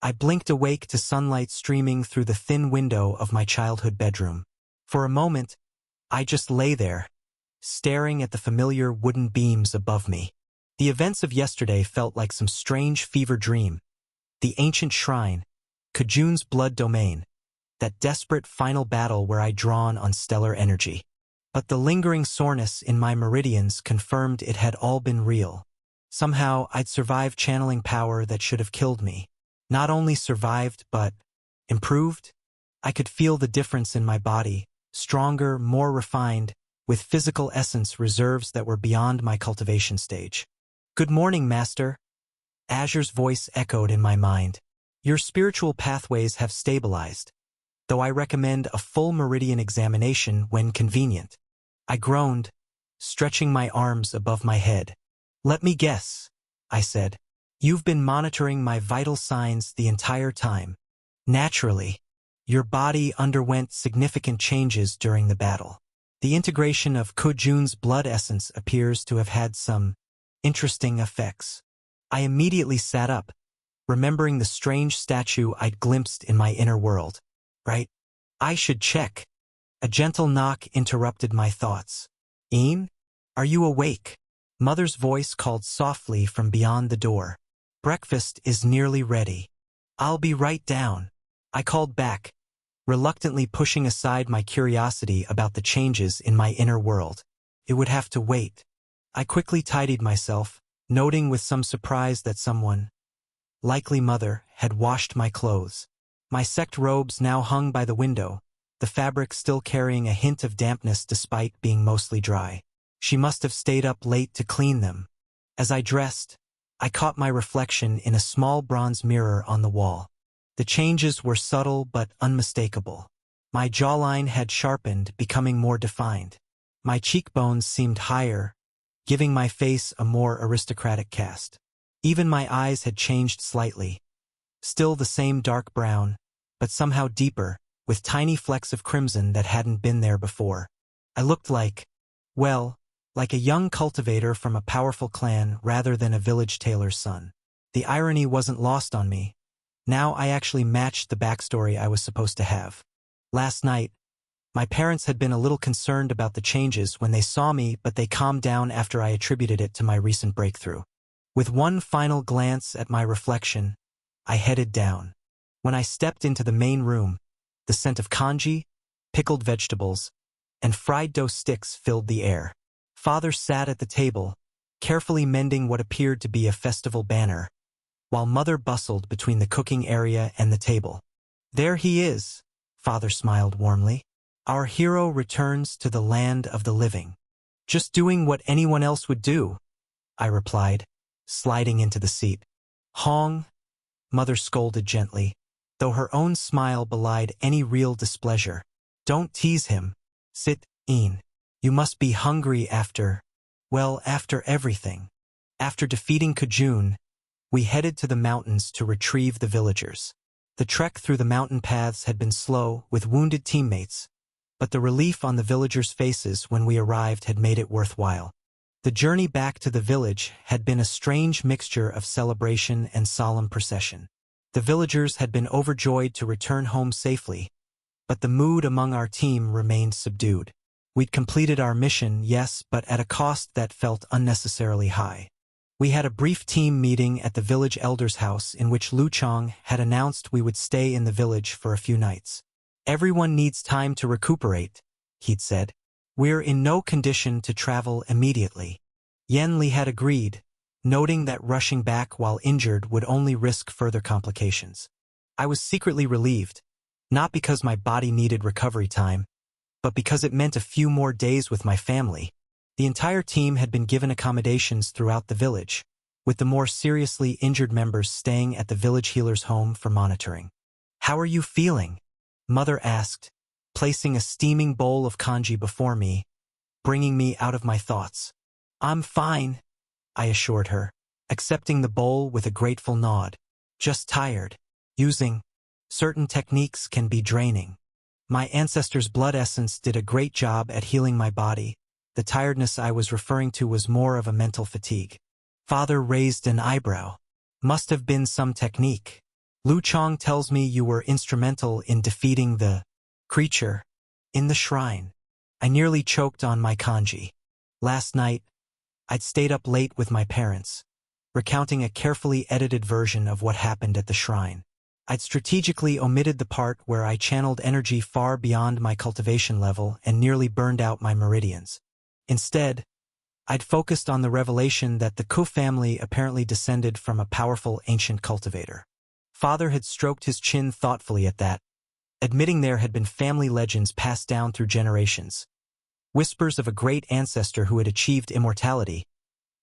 I blinked awake to sunlight streaming through the thin window of my childhood bedroom. For a moment, I just lay there, staring at the familiar wooden beams above me. The events of yesterday felt like some strange fever dream. The ancient shrine, Kujun's blood domain, that desperate final battle where I'd drawn on stellar energy. But the lingering soreness in my meridians confirmed it had all been real. Somehow, I'd survived channeling power that should have killed me. Not only survived, but improved. I could feel the difference in my body, stronger, more refined, with physical essence reserves that were beyond my cultivation stage. "Good morning, Master." Azure's voice echoed in my mind. "Your spiritual pathways have stabilized, though I recommend a full meridian examination when convenient." I groaned, stretching my arms above my head. "Let me guess," I said. "You've been monitoring my vital signs the entire time." "Naturally. Your body underwent significant changes during the battle. The integration of Kujun's blood essence appears to have had some interesting effects." I immediately sat up, remembering the strange statue I'd glimpsed in my inner world. "Right? I should check." A gentle knock interrupted my thoughts. "Een? Are you awake?" Mother's voice called softly from beyond the door. "Breakfast is nearly ready." "I'll be right down," I called back, reluctantly pushing aside my curiosity about the changes in my inner world. It would have to wait. I quickly tidied myself, noting with some surprise that someone, likely Mother, had washed my clothes. My sect robes now hung by the window, the fabric still carrying a hint of dampness despite being mostly dry. She must have stayed up late to clean them. As I dressed, I caught my reflection in a small bronze mirror on the wall. The changes were subtle but unmistakable. My jawline had sharpened, becoming more defined. My cheekbones seemed higher, giving my face a more aristocratic cast. Even my eyes had changed slightly. Still the same dark brown, but somehow deeper, with tiny flecks of crimson that hadn't been there before. I looked like a young cultivator from a powerful clan rather than a village tailor's son. The irony wasn't lost on me. Now I actually matched the backstory I was supposed to have. Last night, my parents had been a little concerned about the changes when they saw me, but they calmed down after I attributed it to my recent breakthrough. With one final glance at my reflection, I headed down. When I stepped into the main room, the scent of congee, pickled vegetables, and fried dough sticks filled the air. Father sat at the table, carefully mending what appeared to be a festival banner, while Mother bustled between the cooking area and the table. "There he is," Father smiled warmly. "Our hero returns to the land of the living." "Just doing what anyone else would do," I replied, sliding into the seat. "Hong," Mother scolded gently, though her own smile belied any real displeasure. "Don't tease him. Sit, Een. You must be hungry after everything." After defeating Kujun, we headed to the mountains to retrieve the villagers. The trek through the mountain paths had been slow, with wounded teammates, but the relief on the villagers' faces when we arrived had made it worthwhile. The journey back to the village had been a strange mixture of celebration and solemn procession. The villagers had been overjoyed to return home safely, but the mood among our team remained subdued. We'd completed our mission, yes, but at a cost that felt unnecessarily high. We had a brief team meeting at the village elder's house in which Lu Chong had announced we would stay in the village for a few nights. "Everyone needs time to recuperate," he'd said. "We're in no condition to travel immediately." Yen Li had agreed, noting that rushing back while injured would only risk further complications. I was secretly relieved, not because my body needed recovery time, but because it meant a few more days with my family. The entire team had been given accommodations throughout the village, with the more seriously injured members staying at the village healer's home for monitoring. "How are you feeling?" Mother asked, placing a steaming bowl of congee before me, bringing me out of my thoughts. "I'm fine," I assured her, accepting the bowl with a grateful nod. "Just tired. Using certain techniques can be draining. My ancestors' blood essence did a great job at healing my body. The tiredness I was referring to was more of a mental fatigue." Father raised an eyebrow. "Must have been some technique." Lu Chong tells me you were instrumental in defeating the creature in the shrine. I nearly choked on my kanji. Last night, I'd stayed up late with my parents, recounting a carefully edited version of what happened at the shrine. I'd strategically omitted the part where I channeled energy far beyond my cultivation level and nearly burned out my meridians. Instead, I'd focused on the revelation that the Ku family apparently descended from a powerful ancient cultivator. Father had stroked his chin thoughtfully at that, admitting there had been family legends passed down through generations. Whispers of a great ancestor who had achieved immortality,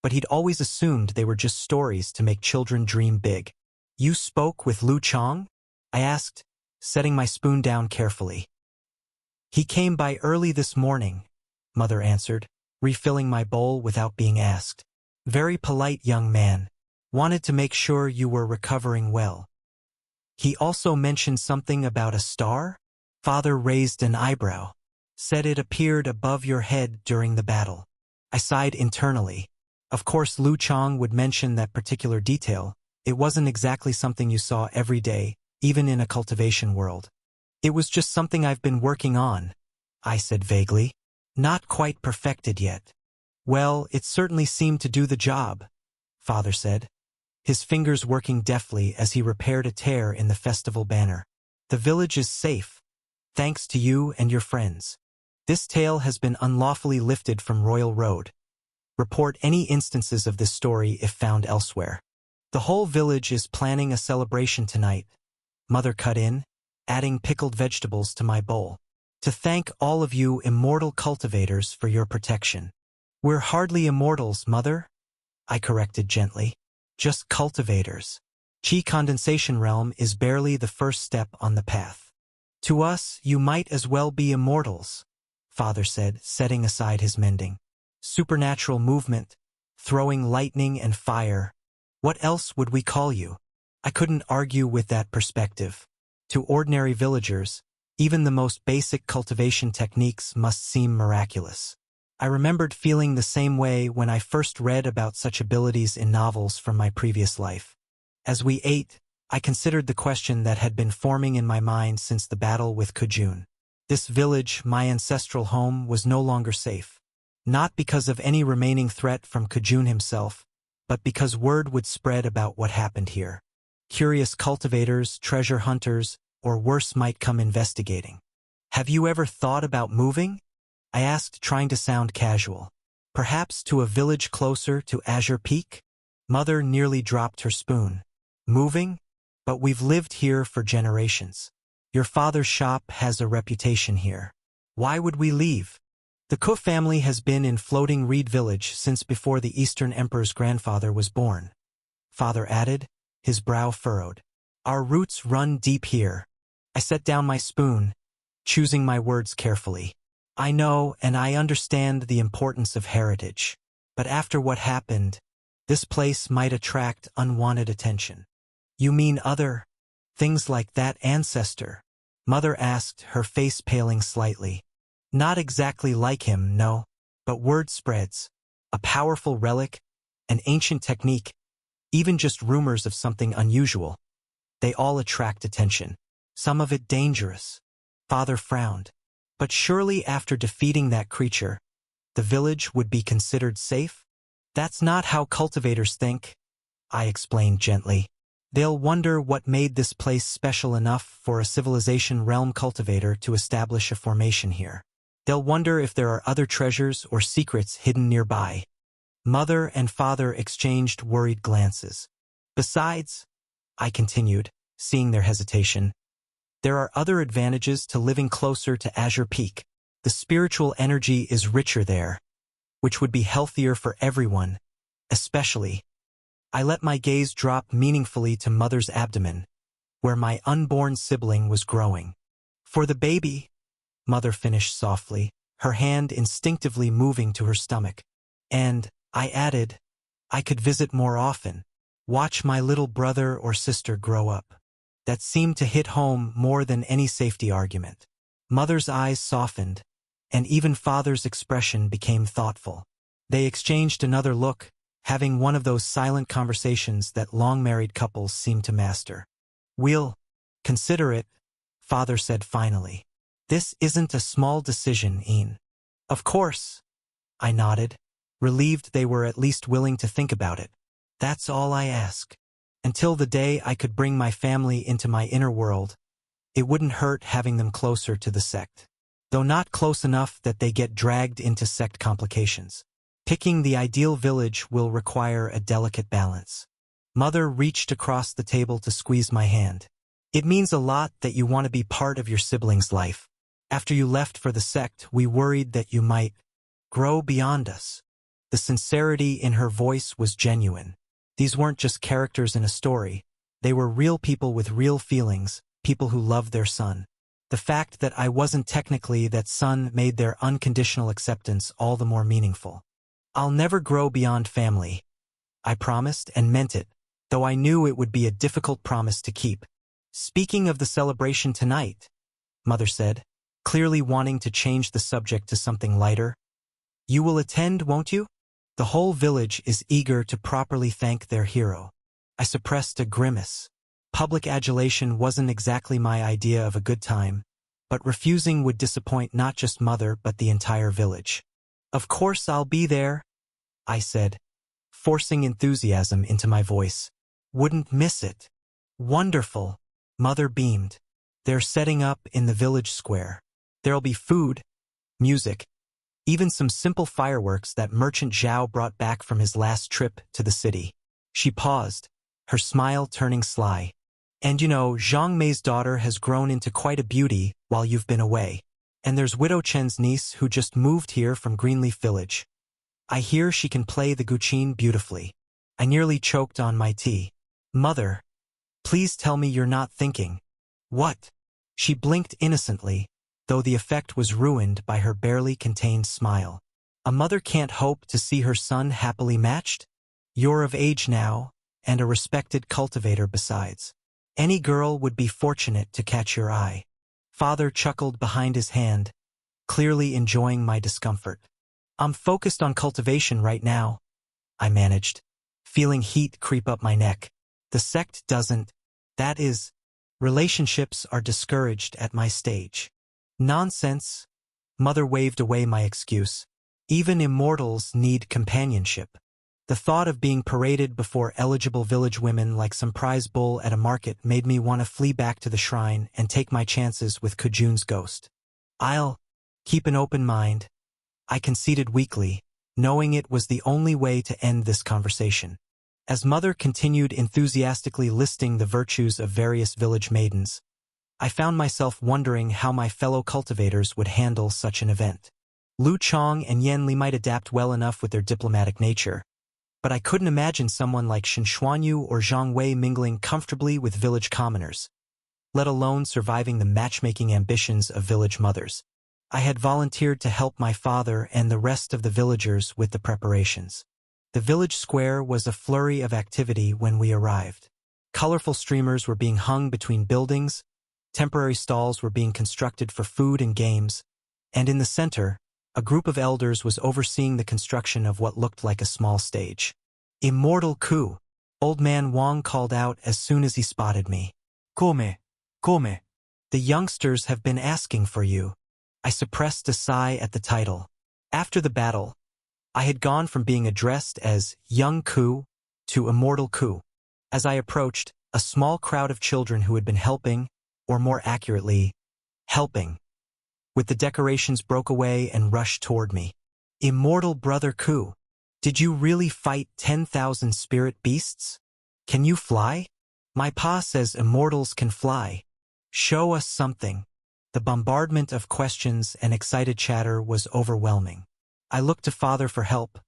but he'd always assumed they were just stories to make children dream big. You spoke with Lu Chong? I asked, setting my spoon down carefully. He came by early this morning, Mother answered, refilling my bowl without being asked. Very polite young man. Wanted to make sure you were recovering well. He also mentioned something about a star? Father raised an eyebrow. Said it appeared above your head during the battle. I sighed internally. Of course Lu Chong would mention that particular detail. It wasn't exactly something you saw every day, even in a cultivation world. It was just something I've been working on, I said vaguely. Not quite perfected yet. Well, it certainly seemed to do the job, Father said, his fingers working deftly as he repaired a tear in the festival banner. The village is safe, thanks to you and your friends. This tale has been unlawfully lifted from Royal Road. Report any instances of this story if found elsewhere. The whole village is planning a celebration tonight, Mother cut in, adding pickled vegetables to my bowl. To thank all of you immortal cultivators for your protection. We're hardly immortals, Mother, I corrected gently. Just cultivators. Qi condensation realm is barely the first step on the path. To us, you might as well be immortals, Father said, setting aside his mending. Supernatural movement, throwing lightning and fire. What else would we call you? I couldn't argue with that perspective. To ordinary villagers, even the most basic cultivation techniques must seem miraculous. I remembered feeling the same way when I first read about such abilities in novels from my previous life. As we ate, I considered the question that had been forming in my mind since the battle with Kujun. This village, my ancestral home, was no longer safe. Not because of any remaining threat from Kujun himself, but because word would spread about what happened here. Curious cultivators, treasure hunters, or worse might come investigating. Have you ever thought about moving? I asked, trying to sound casual. Perhaps to a village closer to Azure Peak? Mother nearly dropped her spoon. Moving? But we've lived here for generations. Your father's shop has a reputation here. Why would we leave? The Ku family has been in Floating Reed Village since before the Eastern Emperor's grandfather was born. Father added, his brow furrowed. Our roots run deep here. I set down my spoon, choosing my words carefully. I know and I understand the importance of heritage, but after what happened, this place might attract unwanted attention. You mean other things like that ancestor? Mother asked, her face paling slightly. Not exactly like him, no, but word spreads. A powerful relic, an ancient technique, even just rumors of something unusual. They all attract attention, some of it dangerous. Father frowned. But surely after defeating that creature, the village would be considered safe? That's not how cultivators think, I explained gently. They'll wonder what made this place special enough for a civilization realm cultivator to establish a formation here. They'll wonder if there are other treasures or secrets hidden nearby. Mother and father exchanged worried glances. Besides, I continued, seeing their hesitation, there are other advantages to living closer to Azure Peak. The spiritual energy is richer there, which would be healthier for everyone, especially. I let my gaze drop meaningfully to Mother's abdomen, where my unborn sibling was growing. For the baby, Mother finished softly, her hand instinctively moving to her stomach. And, I added, I could visit more often, watch my little brother or sister grow up. That seemed to hit home more than any safety argument. Mother's eyes softened, and even Father's expression became thoughtful. They exchanged another look, having one of those silent conversations that long-married couples seem to master. We'll consider it, Father said finally. This isn't a small decision, Ian. Of course, I nodded, relieved they were at least willing to think about it. That's all I ask. Until the day I could bring my family into my inner world, it wouldn't hurt having them closer to the sect. Though not close enough that they get dragged into sect complications. Picking the ideal village will require a delicate balance. Mother reached across the table to squeeze my hand. It means a lot that you want to be part of your sibling's life. After you left for the sect, we worried that you might grow beyond us. The sincerity in her voice was genuine. These weren't just characters in a story. They were real people with real feelings, people who loved their son. The fact that I wasn't technically that son made their unconditional acceptance all the more meaningful. I'll never grow beyond family, I promised and meant it, though I knew it would be a difficult promise to keep. Speaking of the celebration tonight, Mother said, clearly wanting to change the subject to something lighter. You will attend, won't you? The whole village is eager to properly thank their hero. I suppressed a grimace. Public adulation wasn't exactly my idea of a good time, but refusing would disappoint not just Mother but the entire village. Of course I'll be there, I said, forcing enthusiasm into my voice. Wouldn't miss it. Wonderful, Mother beamed. They're setting up in the village square. There'll be food, music, even some simple fireworks that Merchant Zhao brought back from his last trip to the city. She paused, her smile turning sly. And you know, Zhang Mei's daughter has grown into quite a beauty while you've been away. And there's Widow Chen's niece who just moved here from Greenleaf Village. I hear she can play the guqin beautifully. I nearly choked on my tea. Mother, please tell me you're not thinking. What? She blinked innocently, though the effect was ruined by her barely contained smile. A mother can't hope to see her son happily matched? You're of age now, and a respected cultivator besides. Any girl would be fortunate to catch your eye. Father chuckled behind his hand, clearly enjoying my discomfort. I'm focused on cultivation right now, I managed, feeling heat creep up my neck. The sect doesn't. That is, relationships are discouraged at my stage. Nonsense. Mother waved away my excuse. Even immortals need companionship. The thought of being paraded before eligible village women like some prize bull at a market made me want to flee back to the shrine and take my chances with Kujun's ghost. I'll keep an open mind, I conceded weakly, knowing it was the only way to end this conversation. As Mother continued enthusiastically listing the virtues of various village maidens, I found myself wondering how my fellow cultivators would handle such an event. Lu Chong and Yan Li might adapt well enough with their diplomatic nature, but I couldn't imagine someone like Shen Xuanyu or Zhang Wei mingling comfortably with village commoners, let alone surviving the matchmaking ambitions of village mothers. I had volunteered to help my father and the rest of the villagers with the preparations. The village square was a flurry of activity when we arrived. Colorful streamers were being hung between buildings, temporary stalls were being constructed for food and games, and in the center, a group of elders was overseeing the construction of what looked like a small stage. Immortal Ku, Old Man Wang called out as soon as he spotted me. Come. The youngsters have been asking for you. I suppressed a sigh at the title. After the battle, I had gone from being addressed as Young Ku to Immortal Ku. As I approached, a small crowd of children who had been helping, or more accurately, helping with the decorations broke away and rushed toward me. Immortal Brother Ku, did you really fight 10,000 spirit beasts? Can you fly? My pa says immortals can fly. Show us something. The bombardment of questions and excited chatter was overwhelming. I looked to Father for help,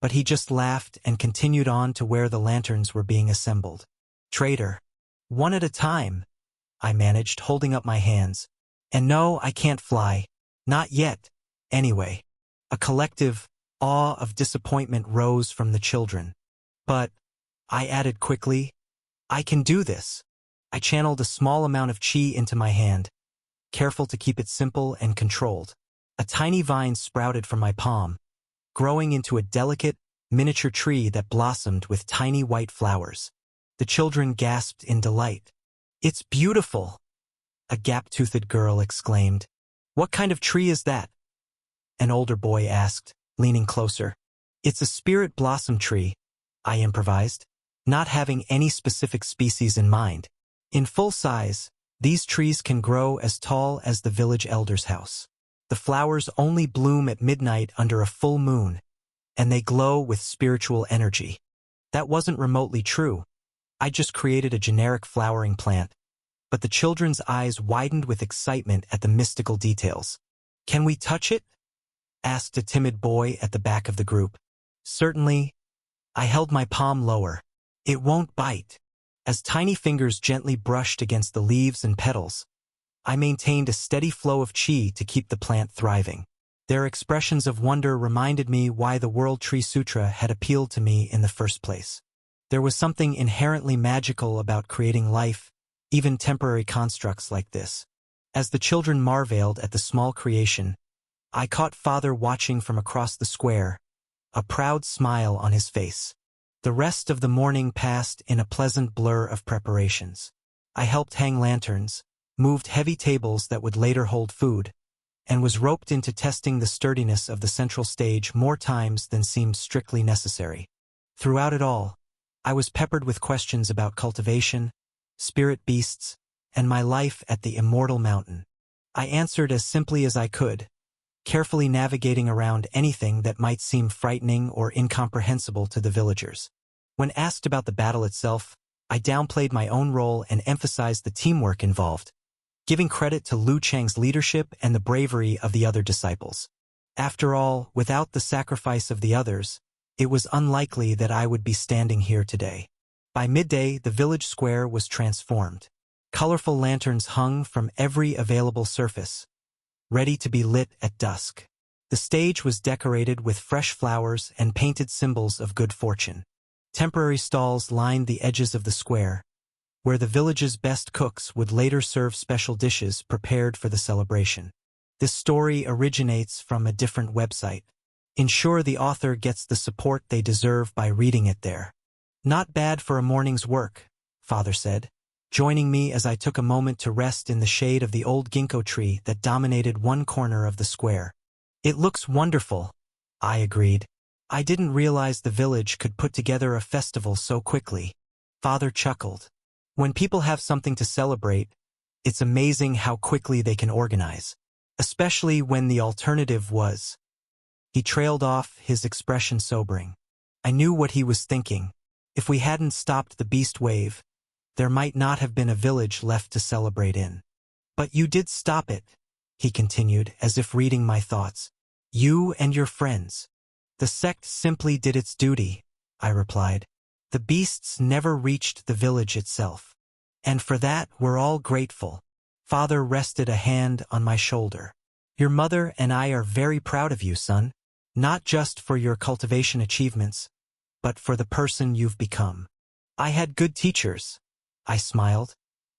but he just laughed and continued on to where the lanterns were being assembled. Traitor. One at a time, I managed, holding up my hands. And no, I can't fly. Not yet. Anyway. A collective awe of disappointment rose from the children. But, I added quickly, I can do this. I channeled a small amount of qi into my hand, careful to keep it simple and controlled. A tiny vine sprouted from my palm, growing into a delicate, miniature tree that blossomed with tiny white flowers. The children gasped in delight. It's beautiful, a gap-toothed girl exclaimed. What kind of tree is that? An older boy asked, leaning closer. It's a spirit blossom tree, I improvised, not having any specific species in mind. In full size, these trees can grow as tall as the village elder's house. The flowers only bloom at midnight under a full moon, and they glow with spiritual energy. That wasn't remotely true. I just created a generic flowering plant. But the children's eyes widened with excitement at the mystical details. Can we touch it? Asked a timid boy at the back of the group. Certainly. I held my palm lower. It won't bite. As tiny fingers gently brushed against the leaves and petals, I maintained a steady flow of chi to keep the plant thriving. Their expressions of wonder reminded me why the World Tree Sutra had appealed to me in the first place. There was something inherently magical about creating life, even temporary constructs like this. As the children marveled at the small creation, I caught Father watching from across the square, a proud smile on his face. The rest of the morning passed in a pleasant blur of preparations. I helped hang lanterns, moved heavy tables that would later hold food, and was roped into testing the sturdiness of the central stage more times than seemed strictly necessary. Throughout it all, I was peppered with questions about cultivation, spirit beasts, and my life at the Immortal Mountain. I answered as simply as I could, carefully navigating around anything that might seem frightening or incomprehensible to the villagers. When asked about the battle itself, I downplayed my own role and emphasized the teamwork involved, giving credit to Lu Chang's leadership and the bravery of the other disciples. After all, without the sacrifice of the others, it was unlikely that I would be standing here today. By midday, the village square was transformed. Colorful lanterns hung from every available surface, ready to be lit at dusk. The stage was decorated with fresh flowers and painted symbols of good fortune. Temporary stalls lined the edges of the square, where the village's best cooks would later serve special dishes prepared for the celebration. This story originates from a different website. Ensure the author gets the support they deserve by reading it there. Not bad for a morning's work, Father said, joining me as I took a moment to rest in the shade of the old ginkgo tree that dominated one corner of the square. It looks wonderful, I agreed. I didn't realize the village could put together a festival so quickly. Father chuckled. When people have something to celebrate, it's amazing how quickly they can organize, especially when the alternative was. He trailed off, his expression sobering. I knew what he was thinking. If we hadn't stopped the beast wave, there might not have been a village left to celebrate in. But you did stop it, he continued, as if reading my thoughts. You and your friends. The sect simply did its duty, I replied. The beasts never reached the village itself. And for that, we're all grateful. Father rested a hand on my shoulder. Your mother and I are very proud of you, son. Not just for your cultivation achievements, but for the person you've become. I had good teachers, I smiled,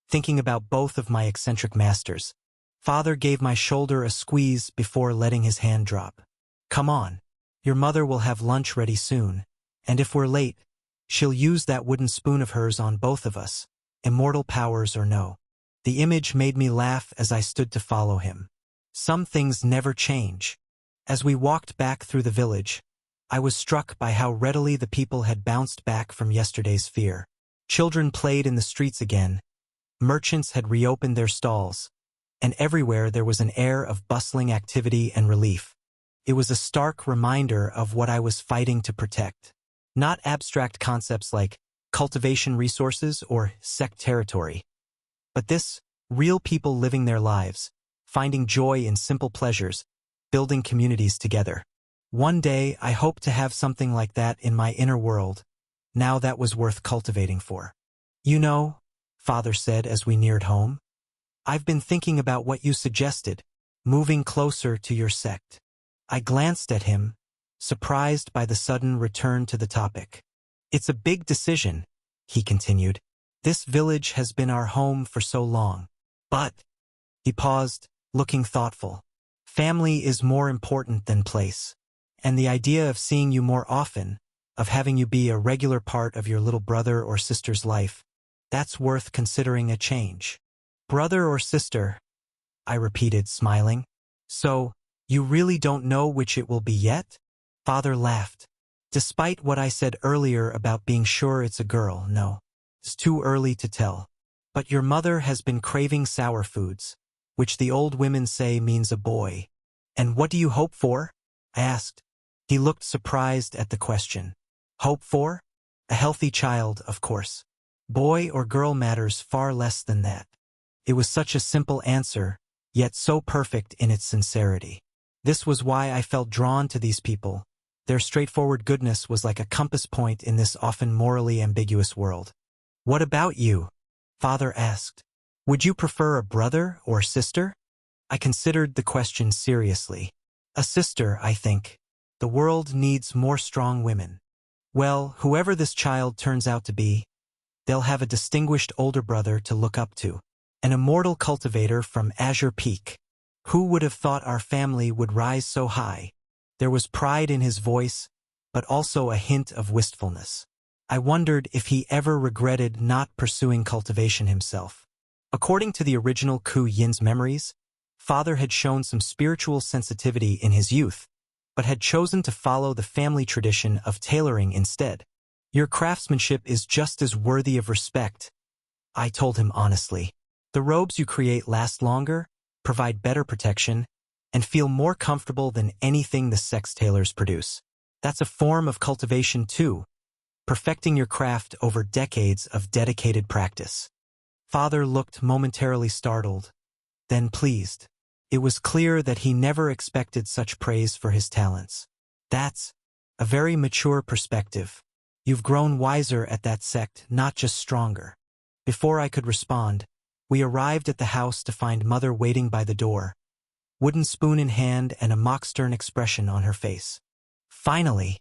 thinking about both of my eccentric masters. Father gave my shoulder a squeeze before letting his hand drop. Come on. Your mother will have lunch ready soon, and if we're late, she'll use that wooden spoon of hers on both of us, immortal powers or no. The image made me laugh as I stood to follow him. Some things never change. As we walked back through the village, I was struck by how readily the people had bounced back from yesterday's fear. Children played in the streets again, merchants had reopened their stalls, and everywhere there was an air of bustling activity and relief. It was a stark reminder of what I was fighting to protect. Not abstract concepts like cultivation resources or sect territory, but this, real people living their lives, finding joy in simple pleasures, building communities together. One day, I hope to have something like that in my inner world. Now that was worth cultivating for. You know, Father said as we neared home, I've been thinking about what you suggested, moving closer to your sect. I glanced at him, surprised by the sudden return to the topic. It's a big decision, he continued. This village has been our home for so long. But, he paused, looking thoughtful. Family is more important than place. And the idea of seeing you more often, of having you be a regular part of your little brother or sister's life, That's worth considering a change. Brother or sister? I repeated, smiling. So, you really don't know which it will be yet? Father laughed. Despite what I said earlier about being sure it's a girl, no. It's too early to tell. But your mother has been craving sour foods, which the old women say means a boy. And what do you hope for? I asked. He looked surprised at the question. Hope for? A healthy child, of course. Boy or girl matters far less than that. It was such a simple answer, yet so perfect in its sincerity. This was why I felt drawn to these people. Their straightforward goodness was like a compass point in this often morally ambiguous world. What about you? Father asked. Would you prefer a brother or sister? I considered the question seriously. A sister, I think. The world needs more strong women. Well, whoever this child turns out to be, they'll have a distinguished older brother to look up to. An immortal cultivator from Azure Peak. Who would have thought our family would rise so high? There was pride in his voice, but also a hint of wistfulness. I wondered if he ever regretted not pursuing cultivation himself. According to the original Ku Yin's memories, Father had shown some spiritual sensitivity in his youth, but had chosen to follow the family tradition of tailoring instead. Your craftsmanship is just as worthy of respect, I told him honestly. The robes you create last longer, provide better protection, and feel more comfortable than anything the sex tailors produce. That's a form of cultivation too, perfecting your craft over decades of dedicated practice. Father looked momentarily startled, then pleased. It was clear that he never expected such praise for his talents. That's a very mature perspective. You've grown wiser at that sect, not just stronger. Before I could respond, we arrived at the house to find Mother waiting by the door, wooden spoon in hand and a mock-stern expression on her face. Finally,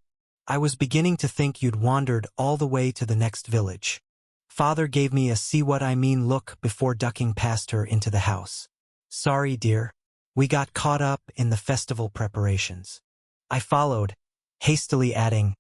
I was beginning to think you'd wandered all the way to the next village. Father gave me a see-what-I-mean look before ducking past her into the house. Sorry, dear. We got caught up in the festival preparations. I followed, hastily adding,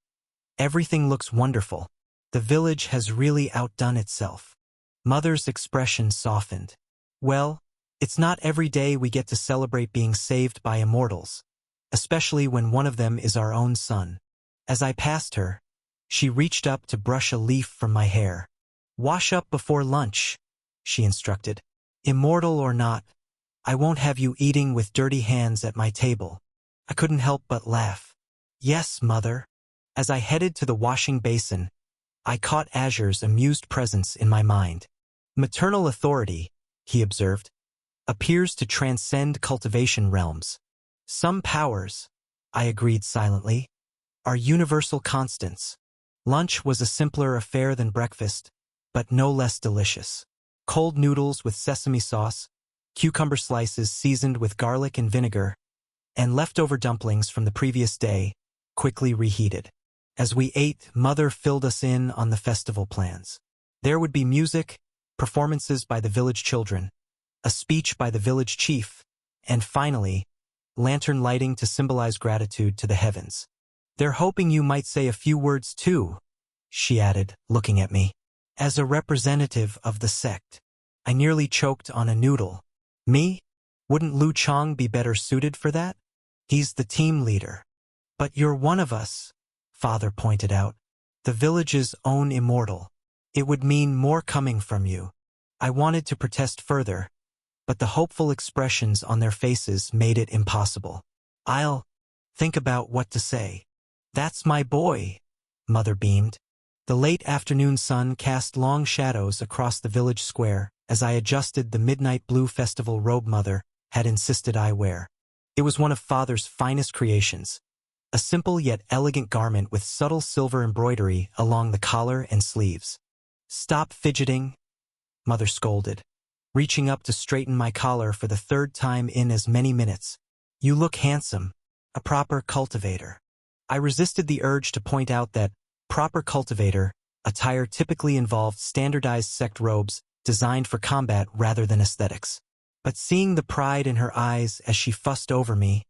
everything looks wonderful. The village has really outdone itself. Mother's expression softened. Well, it's not every day we get to celebrate being saved by immortals, especially when one of them is our own son. As I passed her, she reached up to brush a leaf from my hair. Wash up before lunch, she instructed. Immortal or not, I won't have you eating with dirty hands at my table. I couldn't help but laugh. Yes, Mother. As I headed to the washing basin, I caught Azure's amused presence in my mind. Maternal authority, he observed, appears to transcend cultivation realms. Some powers, I agreed silently, are universal constants. Lunch was a simpler affair than breakfast, but no less delicious. Cold noodles with sesame sauce, cucumber slices seasoned with garlic and vinegar, and leftover dumplings from the previous day, quickly reheated. As we ate, Mother filled us in on the festival plans. There would be music, performances by the village children, a speech by the village chief, and finally, lantern lighting to symbolize gratitude to the heavens. They're hoping you might say a few words too, she added, looking at me. As a representative of the sect. I nearly choked on a noodle. Me? Wouldn't Lu Chong be better suited for that? He's the team leader. But you're one of us, Father pointed out. The village's own immortal. It would mean more coming from you. I wanted to protest further, but the hopeful expressions on their faces made it impossible. I'll think about what to say. That's my boy, Mother beamed. The late afternoon sun cast long shadows across the village square as I adjusted the midnight blue festival robe Mother had insisted I wear. It was one of Father's finest creations, a simple yet elegant garment with subtle silver embroidery along the collar and sleeves. Stop fidgeting, Mother scolded, reaching up to straighten my collar for the third time in as many minutes. You look handsome, a proper cultivator. I resisted the urge to point out that proper cultivator attire typically involved standardized sect robes designed for combat rather than aesthetics. But seeing the pride in her eyes as she fussed over me,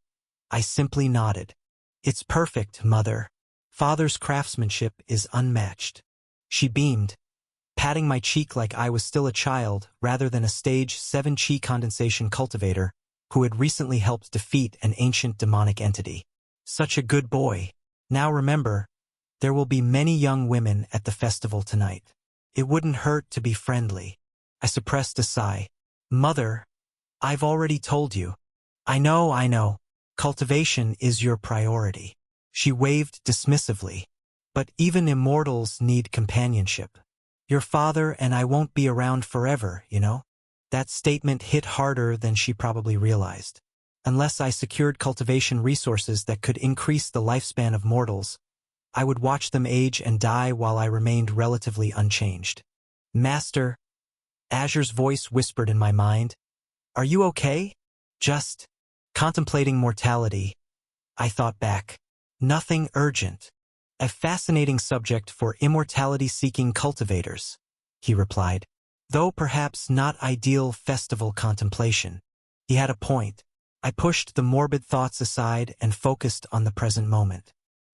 I simply nodded. It's perfect, Mother. Father's craftsmanship is unmatched. She beamed, patting my cheek like I was still a child rather than a stage 7 chi condensation cultivator who had recently helped defeat an ancient demonic entity. Such a good boy. Now remember, there will be many young women at the festival tonight. It wouldn't hurt to be friendly. I suppressed a sigh. Mother, I've already told you. I know. Cultivation is your priority. She waved dismissively. But even immortals need companionship. Your father and I won't be around forever, you know? That statement hit harder than she probably realized. Unless I secured cultivation resources that could increase the lifespan of mortals, I would watch them age and die while I remained relatively unchanged. Master, Azure's voice whispered in my mind, are you okay? Just contemplating mortality. I thought back. Nothing urgent. A fascinating subject for immortality-seeking cultivators, he replied, though perhaps not ideal festival contemplation. He had a point. I pushed the morbid thoughts aside and focused on the present moment.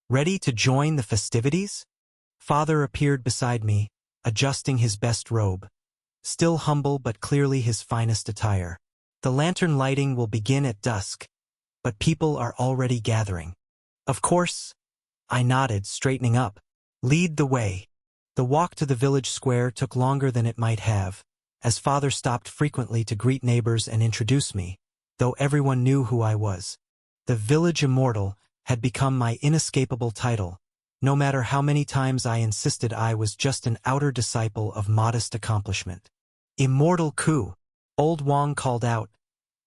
Ready to join the festivities? Father appeared beside me, adjusting his best robe. Still humble but clearly his finest attire. The lantern lighting will begin at dusk, but people are already gathering. Of course, I nodded, straightening up. Lead the way. The walk to the village square took longer than it might have, as Father stopped frequently to greet neighbors and introduce me, though everyone knew who I was. The Village Immortal had become my inescapable title, no matter how many times I insisted I was just an outer disciple of modest accomplishment. Immortal Ku, Old Wong called out,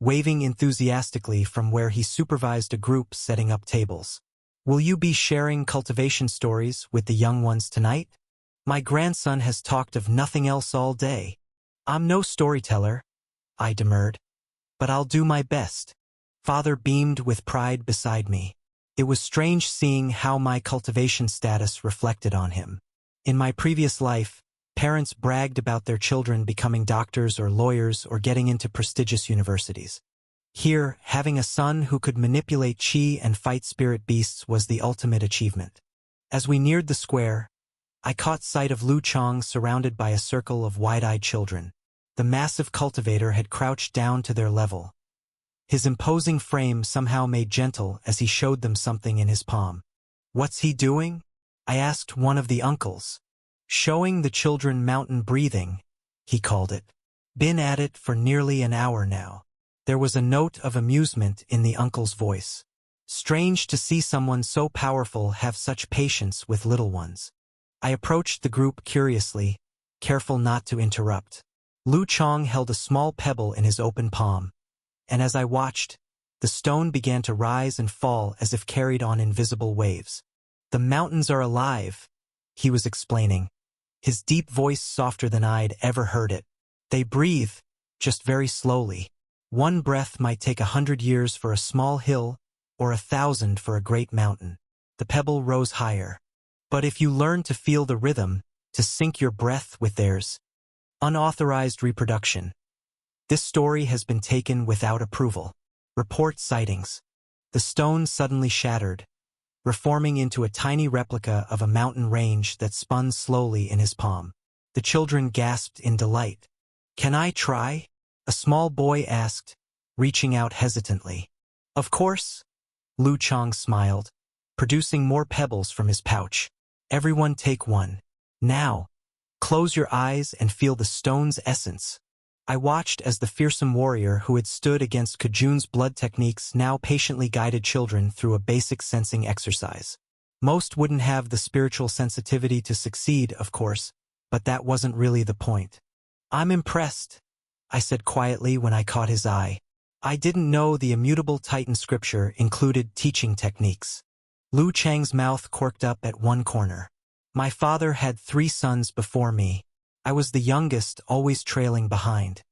waving enthusiastically from where he supervised a group setting up tables. Will you be sharing cultivation stories with the young ones tonight? My grandson has talked of nothing else all day. I'm no storyteller, I demurred, but I'll do my best. Father beamed with pride beside me. It was strange seeing how my cultivation status reflected on him. In my previous life, parents bragged about their children becoming doctors or lawyers or getting into prestigious universities. Here, having a son who could manipulate chi and fight spirit beasts was the ultimate achievement. As we neared the square, I caught sight of Lu Chong surrounded by a circle of wide-eyed children. The massive cultivator had crouched down to their level. His imposing frame somehow made gentle as he showed them something in his palm. What's he doing? I asked one of the uncles. Showing the children mountain breathing, he called it. Been at it for nearly an hour now. There was a note of amusement in the uncle's voice. Strange to see someone so powerful have such patience with little ones. I approached the group curiously, careful not to interrupt. Lu Chong held a small pebble in his open palm, and as I watched, the stone began to rise and fall as if carried on invisible waves. The mountains are alive, he was explaining, his deep voice softer than I'd ever heard it. They breathe, just very slowly. One breath might take 100 years for a small hill, or 1,000 for a great mountain. The pebble rose higher. But if you learn to feel the rhythm, to sync your breath with theirs. Unauthorized reproduction. This story has been taken without approval. Report sightings. The stone suddenly shattered, reforming into a tiny replica of a mountain range that spun slowly in his palm. The children gasped in delight. Can I try? A small boy asked, reaching out hesitantly. Of course. Lu Chong smiled, producing more pebbles from his pouch. Everyone take one. Now, close your eyes and feel the stone's essence. I watched as the fearsome warrior who had stood against Kajun's blood techniques now patiently guided children through a basic sensing exercise. Most wouldn't have the spiritual sensitivity to succeed, of course, but that wasn't really the point. I'm impressed, I said quietly when I caught his eye. I didn't know the immutable Titan scripture included teaching techniques. Lu Chang's mouth corked up at one corner. My father had 3 sons before me. I was the youngest, always trailing behind.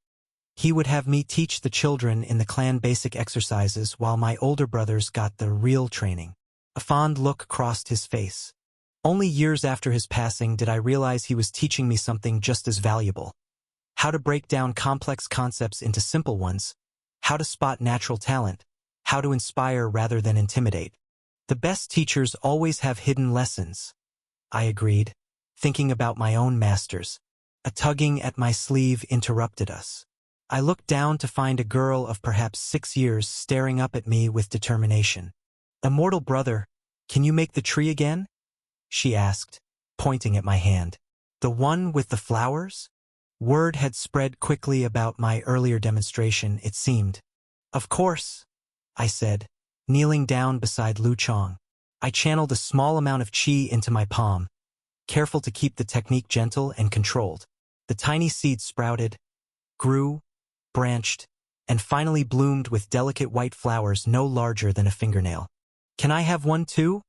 He would have me teach the children in the clan basic exercises while my older brothers got the real training. A fond look crossed his face. Only years after his passing did I realize he was teaching me something just as valuable. How to break down complex concepts into simple ones. How to spot natural talent. How to inspire rather than intimidate. The best teachers always have hidden lessons. I agreed, thinking about my own masters. A tugging at my sleeve interrupted us. I looked down to find a girl of perhaps 6 years staring up at me with determination. "Immortal brother, can you make the tree again?" she asked, pointing at my hand. "The one with the flowers?" Word had spread quickly about my earlier demonstration, it seemed. "Of course," I said, kneeling down beside Lu Chong. I channeled a small amount of qi into my palm, careful to keep the technique gentle and controlled. The tiny seed sprouted, grew, branched, and finally bloomed with delicate white flowers no larger than a fingernail. "Can I have one too?"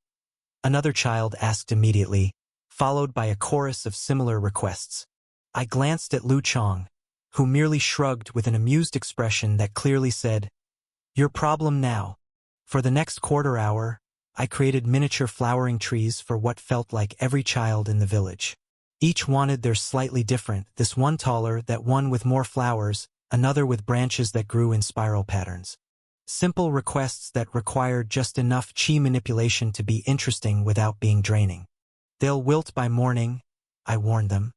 another child asked immediately, followed by a chorus of similar requests. I glanced at Lu Chong, who merely shrugged with an amused expression that clearly said, "Your problem now." For the next quarter hour, I created miniature flowering trees for what felt like every child in the village. Each wanted theirs slightly different, this one taller, that one with more flowers, another with branches that grew in spiral patterns. Simple requests that required just enough qi manipulation to be interesting without being draining. "They'll wilt by morning," I warned them.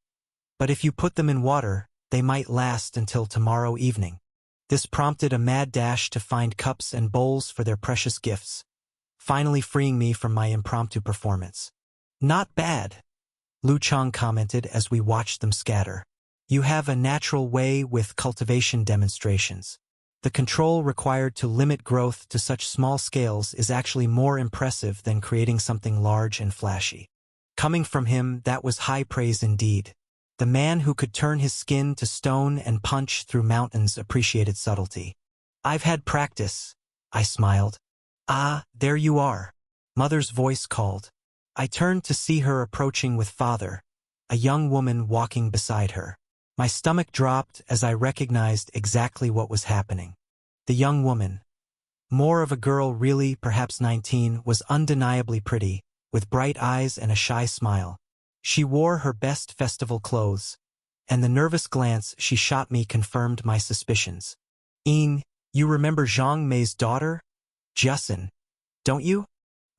"But if you put them in water, they might last until tomorrow evening." This prompted a mad dash to find cups and bowls for their precious gifts, finally freeing me from my impromptu performance. "Not bad," Lu Chong commented as we watched them scatter. "You have a natural way with cultivation demonstrations. The control required to limit growth to such small scales is actually more impressive than creating something large and flashy." Coming from him, that was high praise indeed. The man who could turn his skin to stone and punch through mountains appreciated subtlety. "I've had practice," I smiled. "Ah, there you are," Mother's voice called. I turned to see her approaching with Father, a young woman walking beside her. My stomach dropped as I recognized exactly what was happening. The young woman, more of a girl really, perhaps 19, was undeniably pretty, with bright eyes and a shy smile. She wore her best festival clothes, and the nervous glance she shot me confirmed my suspicions. "Yin, you remember Zhang Mei's daughter? Justin, don't you?"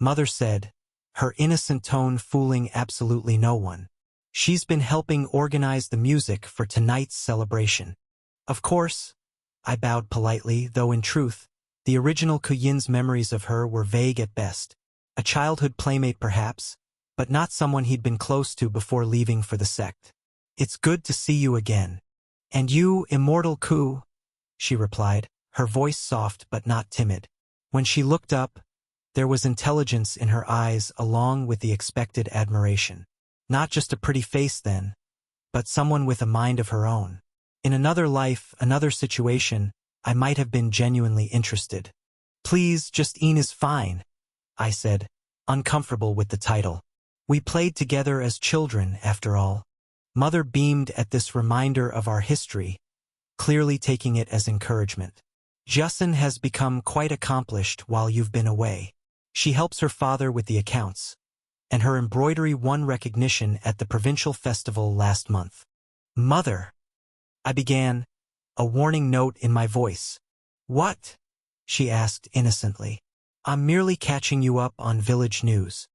Mother said, her innocent tone fooling absolutely no one. "She's been helping organize the music for tonight's celebration." "Of course," I bowed politely, though in truth, the original Kuyin's memories of her were vague at best. A childhood playmate perhaps, but not someone he'd been close to before leaving for the sect. "It's good to see you again." "And you, Immortal Ku," she replied, her voice soft but not timid. When she looked up, there was intelligence in her eyes along with the expected admiration. Not just a pretty face then, but someone with a mind of her own. In another life, another situation, I might have been genuinely interested. "Please, just Ian is fine," I said, uncomfortable with the title. "We played together as children, after all." Mother beamed at this reminder of our history, clearly taking it as encouragement. "Justin has become quite accomplished while you've been away. She helps her father with the accounts, and her embroidery won recognition at the provincial festival last month." "Mother," I began, a warning note in my voice. "What?" she asked innocently. "I'm merely catching you up on village news."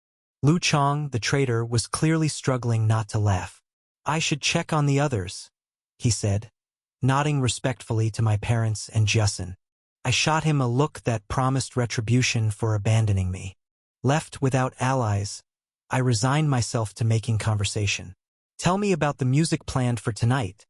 Lu Chong, the trader, was clearly struggling not to laugh. "I should check on the others," he said, nodding respectfully to my parents and Justin. I shot him a look that promised retribution for abandoning me. Left without allies, I resigned myself to making conversation. "Tell me about the music planned for tonight,"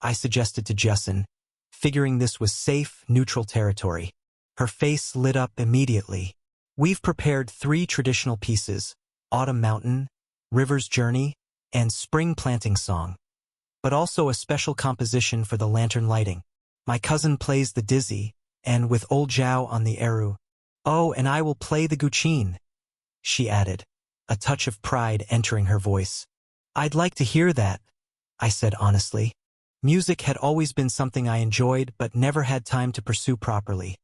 I suggested to Justin, figuring this was safe, neutral territory. Her face lit up immediately. "We've prepared 3 traditional pieces: Autumn Mountain, River's Journey, and Spring Planting Song. But also a special composition for the lantern lighting. My cousin plays the dizzy, and with old Zhao on the eru. Oh, and I will play the guqin," she added, a touch of pride entering her voice. "I'd like to hear that," I said honestly. Music had always been something I enjoyed but never had time to pursue properly,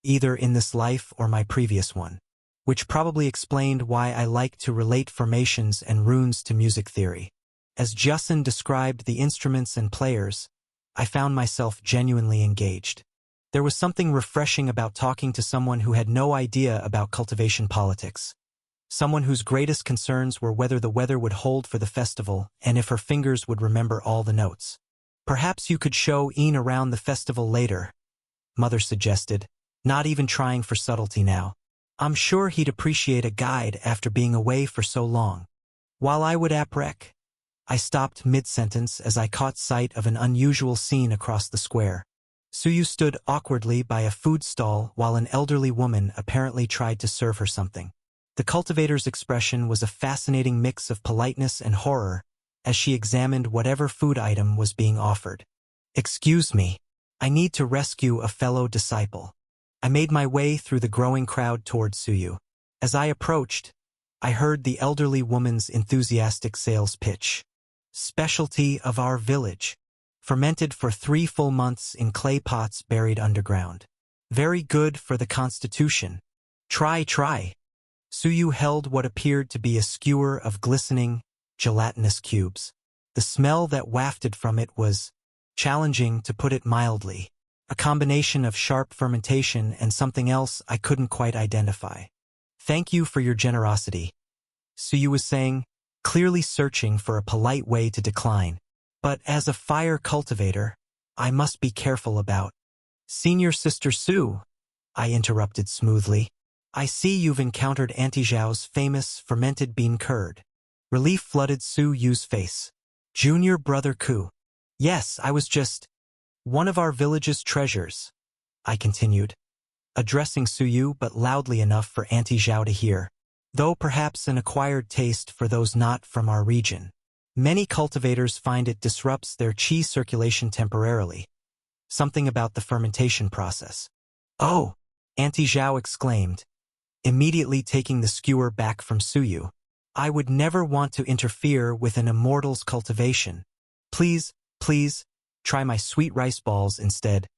either in this life or my previous one, which probably explained why I liked to relate formations and runes to music theory. As Justin described the instruments and players, I found myself genuinely engaged. There was something refreshing about talking to someone who had no idea about cultivation politics. someone whose greatest concerns were whether the weather would hold for the festival and if her fingers would remember all the notes. Perhaps you could show Ian around the festival later, Mother suggested, not even trying for subtlety now. I'm sure he'd appreciate a guide after being away for so long. While I would apprec, I stopped mid-sentence as I caught sight of an unusual scene across the square. Suyu stood awkwardly by a food stall while an elderly woman apparently tried to serve her something. The cultivator's expression was a fascinating mix of politeness and horror as she examined whatever food item was being offered. Excuse me, I need to rescue a fellow disciple. I made my way through the growing crowd toward Suyu. As I approached, I heard the elderly woman's enthusiastic sales pitch. Specialty of our village. Fermented for 3 full months in clay pots buried underground. Very good for the constitution. Try. Suyu held what appeared to be a skewer of glistening, gelatinous cubes. The smell that wafted from it was challenging, to put it mildly. A combination of sharp fermentation and something else I couldn't quite identify. Thank you for your generosity, Suyu was saying, clearly searching for a polite way to decline. But as a fire cultivator, I must be careful about. Senior Sister Su, I interrupted smoothly. I see you've encountered Auntie Zhao's famous fermented bean curd. Relief flooded Suyu's face. Junior Brother Ku. Yes, I was just one of our village's treasures, I continued, addressing Suyu but loudly enough for Auntie Zhao to hear, though perhaps an acquired taste for those not from our region. Many cultivators find it disrupts their qi circulation temporarily. Something about the fermentation process. Oh, Auntie Zhao exclaimed, immediately taking the skewer back from Suyu. I would never want to interfere with an immortal's cultivation. Please, try my sweet rice balls instead.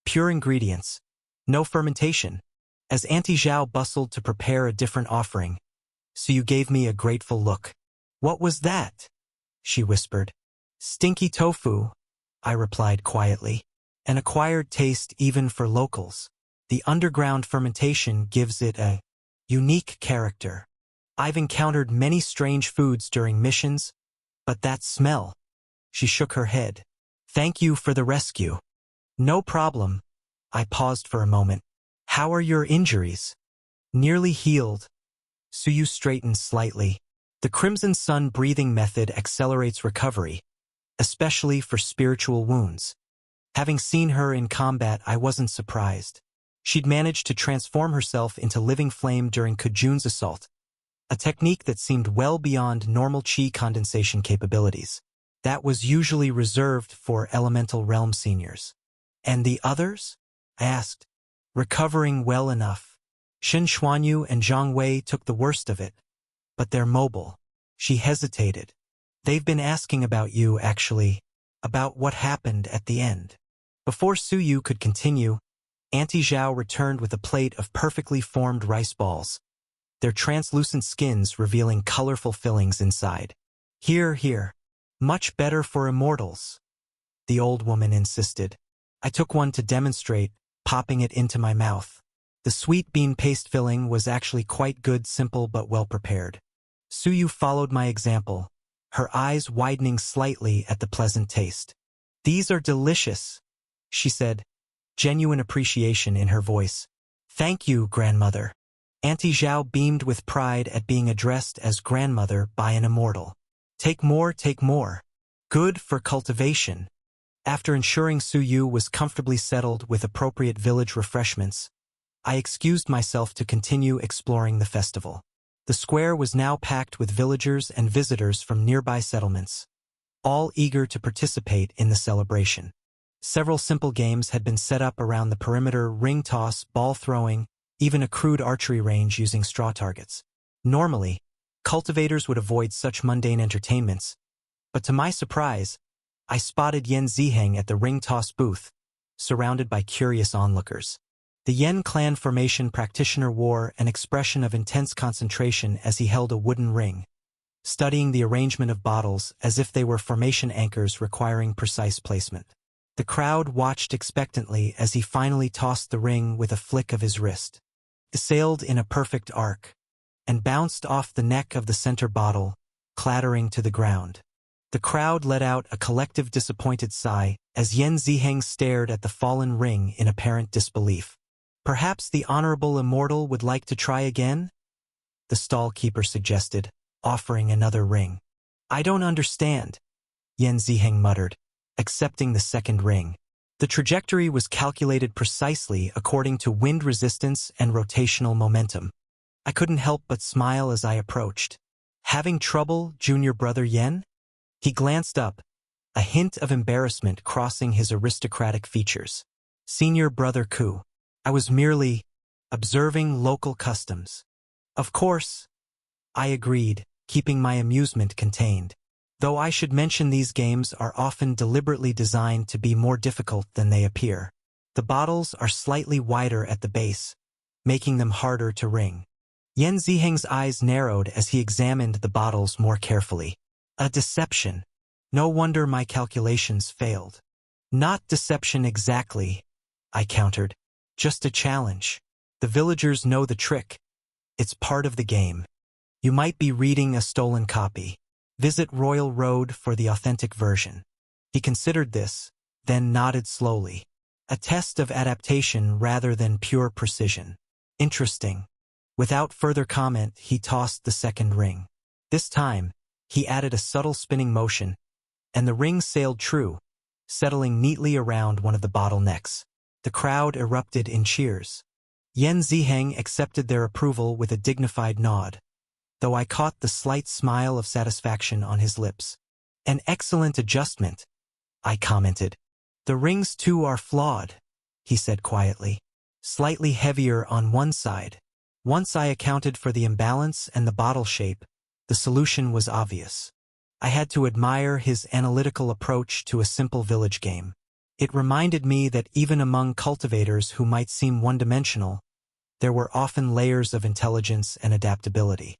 Pure ingredients. No fermentation. As Auntie Zhao bustled to prepare a different offering, Suyu gave me a grateful look. What was that? She whispered. Stinky tofu, I replied quietly. An acquired taste even for locals. The underground fermentation gives it a unique character. I've encountered many strange foods during missions, but that smell. She shook her head. Thank you for the rescue. No problem. I paused for a moment. How are your injuries? Nearly healed. Suyu straightened slightly. The Crimson Sun breathing method accelerates recovery, especially for spiritual wounds. Having seen her in combat, I wasn't surprised. She'd managed to transform herself into living flame during Kujun's assault, a technique that seemed well beyond normal qi condensation capabilities. That was usually reserved for elemental realm seniors. And the others? I asked. Recovering well enough. Shen Xuanyu and Zhang Wei took the worst of it, but they're mobile. She hesitated. They've been asking about you, actually, about what happened at the end. Before Suyu could continue, Auntie Zhao returned with a plate of perfectly formed rice balls, their translucent skins revealing colorful fillings inside. Here. Much better for immortals, the old woman insisted. I took one to demonstrate, popping it into my mouth. The sweet bean paste filling was actually quite good, simple but well prepared. Suyu followed my example, her eyes widening slightly at the pleasant taste. These are delicious, she said, genuine appreciation in her voice. Thank you, grandmother. Auntie Zhao beamed with pride at being addressed as grandmother by an immortal. Take more. Good for cultivation. After ensuring Suyu was comfortably settled with appropriate village refreshments, I excused myself to continue exploring the festival. The square was now packed with villagers and visitors from nearby settlements, all eager to participate in the celebration. Several simple games had been set up around the perimeter: ring toss, ball throwing, even a crude archery range using straw targets. Normally, cultivators would avoid such mundane entertainments, but to my surprise, I spotted Yan Ziheng at the ring toss booth, surrounded by curious onlookers. The Yan clan formation practitioner wore an expression of intense concentration as he held a wooden ring, studying the arrangement of bottles as if they were formation anchors requiring precise placement. The crowd watched expectantly as he finally tossed the ring with a flick of his wrist. It sailed in a perfect arc, and bounced off the neck of the center bottle, clattering to the ground. The crowd let out a collective disappointed sigh as Yan Ziheng stared at the fallen ring in apparent disbelief. Perhaps the honorable immortal would like to try again? The stall keeper suggested, offering another ring. I don't understand, Yan Ziheng muttered, accepting the second ring. The trajectory was calculated precisely according to wind resistance and rotational momentum. I couldn't help but smile as I approached. Having trouble, junior brother Yan? He glanced up, a hint of embarrassment crossing his aristocratic features. Senior brother Ku. I was merely observing local customs. Of course, I agreed, keeping my amusement contained. Though I should mention these games are often deliberately designed to be more difficult than they appear. The bottles are slightly wider at the base, making them harder to ring. Yan Ziheng's eyes narrowed as he examined the bottles more carefully. A deception. No wonder my calculations failed. Not deception exactly, I countered. Just a challenge. The villagers know the trick. It's part of the game. You might be reading a stolen copy. Visit Royal Road for the authentic version. He considered this, then nodded slowly. A test of adaptation rather than pure precision. Interesting. Without further comment, he tossed the second ring. This time, he added a subtle spinning motion, and the ring sailed true, settling neatly around one of the bottlenecks. The crowd erupted in cheers. Yan Ziheng accepted their approval with a dignified nod, though I caught the slight smile of satisfaction on his lips. An excellent adjustment, I commented. The rings too are flawed, he said quietly. Slightly heavier on one side. Once I accounted for the imbalance and the bottle shape, the solution was obvious. I had to admire his analytical approach to a simple village game. It reminded me that even among cultivators who might seem one-dimensional, there were often layers of intelligence and adaptability.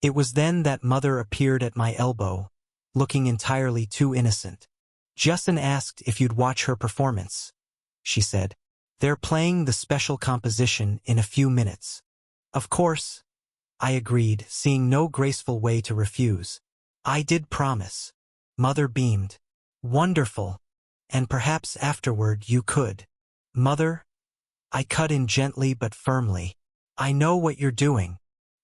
It was then that Mother appeared at my elbow, looking entirely too innocent. Justin asked if you'd watch her performance, she said. They're playing the special composition in a few minutes. Of course, I agreed, seeing no graceful way to refuse. I did promise. Mother beamed. Wonderful. And perhaps afterward you could. Mother? I cut in gently but firmly. I know what you're doing.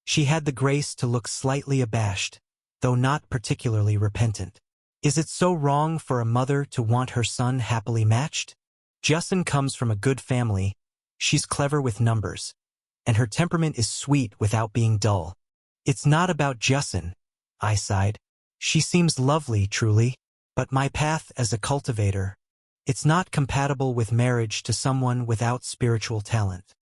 She had the grace to look slightly abashed, though not particularly repentant. Is it so wrong for a mother to want her son happily matched? Justin comes from a good family. She's clever with numbers, and her temperament is sweet without being dull. It's not about Justin, I sighed. She seems lovely, truly, but my path as a cultivator, it's not compatible with marriage to someone without spiritual talent.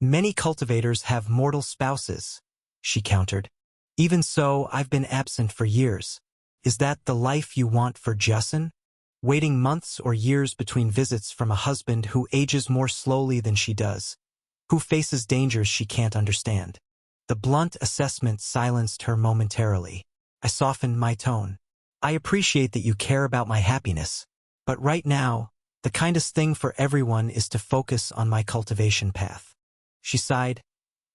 Many cultivators have mortal spouses, she countered. Even so, I've been absent for years. Is that the life you want for Justin? Waiting months or years between visits from a husband who ages more slowly than she does, who faces dangers she can't understand. The blunt assessment silenced her momentarily. I softened my tone. I appreciate that you care about my happiness, but right now, the kindest thing for everyone is to focus on my cultivation path. She sighed,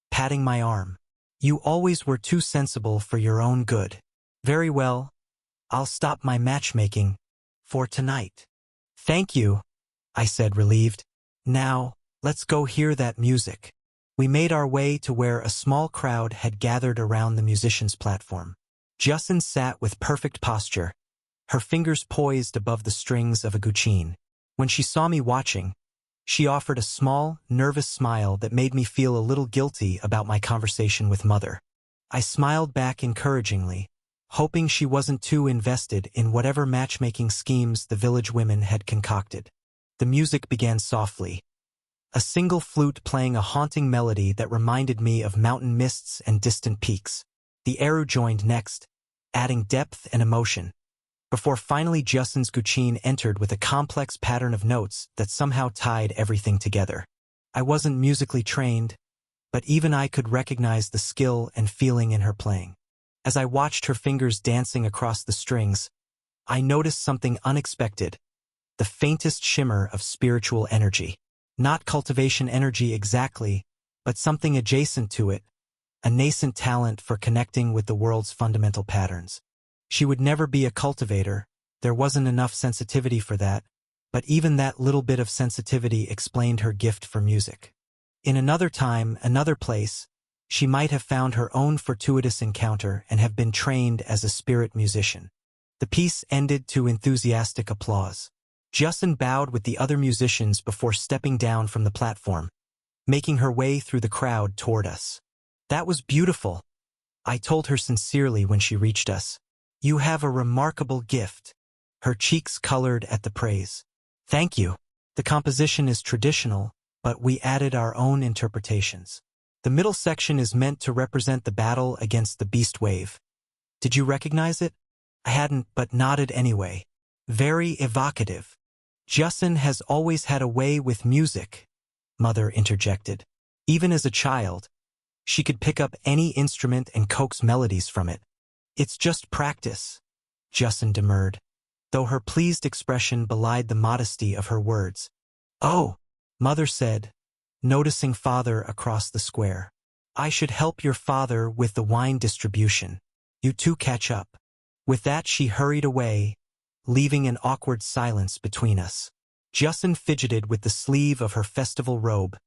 patting my arm. You always were too sensible for your own good. Very well, I'll stop my matchmaking for tonight. Thank you, I said, relieved. Now, let's go hear that music. We made our way to where a small crowd had gathered around the musician's platform. Justin sat with perfect posture, her fingers poised above the strings of a guqin. When she saw me watching, she offered a small, nervous smile that made me feel a little guilty about my conversation with Mother. I smiled back encouragingly, hoping she wasn't too invested in whatever matchmaking schemes the village women had concocted. The music began softly, a single flute playing a haunting melody that reminded me of mountain mists and distant peaks. The eru joined next, adding depth and emotion, before finally Justin's guqin entered with a complex pattern of notes that somehow tied everything together. I wasn't musically trained, but even I could recognize the skill and feeling in her playing. As I watched her fingers dancing across the strings, I noticed something unexpected, the faintest shimmer of spiritual energy. Not cultivation energy exactly, but something adjacent to it, a nascent talent for connecting with the world's fundamental patterns. She would never be a cultivator, there wasn't enough sensitivity for that, but even that little bit of sensitivity explained her gift for music. In another time, another place, she might have found her own fortuitous encounter and have been trained as a spirit musician. The piece ended to enthusiastic applause. Justin bowed with the other musicians before stepping down from the platform, making her way through the crowd toward us. "That was beautiful," I told her sincerely when she reached us. "You have a remarkable gift." Her cheeks colored at the praise. "Thank you. The composition is traditional, but we added our own interpretations. The middle section is meant to represent the battle against the beast wave. Did you recognize it?" I hadn't, but nodded anyway. "Very evocative." "Justin has always had a way with music," Mother interjected. "Even as a child, she could pick up any instrument and coax melodies from it. It's just practice," Justin demurred, though her pleased expression belied the modesty of her words. "Oh," Mother said, noticing Father across the square. "I should help your father with the wine distribution. You two catch up." With that she hurried away, leaving an awkward silence between us. Justin fidgeted with the sleeve of her festival robe,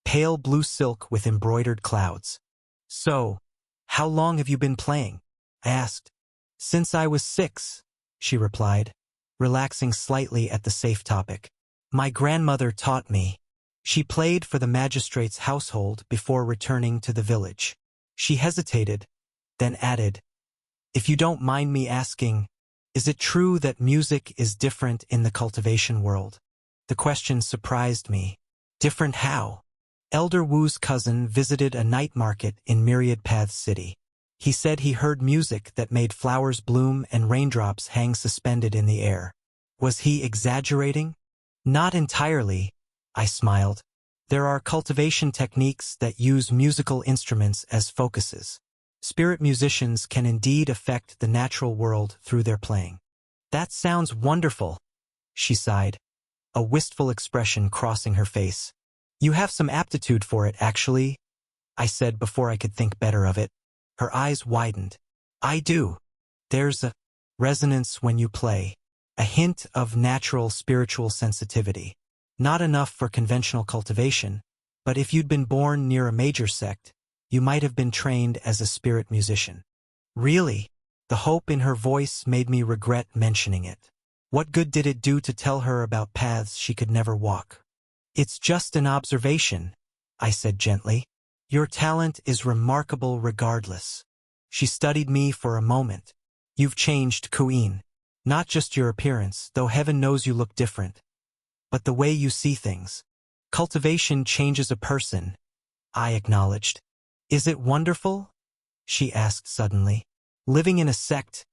pale blue silk with embroidered clouds. "So, how long have you been playing?" I asked. "Since I was 6, she replied, relaxing slightly at the safe topic. "My grandmother taught me." She played for the magistrate's household before returning to the village. She hesitated, then added, "If you don't mind me asking, is it true that music is different in the cultivation world?" The question surprised me. Different how? Elder Wu's cousin visited a night market in Myriad Paths City. He said he heard music that made flowers bloom and raindrops hang suspended in the air. Was he exaggerating? Not entirely, I smiled. There are cultivation techniques that use musical instruments as focuses. Spirit musicians can indeed affect the natural world through their playing. "That sounds wonderful," she sighed, a wistful expression crossing her face. "You have some aptitude for it, actually," I said before I could think better of it. Her eyes widened. "I do. There's a resonance when you play, a hint of natural spiritual sensitivity. Not enough for conventional cultivation, but if you'd been born near a major sect, you might have been trained as a spirit musician." "Really?" The hope in her voice made me regret mentioning it. What good did it do to tell her about paths she could never walk? "It's just an observation," I said gently. "Your talent is remarkable regardless." She studied me for a moment. "You've changed, Queen. Not just your appearance, though heaven knows you look different, but the way you see things. Cultivation changes a person," I acknowledged. "Is it wonderful?" she asked suddenly. "Living in a sect,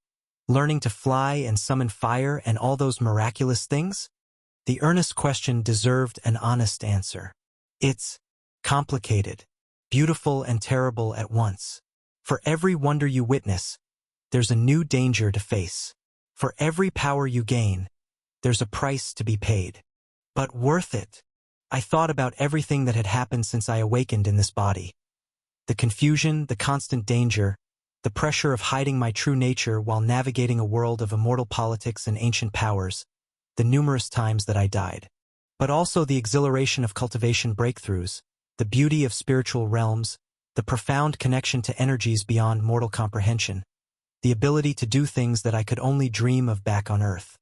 learning to fly and summon fire and all those miraculous things?" The earnest question deserved an honest answer. "It's complicated, beautiful and terrible at once. For every wonder you witness, there's a new danger to face. For every power you gain, there's a price to be paid. But worth it." I thought about everything that had happened since I awakened in this body. The confusion, the constant danger, the pressure of hiding my true nature while navigating a world of immortal politics and ancient powers, the numerous times that I died. But also the exhilaration of cultivation breakthroughs, the beauty of spiritual realms, the profound connection to energies beyond mortal comprehension, the ability to do things that I could only dream of back on Earth.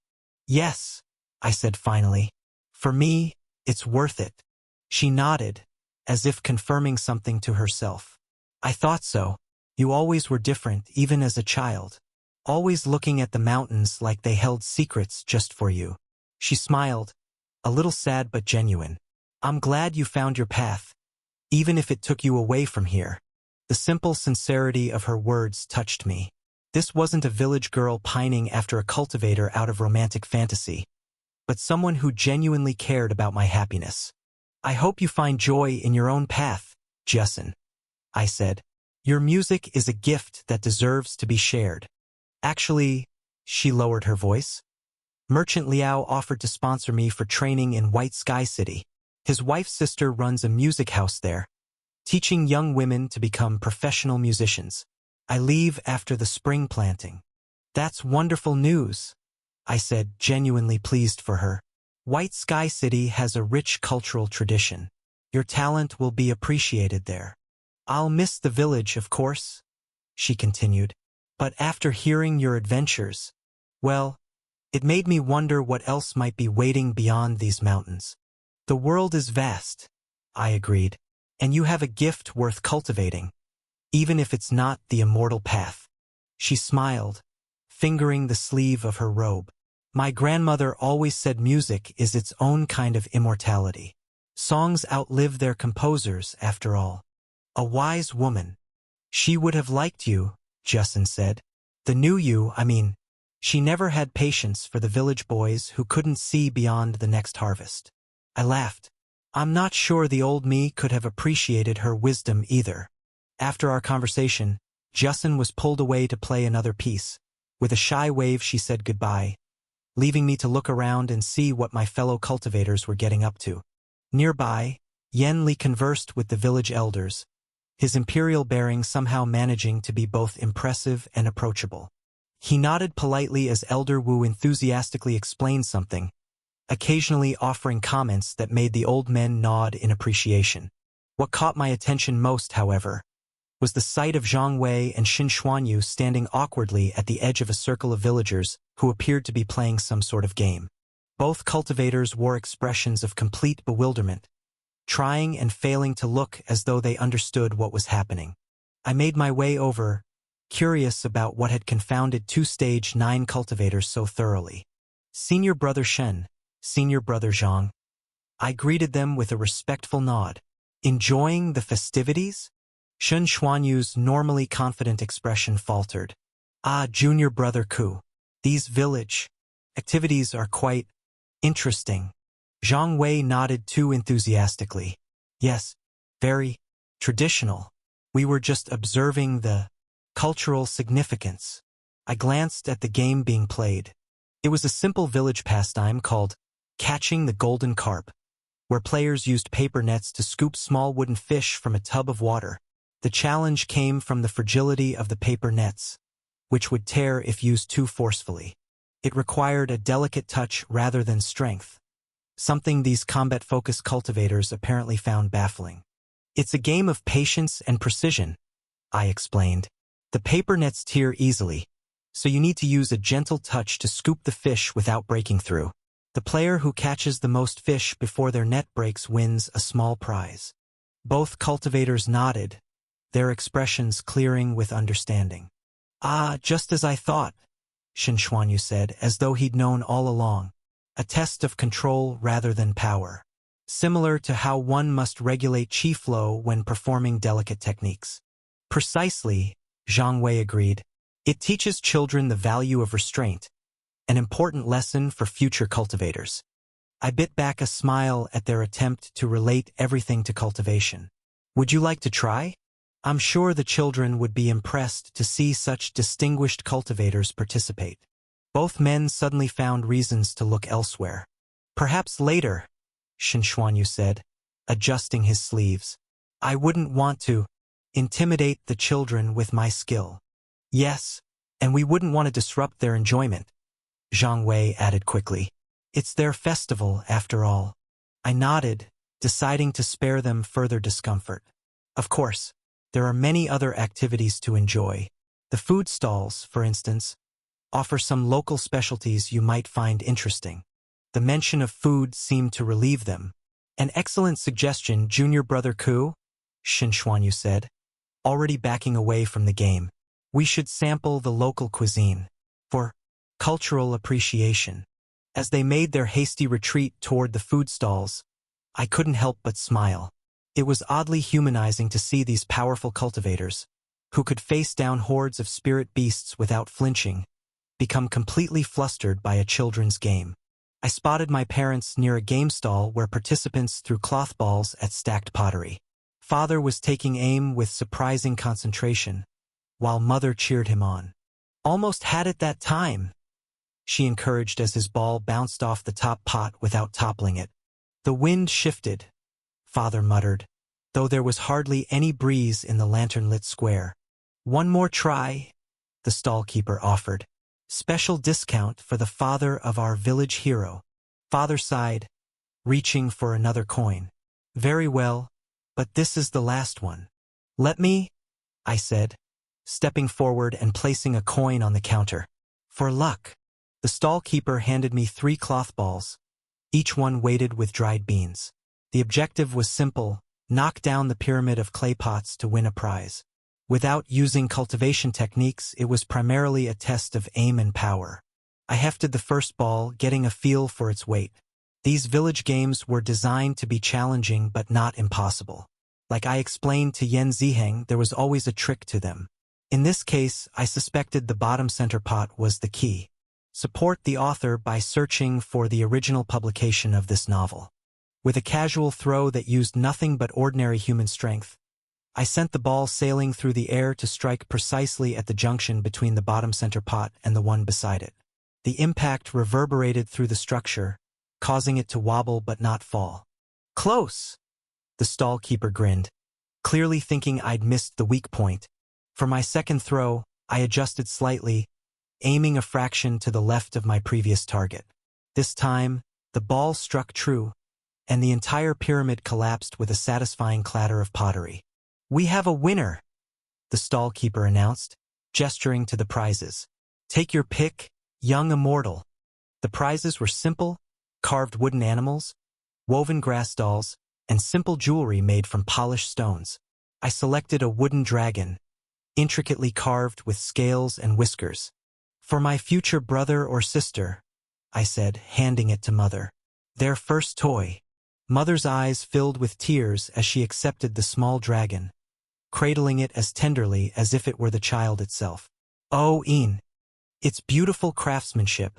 "Yes," I said finally. "For me, it's worth it." She nodded, as if confirming something to herself. "I thought so. You always were different, even as a child. Always looking at the mountains like they held secrets just for you." She smiled, a little sad but genuine. "I'm glad you found your path, even if it took you away from here." The simple sincerity of her words touched me. This wasn't a village girl pining after a cultivator out of romantic fantasy, but someone who genuinely cared about my happiness. "I hope you find joy in your own path, Justin," I said. "Your music is a gift that deserves to be shared." "Actually," she lowered her voice, "Merchant Liao offered to sponsor me for training in White Sky City. His wife's sister runs a music house there. teaching young women to become professional musicians. I leave after the spring planting. That's wonderful news, I said, genuinely pleased for her. White Sky City has a rich cultural tradition. Your talent will be appreciated there. I'll miss the village, of course, she continued. But after hearing your adventures, well, it made me wonder what else might be waiting beyond these mountains. The world is vast, I agreed, and you have a gift worth cultivating, even if it's not the immortal path. She smiled, fingering the sleeve of her robe. My grandmother always said music is its own kind of immortality. Songs outlive their composers, after all. A wise woman. She would have liked you, Justin said. The new you, I mean. She never had patience for the village boys who couldn't see beyond the next harvest. I laughed. I'm not sure the old me could have appreciated her wisdom either. After our conversation, Justin was pulled away to play another piece. With a shy wave she said goodbye, leaving me to look around and see what my fellow cultivators were getting up to. Nearby, Yen Li conversed with the village elders, his imperial bearing somehow managing to be both impressive and approachable. He nodded politely as Elder Wu enthusiastically explained something, occasionally offering comments that made the old men nod in appreciation. What caught my attention most, however, was the sight of Zhang Wei and Xin Xuanyu standing awkwardly at the edge of a circle of villagers who appeared to be playing some sort of game. Both cultivators wore expressions of complete bewilderment, trying and failing to look as though they understood what was happening. I made my way over, curious about what had confounded two-stage 9 cultivators so thoroughly. Senior Brother Shen, Senior Brother Zhang. I greeted them with a respectful nod. Enjoying the festivities? Xin Xuanyu's normally confident expression faltered. Ah, Junior Brother Ku. These village activities are quite interesting. Zhang Wei nodded too enthusiastically. Yes, very traditional. We were just observing the cultural significance. I glanced at the game being played. It was a simple village pastime called Catching the Golden Carp, where players used paper nets to scoop small wooden fish from a tub of water. The challenge came from the fragility of the paper nets, which would tear if used too forcefully. It required a delicate touch rather than strength, something these combat-focused cultivators apparently found baffling. It's a game of patience and precision, I explained. The paper nets tear easily, so you need to use a gentle touch to scoop the fish without breaking through. The player who catches the most fish before their net breaks wins a small prize. Both cultivators nodded, their expressions clearing with understanding. Ah, just as I thought, Xin Xuanyu said, as though he'd known all along. A test of control rather than power. Similar to how one must regulate qi flow when performing delicate techniques. Precisely, Zhang Wei agreed. It teaches children the value of restraint, an important lesson for future cultivators. I bit back a smile at their attempt to relate everything to cultivation. Would you like to try? I'm sure the children would be impressed to see such distinguished cultivators participate. Both men suddenly found reasons to look elsewhere. Perhaps later, Xin Xuanyu said, adjusting his sleeves. I wouldn't want to intimidate the children with my skill. Yes, and we wouldn't want to disrupt their enjoyment, Zhang Wei added quickly. It's their festival, after all. I nodded, deciding to spare them further discomfort. Of course, there are many other activities to enjoy. The food stalls, for instance, offer some local specialties you might find interesting. The mention of food seemed to relieve them. An excellent suggestion, Junior Brother Ku, Xin Xuanyu said, already backing away from the game. We should sample the local cuisine for cultural appreciation. As they made their hasty retreat toward the food stalls, I couldn't help but smile. It was oddly humanizing to see these powerful cultivators, who could face down hordes of spirit beasts without flinching, become completely flustered by a children's game. I spotted my parents near a game stall where participants threw cloth balls at stacked pottery. Father was taking aim with surprising concentration, while Mother cheered him on. Almost had it that time, she encouraged as his ball bounced off the top pot without toppling it. The wind shifted, Father muttered, though there was hardly any breeze in the lantern-lit square. "One more try," the stall-keeper offered. "Special discount for the father of our village hero." Father sighed, reaching for another coin. "Very well, but this is the last one." "Let me," I said, stepping forward and placing a coin on the counter. "For luck." The stall-keeper handed me 3 cloth balls, each one weighted with dried beans. The objective was simple: knock down the pyramid of clay pots to win a prize. Without using cultivation techniques, it was primarily a test of aim and power. I hefted the first ball, getting a feel for its weight. These village games were designed to be challenging but not impossible. Like I explained to Yen Ziheng, there was always a trick to them. In this case, I suspected the bottom center pot was the key. Support the author by searching for the original publication of this novel. With a casual throw that used nothing but ordinary human strength, I sent the ball sailing through the air to strike precisely at the junction between the bottom center pot and the one beside it. The impact reverberated through the structure, causing it to wobble but not fall. "Close!" The stall-keeper grinned, clearly thinking I'd missed the weak point. For my second throw, I adjusted slightly, aiming a fraction to the left of my previous target. This time, the ball struck true, and the entire pyramid collapsed with a satisfying clatter of pottery. "We have a winner," the stall-keeper announced, gesturing to the prizes. "Take your pick, young immortal." The prizes were simple: carved wooden animals, woven grass dolls, and simple jewelry made from polished stones. I selected a wooden dragon, intricately carved with scales and whiskers. "For my future brother or sister," I said, handing it to Mother. "Their first toy." Mother's eyes filled with tears as she accepted the small dragon, cradling it as tenderly as if it were the child itself. "Oh, Ian, it's beautiful craftsmanship,"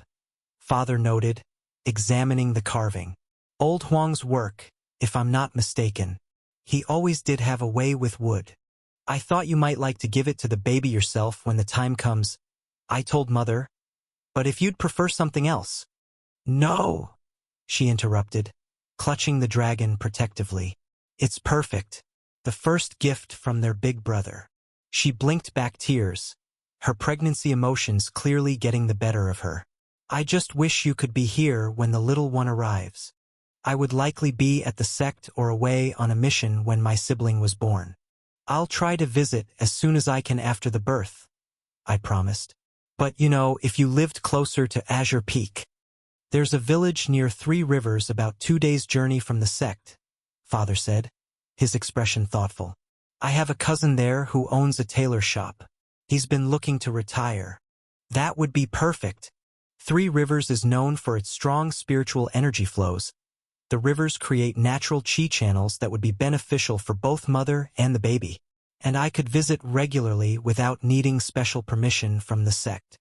Father noted, examining the carving. "Old Huang's work, if I'm not mistaken. He always did have a way with wood." "I thought you might like to give it to the baby yourself when the time comes," I told Mother. "But if you'd prefer something else." "No," she interrupted, clutching the dragon protectively. "It's perfect. The first gift from their big brother." She blinked back tears, her pregnancy emotions clearly getting the better of her. "I just wish you could be here when the little one arrives. I would likely be at the sect or away on a mission when my sibling was born." "I'll try to visit as soon as I can after the birth," I promised. "But if you lived closer to Azure Peak." "There's a village near 3 Rivers about 2 days' journey from the sect," Father said, his expression thoughtful. "I have a cousin there who owns a tailor shop. He's been looking to retire." "That would be perfect." 3 Rivers is known for its strong spiritual energy flows. The rivers create natural chi channels that would be beneficial for both mother and the baby. And I could visit regularly without needing special permission from the sect.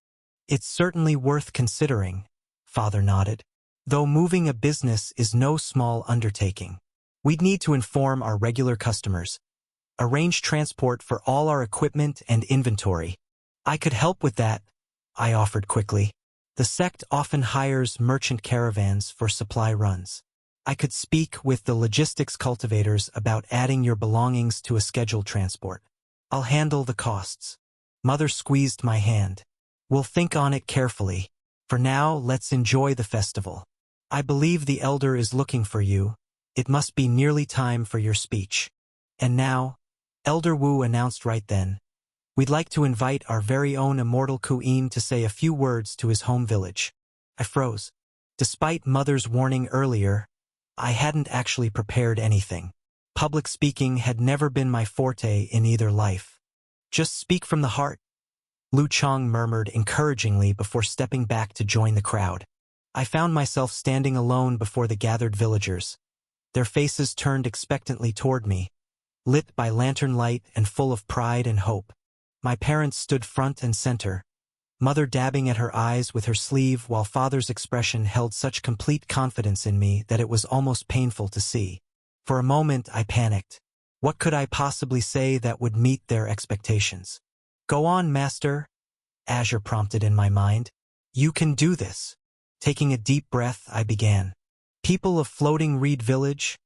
"It's certainly worth considering," Father nodded. "Though moving a business is no small undertaking. We'd need to inform our regular customers, arrange transport for all our equipment and inventory." "I could help with that," I offered quickly. "The sect often hires merchant caravans for supply runs. I could speak with the logistics cultivators about adding your belongings to a scheduled transport. I'll handle the costs." Mother squeezed my hand. "We'll think on it carefully. For now, let's enjoy the festival. I believe the elder is looking for you. It must be nearly time for your speech." And now, Elder Wu announced right then, "We'd like to invite our very own immortal Ku'in to say a few words to his home village." I froze. Despite Mother's warning earlier, I hadn't actually prepared anything. Public speaking had never been my forte in either life. "Just speak from the heart," Lu Chong murmured encouragingly before stepping back to join the crowd. I found myself standing alone before the gathered villagers, their faces turned expectantly toward me, lit by lantern light and full of pride and hope. My parents stood front and center, Mother dabbing at her eyes with her sleeve while Father's expression held such complete confidence in me that it was almost painful to see. For a moment I panicked. What could I possibly say that would meet their expectations? "Go on, Master," Azure prompted in my mind. "You can do this." Taking a deep breath, I began. "People of Floating Reed Village,"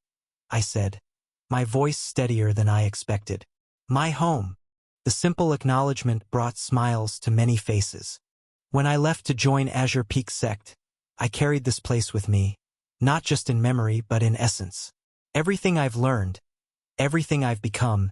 I said, my voice steadier than I expected. My home. The simple acknowledgement brought smiles to many faces. When I left to join Azure Peak Sect, I carried this place with me, not just in memory but in essence. Everything I've learned, everything I've become,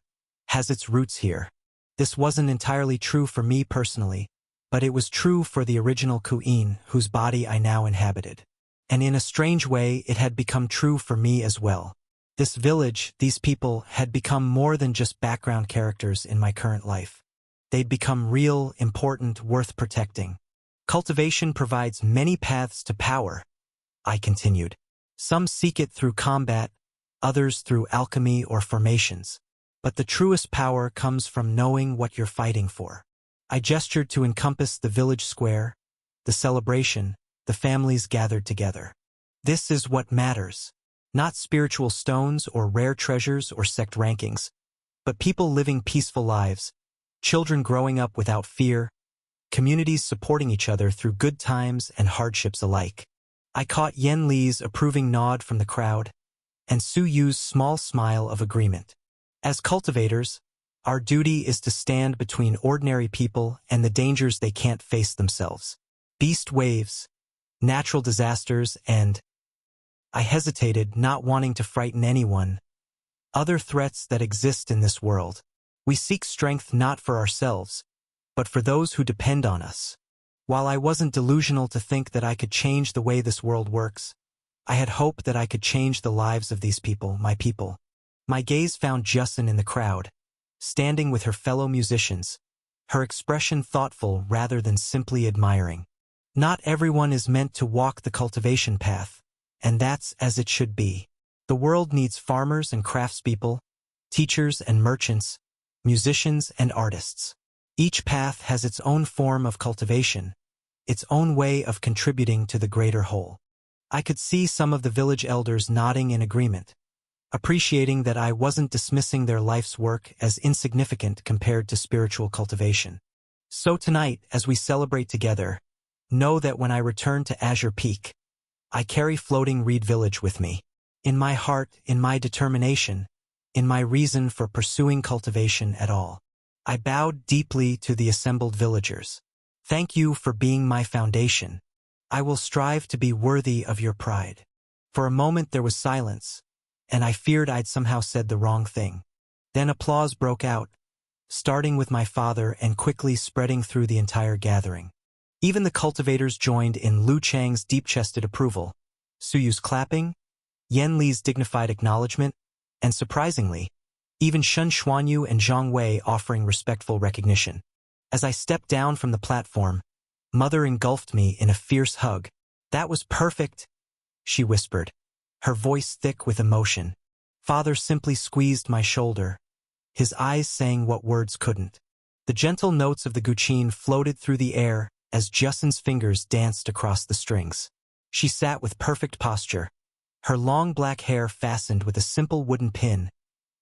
has its roots here. This wasn't entirely true for me personally, but it was true for the original Queen, whose body I now inhabited. And in a strange way, it had become true for me as well. This village, these people, had become more than just background characters in my current life. They'd become real, important, worth protecting. Cultivation provides many paths to power, I continued. Some seek it through combat, others through alchemy or formations. But the truest power comes from knowing what you're fighting for. I gestured to encompass the village square, the celebration, the families gathered together. This is what matters. Not spiritual stones or rare treasures or sect rankings, but people living peaceful lives, children growing up without fear, communities supporting each other through good times and hardships alike. I caught Yen Li's approving nod from the crowd, and Su Yu's small smile of agreement. As cultivators, our duty is to stand between ordinary people and the dangers they can't face themselves. Beast waves, natural disasters, and I hesitated, not wanting to frighten anyone. Other threats that exist in this world. We seek strength not for ourselves, but for those who depend on us. While I wasn't delusional to think that I could change the way this world works, I had hope that I could change the lives of these people, my people. My gaze found Justin in the crowd, standing with her fellow musicians, her expression thoughtful rather than simply admiring. Not everyone is meant to walk the cultivation path, and that's as it should be. The world needs farmers and craftspeople, teachers and merchants, musicians and artists. Each path has its own form of cultivation, its own way of contributing to the greater whole. I could see some of the village elders nodding in agreement, appreciating that I wasn't dismissing their life's work as insignificant compared to spiritual cultivation. So tonight, as we celebrate together, know that when I return to Azure Peak, I carry Floating Reed Village with me. In my heart, in my determination, in my reason for pursuing cultivation at all. I bowed deeply to the assembled villagers. Thank you for being my foundation. I will strive to be worthy of your pride. For a moment there was silence, and I feared I'd somehow said the wrong thing. Then applause broke out, starting with my father and quickly spreading through the entire gathering. Even the cultivators joined in Lu Chang's deep-chested approval, Su Yu's clapping, Yen Li's dignified acknowledgement, and surprisingly, even Shen Xuanyu and Zhang Wei offering respectful recognition. As I stepped down from the platform, Mother engulfed me in a fierce hug. "That was perfect," she whispered, her voice thick with emotion. Father simply squeezed my shoulder, his eyes saying what words couldn't. The gentle notes of the guqin floated through the air as Justin's fingers danced across the strings. She sat with perfect posture, her long black hair fastened with a simple wooden pin,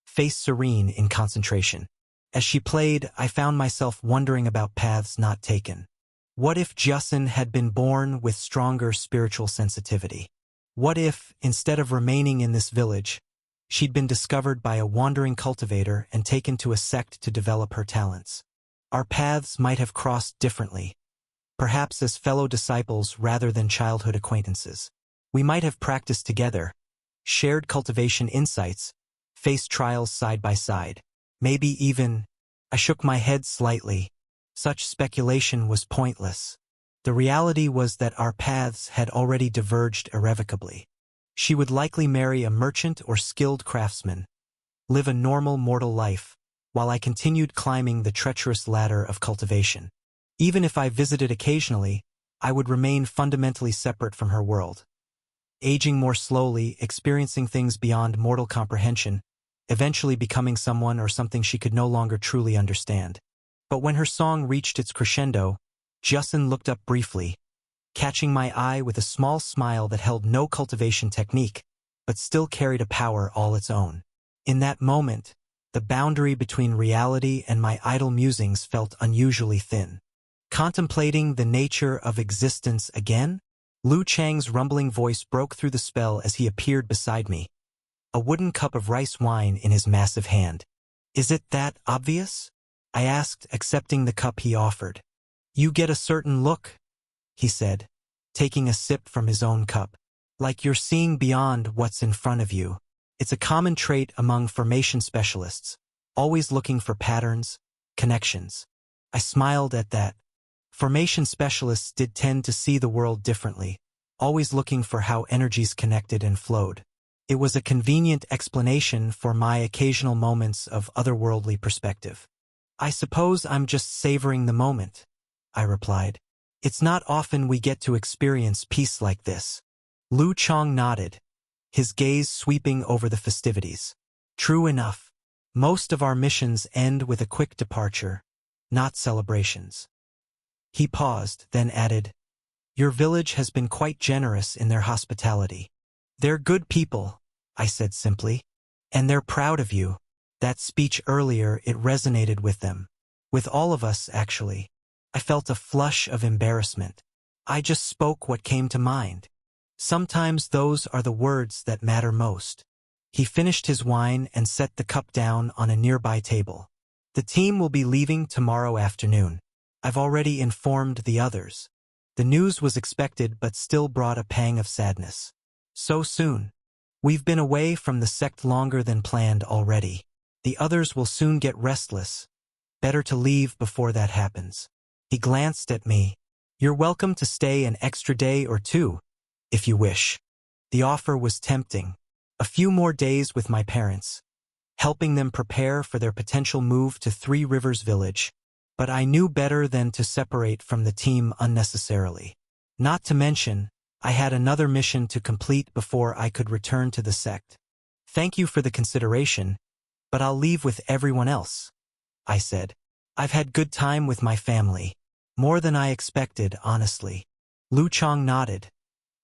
face serene in concentration. As she played, I found myself wondering about paths not taken. What if Justin had been born with stronger spiritual sensitivity? What if, instead of remaining in this village, she'd been discovered by a wandering cultivator and taken to a sect to develop her talents? Our paths might have crossed differently, perhaps as fellow disciples rather than childhood acquaintances. We might have practiced together, shared cultivation insights, faced trials side by side. Maybe even, I shook my head slightly. Such speculation was pointless. The reality was that our paths had already diverged irrevocably. She would likely marry a merchant or skilled craftsman, live a normal mortal life, while I continued climbing the treacherous ladder of cultivation. Even if I visited occasionally, I would remain fundamentally separate from her world. Aging more slowly, experiencing things beyond mortal comprehension, eventually becoming someone or something she could no longer truly understand. But when her song reached its crescendo, Justin looked up briefly, catching my eye with a small smile that held no cultivation technique, but still carried a power all its own. In that moment, the boundary between reality and my idle musings felt unusually thin. Contemplating the nature of existence again? Lu Chang's rumbling voice broke through the spell as he appeared beside me, a wooden cup of rice wine in his massive hand. "Is it that obvious?" I asked, accepting the cup he offered. "You get a certain look," he said, taking a sip from his own cup. "Like you're seeing beyond what's in front of you." It's a common trait among formation specialists, always looking for patterns, connections. I smiled at that. Formation specialists did tend to see the world differently, always looking for how energies connected and flowed. It was a convenient explanation for my occasional moments of otherworldly perspective. "I suppose I'm just savoring the moment," I replied. "It's not often we get to experience peace like this." Lu Chong nodded, his gaze sweeping over the festivities. "True enough. Most of our missions end with a quick departure, not celebrations." He paused, then added, "Your village has been quite generous in their hospitality." "They're good people," I said simply. "And they're proud of you." That speech earlier, it resonated with them. With all of us, actually. I felt a flush of embarrassment. I just spoke what came to mind. Sometimes those are the words that matter most. He finished his wine and set the cup down on a nearby table. "The team will be leaving tomorrow afternoon. I've already informed the others." The news was expected but still brought a pang of sadness. "So soon. We've been away from the sect longer than planned already. The others will soon get restless. Better to leave before that happens." He glanced at me. "You're welcome to stay an extra day or two, if you wish." The offer was tempting. A few more days with my parents, helping them prepare for their potential move to Three Rivers Village. But I knew better than to separate from the team unnecessarily. Not to mention, I had another mission to complete before I could return to the sect. "Thank you for the consideration, but I'll leave with everyone else," I said. "I've had good time with my family. More than I expected, honestly." Lu Chong nodded,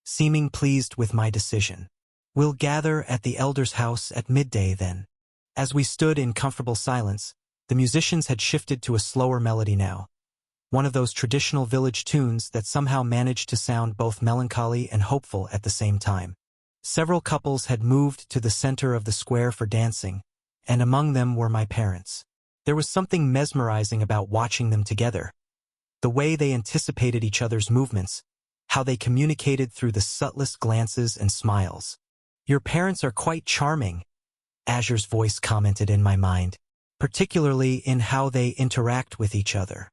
seeming pleased with my decision. "We'll gather at the elder's house at midday then." As we stood in comfortable silence, the musicians had shifted to a slower melody now. One of those traditional village tunes that somehow managed to sound both melancholy and hopeful at the same time. Several couples had moved to the center of the square for dancing, and among them were my parents. There was something mesmerizing about watching them together. The way they anticipated each other's movements, how they communicated through the subtlest glances and smiles. "Your parents are quite charming," Azure's voice commented in my mind, "particularly in how they interact with each other."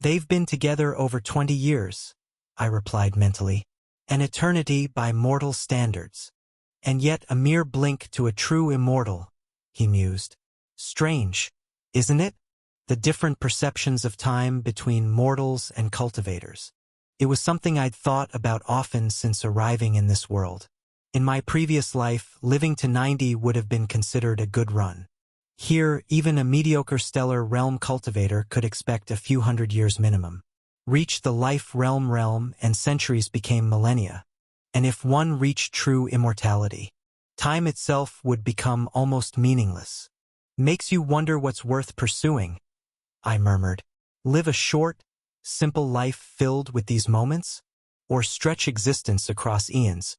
"They've been together over 20 years, I replied mentally. "An eternity by mortal standards. And yet a mere blink to a true immortal," he mused. "Strange, isn't it? The different perceptions of time between mortals and cultivators." It was something I'd thought about often since arriving in this world. In my previous life, living to 90 would have been considered a good run. Here, even a mediocre stellar realm cultivator could expect a few hundred years minimum. Reach the life realm and centuries became millennia. And if one reached true immortality, time itself would become almost meaningless. "Makes you wonder what's worth pursuing," I murmured. "Live a short, simple life filled with these moments? Or stretch existence across eons,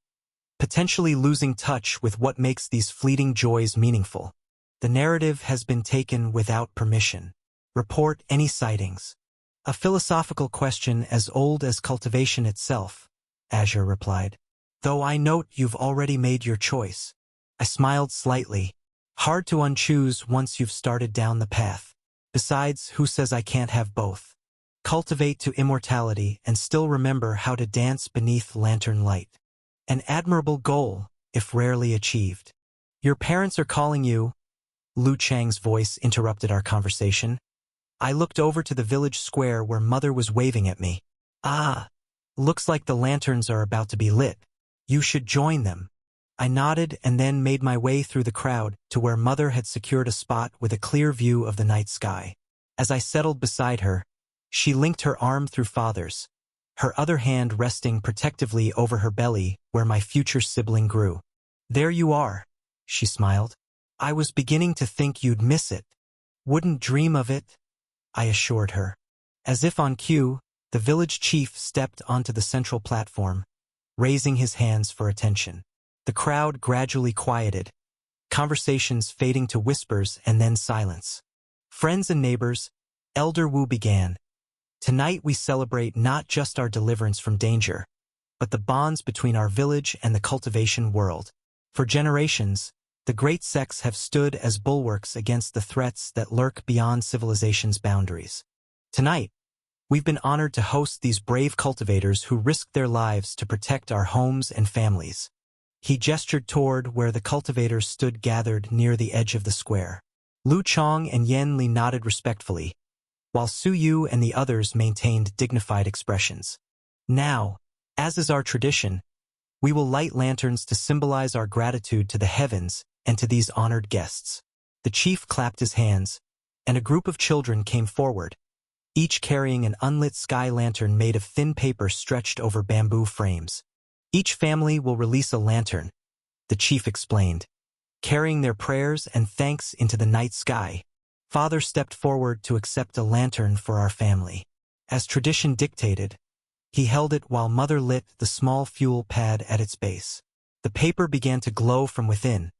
potentially losing touch with what makes these fleeting joys meaningful? The narrative has been taken without permission. Report any sightings." "A philosophical question as old as cultivation itself," Azure replied. "Though I note you've already made your choice." I smiled slightly. "Hard to unchoose once you've started down the path. Besides, who says I can't have both? Cultivate to immortality and still remember how to dance beneath lantern light. An admirable goal, if rarely achieved." "Your parents are calling you," Lu Chang's voice interrupted our conversation. I looked over to the village square where Mother was waving at me. "Ah, looks like the lanterns are about to be lit. You should join them." I nodded and then made my way through the crowd to where Mother had secured a spot with a clear view of the night sky. As I settled beside her, she linked her arm through Father's, her other hand resting protectively over her belly where my future sibling grew. "There you are," she smiled. "I was beginning to think you'd miss it." "Wouldn't dream of it," I assured her. As if on cue, the village chief stepped onto the central platform, raising his hands for attention. The crowd gradually quieted, conversations fading to whispers and then silence. Friends and neighbors, Elder Wu began. Tonight we celebrate not just our deliverance from danger, but the bonds between our village and the cultivation world. For generations, the great sects have stood as bulwarks against the threats that lurk beyond civilization's boundaries. Tonight, we've been honored to host these brave cultivators who risked their lives to protect our homes and families. He gestured toward where the cultivators stood gathered near the edge of the square. Lu Chong and Yan Li nodded respectfully, while Su Yu and the others maintained dignified expressions. Now, as is our tradition, we will light lanterns to symbolize our gratitude to the heavens and to these honored guests. The chief clapped his hands, and a group of children came forward, each carrying an unlit sky lantern made of thin paper stretched over bamboo frames. Each family will release a lantern, the chief explained, carrying their prayers and thanks into the night sky. Father stepped forward to accept a lantern for our family. As tradition dictated, he held it while Mother lit the small fuel pad at its base. The paper began to glow from within,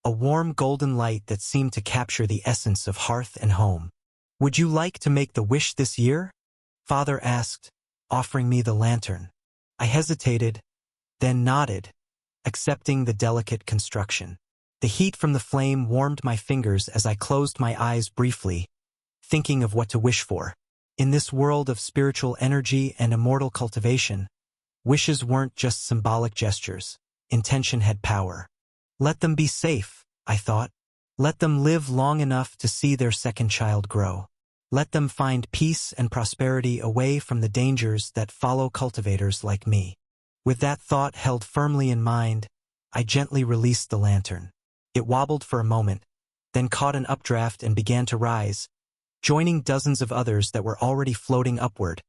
a warm golden light that seemed to capture the essence of hearth and home. "Would you like to make the wish this year?" Father asked, offering me the lantern. I hesitated, then nodded, accepting the delicate construction. The heat from the flame warmed my fingers as I closed my eyes briefly, thinking of what to wish for. In this world of spiritual energy and immortal cultivation, wishes weren't just symbolic gestures. Intention had power. Let them be safe, I thought. Let them live long enough to see their second child grow. Let them find peace and prosperity away from the dangers that follow cultivators like me. With that thought held firmly in mind, I gently released the lantern. It wobbled for a moment, then caught an updraft and began to rise, joining dozens of others that were already floating upward,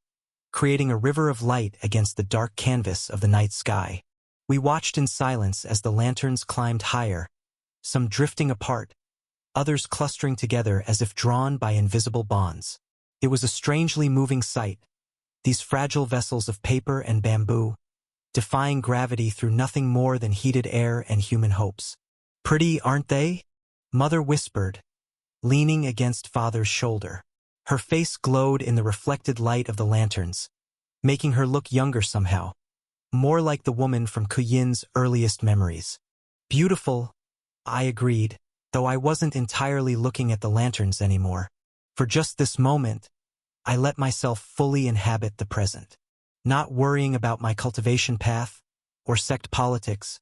creating a river of light against the dark canvas of the night sky. We watched in silence as the lanterns climbed higher, some drifting apart, others clustering together as if drawn by invisible bonds. It was a strangely moving sight, these fragile vessels of paper and bamboo, defying gravity through nothing more than heated air and human hopes. "Pretty, aren't they?" Mother whispered, leaning against Father's shoulder. Her face glowed in the reflected light of the lanterns, making her look younger somehow, more like the woman from Kuyin's earliest memories. "Beautiful," I agreed, though I wasn't entirely looking at the lanterns anymore. For just this moment, I let myself fully inhabit the present, not worrying about my cultivation path, or sect politics,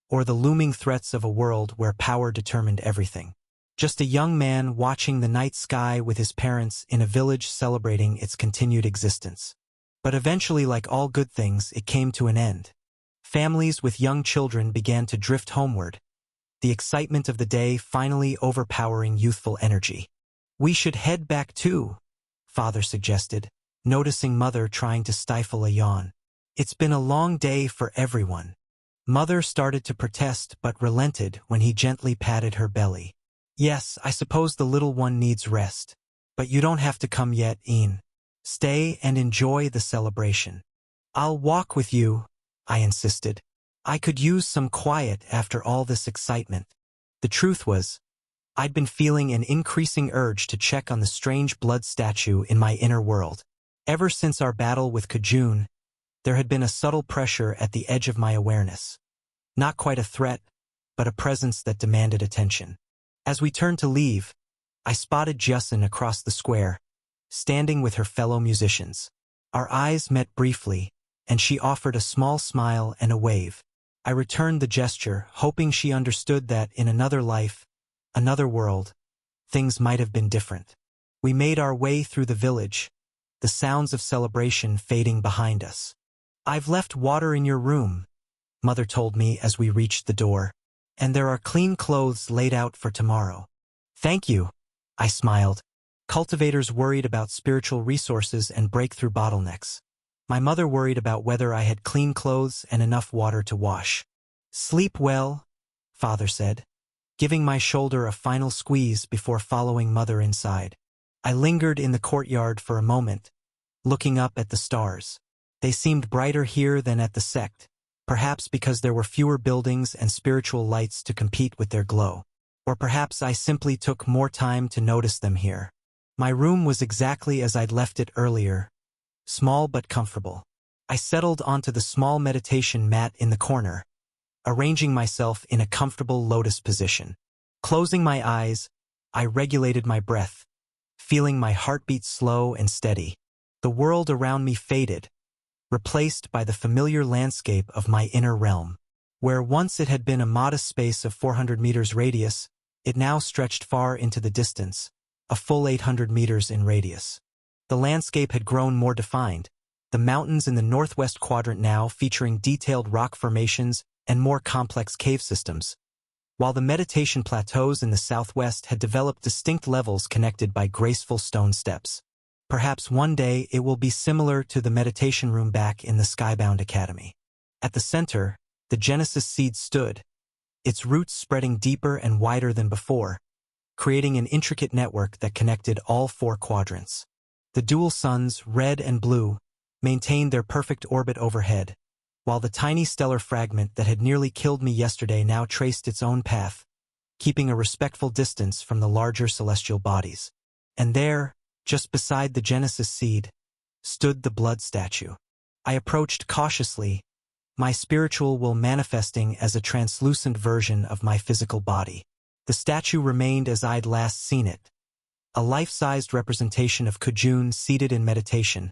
or the looming threats of a world where power determined everything. Just a young man watching the night sky with his parents in a village celebrating its continued existence. But eventually, like all good things, it came to an end. Families with young children began to drift homeward, the excitement of the day finally overpowering youthful energy. "We should head back too," Father suggested, noticing Mother trying to stifle a yawn. "It's been a long day for everyone." Mother started to protest but relented when he gently patted her belly. "Yes, I suppose the little one needs rest. But you don't have to come yet, Ian. Stay and enjoy the celebration." "I'll walk with you," I insisted. I could use some quiet after all this excitement. The truth was, I'd been feeling an increasing urge to check on the strange blood statue in my inner world. Ever since our battle with Kajun, there had been a subtle pressure at the edge of my awareness. Not quite a threat, but a presence that demanded attention. As we turned to leave, I spotted Justin across the square, standing with her fellow musicians. Our eyes met briefly, and she offered a small smile and a wave. I returned the gesture, hoping she understood that in another life, another world, things might have been different. We made our way through the village, the sounds of celebration fading behind us. "I've left water in your room," Mother told me as we reached the door, "and there are clean clothes laid out for tomorrow." "Thank you," I smiled. Cultivators worried about spiritual resources and breakthrough bottlenecks. My mother worried about whether I had clean clothes and enough water to wash. "Sleep well," Father said, giving my shoulder a final squeeze before following Mother inside. I lingered in the courtyard for a moment, looking up at the stars. They seemed brighter here than at the sect, perhaps because there were fewer buildings and spiritual lights to compete with their glow. Or perhaps I simply took more time to notice them here. My room was exactly as I'd left it earlier, small but comfortable. I settled onto the small meditation mat in the corner, arranging myself in a comfortable lotus position. Closing my eyes, I regulated my breath, feeling my heartbeat slow and steady. The world around me faded, replaced by the familiar landscape of my inner realm. Where once it had been a modest space of 400 meters radius, it now stretched far into the distance, a full 800 meters in radius. The landscape had grown more defined, the mountains in the northwest quadrant now featuring detailed rock formations and more complex cave systems, while the meditation plateaus in the southwest had developed distinct levels connected by graceful stone steps. Perhaps one day it will be similar to the meditation room back in the Skybound Academy. At the center, the Genesis seed stood, its roots spreading deeper and wider than before, creating an intricate network that connected all four quadrants. The dual suns, red and blue, maintained their perfect orbit overhead, while the tiny stellar fragment that had nearly killed me yesterday now traced its own path, keeping a respectful distance from the larger celestial bodies. And there, just beside the Genesis seed, stood the blood statue. I approached cautiously, my spiritual will manifesting as a translucent version of my physical body. The statue remained as I'd last seen it, a life-sized representation of Kujun seated in meditation,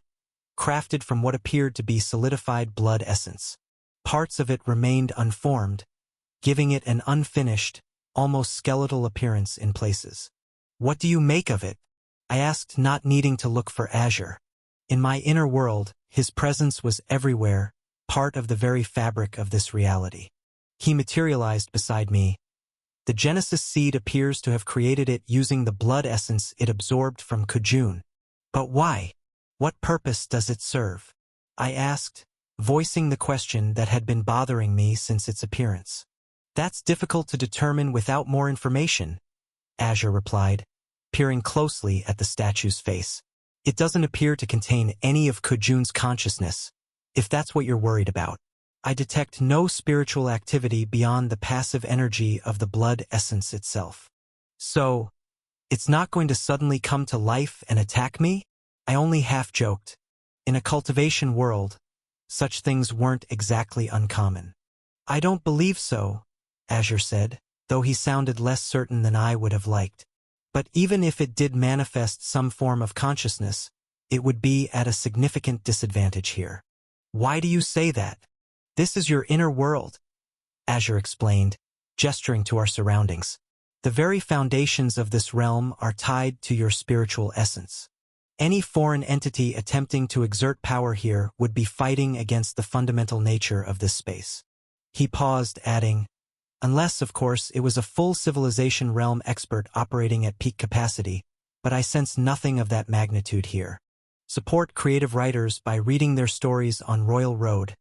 crafted from what appeared to be solidified blood essence. Parts of it remained unformed, giving it an unfinished, almost skeletal appearance in places. "What do you make of it?" I asked, not needing to look for Azure. In my inner world, his presence was everywhere, part of the very fabric of this reality. He materialized beside me. The Genesis seed appears to have created it using the blood essence it absorbed from Kujun. But why? What purpose does it serve? I asked, voicing the question that had been bothering me since its appearance. That's difficult to determine without more information, Azure replied, peering closely at the statue's face. It doesn't appear to contain any of Kujun's consciousness, if that's what you're worried about. I detect no spiritual activity beyond the passive energy of the blood essence itself. So, it's not going to suddenly come to life and attack me? I only half-joked. In a cultivation world, such things weren't exactly uncommon. I don't believe so, Azure said, though he sounded less certain than I would have liked. But even if it did manifest some form of consciousness, it would be at a significant disadvantage here. Why do you say that? This is your inner world, Azure explained, gesturing to our surroundings. The very foundations of this realm are tied to your spiritual essence. Any foreign entity attempting to exert power here would be fighting against the fundamental nature of this space. He paused, adding, unless, of course, it was a full civilization realm expert operating at peak capacity, but I sense nothing of that magnitude here. Support creative writers by reading their stories on Royal Road,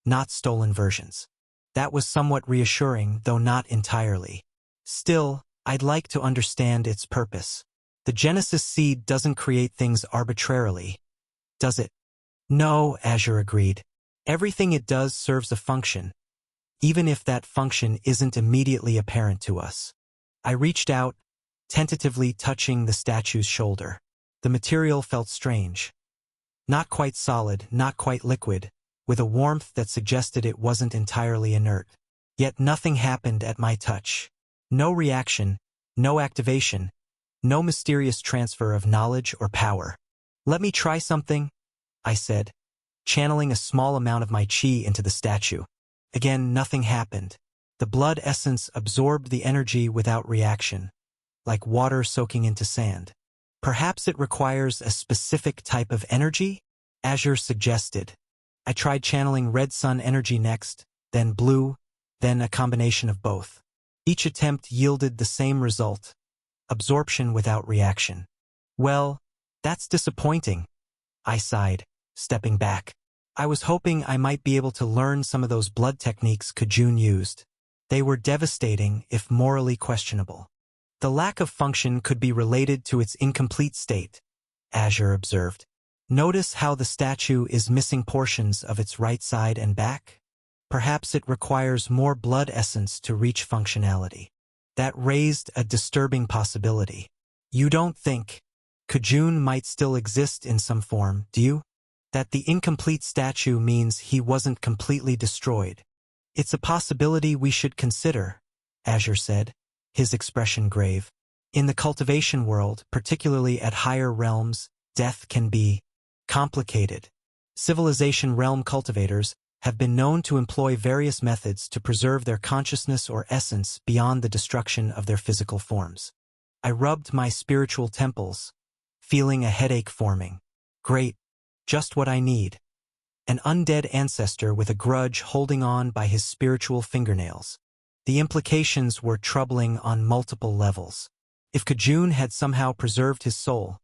not stolen versions. That was somewhat reassuring, though not entirely. Still, I'd like to understand its purpose. The Genesis seed doesn't create things arbitrarily, does it? No, Azure agreed. Everything it does serves a function, even if that function isn't immediately apparent to us. I reached out, tentatively touching the statue's shoulder. The material felt strange. Not quite solid, not quite liquid, with a warmth that suggested it wasn't entirely inert. Yet nothing happened at my touch. No reaction, no activation, no mysterious transfer of knowledge or power. Let me try something, I said, channeling a small amount of my chi into the statue. Again, nothing happened. The blood essence absorbed the energy without reaction, like water soaking into sand. Perhaps it requires a specific type of energy? Azure suggested. I tried channeling red sun energy next, then blue, then a combination of both. Each attempt yielded the same result. Absorption without reaction. Well, that's disappointing, I sighed, stepping back. I was hoping I might be able to learn some of those blood techniques Kujun used. They were devastating, if morally questionable. The lack of function could be related to its incomplete state, Azure observed. Notice how the statue is missing portions of its right side and back? Perhaps it requires more blood essence to reach functionality. That raised a disturbing possibility. You don't think Kujun might still exist in some form, do you? That the incomplete statue means he wasn't completely destroyed. It's a possibility we should consider, Azure said, his expression grave. In the cultivation world, particularly at higher realms, death can be complicated. Civilization realm cultivators have been known to employ various methods to preserve their consciousness or essence beyond the destruction of their physical forms. I rubbed my spiritual temples, feeling a headache forming. Great, just what I need. An undead ancestor with a grudge holding on by his spiritual fingernails. The implications were troubling on multiple levels. If Kujun had somehow preserved his soul,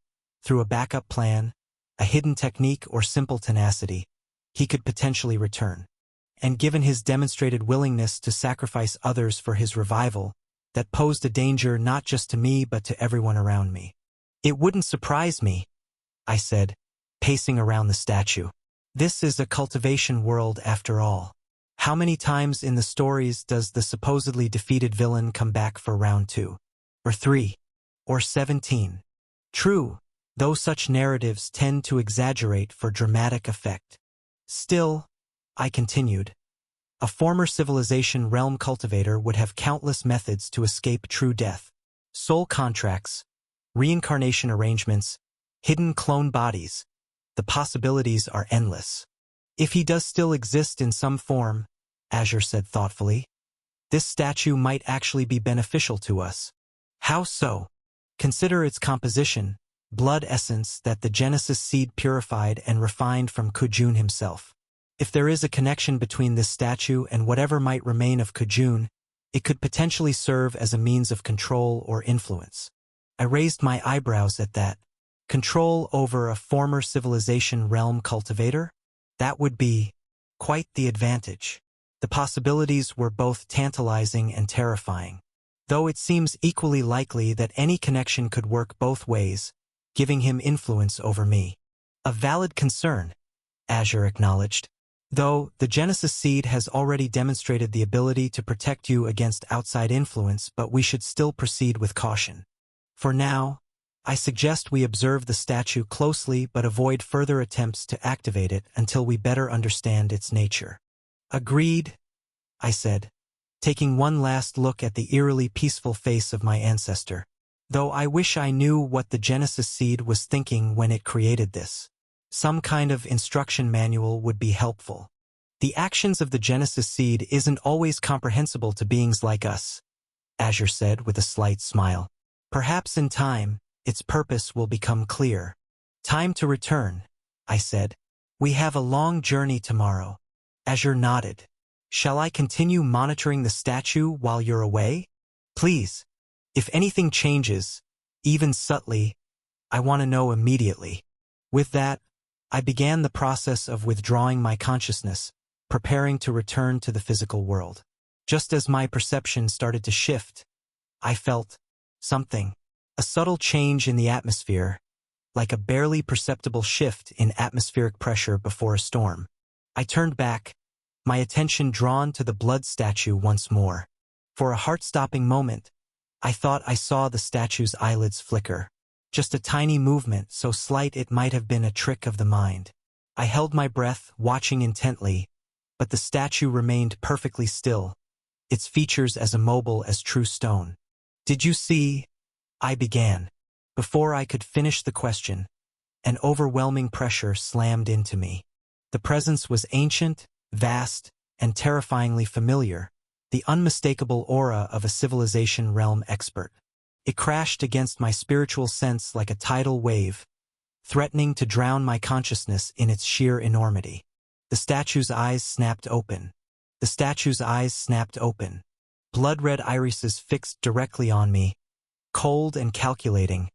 through a backup plan, a hidden technique, or simple tenacity, he could potentially return. And given his demonstrated willingness to sacrifice others for his revival, that posed a danger not just to me but to everyone around me. It wouldn't surprise me, I said, pacing around the statue. This is a cultivation world after all. How many times in the stories does the supposedly defeated villain come back for round 2? Or 3? Or 17? True, though such narratives tend to exaggerate for dramatic effect. Still, I continued, a former civilization realm cultivator would have countless methods to escape true death. Soul contracts, reincarnation arrangements, hidden clone bodies. The possibilities are endless. If he does still exist in some form, Azure said thoughtfully, this statue might actually be beneficial to us. How so? Consider its composition, blood essence that the Genesis seed purified and refined from Kujun himself. If there is a connection between this statue and whatever might remain of Kujun, it could potentially serve as a means of control or influence. I raised my eyebrows at that. Control over a former civilization realm cultivator? That would be quite the advantage. The possibilities were both tantalizing and terrifying, though it seems equally likely that any connection could work both ways, giving him influence over me. A valid concern, Azure acknowledged. Though the Genesis seed has already demonstrated the ability to protect you against outside influence, but we should still proceed with caution. For now, I suggest we observe the statue closely but avoid further attempts to activate it until we better understand its nature. Agreed, I said, taking one last look at the eerily peaceful face of my ancestor. Though I wish I knew what the Genesis seed was thinking when it created this. Some kind of instruction manual would be helpful. The actions of the Genesis seed isn't always comprehensible to beings like us, Azure said with a slight smile. Perhaps in time, its purpose will become clear. Time to return, I said. We have a long journey tomorrow. Azure nodded. Shall I continue monitoring the statue while you're away? Please. If anything changes, even subtly, I want to know immediately. With that, I began the process of withdrawing my consciousness, preparing to return to the physical world. Just as my perception started to shift, I felt something. A subtle change in the atmosphere, like a barely perceptible shift in atmospheric pressure before a storm. I turned back, my attention drawn to the blood statue once more. For a heart-stopping moment, I thought I saw the statue's eyelids flicker. Just a tiny movement, so slight it might have been a trick of the mind. I held my breath, watching intently, but the statue remained perfectly still, its features as immobile as true stone. Did you see? I began. Before I could finish the question, an overwhelming pressure slammed into me. The presence was ancient, vast, and terrifyingly familiar, the unmistakable aura of a civilization realm expert. It crashed against my spiritual sense like a tidal wave, threatening to drown my consciousness in its sheer enormity. The statue's eyes snapped open. The statue's eyes snapped open. Blood-red irises fixed directly on me, cold and calculating,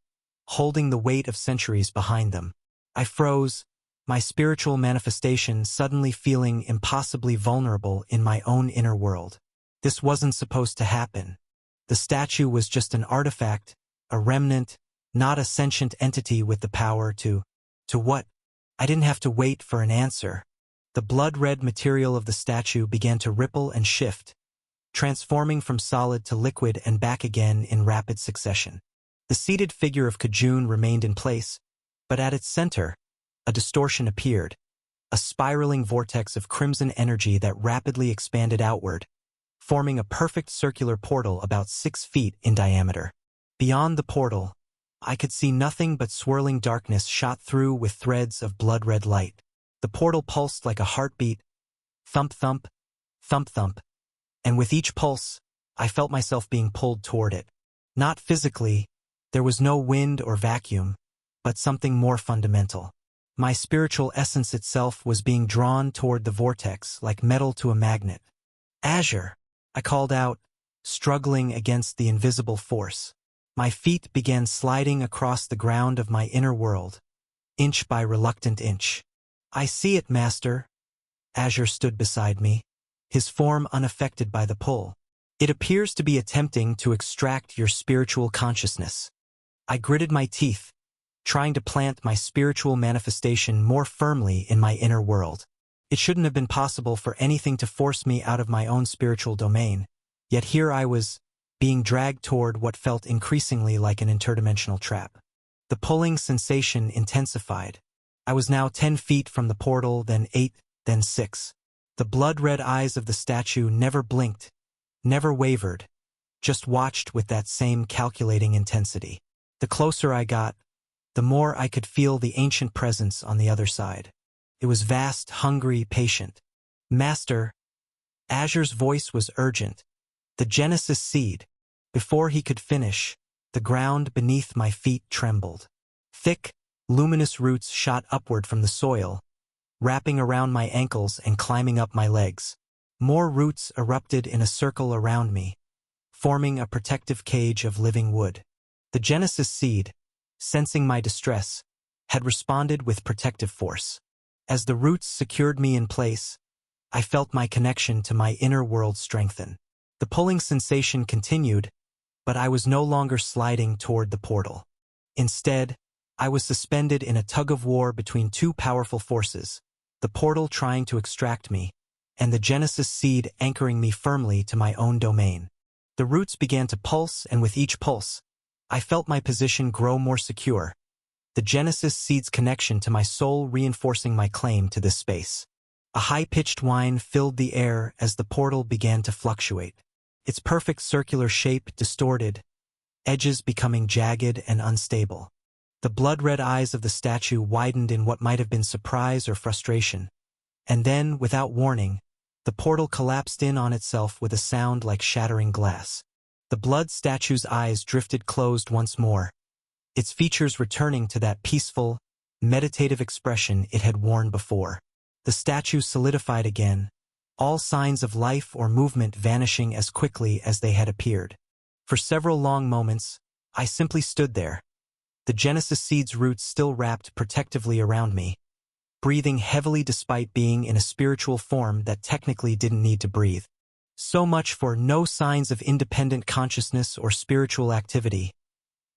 holding the weight of centuries behind them. I froze, my spiritual manifestation suddenly feeling impossibly vulnerable in my own inner world. This wasn't supposed to happen. The statue was just an artifact, a remnant, not a sentient entity with the power to what? I didn't have to wait for an answer. The blood-red material of the statue began to ripple and shift, transforming from solid to liquid and back again in rapid succession. The seated figure of Kajun remained in place, but at its center, a distortion appeared, a spiraling vortex of crimson energy that rapidly expanded outward, forming a perfect circular portal about 6 feet in diameter. Beyond the portal, I could see nothing but swirling darkness shot through with threads of blood-red light. The portal pulsed like a heartbeat, thump-thump, thump-thump, and with each pulse, I felt myself being pulled toward it. Not physically, there was no wind or vacuum, but something more fundamental. My spiritual essence itself was being drawn toward the vortex like metal to a magnet. Azure, I called out, struggling against the invisible force. My feet began sliding across the ground of my inner world, inch by reluctant inch. I see it, Master. Azure stood beside me, his form unaffected by the pull. It appears to be attempting to extract your spiritual consciousness. I gritted my teeth, trying to plant my spiritual manifestation more firmly in my inner world. It shouldn't have been possible for anything to force me out of my own spiritual domain, yet here I was, being dragged toward what felt increasingly like an interdimensional trap. The pulling sensation intensified. I was now 10 feet from the portal, then 8, then 6. The blood-red eyes of the statue never blinked, never wavered, just watched with that same calculating intensity. The closer I got, the more I could feel the ancient presence on the other side. It was vast, hungry, patient. Master, Azure's voice was urgent. The Genesis seed. Before he could finish, the ground beneath my feet trembled. Thick, luminous roots shot upward from the soil, wrapping around my ankles and climbing up my legs. More roots erupted in a circle around me, forming a protective cage of living wood. The Genesis seed, sensing my distress, had responded with protective force. As the roots secured me in place, I felt my connection to my inner world strengthen. The pulling sensation continued, but I was no longer sliding toward the portal. Instead, I was suspended in a tug-of-war between two powerful forces, the portal trying to extract me, and the Genesis seed anchoring me firmly to my own domain. The roots began to pulse, and with each pulse, I felt my position grow more secure, the Genesis seed's connection to my soul reinforcing my claim to this space. A high-pitched whine filled the air as the portal began to fluctuate. Its perfect circular shape distorted, edges becoming jagged and unstable. The blood-red eyes of the statue widened in what might have been surprise or frustration. And then, without warning, the portal collapsed in on itself with a sound like shattering glass. The blood statue's eyes drifted closed once more, its features returning to that peaceful, meditative expression it had worn before. The statue solidified again, all signs of life or movement vanishing as quickly as they had appeared. For several long moments, I simply stood there, the Genesis seed's roots still wrapped protectively around me, breathing heavily despite being in a spiritual form that technically didn't need to breathe. So much for no signs of independent consciousness or spiritual activity,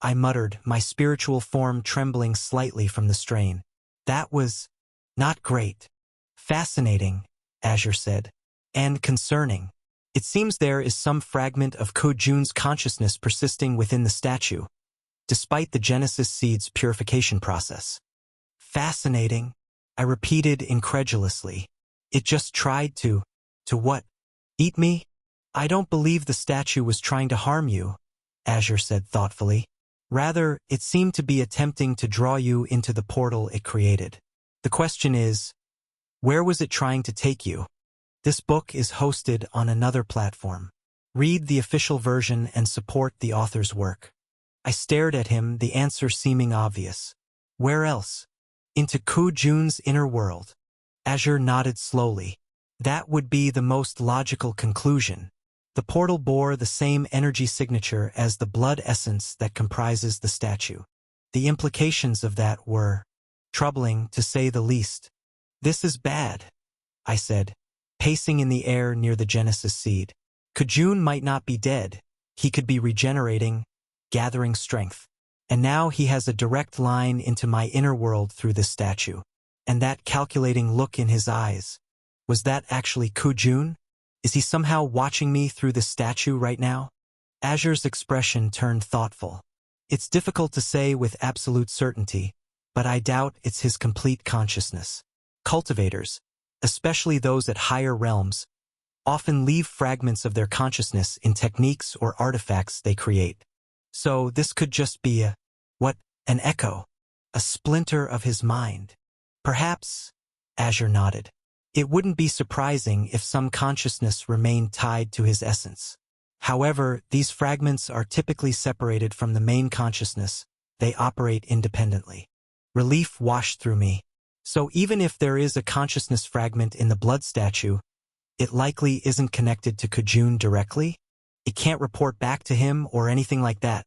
I muttered, my spiritual form trembling slightly from the strain. That was not great. Fascinating, Azure said. And concerning. It seems there is some fragment of Kojun's consciousness persisting within the statue, despite the Genesis seed's purification process. Fascinating, I repeated incredulously. It just tried to what? Eat me? I don't believe the statue was trying to harm you, Azure said thoughtfully. Rather, it seemed to be attempting to draw you into the portal it created. The question is, where was it trying to take you? This book is hosted on another platform. Read the official version and support the author's work. I stared at him, the answer seeming obvious. Where else? Into Kojun's inner world. Azure nodded slowly. That would be the most logical conclusion. The portal bore the same energy signature as the blood essence that comprises the statue. The implications of that were troubling, to say the least. This is bad, I said, pacing in the air near the Genesis seed. Kojun might not be dead. He could be regenerating, gathering strength. And now he has a direct line into my inner world through this statue. And that calculating look in his eyes, was that actually Kojun? Is he somehow watching me through the statue right now? Azure's expression turned thoughtful. It's difficult to say with absolute certainty, but I doubt it's his complete consciousness. Cultivators, especially those at higher realms, often leave fragments of their consciousness in techniques or artifacts they create. So this could just be an echo, a splinter of his mind. Perhaps, Azure nodded. It wouldn't be surprising if some consciousness remained tied to his essence. However, these fragments are typically separated from the main consciousness. They operate independently. Relief washed through me. So even if there is a consciousness fragment in the blood statue, it likely isn't connected to Kujun directly? It can't report back to him or anything like that.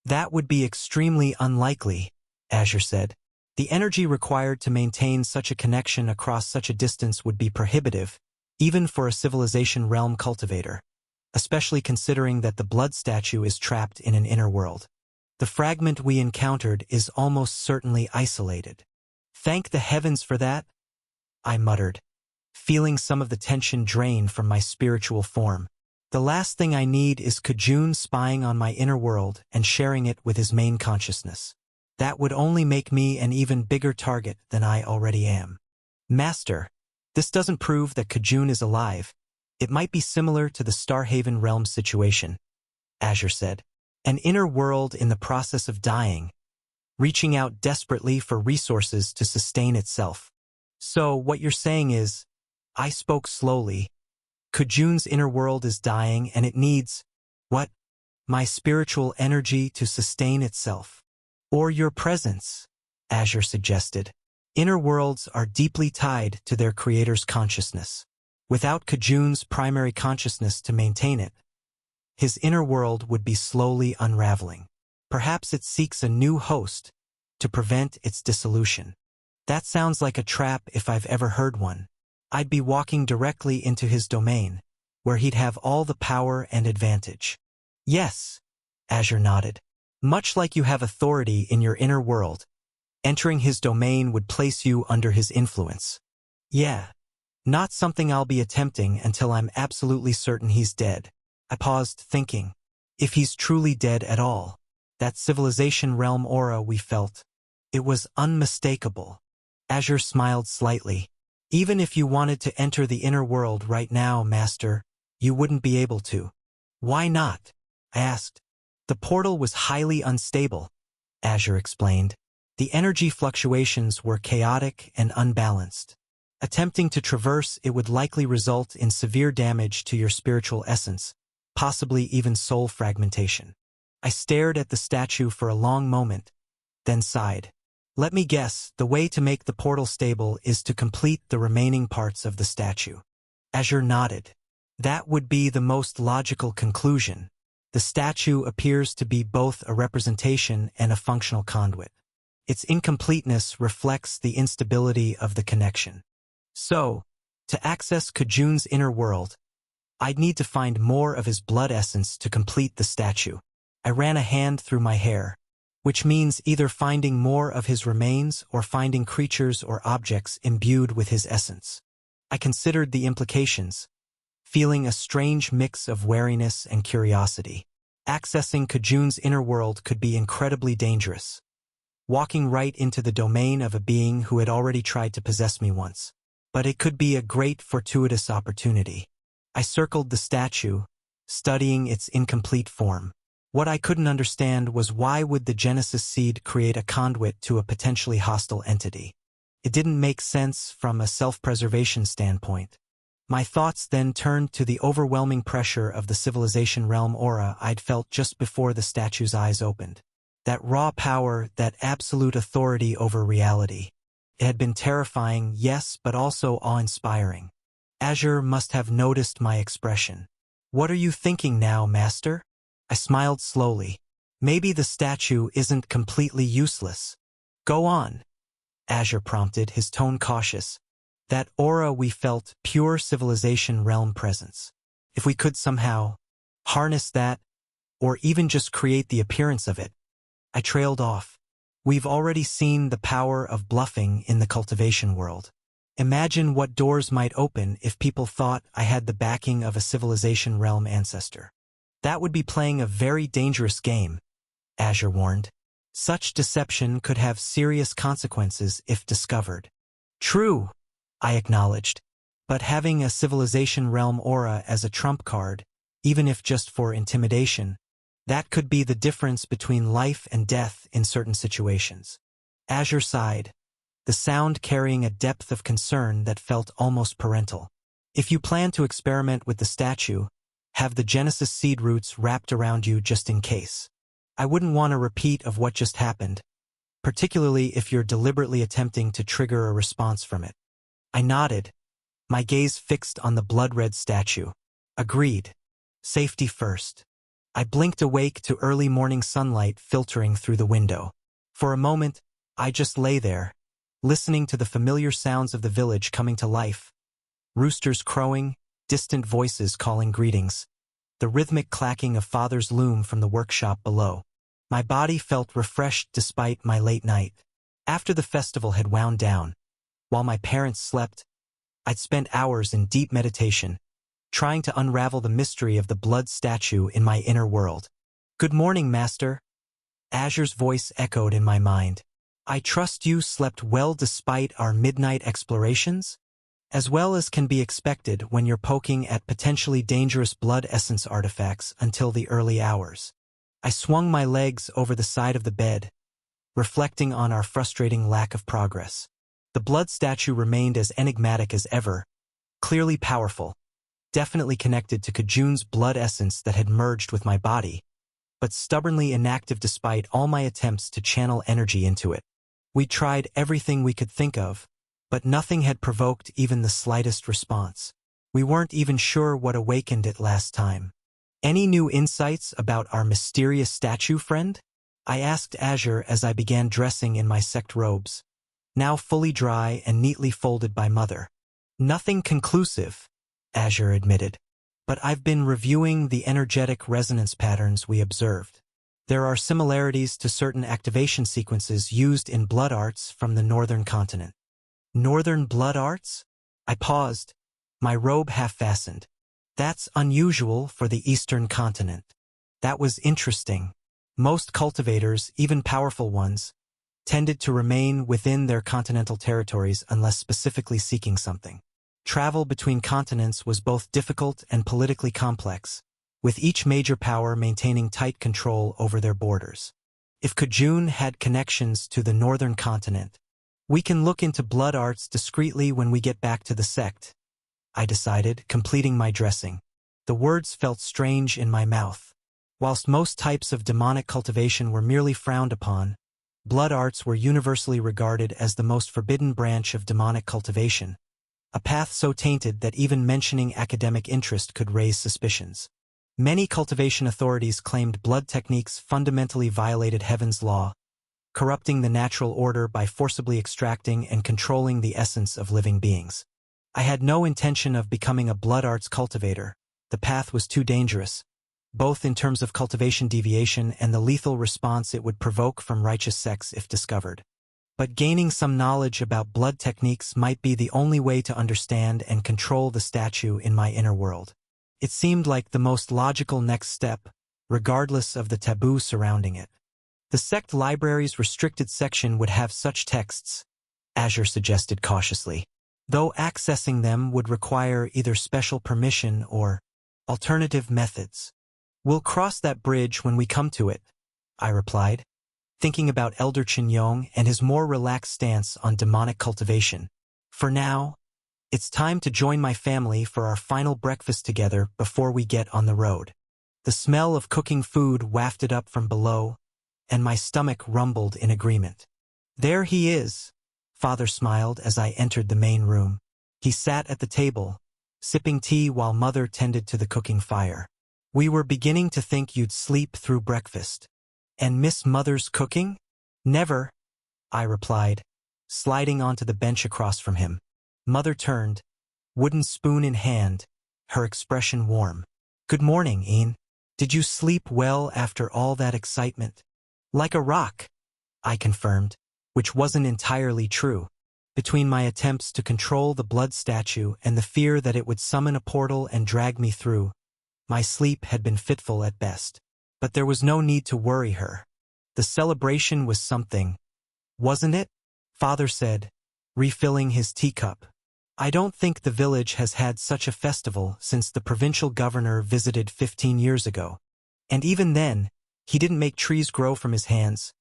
That would be extremely unlikely, Azure said. The energy required to maintain such a connection across such a distance would be prohibitive, even for a civilization realm cultivator, especially considering that the blood statue is trapped in an inner world. The fragment we encountered is almost certainly isolated. Thank the heavens for that, I muttered, feeling some of the tension drain from my spiritual form. The last thing I need is Kujun spying on my inner world and sharing it with his main consciousness. That would only make me an even bigger target than I already am. Master, this doesn't prove that Kujun is alive. It might be similar to the Starhaven realm situation, Azure said. An inner world in the process of dying, reaching out desperately for resources to sustain itself. So what you're saying is, I spoke slowly, Kujun's inner world is dying and it needs, my spiritual energy to sustain itself. Or your presence, Azure suggested. Inner worlds are deeply tied to their creator's consciousness. Without Kujun's primary consciousness to maintain it, his inner world would be slowly unraveling. Perhaps it seeks a new host to prevent its dissolution. That sounds like a trap if I've ever heard one. I'd be walking directly into his domain, where he'd have all the power and advantage. Yes, Azure nodded. Much like you have authority in your inner world, entering his domain would place you under his influence. Yeah, not something I'll be attempting until I'm absolutely certain he's dead. I paused, thinking, if he's truly dead at all, that civilization realm aura we felt, it was unmistakable. Azure smiled slightly. Even if you wanted to enter the inner world right now, Master, you wouldn't be able to. Why not? I asked. The portal was highly unstable, Azure explained. The energy fluctuations were chaotic and unbalanced. Attempting to traverse it would likely result in severe damage to your spiritual essence, possibly even soul fragmentation. I stared at the statue for a long moment, then sighed. Let me guess, the way to make the portal stable is to complete the remaining parts of the statue. Azure nodded. That would be the most logical conclusion. The statue appears to be both a representation and a functional conduit. Its incompleteness reflects the instability of the connection. So, to access Kujun's inner world, I'd need to find more of his blood essence to complete the statue. I ran a hand through my hair, which means either finding more of his remains or finding creatures or objects imbued with his essence. I considered the implications, feeling a strange mix of wariness and curiosity. Accessing Kujun's inner world could be incredibly dangerous, walking right into the domain of a being who had already tried to possess me once. But it could be a great fortuitous opportunity. I circled the statue, studying its incomplete form. What I couldn't understand was why would the Genesis seed create a conduit to a potentially hostile entity? It didn't make sense from a self-preservation standpoint. My thoughts then turned to the overwhelming pressure of the civilization realm aura I'd felt just before the statue's eyes opened. That raw power, that absolute authority over reality. It had been terrifying, yes, but also awe-inspiring. Azure must have noticed my expression. What are you thinking now, Master? I smiled slowly. Maybe the statue isn't completely useless. Go on, Azure prompted, his tone cautious. That aura we felt, pure civilization realm presence. If we could somehow harness that, or even just create the appearance of it. I trailed off. We've already seen the power of bluffing in the cultivation world. Imagine what doors might open if people thought I had the backing of a civilization realm ancestor. That would be playing a very dangerous game, Azure warned. Such deception could have serious consequences if discovered. True, I acknowledged, but having a civilization realm aura as a trump card, even if just for intimidation, that could be the difference between life and death in certain situations. Azure sighed, the sound carrying a depth of concern that felt almost parental. If you plan to experiment with the statue, have the Genesis seed roots wrapped around you just in case. I wouldn't want a repeat of what just happened, particularly if you're deliberately attempting to trigger a response from it. I nodded, my gaze fixed on the blood-red statue. Agreed. Safety first. I blinked awake to early morning sunlight filtering through the window. For a moment, I just lay there, listening to the familiar sounds of the village coming to life. Roosters crowing, distant voices calling greetings. The rhythmic clacking of father's loom from the workshop below. My body felt refreshed despite my late night. After the festival had wound down, while my parents slept, I'd spent hours in deep meditation, trying to unravel the mystery of the blood statue in my inner world. Good morning, Master. Azure's voice echoed in my mind. I trust you slept well despite our midnight explorations? As well as can be expected when you're poking at potentially dangerous blood essence artifacts until the early hours. I swung my legs over the side of the bed, reflecting on our frustrating lack of progress. The blood statue remained as enigmatic as ever, clearly powerful, definitely connected to Kajun's blood essence that had merged with my body, but stubbornly inactive despite all my attempts to channel energy into it. We tried everything we could think of, but nothing had provoked even the slightest response. We weren't even sure what awakened it last time. Any new insights about our mysterious statue, friend? I asked Azure as I began dressing in my sect robes, now fully dry and neatly folded by Mother. Nothing conclusive, Azure admitted, but I've been reviewing the energetic resonance patterns we observed. There are similarities to certain activation sequences used in blood arts from the northern continent. Northern blood arts? I paused, my robe half-fastened. That's unusual for the eastern continent. That was interesting. Most cultivators, even powerful ones, tended to remain within their continental territories unless specifically seeking something. Travel between continents was both difficult and politically complex, with each major power maintaining tight control over their borders. If Kajun had connections to the northern continent, we can look into blood arts discreetly when we get back to the sect, I decided, completing my dressing. The words felt strange in my mouth. Whilst most types of demonic cultivation were merely frowned upon, blood arts were universally regarded as the most forbidden branch of demonic cultivation, a path so tainted that even mentioning academic interest could raise suspicions. Many cultivation authorities claimed blood techniques fundamentally violated Heaven's law, corrupting the natural order by forcibly extracting and controlling the essence of living beings. I had no intention of becoming a blood arts cultivator. The path was too dangerous, both in terms of cultivation deviation and the lethal response it would provoke from righteous sects if discovered. But gaining some knowledge about blood techniques might be the only way to understand and control the statue in my inner world. It seemed like the most logical next step, regardless of the taboo surrounding it. The sect library's restricted section would have such texts, Azure suggested cautiously, though accessing them would require either special permission or alternative methods. We'll cross that bridge when we come to it, I replied, thinking about Elder Qinyong and his more relaxed stance on demonic cultivation. For now, it's time to join my family for our final breakfast together before we get on the road. The smell of cooking food wafted up from below, and my stomach rumbled in agreement. There he is, Father smiled as I entered the main room. He sat at the table, sipping tea while Mother tended to the cooking fire. We were beginning to think you'd sleep through breakfast. And miss Mother's cooking? Never, I replied, sliding onto the bench across from him. Mother turned, wooden spoon in hand, her expression warm. Good morning, Ian. Did you sleep well after all that excitement? Like a rock, I confirmed, which wasn't entirely true. Between my attempts to control the blood statue and the fear that it would summon a portal and drag me through, my sleep had been fitful at best. But there was no need to worry her. The celebration was something, wasn't it? Father said, refilling his teacup. I don't think the village has had such a festival since the provincial governor visited 15 years ago. And even then, he didn't make trees grow from his hands.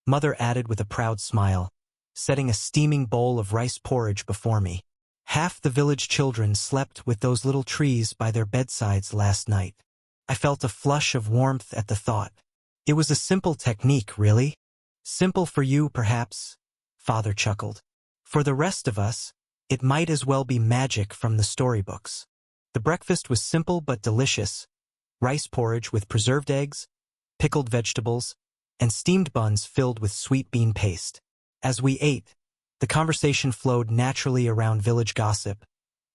Mother added with a proud smile, setting a steaming bowl of rice porridge before me. Half the village children slept with those little trees by their bedsides last night. I felt a flush of warmth at the thought. It was a simple technique, really. Simple for you, perhaps, Father chuckled. For the rest of us, it might as well be magic from the storybooks. The breakfast was simple but delicious. Rice porridge with preserved eggs, pickled vegetables, and steamed buns filled with sweet bean paste. As we ate, the conversation flowed naturally around village gossip,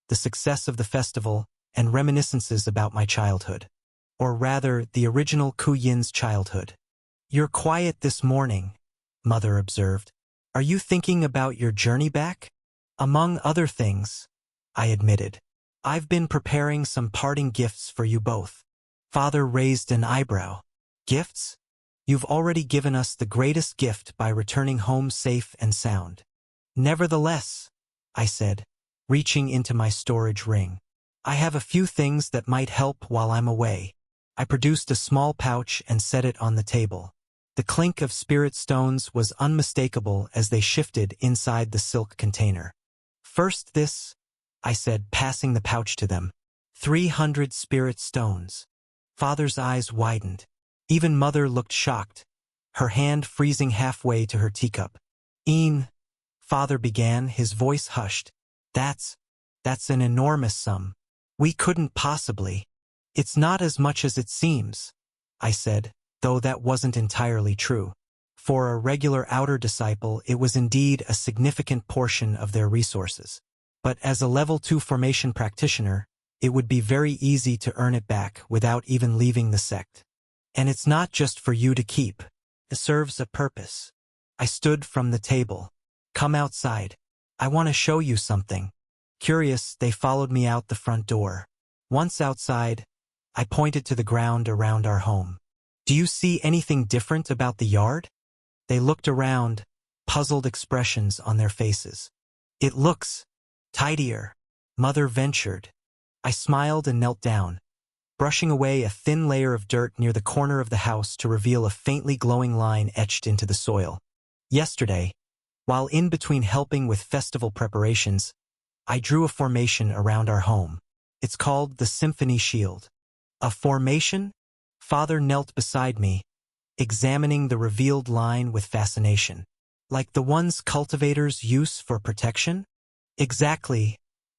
the success of the festival, and reminiscences about my childhood. Or rather, the original Ku Yin's childhood. You're quiet this morning, Mother observed. Are you thinking about your journey back? Among other things, I admitted. I've been preparing some parting gifts for you both. Father raised an eyebrow. Gifts? You've already given us the greatest gift by returning home safe and sound. Nevertheless, I said, reaching into my storage ring, I have a few things that might help while I'm away. I produced a small pouch and set it on the table. The clink of spirit stones was unmistakable as they shifted inside the silk container. First this, I said, passing the pouch to them. 300 spirit stones. Father's eyes widened. Even Mother looked shocked, her hand freezing halfway to her teacup. Father began, his voice hushed. That's an enormous sum. We couldn't possibly. It's not as much as it seems, I said, though that wasn't entirely true. For a regular outer disciple, it was indeed a significant portion of their resources. But as a level 2 formation practitioner, it would be very easy to earn it back without even leaving the sect. And it's not just for you to keep. It serves a purpose. I stood from the table. Come outside. I want to show you something. Curious, they followed me out the front door. Once outside, I pointed to the ground around our home. Do you see anything different about the yard? They looked around, puzzled expressions on their faces. It looks tidier, Mother ventured. I smiled and knelt down, brushing away a thin layer of dirt near the corner of the house to reveal a faintly glowing line etched into the soil. Yesterday, while in between helping with festival preparations, I drew a formation around our home. It's called the Symphony Shield. A formation? Father knelt beside me, examining the revealed line with fascination. Like the ones cultivators use for protection? Exactly,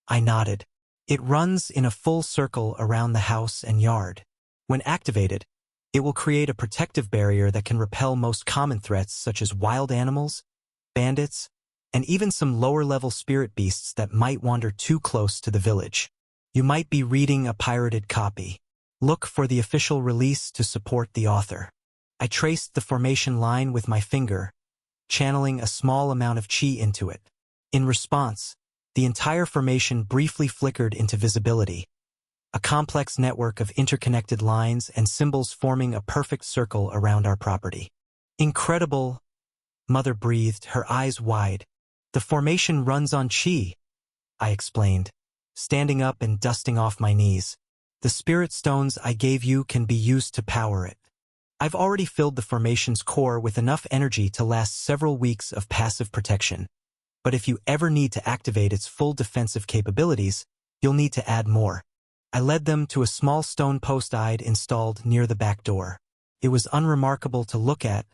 I nodded. It runs in a full circle around the house and yard. When activated, it will create a protective barrier that can repel most common threats such as wild animals, bandits, and even some lower-level spirit beasts that might wander too close to the village. You might be reading a pirated copy. Look for the official release to support the author. I traced the formation line with my finger, channeling a small amount of chi into it. In response, the entire formation briefly flickered into visibility, a complex network of interconnected lines and symbols forming a perfect circle around our property. Incredible, Mother breathed, her eyes wide. The formation runs on chi, I explained, standing up and dusting off my knees. The spirit stones I gave you can be used to power it. I've already filled the formation's core with enough energy to last several weeks of passive protection. But if you ever need to activate its full defensive capabilities, you'll need to add more. I led them to a small stone post I'd installed near the back door. It was unremarkable to look at,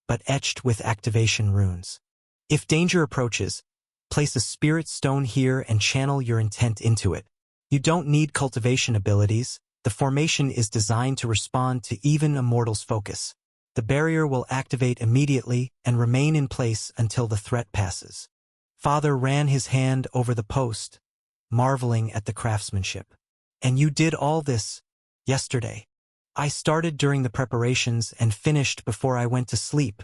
but etched with activation runes. If danger approaches, place a spirit stone here and channel your intent into it. You don't need cultivation abilities. The formation is designed to respond to even a mortal's focus. The barrier will activate immediately and remain in place until the threat passes. Father ran his hand over the post, marveling at the craftsmanship. And you did all this yesterday. I started during the preparations and finished before I went to sleep,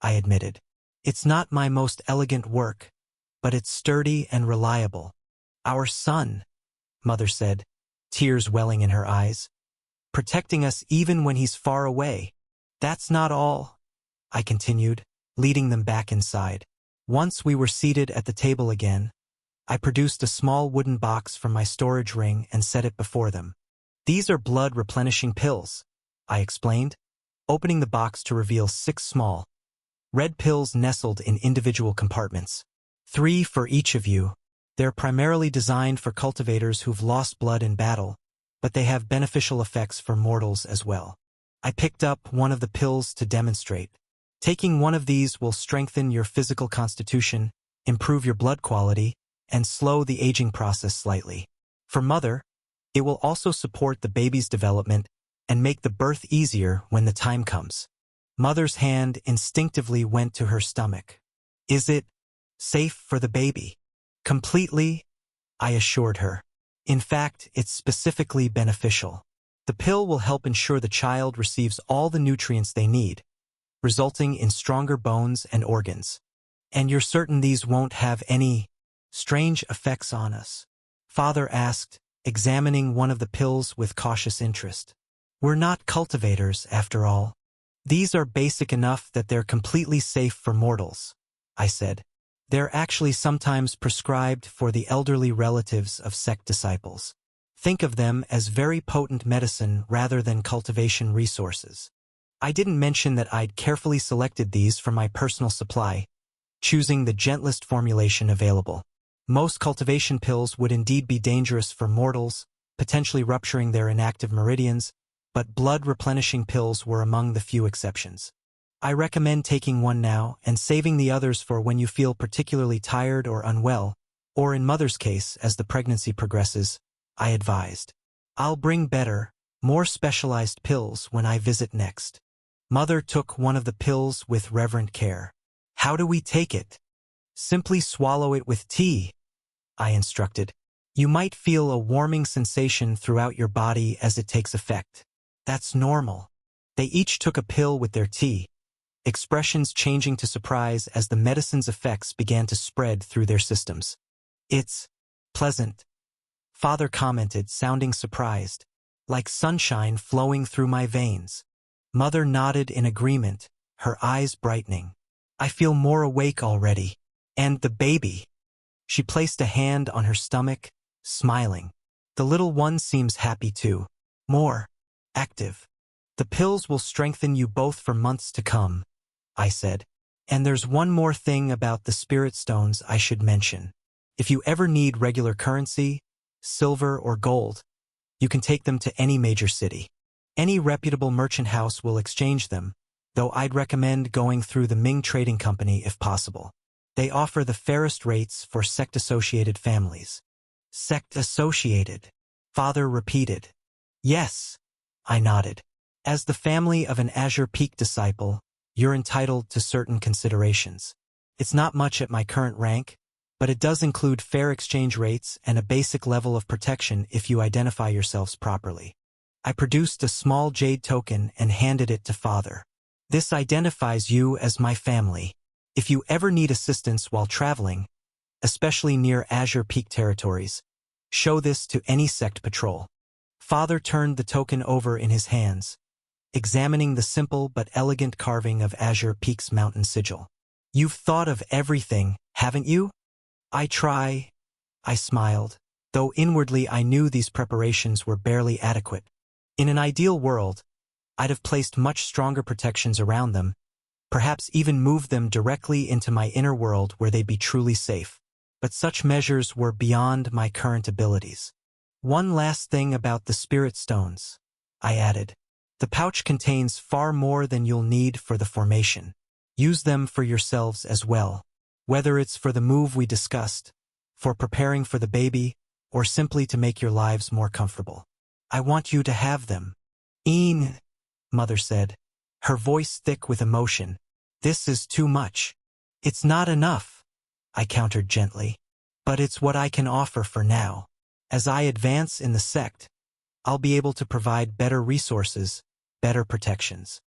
I admitted. It's not my most elegant work, but it's sturdy and reliable. Our son, Mother said, tears welling in her eyes. Protecting us even when he's far away. That's not all, I continued, leading them back inside. Once we were seated at the table again, I produced a small wooden box from my storage ring and set it before them. These are blood-replenishing pills, I explained, opening the box to reveal 6 small, red pills nestled in individual compartments. 3 for each of you. They're primarily designed for cultivators who've lost blood in battle, but they have beneficial effects for mortals as well. I picked up one of the pills to demonstrate. Taking one of these will strengthen your physical constitution, improve your blood quality, and slow the aging process slightly. For Mother, it will also support the baby's development and make the birth easier when the time comes. Mother's hand instinctively went to her stomach. Is it safe for the baby? Completely, I assured her. In fact, it's specifically beneficial. The pill will help ensure the child receives all the nutrients they need, resulting in stronger bones and organs. And you're certain these won't have any strange effects on us? Father asked, examining one of the pills with cautious interest. We're not cultivators, after all. These are basic enough that they're completely safe for mortals, I said. They're actually sometimes prescribed for the elderly relatives of sect disciples. Think of them as very potent medicine rather than cultivation resources. I didn't mention that I'd carefully selected these from my personal supply, choosing the gentlest formulation available. Most cultivation pills would indeed be dangerous for mortals, potentially rupturing their inactive meridians, but blood-replenishing pills were among the few exceptions. I recommend taking one now and saving the others for when you feel particularly tired or unwell, or in Mother's case, as the pregnancy progresses, I advised. I'll bring better, more specialized pills when I visit next. Mother took one of the pills with reverent care. How do we take it? Simply swallow it with tea, I instructed. You might feel a warming sensation throughout your body as it takes effect. That's normal. They each took a pill with their tea, expressions changing to surprise as the medicine's effects began to spread through their systems. It's pleasant, Father commented, sounding surprised, like sunshine flowing through my veins. Mother nodded in agreement, her eyes brightening. I feel more awake already. And the baby. She placed a hand on her stomach, smiling. The little one seems happy too. More active. The pills will strengthen you both for months to come, I said. And there's one more thing about the spirit stones I should mention. If you ever need regular currency, silver or gold, you can take them to any major city. Any reputable merchant house will exchange them, though I'd recommend going through the Ming Trading Company if possible. They offer the fairest rates for sect-associated families. Sect-associated, Father repeated. Yes, I nodded. As the family of an Azure Peak disciple, you're entitled to certain considerations. It's not much at my current rank, but it does include fair exchange rates and a basic level of protection if you identify yourselves properly. I produced a small jade token and handed it to Father. This identifies you as my family. If you ever need assistance while traveling, especially near Azure Peak territories, show this to any sect patrol. Father turned the token over in his hands, examining the simple but elegant carving of Azure Peak's mountain sigil. You've thought of everything, haven't you? I try, I smiled, though inwardly I knew these preparations were barely adequate. In an ideal world, I'd have placed much stronger protections around them, perhaps even moved them directly into my inner world where they'd be truly safe. But such measures were beyond my current abilities. One last thing about the spirit stones, I added. The pouch contains far more than you'll need for the formation. Use them for yourselves as well, whether it's for the move we discussed, for preparing for the baby, or simply to make your lives more comfortable. I want you to have them. Een, Mother said, her voice thick with emotion. This is too much. It's not enough, I countered gently. But it's what I can offer for now. As I advance in the sect, I'll be able to provide better resources, better protections.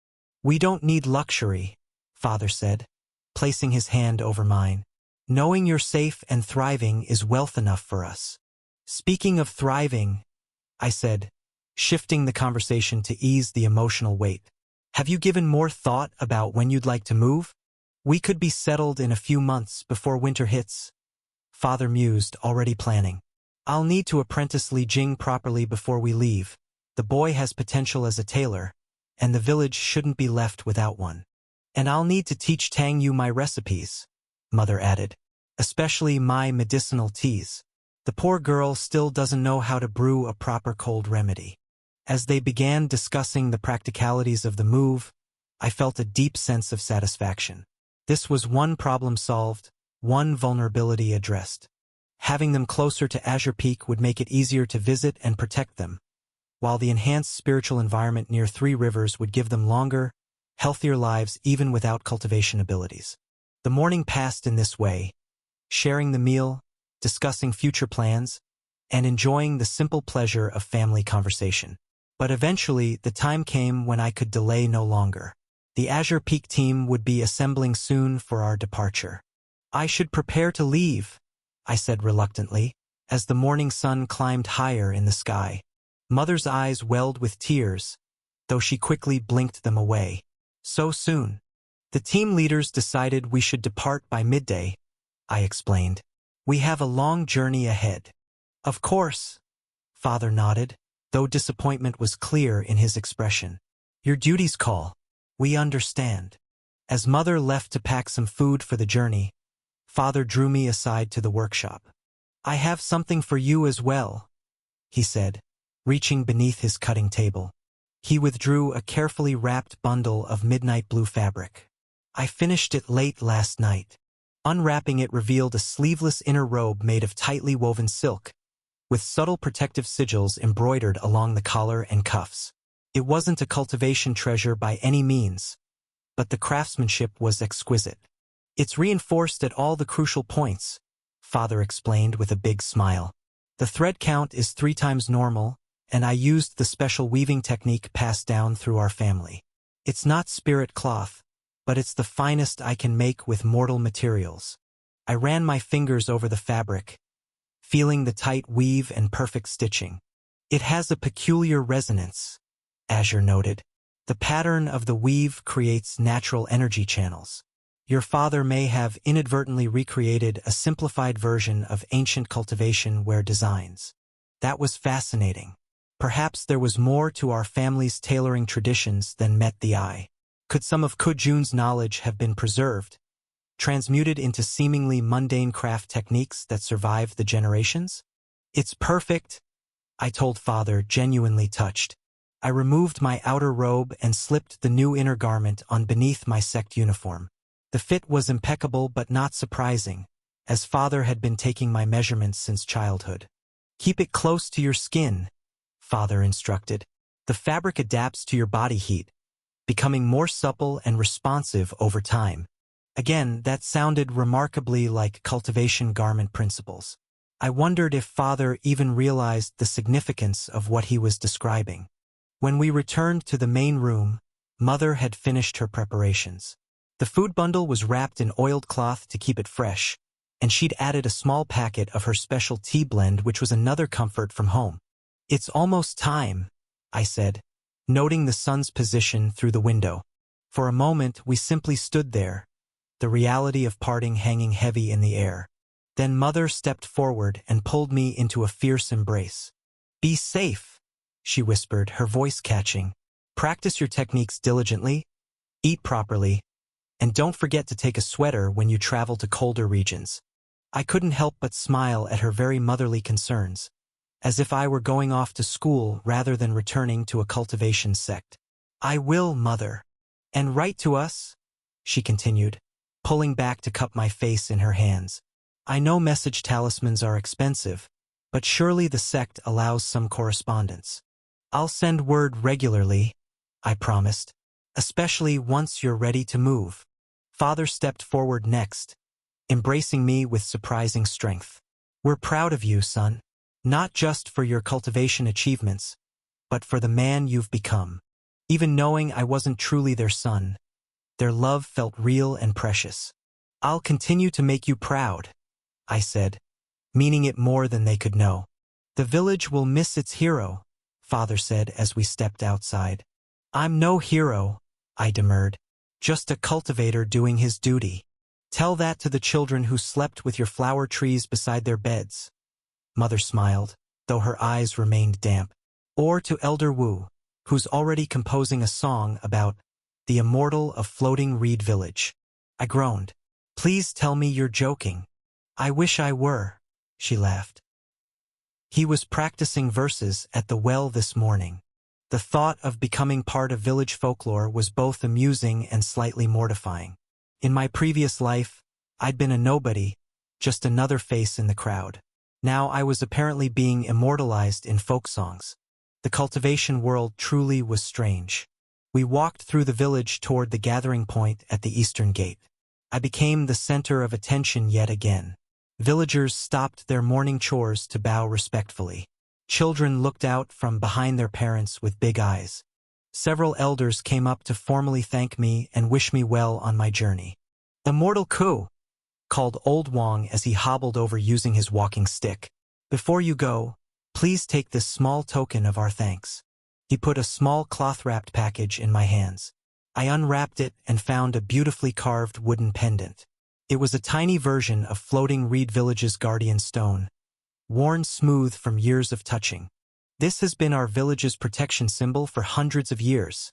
We don't need luxury, Father said, placing his hand over mine. Knowing you're safe and thriving is wealth enough for us. Speaking of thriving, I said, shifting the conversation to ease the emotional weight. Have you given more thought about when you'd like to move? We could be settled in a few months before winter hits. Father mused, already planning. I'll need to apprentice Li Jing properly before we leave. The boy has potential as a tailor, and the village shouldn't be left without one. And I'll need to teach Tang Yu my recipes, Mother added, especially my medicinal teas. The poor girl still doesn't know how to brew a proper cold remedy. As they began discussing the practicalities of the move, I felt a deep sense of satisfaction. This was one problem solved, one vulnerability addressed. Having them closer to Azure Peak would make it easier to visit and protect them, while the enhanced spiritual environment near Three Rivers would give them longer, healthier lives even without cultivation abilities. The morning passed in this way, sharing the meal, discussing future plans, and enjoying the simple pleasure of family conversation. But eventually, the time came when I could delay no longer. The Azure Peak team would be assembling soon for our departure. I should prepare to leave, I said reluctantly, as the morning sun climbed higher in the sky. Mother's eyes welled with tears, though she quickly blinked them away. So soon. The team leaders decided we should depart by midday, I explained. We have a long journey ahead. Of course, Father nodded, though disappointment was clear in his expression. Your duties call. We understand. As Mother left to pack some food for the journey, Father drew me aside to the workshop. I have something for you as well, he said, reaching beneath his cutting table. He withdrew a carefully wrapped bundle of midnight blue fabric. I finished it late last night. Unwrapping it revealed a sleeveless inner robe made of tightly woven silk, with subtle protective sigils embroidered along the collar and cuffs. It wasn't a cultivation treasure by any means, but the craftsmanship was exquisite. It's reinforced at all the crucial points, Father explained with a big smile. The thread count is 3 times normal, and I used the special weaving technique passed down through our family. It's not spirit cloth, but it's the finest I can make with mortal materials. I ran my fingers over the fabric, feeling the tight weave and perfect stitching. It has a peculiar resonance, Azure noted. The pattern of the weave creates natural energy channels. Your father may have inadvertently recreated a simplified version of ancient cultivation ware designs. That was fascinating. Perhaps there was more to our family's tailoring traditions than met the eye. Could some of Kujun's knowledge have been preserved, transmuted into seemingly mundane craft techniques that survived the generations? It's perfect, I told Father, genuinely touched. I removed my outer robe and slipped the new inner garment on beneath my sect uniform. The fit was impeccable but not surprising, as Father had been taking my measurements since childhood. Keep it close to your skin, Father instructed. The fabric adapts to your body heat, becoming more supple and responsive over time. Again, that sounded remarkably like cultivation garment principles. I wondered if Father even realized the significance of what he was describing. When we returned to the main room, Mother had finished her preparations. The food bundle was wrapped in oiled cloth to keep it fresh, and she'd added a small packet of her special tea blend, which was another comfort from home. It's almost time, I said, noting the sun's position through the window. For a moment, we simply stood there, the reality of parting hanging heavy in the air. Then Mother stepped forward and pulled me into a fierce embrace. Be safe, she whispered, her voice catching. Practice your techniques diligently, eat properly, and don't forget to take a sweater when you travel to colder regions. I couldn't help but smile at her very motherly concerns, as if I were going off to school rather than returning to a cultivation sect. I will, Mother. And write to us, she continued, pulling back to cup my face in her hands. I know message talismans are expensive, but surely the sect allows some correspondence. I'll send word regularly, I promised, especially once you're ready to move. Father stepped forward next, embracing me with surprising strength. We're proud of you, son, not just for your cultivation achievements, but for the man you've become. Even knowing I wasn't truly their son, their love felt real and precious. I'll continue to make you proud, I said, meaning it more than they could know. The village will miss its hero, Father said as we stepped outside. I'm no hero, I demurred. Just a cultivator doing his duty. Tell that to the children who slept with your flower trees beside their beds. Mother smiled, though her eyes remained damp. Or to Elder Wu, who's already composing a song about the immortal of Floating Reed Village. I groaned. Please tell me you're joking. I wish I were, she laughed. He was practicing verses at the well this morning. The thought of becoming part of village folklore was both amusing and slightly mortifying. In my previous life, I'd been a nobody, just another face in the crowd. Now I was apparently being immortalized in folk songs. The cultivation world truly was strange. We walked through the village toward the gathering point at the eastern gate. I became the center of attention yet again. Villagers stopped their morning chores to bow respectfully. Children looked out from behind their parents with big eyes. Several elders came up to formally thank me and wish me well on my journey. Immortal Ku, called Old Wang as he hobbled over using his walking stick. Before you go, please take this small token of our thanks. He put a small cloth-wrapped package in my hands. I unwrapped it and found a beautifully carved wooden pendant. It was a tiny version of Floating Reed Village's guardian stone, worn smooth from years of touching. This has been our village's protection symbol for hundreds of years,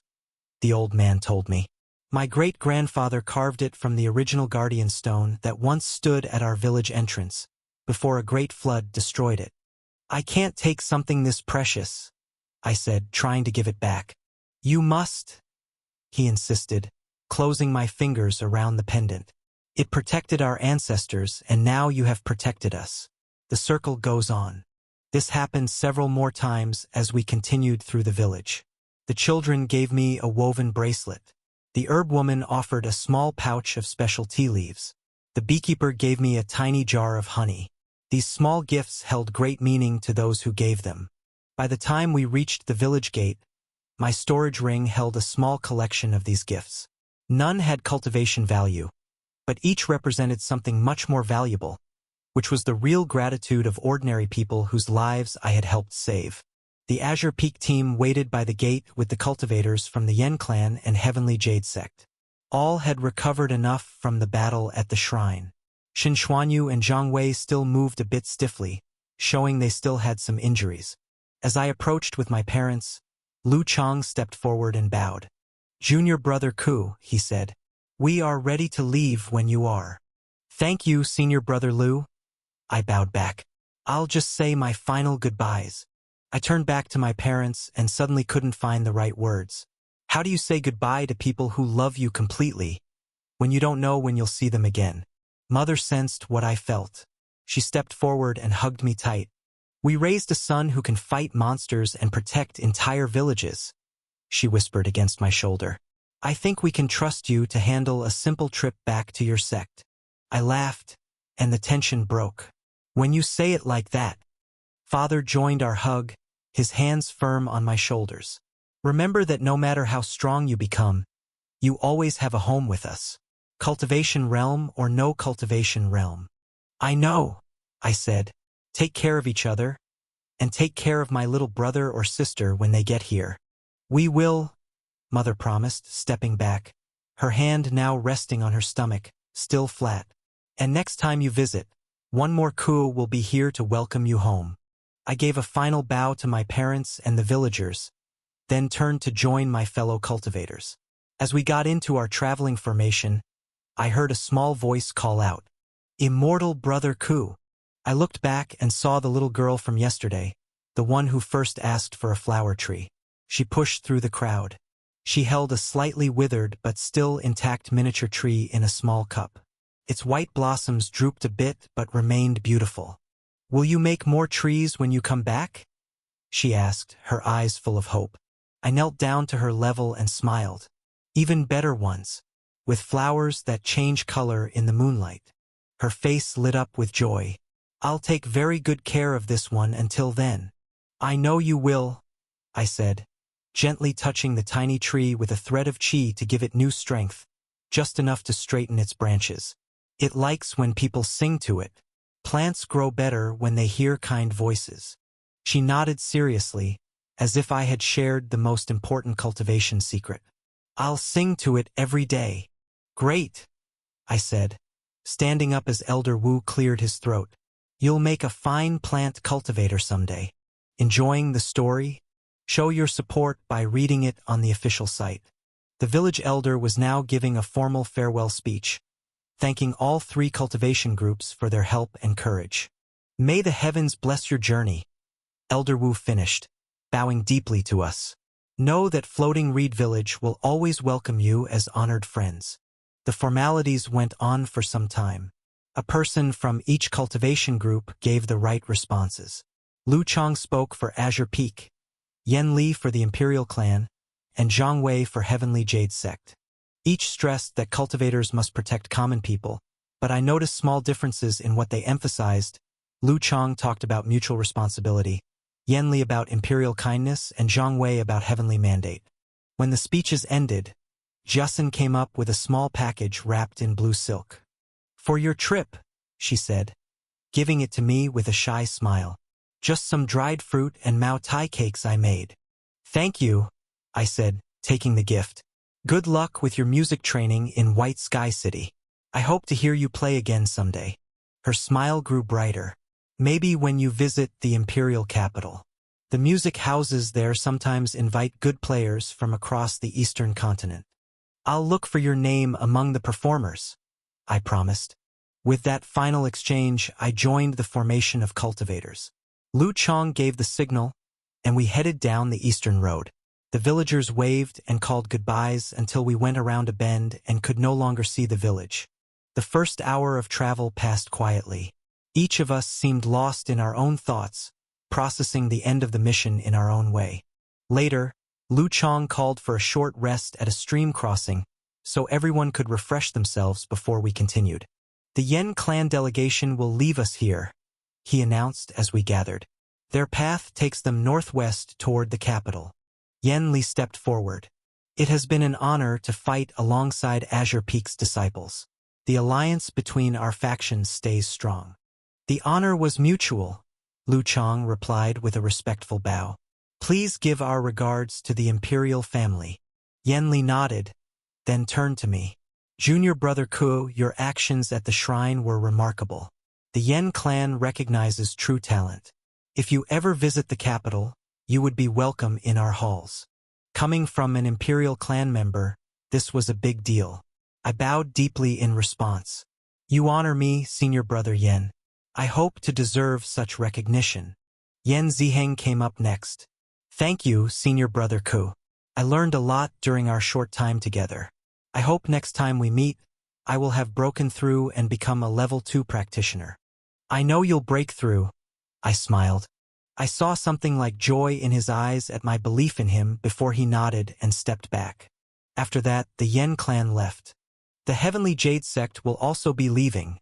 the old man told me. My great-grandfather carved it from the original guardian stone that once stood at our village entrance, before a great flood destroyed it. I can't take something this precious, I said, trying to give it back. You must, he insisted, closing my fingers around the pendant. It protected our ancestors, and now you have protected us. The circle goes on. This happened several more times as we continued through the village. The children gave me a woven bracelet. The herb woman offered a small pouch of special tea leaves. The beekeeper gave me a tiny jar of honey. These small gifts held great meaning to those who gave them. By the time we reached the village gate, my storage ring held a small collection of these gifts. None had cultivation value, but each represented something much more valuable, which was the real gratitude of ordinary people whose lives I had helped save. The Azure Peak team waited by the gate with the cultivators from the Yen clan and Heavenly Jade sect. All had recovered enough from the battle at the shrine. Xin Xuanyu and Zhang Wei still moved a bit stiffly, showing they still had some injuries. As I approached with my parents, Lu Chang stepped forward and bowed. Junior brother Ku, he said, we are ready to leave when you are. Thank you, senior brother Lu. I bowed back. I'll just say my final goodbyes. I turned back to my parents and suddenly couldn't find the right words. How do you say goodbye to people who love you completely, when you don't know when you'll see them again? Mother sensed what I felt. She stepped forward and hugged me tight. We raised a son who can fight monsters and protect entire villages, she whispered against my shoulder. I think we can trust you to handle a simple trip back to your sect. I laughed, and the tension broke. When you say it like that, Father joined our hug, his hands firm on my shoulders. Remember that no matter how strong you become, you always have a home with us. Cultivation realm or no cultivation realm. I know, I said. Take care of each other, and take care of my little brother or sister when they get here. We will, Mother promised, stepping back, her hand now resting on her stomach, still flat. And next time you visit, one more Ku will be here to welcome you home. I gave a final bow to my parents and the villagers, then turned to join my fellow cultivators. As we got into our traveling formation, I heard a small voice call out, Immortal Brother Ku. I looked back and saw the little girl from yesterday, the one who first asked for a flower tree. She pushed through the crowd. She held a slightly withered but still intact miniature tree in a small cup. Its white blossoms drooped a bit but remained beautiful. Will you make more trees when you come back? She asked, her eyes full of hope. I knelt down to her level and smiled. Even better ones, with flowers that change color in the moonlight. Her face lit up with joy. I'll take very good care of this one until then. I know you will, I said, gently touching the tiny tree with a thread of qi to give it new strength, just enough to straighten its branches. It likes when people sing to it. Plants grow better when they hear kind voices. She nodded seriously, as if I had shared the most important cultivation secret. I'll sing to it every day. Great, I said, standing up as Elder Wu cleared his throat. You'll make a fine plant cultivator someday. Enjoying the story? Show your support by reading it on the official site. The village elder was now giving a formal farewell speech, thanking all 3 cultivation groups for their help and courage. May the heavens bless your journey. Elder Wu finished, bowing deeply to us. Know that Floating Reed Village will always welcome you as honored friends. The formalities went on for some time. A person from each cultivation group gave the right responses. Lu Chang spoke for Azure Peak, Yan Li for the Imperial Clan, and Zhang Wei for Heavenly Jade Sect. Each stressed that cultivators must protect common people, but I noticed small differences in what they emphasized. Lu Chang talked about mutual responsibility, Yan Li about imperial kindness, and Zhang Wei about heavenly mandate. When the speeches ended, Justin came up with a small package wrapped in blue silk. For your trip, she said, giving it to me with a shy smile. Just some dried fruit and Mao Tai cakes I made. Thank you, I said, taking the gift. Good luck with your music training in White Sky City. I hope to hear you play again someday. Her smile grew brighter. Maybe when you visit the imperial capital. The music houses there sometimes invite good players from across the eastern continent. I'll look for your name among the performers, I promised. With that final exchange, I joined the formation of cultivators. Lu Chang gave the signal, and we headed down the eastern road. The villagers waved and called goodbyes until we went around a bend and could no longer see the village. The first hour of travel passed quietly. Each of us seemed lost in our own thoughts, processing the end of the mission in our own way. Later, Lu Chang called for a short rest at a stream crossing, so everyone could refresh themselves before we continued. The Yen clan delegation will leave us here, he announced as we gathered. Their path takes them northwest toward the capital. Yan Li stepped forward. It has been an honor to fight alongside Azure Peak's disciples. The alliance between our factions stays strong. The honor was mutual, Lu Chang replied with a respectful bow. Please give our regards to the imperial family. Yan Li nodded, then turned to me. Junior Brother Ku, your actions at the shrine were remarkable. The Yen clan recognizes true talent. If you ever visit the capital, you would be welcome in our halls. Coming from an imperial clan member, this was a big deal. I bowed deeply in response. You honor me, Senior Brother Yen. I hope to deserve such recognition. Yan Ziheng came up next. Thank you, Senior Brother Ku. I learned a lot during our short time together. I hope next time we meet, I will have broken through and become a level 2 practitioner. I know you'll break through, I smiled. I saw something like joy in his eyes at my belief in him before he nodded and stepped back. After that, the Yen clan left. The Heavenly Jade Sect will also be leaving,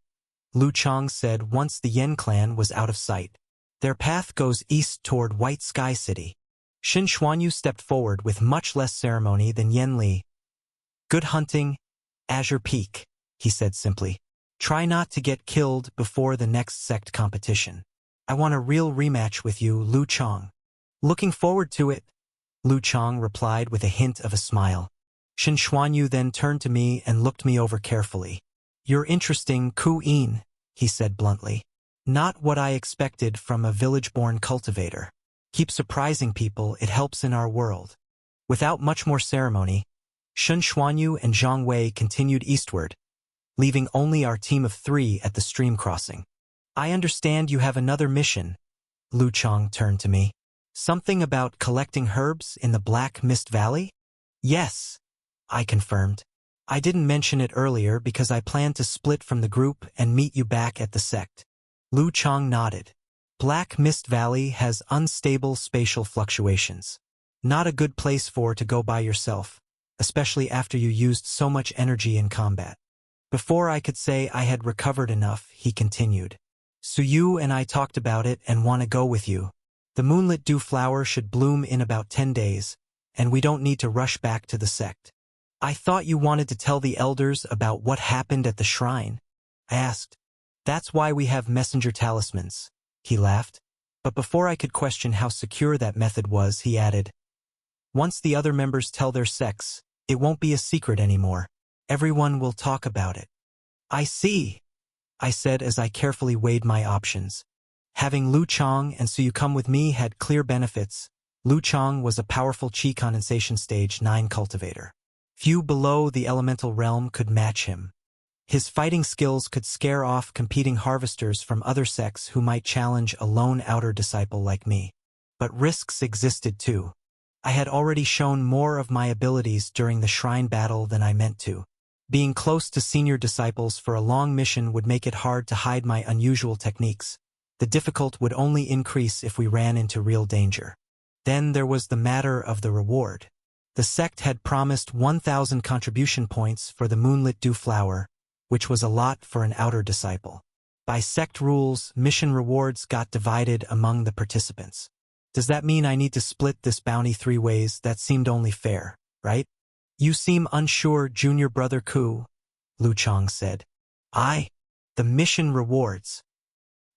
Lu Chang said once the Yen clan was out of sight. Their path goes east toward White Sky City. Xin Xuanyu stepped forward with much less ceremony than Yan Li. Good hunting, Azure Peak, he said simply. Try not to get killed before the next sect competition. I want a real rematch with you, Lu Chang. Looking forward to it, Lu Chang replied with a hint of a smile. Xin Xuanyu then turned to me and looked me over carefully. You're interesting, Ku Yin, he said bluntly. Not what I expected from a village-born cultivator. Keep surprising people, it helps in our world. Without much more ceremony, Xin Xuanyu and Zhang Wei continued eastward, leaving only our team of 3 at the stream crossing. I understand you have another mission, Lu Chang turned to me. Something about collecting herbs in the Black Mist Valley? Yes, I confirmed. I didn't mention it earlier because I planned to split from the group and meet you back at the sect. Lu Chang nodded. Black Mist Valley has unstable spatial fluctuations. Not a good place to go by yourself, especially after you used so much energy in combat. Before I could say I had recovered enough, he continued. So you and I talked about it and want to go with you. The Moonlit Dew flower should bloom in about 10 days, and we don't need to rush back to the sect. I thought you wanted to tell the elders about what happened at the shrine, I asked. That's why we have messenger talismans. He laughed. But before I could question how secure that method was, he added, once the other members tell their sex, it won't be a secret anymore. Everyone will talk about it. I see, I said as I carefully weighed my options. Having Lu Chang and Suyu come with me had clear benefits. Lu Chang was a powerful Qi condensation stage 9 cultivator. Few below the elemental realm could match him. His fighting skills could scare off competing harvesters from other sects who might challenge a lone outer disciple like me. But risks existed too. I had already shown more of my abilities during the shrine battle than I meant to. Being close to senior disciples for a long mission would make it hard to hide my unusual techniques. The difficulty would only increase if we ran into real danger. Then there was the matter of the reward. The sect had promised 1,000 contribution points for the Moonlit Dew Flower, which was a lot for an outer disciple. By sect rules, mission rewards got divided among the participants. Does that mean I need to split this bounty 3 ways? That seemed only fair, right? You seem unsure, junior brother Ku, Lu Chang said. The mission rewards.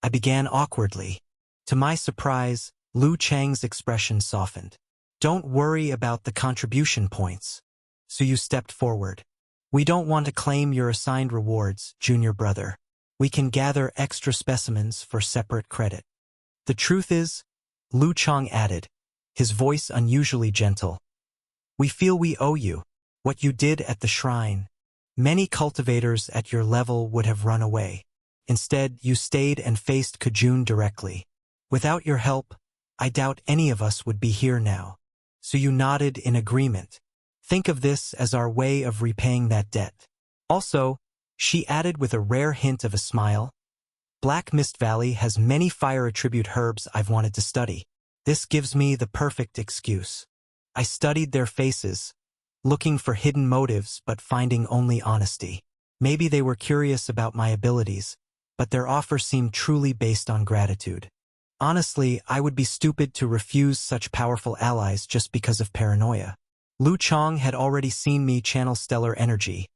I began awkwardly. To my surprise, Lu Chang's expression softened. Don't worry about the contribution points. So you stepped forward. We don't want to claim your assigned rewards, junior brother. We can gather extra specimens for separate credit. The truth is, Lu Chang added, his voice unusually gentle, we feel we owe you what you did at the shrine. Many cultivators at your level would have run away. Instead, you stayed and faced Kajun directly. Without your help, I doubt any of us would be here now. So you nodded in agreement. Think of this as our way of repaying that debt. Also, she added with a rare hint of a smile, Black Mist Valley has many fire attribute herbs I've wanted to study. This gives me the perfect excuse. I studied their faces, looking for hidden motives but finding only honesty. Maybe they were curious about my abilities, but their offer seemed truly based on gratitude. Honestly, I would be stupid to refuse such powerful allies just because of paranoia. Lu Chang had already seen me channel stellar energy,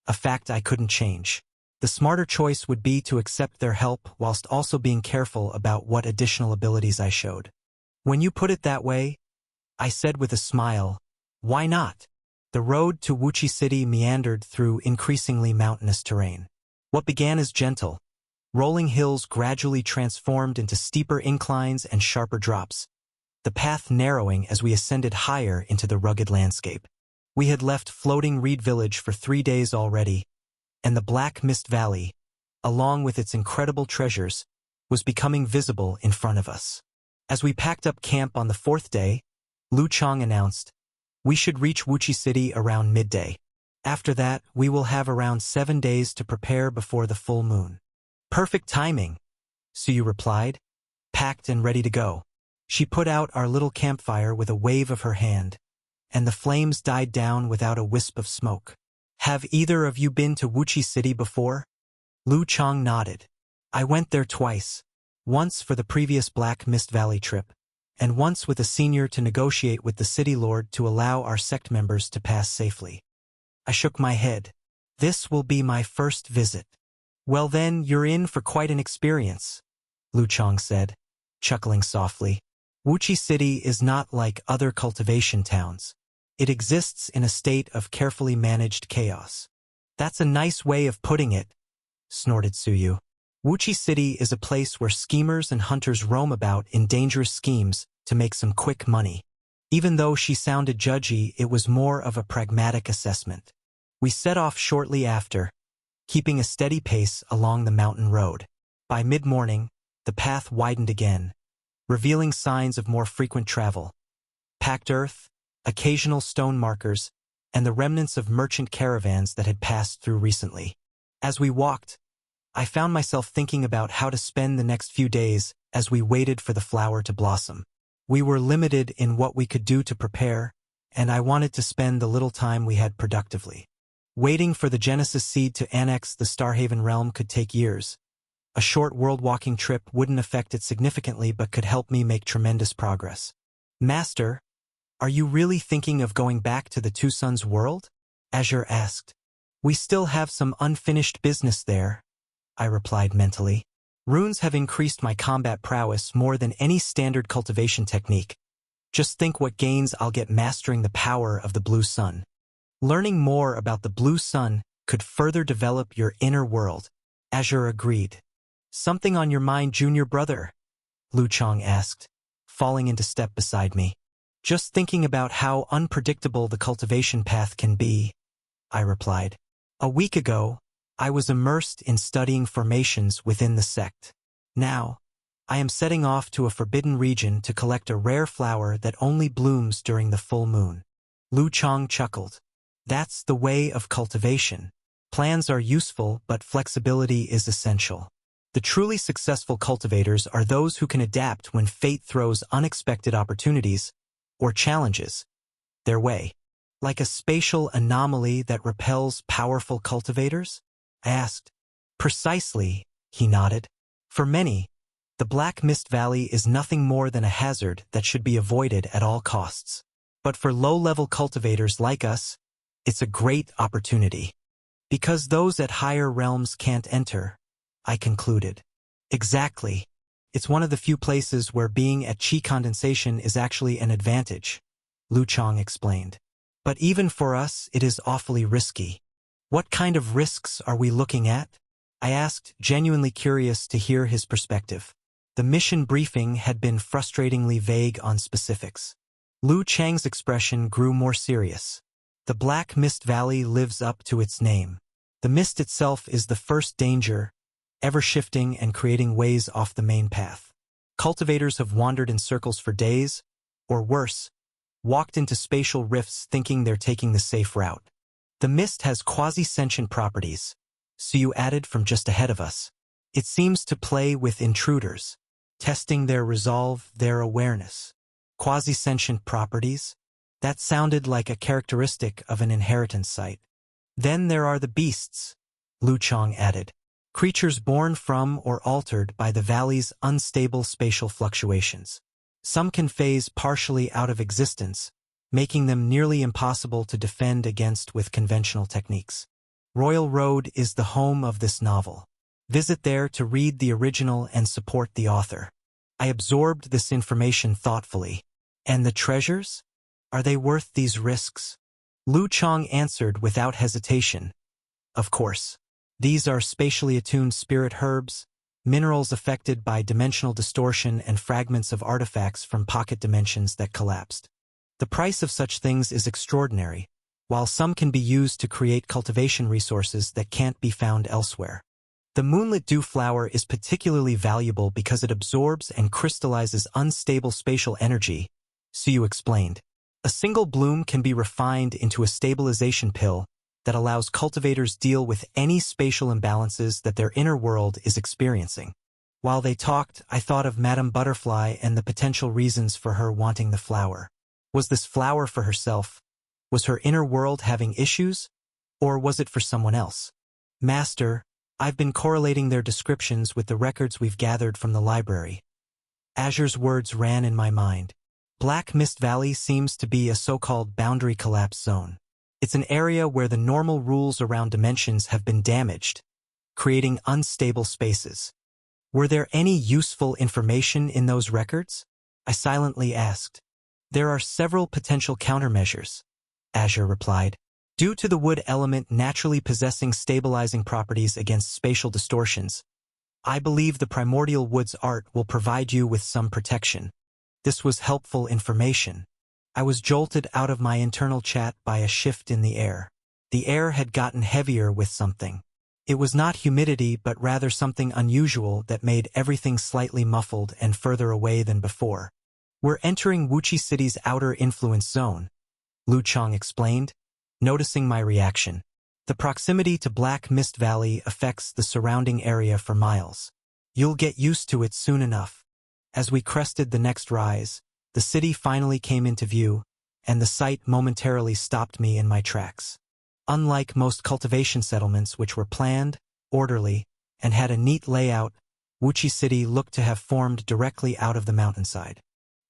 a fact I couldn't change. The smarter choice would be to accept their help whilst also being careful about what additional abilities I showed. When you put it that way, I said with a smile, why not? The road to Wuchi City meandered through increasingly mountainous terrain. What began as gentle, rolling hills gradually transformed into steeper inclines and sharper drops, the path narrowing as we ascended higher into the rugged landscape. We had left floating Reed Village for 3 days already, and the Black Mist Valley, along with its incredible treasures, was becoming visible in front of us. As we packed up camp on the 4th day, Lu Chang announced, we should reach Wuchi City around midday. After that, we will have around 7 days to prepare before the full moon. Perfect timing, Suyu replied, packed and ready to go. She put out our little campfire with a wave of her hand, and the flames died down without a wisp of smoke. Have either of you been to Wuchi City before? Lu Chang nodded. I went there twice, once for the previous Black Mist Valley trip, and once with a senior to negotiate with the city lord to allow our sect members to pass safely. I shook my head. This will be my first visit. Well then, you're in for quite an experience, Lu Chang said, chuckling softly. Wuchi City is not like other cultivation towns. It exists in a state of carefully managed chaos. That's a nice way of putting it, snorted Suyu. Wuchi City is a place where schemers and hunters roam about in dangerous schemes to make some quick money. Even though she sounded judgy, it was more of a pragmatic assessment. We set off shortly after, keeping a steady pace along the mountain road. By mid-morning, the path widened again, revealing signs of more frequent travel. Packed earth, occasional stone markers, and the remnants of merchant caravans that had passed through recently. As we walked, I found myself thinking about how to spend the next few days as we waited for the flower to blossom. We were limited in what we could do to prepare, and I wanted to spend the little time we had productively. Waiting for the Genesis seed to annex the Starhaven realm could take years. A short world-walking trip wouldn't affect it significantly but could help me make tremendous progress. Master, are you really thinking of going back to the Two Suns world? Azure asked. We still have some unfinished business there, I replied mentally. Runes have increased my combat prowess more than any standard cultivation technique. Just think what gains I'll get mastering the power of the blue sun. Learning more about the blue sun could further develop your inner world. Azure agreed. Something on your mind, junior brother? Lu Chang asked, falling into step beside me. Just thinking about how unpredictable the cultivation path can be, I replied. A week ago, I was immersed in studying formations within the sect. Now, I am setting off to a forbidden region to collect a rare flower that only blooms during the full moon. Lu Chang chuckled. That's the way of cultivation. Plans are useful, but flexibility is essential. The truly successful cultivators are those who can adapt when fate throws unexpected opportunities or challenges their way. Like a spatial anomaly that repels powerful cultivators? I asked. Precisely, he nodded. For many, the Black Mist Valley is nothing more than a hazard that should be avoided at all costs. But for low-level cultivators like us, it's a great opportunity. Because those at higher realms can't enter, I concluded. Exactly. It's one of the few places where being at Qi condensation is actually an advantage, Lu Chang explained. But even for us, it is awfully risky. What kind of risks are we looking at? I asked, genuinely curious to hear his perspective. The mission briefing had been frustratingly vague on specifics. Lu Chang's expression grew more serious. The Black Mist Valley lives up to its name. The mist itself is the first danger, ever shifting and creating ways off the main path. Cultivators have wandered in circles for days, or worse, walked into spatial rifts thinking they're taking the safe route. The mist has quasi-sentient properties, Suyu added from just ahead of us. It seems to play with intruders, testing their resolve, their awareness. Quasi-sentient properties? That sounded like a characteristic of an inheritance site. Then there are the beasts, Lu Chang added. Creatures born from or altered by the valley's unstable spatial fluctuations. Some can phase partially out of existence, making them nearly impossible to defend against with conventional techniques. Royal Road is the home of this novel. Visit there to read the original and support the author. I absorbed this information thoughtfully. And the treasures? Are they worth these risks? Lu Chang answered without hesitation. Of course. These are spatially attuned spirit herbs, minerals affected by dimensional distortion and fragments of artifacts from pocket dimensions that collapsed. The price of such things is extraordinary, while some can be used to create cultivation resources that can't be found elsewhere. The Moonlit Dew flower is particularly valuable because it absorbs and crystallizes unstable spatial energy, Suyu explained. A single bloom can be refined into a stabilization pill that allows cultivators deal with any spatial imbalances that their inner world is experiencing. While they talked, I thought of Madame Butterfly and the potential reasons for her wanting the flower. Was this flower for herself? Was her inner world having issues? Or was it for someone else? Master, I've been correlating their descriptions with the records we've gathered from the library. Azure's words ran in my mind. Black Mist Valley seems to be a so-called boundary collapse zone. It's an area where the normal rules around dimensions have been damaged, creating unstable spaces. Were there any useful information in those records? I silently asked. There are several potential countermeasures, Azure replied. Due to the wood element naturally possessing stabilizing properties against spatial distortions, I believe the primordial wood's art will provide you with some protection. This was helpful information. I was jolted out of my internal chat by a shift in the air. The air had gotten heavier with something. It was not humidity but rather something unusual that made everything slightly muffled and further away than before. We're entering Wuchi City's outer influence zone, Lu Chang explained, noticing my reaction. The proximity to Black Mist Valley affects the surrounding area for miles. You'll get used to it soon enough. As we crested the next rise, the city finally came into view, and the sight momentarily stopped me in my tracks. Unlike most cultivation settlements which were planned, orderly, and had a neat layout, Wuchi City looked to have formed directly out of the mountainside.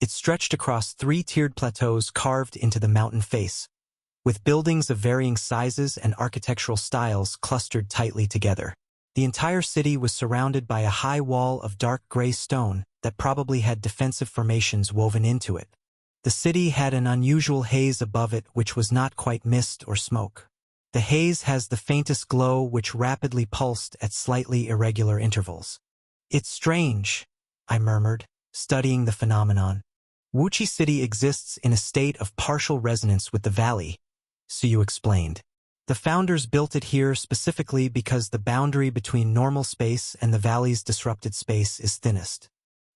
It stretched across 3-tiered plateaus carved into the mountain face, with buildings of varying sizes and architectural styles clustered tightly together. The entire city was surrounded by a high wall of dark gray stone that probably had defensive formations woven into it. The city had an unusual haze above it which was not quite mist or smoke. The haze has the faintest glow which rapidly pulsed at slightly irregular intervals. "It's strange," I murmured, studying the phenomenon. "Wuchi City exists in a state of partial resonance with the valley," Suyu explained. "The founders built it here specifically because the boundary between normal space and the valley's disrupted space is thinnest.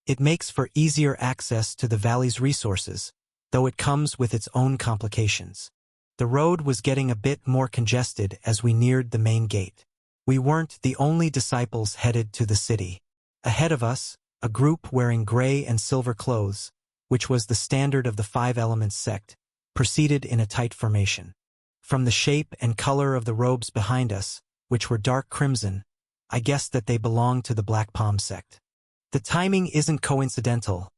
It makes for easier access to the valley's resources, though it comes with its own complications." The road was getting a bit more congested as we neared the main gate. We weren't the only disciples headed to the city. Ahead of us, a group wearing gray and silver clothes, which was the standard of the Five Elements sect, proceeded in a tight formation. From the shape and color of the robes behind us, which were dark crimson, I guessed that they belonged to the Black Palm sect. "The timing isn't coincidental,"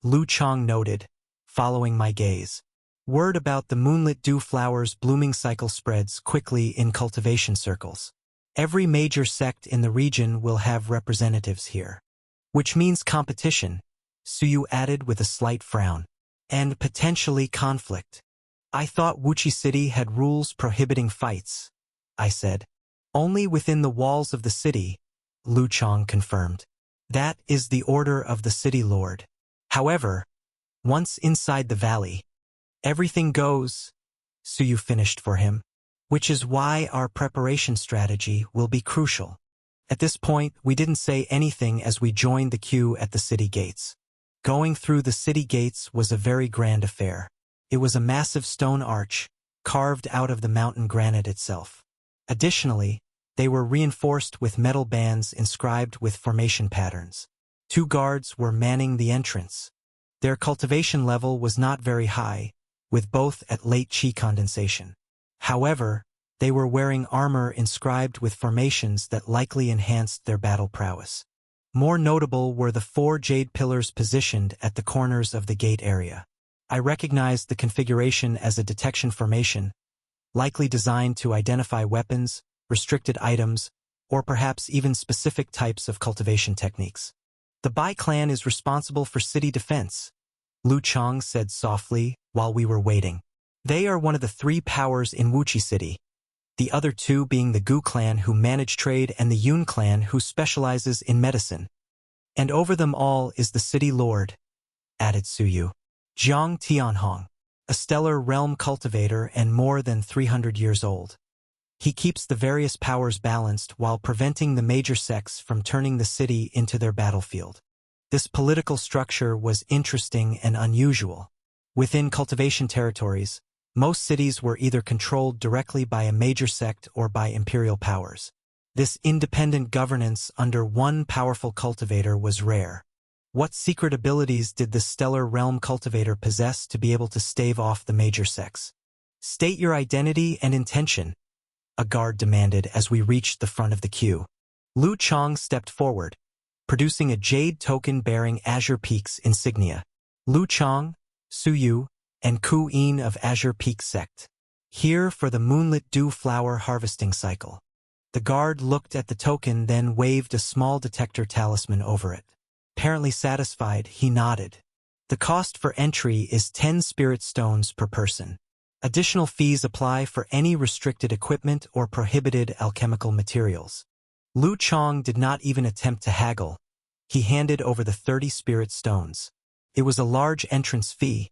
Lu Chang noted, following my gaze. "Word about the moonlit dew flowers blooming cycle spreads quickly in cultivation circles. Every major sect in the region will have representatives here. Which means competition," Suyu added with a slight frown. "And potentially conflict." "I thought Wuchi City had rules prohibiting fights," I said. "Only within the walls of the city," Lu Chang confirmed. "That is the order of the city lord. However, once inside the valley, everything goes," Suyu finished for him. "Which is why our preparation strategy will be crucial." At this point, we didn't say anything as we joined the queue at the city gates. Going through the city gates was a very grand affair. It was a massive stone arch, carved out of the mountain granite itself. Additionally, they were reinforced with metal bands inscribed with formation patterns. 2 guards were manning the entrance. Their cultivation level was not very high, with both at late chi condensation. However, they were wearing armor inscribed with formations that likely enhanced their battle prowess. More notable were the 4 jade pillars positioned at the corners of the gate area. I recognized the configuration as a detection formation, likely designed to identify weapons, restricted items, or perhaps even specific types of cultivation techniques. "The Bai clan is responsible for city defense," Lu Chang said softly while we were waiting. "They are one of the 3 powers in Wuchi City, the other 2 being the Gu clan who manage trade and the Yun clan who specializes in medicine. And over them all is the city lord," added Suyu. "Jiang Tianhong, a stellar realm cultivator and more than 300 years old. He keeps the various powers balanced while preventing the major sects from turning the city into their battlefield." This political structure was interesting and unusual. Within cultivation territories, most cities were either controlled directly by a major sect or by imperial powers. This independent governance under one powerful cultivator was rare. What secret abilities did the stellar realm cultivator possess to be able to stave off the major sects? "State your identity and intention," a guard demanded as we reached the front of the queue. Lu Chang stepped forward, producing a jade token bearing Azure Peak's insignia. "Lu Chang, Suyu, and Ku Yin of Azure Peak sect. Here for the moonlit dew flower harvesting cycle." The guard looked at the token, then waved a small detector talisman over it. Apparently satisfied, he nodded. "The cost for entry is 10 spirit stones per person. Additional fees apply for any restricted equipment or prohibited alchemical materials." Lu Chang did not even attempt to haggle. He handed over the 30 spirit stones. It was a large entrance fee,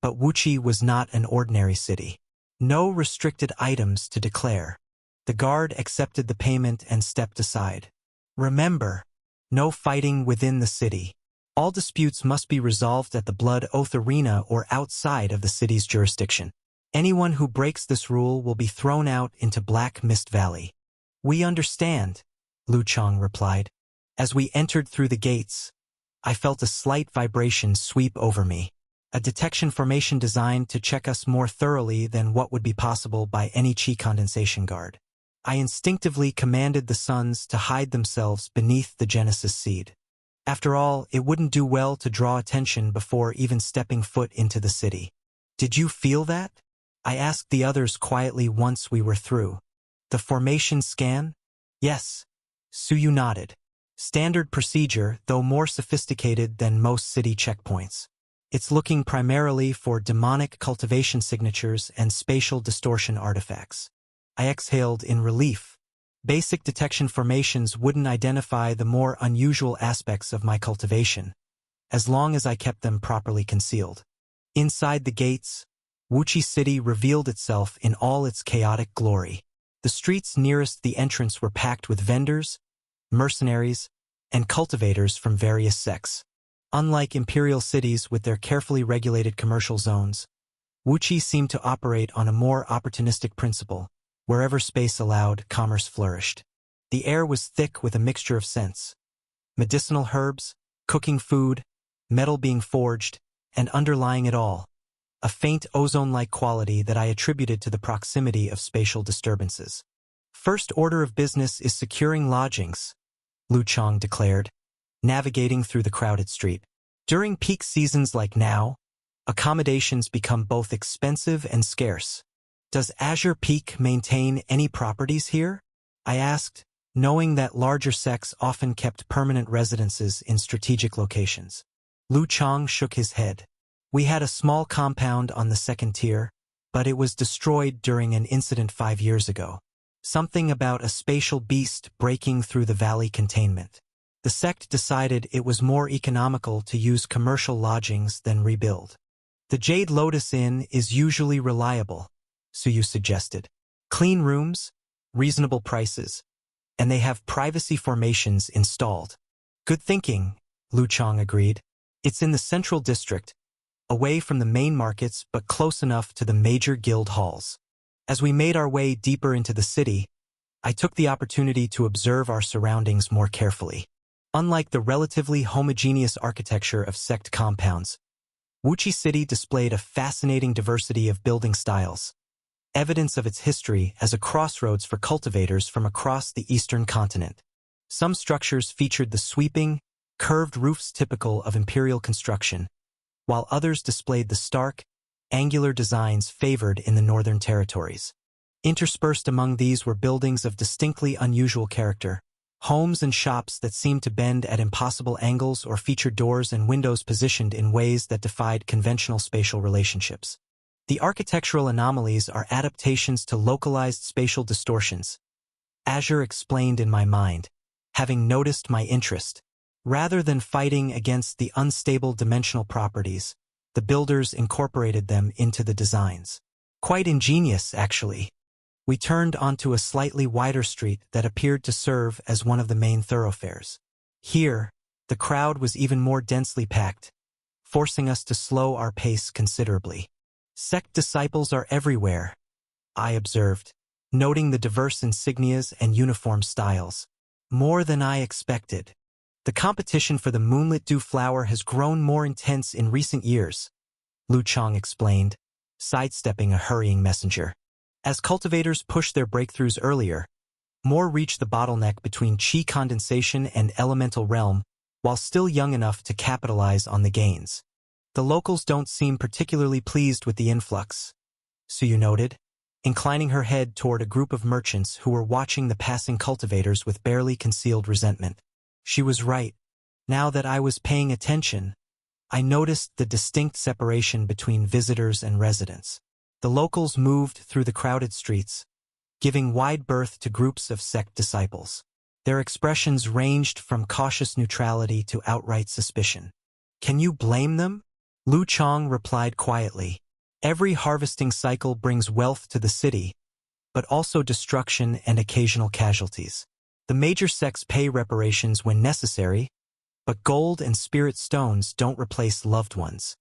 but Wuchi was not an ordinary city. No restricted items to declare. The guard accepted the payment and stepped aside. "Remember, no fighting within the city. All disputes must be resolved at the Blood Oath Arena or outside of the city's jurisdiction. Anyone who breaks this rule will be thrown out into Black Mist Valley." "We understand," Lu Chang replied. As we entered through the gates, I felt a slight vibration sweep over me. A detection formation designed to check us more thoroughly than what would be possible by any chi condensation guard. I instinctively commanded the sons to hide themselves beneath the Genesis seed. After all, it wouldn't do well to draw attention before even stepping foot into the city. "Did you feel that?" I asked the others quietly once we were through. "The formation scan?" "Yes," Suyu nodded. Standard procedure, though more sophisticated than most city checkpoints. It's looking primarily for demonic cultivation signatures and spatial distortion artifacts. I exhaled in relief. Basic detection formations wouldn't identify the more unusual aspects of my cultivation, as long as I kept them properly concealed. Inside the gates, Wuchi City revealed itself in all its chaotic glory. The streets nearest the entrance were packed with vendors, mercenaries, and cultivators from various sects. Unlike imperial cities with their carefully regulated commercial zones, Wuchi seemed to operate on a more opportunistic principle. Wherever space allowed, commerce flourished. The air was thick with a mixture of scents: medicinal herbs, cooking food, metal being forged, and underlying it all, a faint ozone-like quality that I attributed to the proximity of spatial disturbances. First order of business is securing lodgings, Lu Chang declared, navigating through the crowded street. During peak seasons like now, accommodations become both expensive and scarce. Does Azure Peak maintain any properties here? I asked, knowing that larger sects often kept permanent residences in strategic locations. Lu Chang shook his head. We had a small compound on the second tier, but it was destroyed during an incident 5 years ago. Something about a spatial beast breaking through the valley containment. The sect decided it was more economical to use commercial lodgings than rebuild. The Jade Lotus Inn is usually reliable, Suyu suggested. Clean rooms, reasonable prices, and they have privacy formations installed. Good thinking, Lu Chang agreed. It's in the central district, away from the main markets but close enough to the major guild halls. As we made our way deeper into the city, I took the opportunity to observe our surroundings more carefully. Unlike the relatively homogeneous architecture of sect compounds, Wuchi City displayed a fascinating diversity of building styles, evidence of its history as a crossroads for cultivators from across the eastern continent. Some structures featured the sweeping, curved roofs typical of imperial construction, while others displayed the stark, angular designs favored in the northern territories. Interspersed among these were buildings of distinctly unusual character, homes and shops that seemed to bend at impossible angles or featured doors and windows positioned in ways that defied conventional spatial relationships. The architectural anomalies are adaptations to localized spatial distortions, Azure explained in my mind, having noticed my interest. Rather than fighting against the unstable dimensional properties, the builders incorporated them into the designs. Quite ingenious, actually. We turned onto a slightly wider street that appeared to serve as one of the main thoroughfares. Here, the crowd was even more densely packed, forcing us to slow our pace considerably. Sect disciples are everywhere, I observed, noting the diverse insignias and uniform styles. More than I expected. The competition for the Moonlit Dew flower has grown more intense in recent years, Lu Chang explained, sidestepping a hurrying messenger. As cultivators push their breakthroughs earlier, more reach the bottleneck between chi condensation and elemental realm while still young enough to capitalize on the gains. The locals don't seem particularly pleased with the influx, Suyu noted, inclining her head toward a group of merchants who were watching the passing cultivators with barely concealed resentment. She was right. Now that I was paying attention, I noticed the distinct separation between visitors and residents. The locals moved through the crowded streets, giving wide berth to groups of sect disciples. Their expressions ranged from cautious neutrality to outright suspicion. Can you blame them? Lu Chang replied quietly. Every harvesting cycle brings wealth to the city, but also destruction and occasional casualties. The major sects pay reparations when necessary, but gold and spirit stones don't replace loved ones.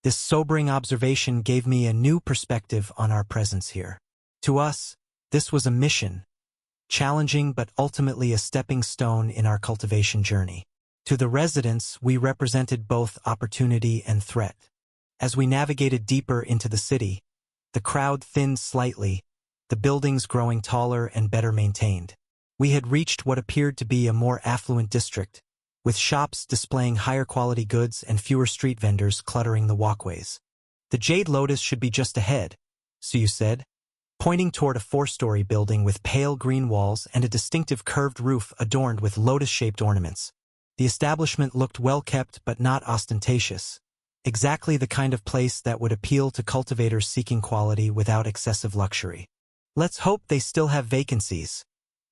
This sobering observation gave me a new perspective on our presence here. To us, this was a mission, challenging but ultimately a stepping stone in our cultivation journey. To the residents, we represented both opportunity and threat. As we navigated deeper into the city, the crowd thinned slightly, the buildings growing taller and better maintained. We had reached what appeared to be a more affluent district, with shops displaying higher quality goods and fewer street vendors cluttering the walkways. The Jade Lotus should be just ahead, Suyu said, pointing toward a 4-story building with pale green walls and a distinctive curved roof adorned with lotus-shaped ornaments. The establishment looked well-kept but not ostentatious, exactly the kind of place that would appeal to cultivators seeking quality without excessive luxury. "Let's hope they still have vacancies,"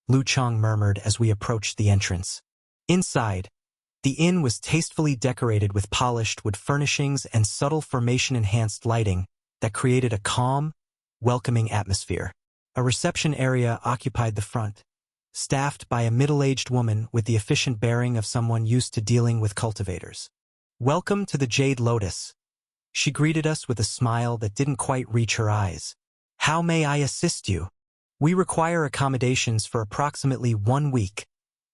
Lu Chang murmured as we approached the entrance. Inside, the inn was tastefully decorated with polished wood furnishings and subtle formation-enhanced lighting that created a calm, welcoming atmosphere. A reception area occupied the front, staffed by a middle-aged woman with the efficient bearing of someone used to dealing with cultivators. "Welcome to the Jade Lotus." She greeted us with a smile that didn't quite reach her eyes. "How may I assist you?" "We require accommodations for approximately 1 week,"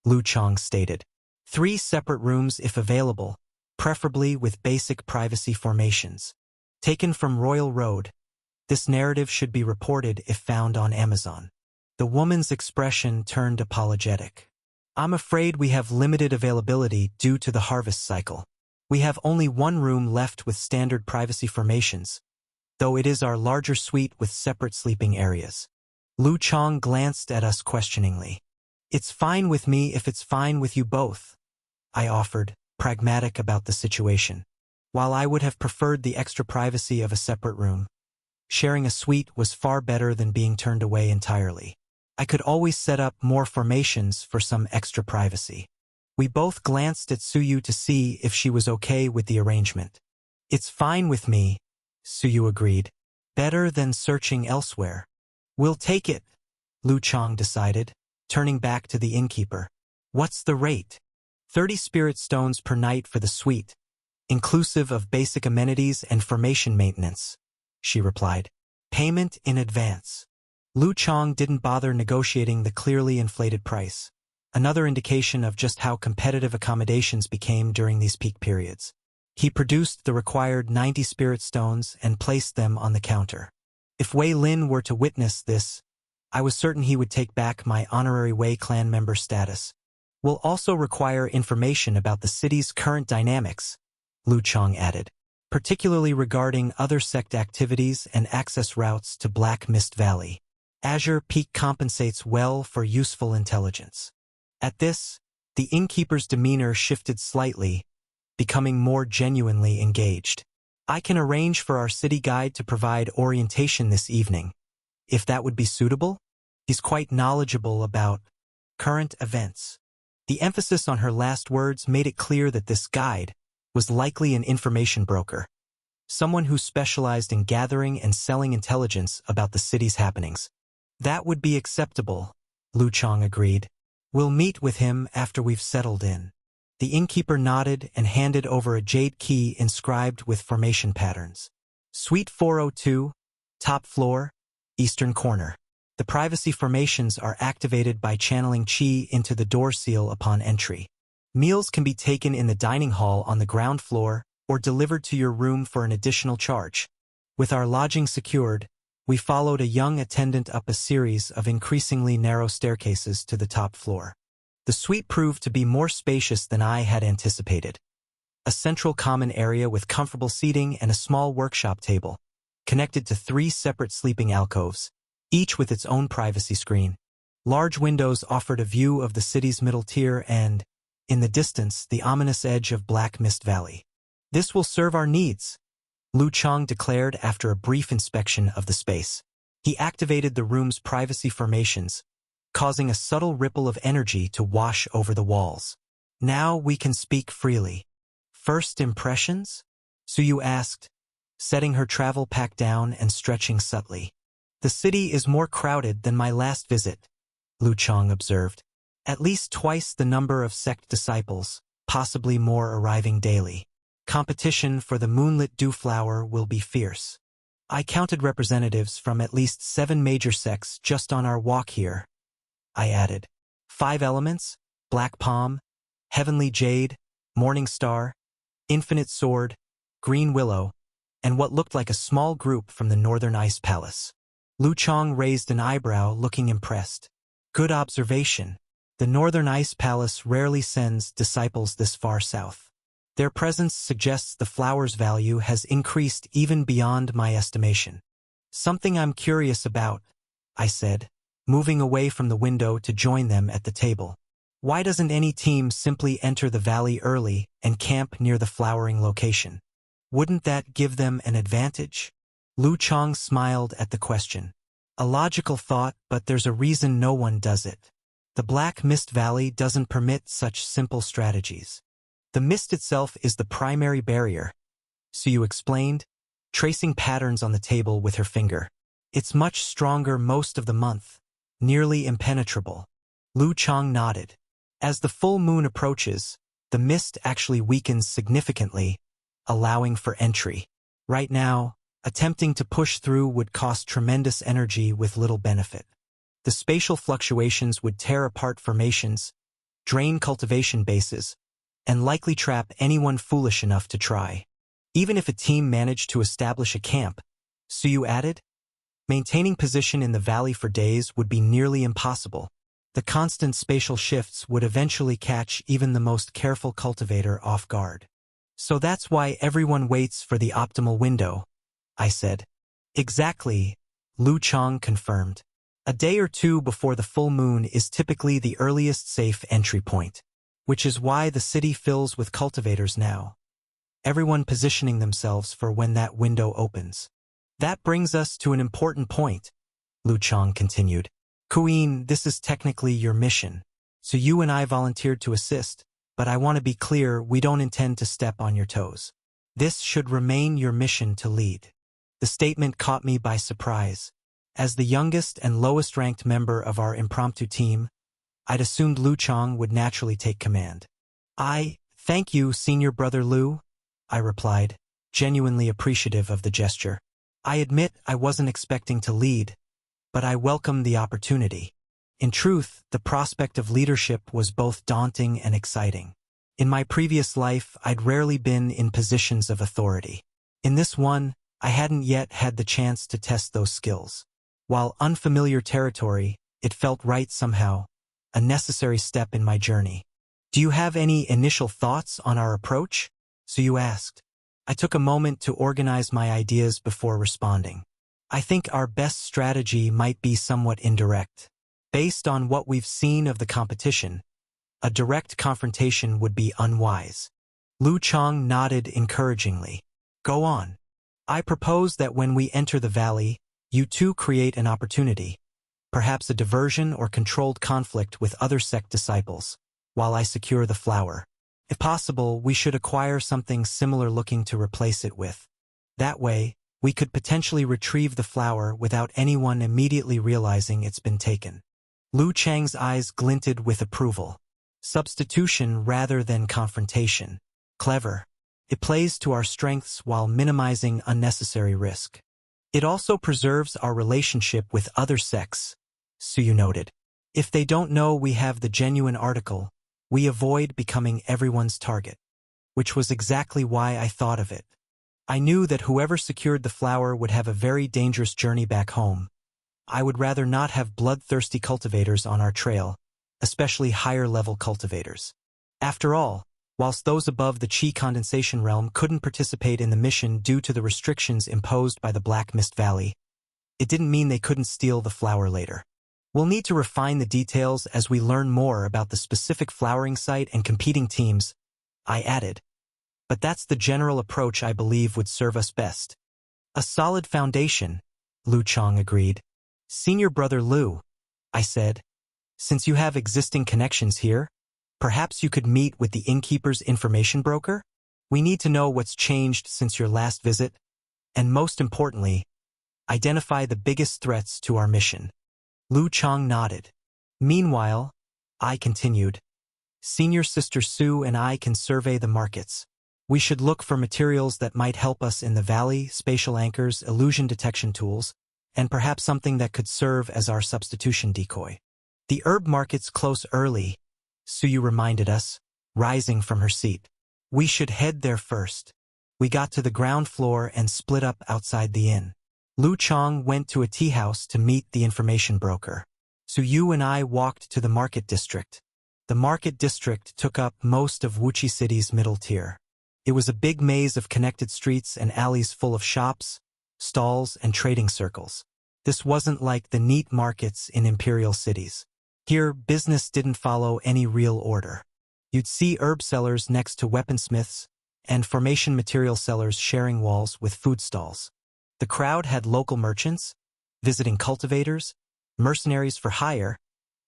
Lu Chang stated. 3 separate rooms if available, preferably with basic privacy formations. Taken from Royal Road. This narrative should be reported if found on Amazon. The woman's expression turned apologetic. "I'm afraid we have limited availability due to the harvest cycle. We have only 1 room left with standard privacy formations, though it is our larger suite with separate sleeping areas." Lu Chang glanced at us questioningly. "It's fine with me if it's fine with you both," I offered, pragmatic about the situation. While I would have preferred the extra privacy of a separate room, sharing a suite was far better than being turned away entirely. I could always set up more formations for some extra privacy. We both glanced at Suyu to see if she was okay with the arrangement. "It's fine with me," Suyu agreed. "Better than searching elsewhere." "We'll take it," Lu Chang decided, turning back to the innkeeper. "What's the rate?" 30 spirit stones per night for the suite, inclusive of basic amenities and formation maintenance," she replied. "Payment in advance." Lu Chang didn't bother negotiating the clearly inflated price, another indication of just how competitive accommodations became during these peak periods. He produced the required 90 spirit stones and placed them on the counter. If Wei Lin were to witness this, I was certain he would take back my honorary Wei clan member status. "We'll also require information about the city's current dynamics," Lu Chang added, "particularly regarding other sect activities and access routes to Black Mist Valley. Azure Peak compensates well for useful intelligence." At this, the innkeeper's demeanor shifted slightly, becoming more genuinely engaged. "I can arrange for our city guide to provide orientation this evening, if that would be suitable. He's quite knowledgeable about current events." The emphasis on her last words made it clear that this guide was likely an information broker, someone who specialized in gathering and selling intelligence about the city's happenings. "That would be acceptable," Lu Chang agreed. "We'll meet with him after we've settled in." The innkeeper nodded and handed over a jade key inscribed with formation patterns. "Suite 402, top floor, eastern corner. The privacy formations are activated by channeling Qi into the door seal upon entry. Meals can be taken in the dining hall on the ground floor or delivered to your room for an additional charge." With our lodging secured, we followed a young attendant up a series of increasingly narrow staircases to the top floor. The suite proved to be more spacious than I had anticipated. A central common area with comfortable seating and a small workshop table, connected to 3 separate sleeping alcoves, each with its own privacy screen. Large windows offered a view of the city's middle tier and, in the distance, the ominous edge of Black Mist Valley. "This will serve our needs," Lu Chang declared after a brief inspection of the space. He activated the room's privacy formations, causing a subtle ripple of energy to wash over the walls. "Now we can speak freely." "First impressions?" Suyu asked, setting her travel pack down and stretching subtly. "The city is more crowded than my last visit," Lu Chang observed. "At least twice the number of sect disciples, possibly more arriving daily. Competition for the moonlit dewflower will be fierce. I counted representatives from at least 7 major sects just on our walk here," I added. 5 elements, Black Palm, Heavenly Jade, Morning Star, Infinite Sword, Green Willow, and what looked like a small group from the Northern Ice Palace. Lu Chang raised an eyebrow, looking impressed. "Good observation. The Northern Ice Palace rarely sends disciples this far south. Their presence suggests the flower's value has increased even beyond my estimation. Something I'm curious about," I said, moving away from the window to join them at the table. Why doesn't any team simply enter the valley early and camp near the flowering location? Wouldn't that give them an advantage? Lu Chang smiled at the question. A logical thought, but there's a reason no one does it. The Black Mist Valley doesn't permit such simple strategies. The mist itself is the primary barrier. Suyu explained, tracing patterns on the table with her finger. It's much stronger most of the month, nearly impenetrable. Lu Chang nodded. As the full moon approaches, the mist actually weakens significantly, allowing for entry. Right now, attempting to push through would cost tremendous energy with little benefit. The spatial fluctuations would tear apart formations, drain cultivation bases, and likely trap anyone foolish enough to try. Even if a team managed to establish a camp, Suyu added, maintaining position in the valley for days would be nearly impossible. The constant spatial shifts would eventually catch even the most careful cultivator off guard. So that's why everyone waits for the optimal window, I said. Exactly, Lu Chang confirmed. A day or two before the full moon is typically the earliest safe entry point, which is why the city fills with cultivators now. Everyone positioning themselves for when that window opens. That brings us to an important point, Lu Chang continued. Queen, this is technically your mission, so you and I volunteered to assist, but I want to be clear, we don't intend to step on your toes. This should remain your mission to lead. The statement caught me by surprise. As the youngest and lowest-ranked member of our impromptu team, I'd assumed Lu Chang would naturally take command. Thank you, Senior Brother Lu, I replied, genuinely appreciative of the gesture. I admit I wasn't expecting to lead, but I welcomed the opportunity. In truth, the prospect of leadership was both daunting and exciting. In my previous life, I'd rarely been in positions of authority. In this one, I hadn't yet had the chance to test those skills. While unfamiliar territory, it felt right somehow, a necessary step in my journey. Do you have any initial thoughts on our approach? Suyu asked. I took a moment to organize my ideas before responding. I think our best strategy might be somewhat indirect. Based on what we've seen of the competition, a direct confrontation would be unwise. Lu Chang nodded encouragingly. Go on. I propose that when we enter the valley, you two create an opportunity, perhaps a diversion or controlled conflict with other sect disciples, while I secure the flower. If possible, we should acquire something similar looking to replace it with. That way, we could potentially retrieve the flower without anyone immediately realizing it's been taken. Lu Chang's eyes glinted with approval. Substitution rather than confrontation. Clever. It plays to our strengths while minimizing unnecessary risk. It also preserves our relationship with other sects, Suyu noted. If they don't know we have the genuine article, we avoid becoming everyone's target. Which was exactly why I thought of it. I knew that whoever secured the flower would have a very dangerous journey back home. I would rather not have bloodthirsty cultivators on our trail, especially higher-level cultivators. After all, whilst those above the Qi condensation realm couldn't participate in the mission due to the restrictions imposed by the Black Mist Valley, it didn't mean they couldn't steal the flower later. We'll need to refine the details as we learn more about the specific flowering site and competing teams, I added. But that's the general approach I believe would serve us best. A solid foundation, Lu Chang agreed. Senior Brother Lu, I said, since you have existing connections here, perhaps you could meet with the innkeeper's information broker? We need to know what's changed since your last visit, and most importantly, identify the biggest threats to our mission. Lu Chang nodded. Meanwhile, I continued, Senior Sister Su and I can survey the markets. We should look for materials that might help us in the valley, spatial anchors, illusion detection tools, and perhaps something that could serve as our substitution decoy. The herb markets close early, Suyu reminded us, rising from her seat. We should head there first. We got to the ground floor and split up outside the inn. Lu Chang went to a tea house to meet the information broker. Suyu and I walked to the market district. The market district took up most of Wuqi City's middle tier. It was a big maze of connected streets and alleys full of shops, stalls, and trading circles. This wasn't like the neat markets in imperial cities. Here, business didn't follow any real order. You'd see herb sellers next to weaponsmiths, and formation material sellers sharing walls with food stalls. The crowd had local merchants, visiting cultivators, mercenaries for hire,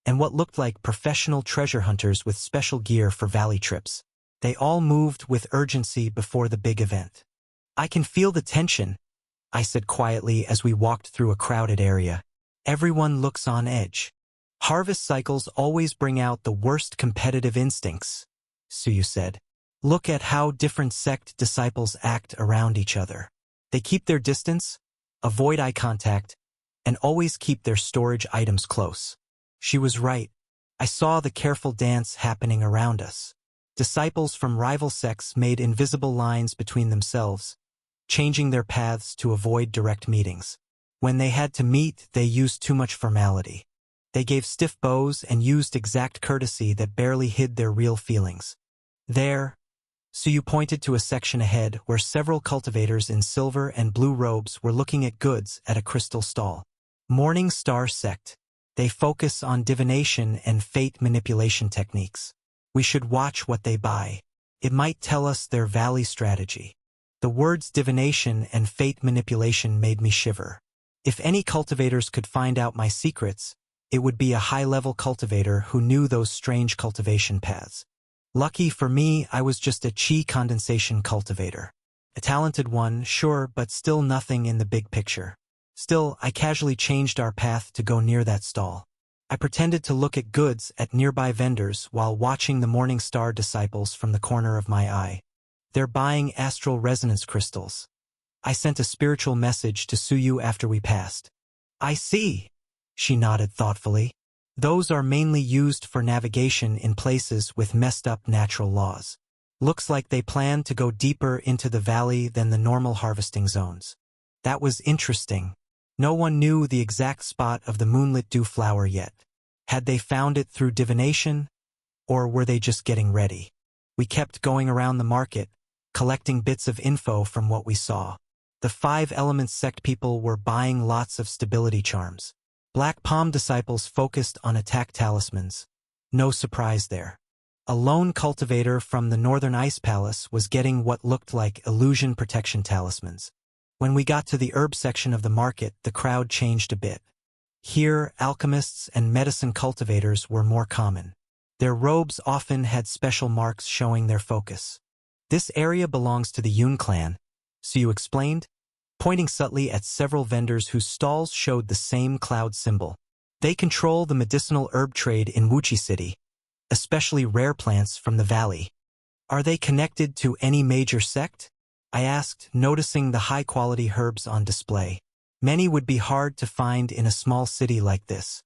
and what looked like professional treasure hunters with special gear for valley trips. They all moved with urgency before the big event. "I can feel the tension," I said quietly as we walked through a crowded area. "Everyone looks on edge. Harvest cycles always bring out the worst competitive instincts," Suyu said. "Look at how different sect disciples act around each other. They keep their distance, avoid eye contact, and always keep their storage items close." She was right. I saw the careful dance happening around us. Disciples from rival sects made invisible lines between themselves, changing their paths to avoid direct meetings. When they had to meet, they used too much formality. They gave stiff bows and used exact courtesy that barely hid their real feelings. There, Suyu pointed to a section ahead where several cultivators in silver and blue robes were looking at goods at a crystal stall. Morning Star Sect. They focus on divination and fate manipulation techniques. We should watch what they buy. It might tell us their valley strategy. The words divination and fate manipulation made me shiver. If any cultivators could find out my secrets, it would be a high-level cultivator who knew those strange cultivation paths. Lucky for me, I was just a chi condensation cultivator. A talented one, sure, but still nothing in the big picture. Still, I casually changed our path to go near that stall. I pretended to look at goods at nearby vendors while watching the Morning Star disciples from the corner of my eye. "They're buying astral resonance crystals." I sent a spiritual message to Suyu after we passed. "I see," she nodded thoughtfully. "Those are mainly used for navigation in places with messed up natural laws. Looks like they plan to go deeper into the valley than the normal harvesting zones." That was interesting. No one knew the exact spot of the moonlit dew flower yet. Had they found it through divination, or were they just getting ready? We kept going around the market, collecting bits of info from what we saw. The 5 Elements sect people were buying lots of stability charms. Black Palm disciples focused on attack talismans. No surprise there. A lone cultivator from the Northern Ice Palace was getting what looked like illusion protection talismans. When we got to the herb section of the market, the crowd changed a bit. Here, alchemists and medicine cultivators were more common. Their robes often had special marks showing their focus. "This area belongs to the Yun clan," Suyu explained, pointing subtly at several vendors whose stalls showed the same cloud symbol. "They control the medicinal herb trade in Wuchi City, especially rare plants from the valley." "Are they connected to any major sect?" I asked, noticing the high-quality herbs on display. "Many would be hard to find in a small city like this."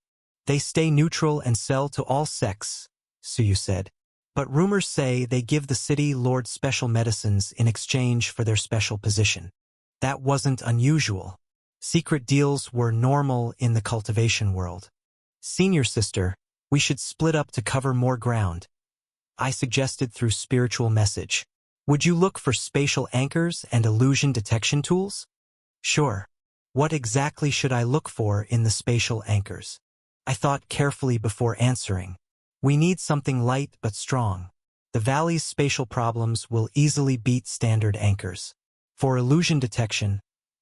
"They stay neutral and sell to all sects," Suyu said. "But rumors say they give the city lord special medicines in exchange for their special position." That wasn't unusual. Secret deals were normal in the cultivation world. "Senior sister, we should split up to cover more ground," I suggested through spiritual message. "Would you look for spatial anchors and illusion detection tools?" "Sure. What exactly should I look for in the spatial anchors?" I thought carefully before answering. "We need something light but strong. The valley's spatial problems will easily beat standard anchors. For illusion detection,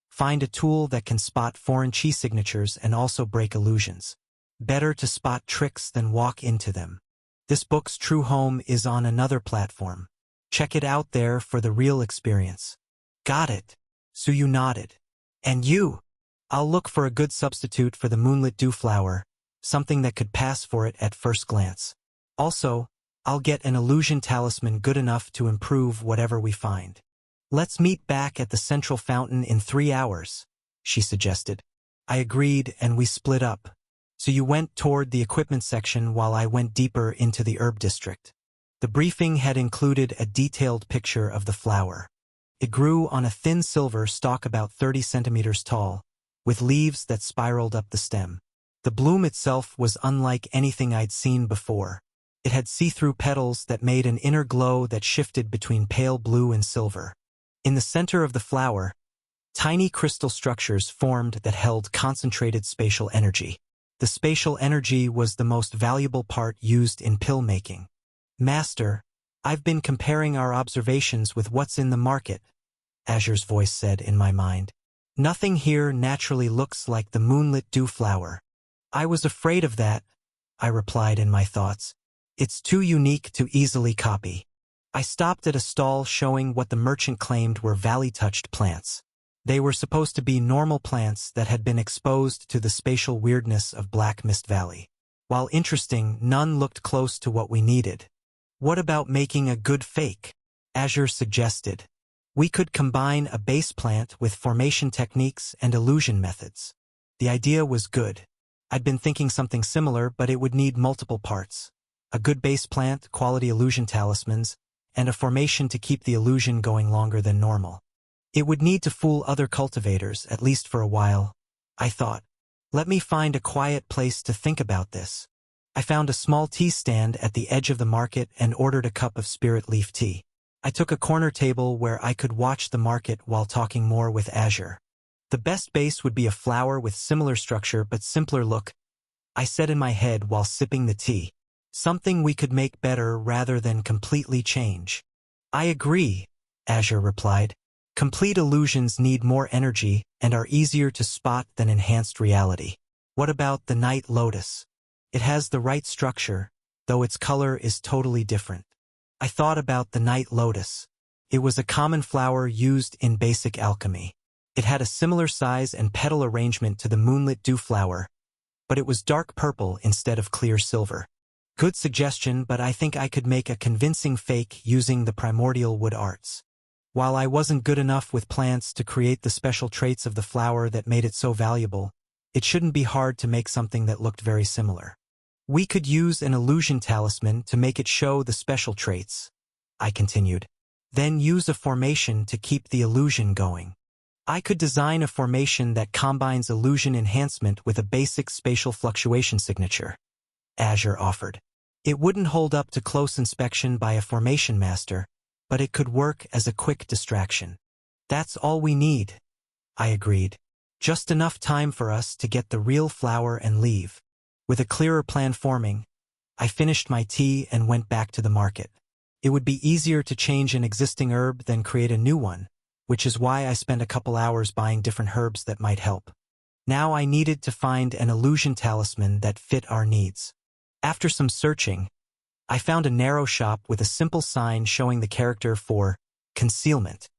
find a tool that can spot foreign chi signatures and also break illusions. Better to spot tricks than walk into them. This book's true home is on another platform. Check it out there for the real experience." "Got it," Suyu nodded. "And you?" "I'll look for a good substitute for the moonlit dew flower, something that could pass for it at first glance. Also, I'll get an illusion talisman good enough to improve whatever we find." "Let's meet back at the central fountain in 3 hours," she suggested. I agreed, and we split up. Suyu went toward the equipment section while I went deeper into the herb district. The briefing had included a detailed picture of the flower. It grew on a thin silver stalk about 30 centimeters tall, with leaves that spiraled up the stem. The bloom itself was unlike anything I'd seen before. It had see-through petals that made an inner glow that shifted between pale blue and silver. In the center of the flower, Tiny crystal structures formed that held concentrated spatial energy. The spatial energy was the most valuable part used in pill making. Master, I've been comparing our observations with what's in the market, Azure's voice said in my mind. Nothing here naturally looks like the moonlit dew flower. I was afraid of that, I replied in my thoughts. It's too unique to easily copy. I stopped at a stall showing what the merchant claimed were valley-touched plants. They were supposed to be normal plants that had been exposed to the spatial weirdness of Black Mist Valley. While interesting, none looked close to what we needed. What about making a good fake? Azure suggested. We could combine a base plant with formation techniques and illusion methods. The idea was good. I'd been thinking something similar, but it would need multiple parts. A good base plant, quality illusion talismans, and a formation to keep the illusion going longer than normal. It would need to fool other cultivators, at least for a while, I thought. Let me find a quiet place to think about this. I found a small tea stand at the edge of the market and ordered a cup of spirit leaf tea. I took a corner table where I could watch the market while talking more with Azure. The best base would be a flower with similar structure but simpler look, I said in my head while sipping the tea. Something we could make better rather than completely change. I agree, Azure replied. Complete illusions need more energy and are easier to spot than enhanced reality. What about the Night Lotus? It has the right structure, though its color is totally different. I thought about the Night Lotus. It was a common flower used in basic alchemy. It had a similar size and petal arrangement to the moonlit dew flower, but it was dark purple instead of clear silver. Good suggestion, but I think I could make a convincing fake using the primordial wood arts. While I wasn't good enough with plants to create the special traits of the flower that made it so valuable, it shouldn't be hard to make something that looked very similar. We could use an illusion talisman to make it show the special traits, I continued. Then use a formation to keep the illusion going. I could design a formation that combines illusion enhancement with a basic spatial fluctuation signature, Azure offered. It wouldn't hold up to close inspection by a formation master, but it could work as a quick distraction. That's all we need, I agreed. Just enough time for us to get the real flower and leave. With a clearer plan forming, I finished my tea and went back to the market. It would be easier to change an existing herb than create a new one, which is why I spent a couple hours buying different herbs that might help. Now I needed to find an illusion talisman that fit our needs. After some searching, I found a narrow shop with a simple sign showing the character for concealment.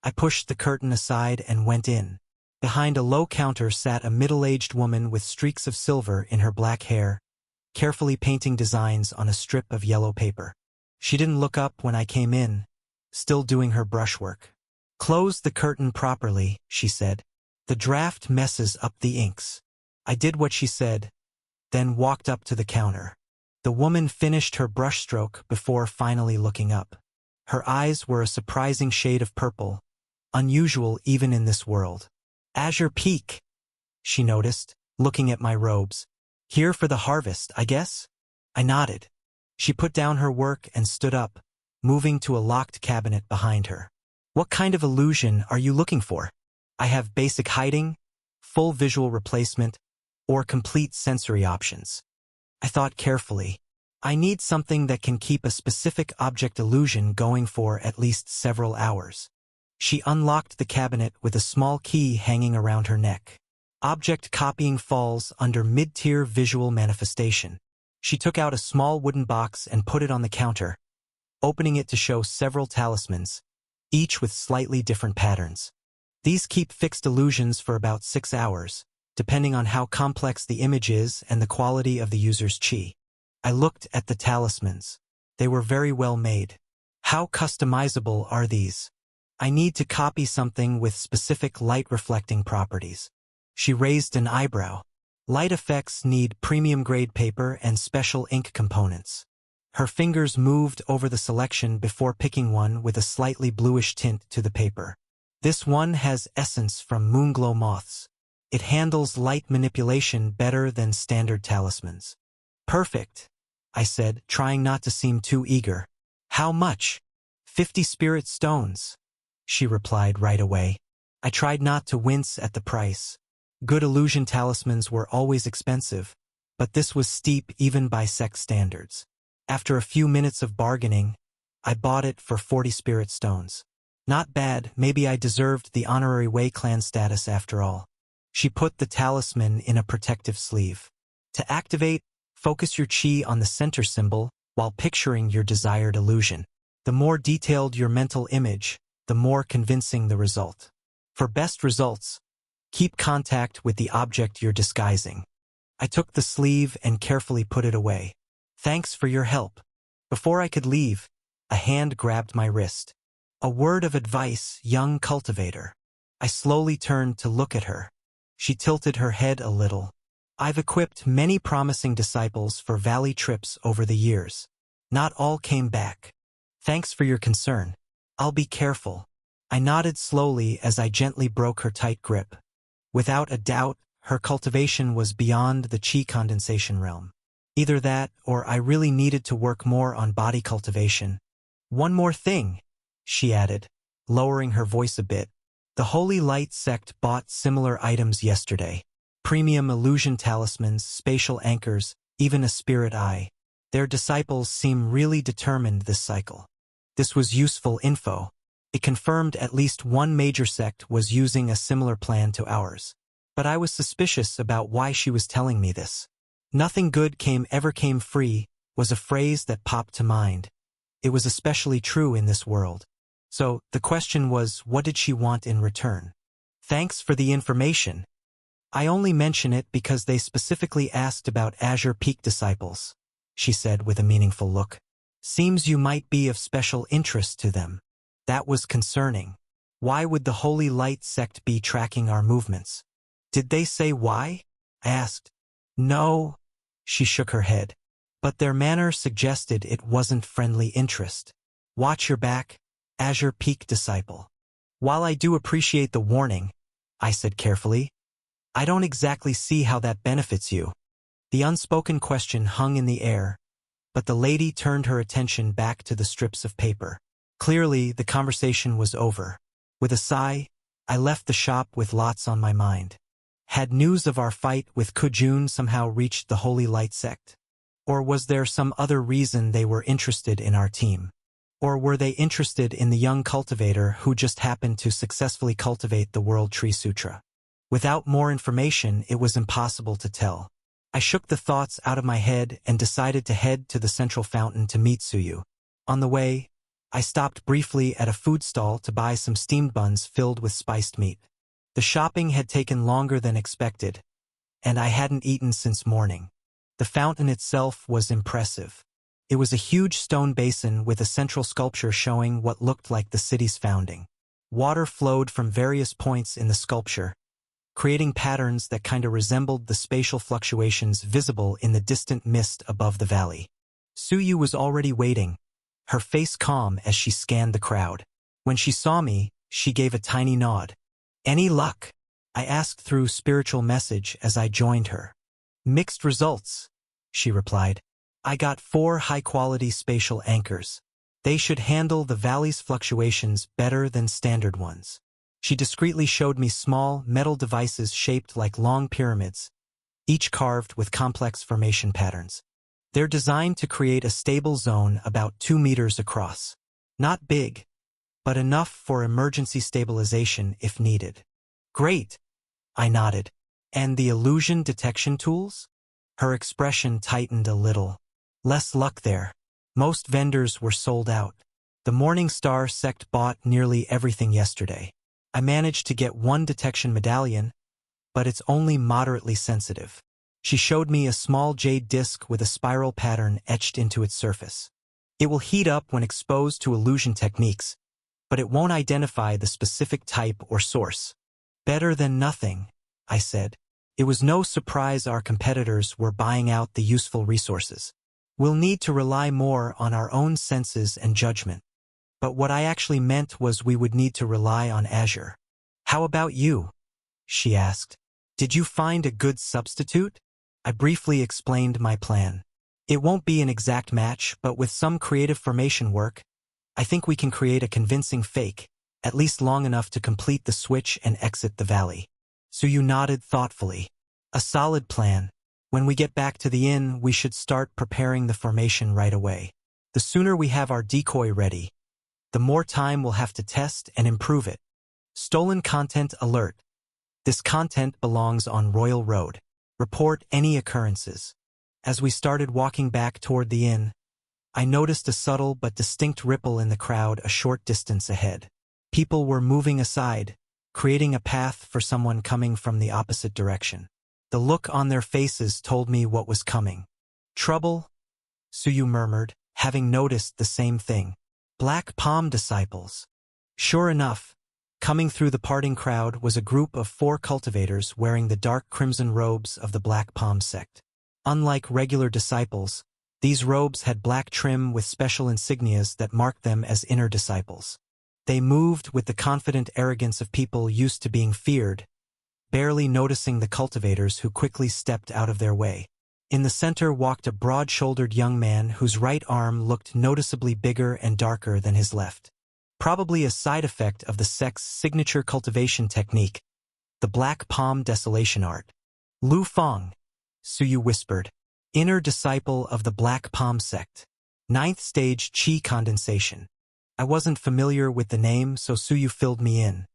I pushed the curtain aside and went in. Behind a low counter sat a middle-aged woman with streaks of silver in her black hair, carefully painting designs on a strip of yellow paper. She didn't look up when I came in, still doing her brushwork. Close the curtain properly, she said. The draft messes up the inks. I did what she said, then walked up to the counter. The woman finished her brushstroke before finally looking up. Her eyes were a surprising shade of purple, unusual even in this world. Azure Peak, she noticed, looking at my robes. Here for the harvest, I guess? I nodded. She put down her work and stood up, moving to a locked cabinet behind her. What kind of illusion are you looking for? I have basic hiding, full visual replacement, or complete sensory options. I thought carefully. I need something that can keep a specific object illusion going for at least several hours. She unlocked the cabinet with a small key hanging around her neck. Object copying falls under mid-tier visual manifestation. She took out a small wooden box and put it on the counter, opening it to show several talismans, each with slightly different patterns. These keep fixed illusions for about 6 hours, depending on how complex the image is and the quality of the user's chi. I looked at the talismans. They were very well made. How customizable are these? I need to copy something with specific light-reflecting properties. She raised an eyebrow. Light effects need premium-grade paper and special ink components. Her fingers moved over the selection before picking one with a slightly bluish tint to the paper. This one has essence from moonglow moths. It handles light manipulation better than standard talismans. Perfect, I said, trying not to seem too eager. How much? 50 spirit stones, she replied right away. I tried not to wince at the price. Good illusion talismans were always expensive, but this was steep even by sect standards. After a few minutes of bargaining, I bought it for 40 spirit stones. Not bad, maybe I deserved the honorary Wei clan status after all. She put the talisman in a protective sleeve. To activate, focus your chi on the center symbol while picturing your desired illusion. The more detailed your mental image, the more convincing the result. For best results, keep contact with the object you're disguising. I took the sleeve and carefully put it away. Thanks for your help. Before I could leave, a hand grabbed my wrist. A word of advice, young cultivator. I slowly turned to look at her. She tilted her head a little. I've equipped many promising disciples for valley trips over the years. Not all came back. Thanks for your concern. I'll be careful. I nodded slowly as I gently broke her tight grip. Without a doubt, her cultivation was beyond the chi condensation realm. Either that, or I really needed to work more on body cultivation. One more thing, she added, lowering her voice a bit. The Holy Light sect bought similar items yesterday. Premium illusion talismans, spatial anchors, even a spirit eye. Their disciples seem really determined this cycle. This was useful info. It confirmed at least one major sect was using a similar plan to ours. But I was suspicious about why she was telling me this. Nothing good ever came free was a phrase that popped to mind. It was especially true in this world. So, the question was, what did she want in return? Thanks for the information. I only mention it because they specifically asked about Azure Peak disciples, she said with a meaningful look. Seems you might be of special interest to them. That was concerning. Why would the Holy Light sect be tracking our movements? Did they say why? I asked. No, she shook her head. But their manner suggested it wasn't friendly interest. Watch your back, Azure Peak disciple. While I do appreciate the warning, I said carefully, I don't exactly see how that benefits you. The unspoken question hung in the air, but the lady turned her attention back to the strips of paper. Clearly, the conversation was over. With a sigh, I left the shop with lots on my mind. Had news of our fight with Kujun somehow reached the Holy Light sect? Or was there some other reason they were interested in our team? Or were they interested in the young cultivator who just happened to successfully cultivate the World Tree Sutra? Without more information, it was impossible to tell. I shook the thoughts out of my head and decided to head to the central fountain to meet Suyu. On the way, I stopped briefly at a food stall to buy some steamed buns filled with spiced meat. The shopping had taken longer than expected, and I hadn't eaten since morning. The fountain itself was impressive. It was a huge stone basin with a central sculpture showing what looked like the city's founding. Water flowed from various points in the sculpture, creating patterns that kind of resembled the spatial fluctuations visible in the distant mist above the valley. Suyu was already waiting, her face calm as she scanned the crowd. When she saw me, she gave a tiny nod. Any luck? I asked through spiritual message as I joined her. Mixed results, she replied. I got 4 high-quality spatial anchors. They should handle the valley's fluctuations better than standard ones. She discreetly showed me small, metal devices shaped like long pyramids, each carved with complex formation patterns. They're designed to create a stable zone about 2 meters across. Not big, but enough for emergency stabilization if needed. Great, I nodded. And the illusion detection tools? Her expression tightened a little. Less luck there. Most vendors were sold out. The Morning Star sect bought nearly everything yesterday. I managed to get 1 detection medallion, but it's only moderately sensitive. She showed me a small jade disc with a spiral pattern etched into its surface. It will heat up when exposed to illusion techniques, but it won't identify the specific type or source. Better than nothing, I said. It was no surprise our competitors were buying out the useful resources. We'll need to rely more on our own senses and judgment. But what I actually meant was we would need to rely on Azure. How about you? She asked. Did you find a good substitute? I briefly explained my plan. It won't be an exact match, but with some creative formation work, I think we can create a convincing fake. at least long enough to complete the switch and exit the valley. Suyu nodded thoughtfully. A solid plan. When we get back to the inn, we should start preparing the formation right away. The sooner we have our decoy ready, the more time we'll have to test and improve it. Stolen content alert. This content belongs on Royal Road. Report any occurrences. As we started walking back toward the inn, I noticed a subtle but distinct ripple in the crowd a short distance ahead. People were moving aside, creating a path for someone coming from the opposite direction. The look on their faces told me what was coming. Trouble? Suyu murmured, having noticed the same thing. Black Palm disciples. Sure enough, coming through the parting crowd was a group of 4 cultivators wearing the dark crimson robes of the Black Palm sect. Unlike regular disciples, these robes had black trim with special insignias that marked them as inner disciples. They moved with the confident arrogance of people used to being feared, barely noticing the cultivators who quickly stepped out of their way. In the center walked a broad-shouldered young man whose right arm looked noticeably bigger and darker than his left. Probably a side effect of the sect's signature cultivation technique, the Black Palm Desolation Art. Lu Feng, Suyu whispered, inner disciple of the Black Palm sect. 9th stage Qi condensation. I wasn't familiar with the name, so Suyu filled me in.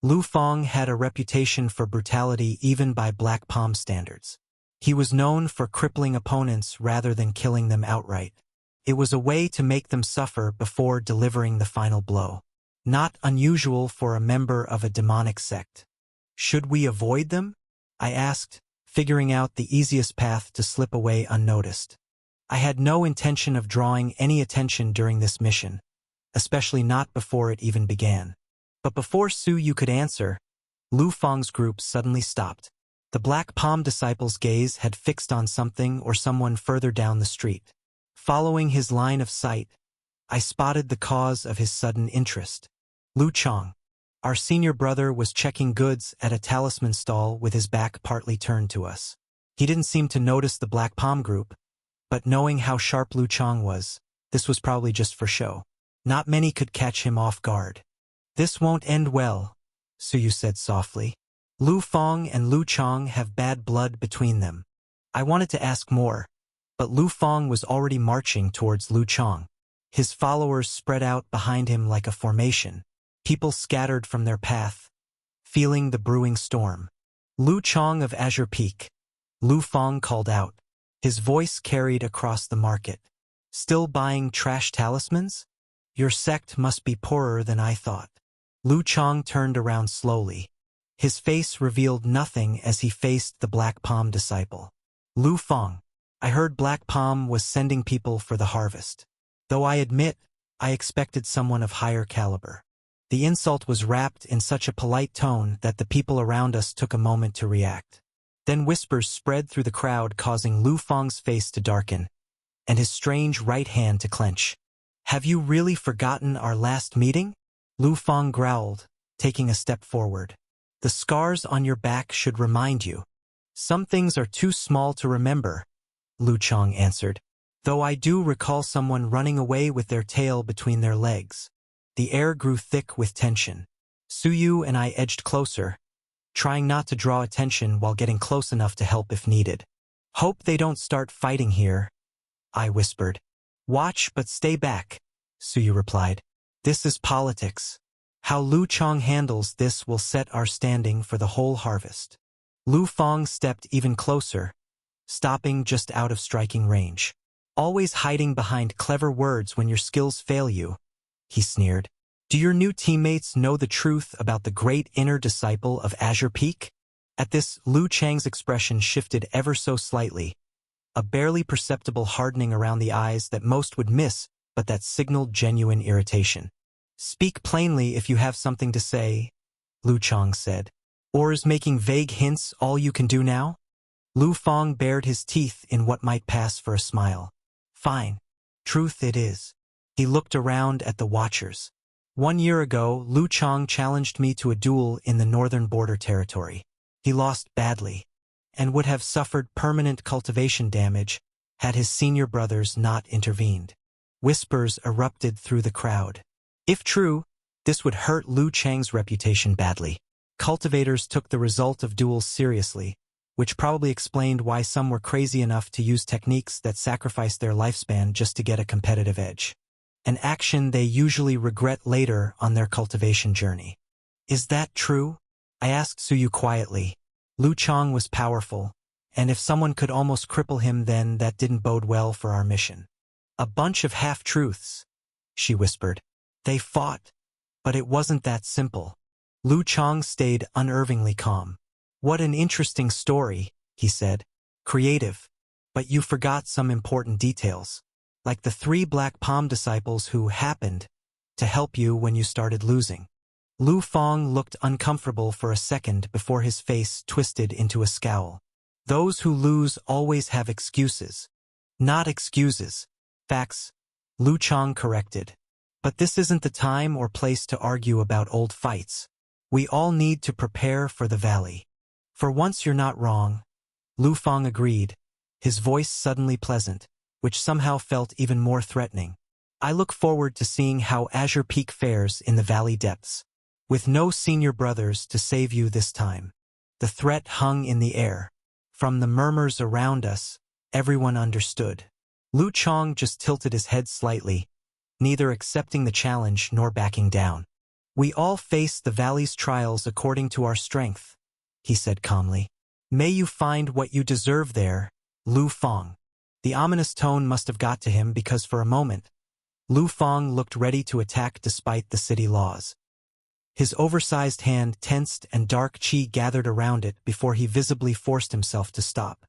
Lu Feng had a reputation for brutality even by Black Palm standards. He was known for crippling opponents rather than killing them outright. It was a way to make them suffer before delivering the final blow. Not unusual for a member of a demonic sect. Should we avoid them? I asked, figuring out the easiest path to slip away unnoticed. I had no intention of drawing any attention during this mission, especially not before it even began. But before Suyu could answer, Lu Feng's group suddenly stopped. The Black Palm disciples' gaze had fixed on something or someone further down the street. Following his line of sight, I spotted the cause of his sudden interest. Lu Chang, our senior brother, was checking goods at a talisman stall with his back partly turned to us. He didn't seem to notice the Black Palm group, but knowing how sharp Lu Chang was, this was probably just for show. Not many could catch him off guard. This won't end well, Suyu said softly. Lu Feng and Lu Chang have bad blood between them. I wanted to ask more, but Lu Feng was already marching towards Lu Chang. His followers spread out behind him like a formation. People scattered from their path, feeling the brewing storm. Lu Chang of Azure Peak, Lu Feng called out. His voice carried across the market. Still buying trash talismans? Your sect must be poorer than I thought. Lu Chang turned around slowly. His face revealed nothing as he faced the Black Palm disciple. Lu Feng, I heard Black Palm was sending people for the harvest. Though I admit, I expected someone of higher caliber. The insult was wrapped in such a polite tone that the people around us took a moment to react. Then whispers spread through the crowd, causing Lu Feng's face to darken, and his strange right hand to clench. Have you really forgotten our last meeting? Lu Feng growled, taking a step forward. The scars on your back should remind you. Some things are too small to remember, Lu Chang answered, though I do recall someone running away with their tail between their legs. The air grew thick with tension. Suyu and I edged closer, trying not to draw attention while getting close enough to help if needed. Hope they don't start fighting here, I whispered. Watch but stay back, Suyu replied. This is politics. How Lu Chang handles this will set our standing for the whole harvest. Lu Feng stepped even closer, stopping just out of striking range. Always hiding behind clever words when your skills fail you, he sneered. Do your new teammates know the truth about the great inner disciple of Azure Peak? At this, Lu Chang's expression shifted ever so slightly, a barely perceptible hardening around the eyes that most would miss, but that signaled genuine irritation. Speak plainly if you have something to say, Lu Chang said. Or is making vague hints all you can do now? Lu Feng bared his teeth in what might pass for a smile. Fine. Truth it is. He looked around at the watchers. 1 year ago, Lu Chang challenged me to a duel in the northern border territory. He lost badly, and would have suffered permanent cultivation damage had his senior brothers not intervened. Whispers erupted through the crowd. If true, This would hurt Lu Chang's reputation badly. Cultivators took the result of duels seriously, which probably explained why some were crazy enough to use techniques that sacrificed their lifespan just to get a competitive edge. An action they usually regret later on their cultivation journey. Is that true? I asked Suyu quietly. Lu Chang was powerful, and if someone could almost cripple him, then that didn't bode well for our mission. A bunch of half-truths, she whispered. They fought, but it wasn't that simple. Lu Chang stayed unnervingly calm. What an interesting story, he said. Creative, but you forgot some important details. Like the 3 Black Palm disciples who happened to help you when you started losing. Lu Fang looked uncomfortable for a second before his face twisted into a scowl. Those who lose always have excuses. Not excuses. Facts, Lu Chang corrected. But this isn't the time or place to argue about old fights. We all need to prepare for the valley. For once you're not wrong, Lu Fang agreed, his voice suddenly pleasant, which somehow felt even more threatening. I look forward to seeing how Azure Peak fares in the valley depths. With no senior brothers to save you this time. The threat hung in the air. From the murmurs around us, everyone understood. Lu Chang just tilted his head slightly, neither accepting the challenge nor backing down. We all face the valley's trials according to our strength, he said calmly. May you find what you deserve there, Lu Fang. The ominous tone must have got to him because for a moment, Lu Fang looked ready to attack despite the city laws. His oversized hand tensed and dark chi gathered around it before he visibly forced himself to stop.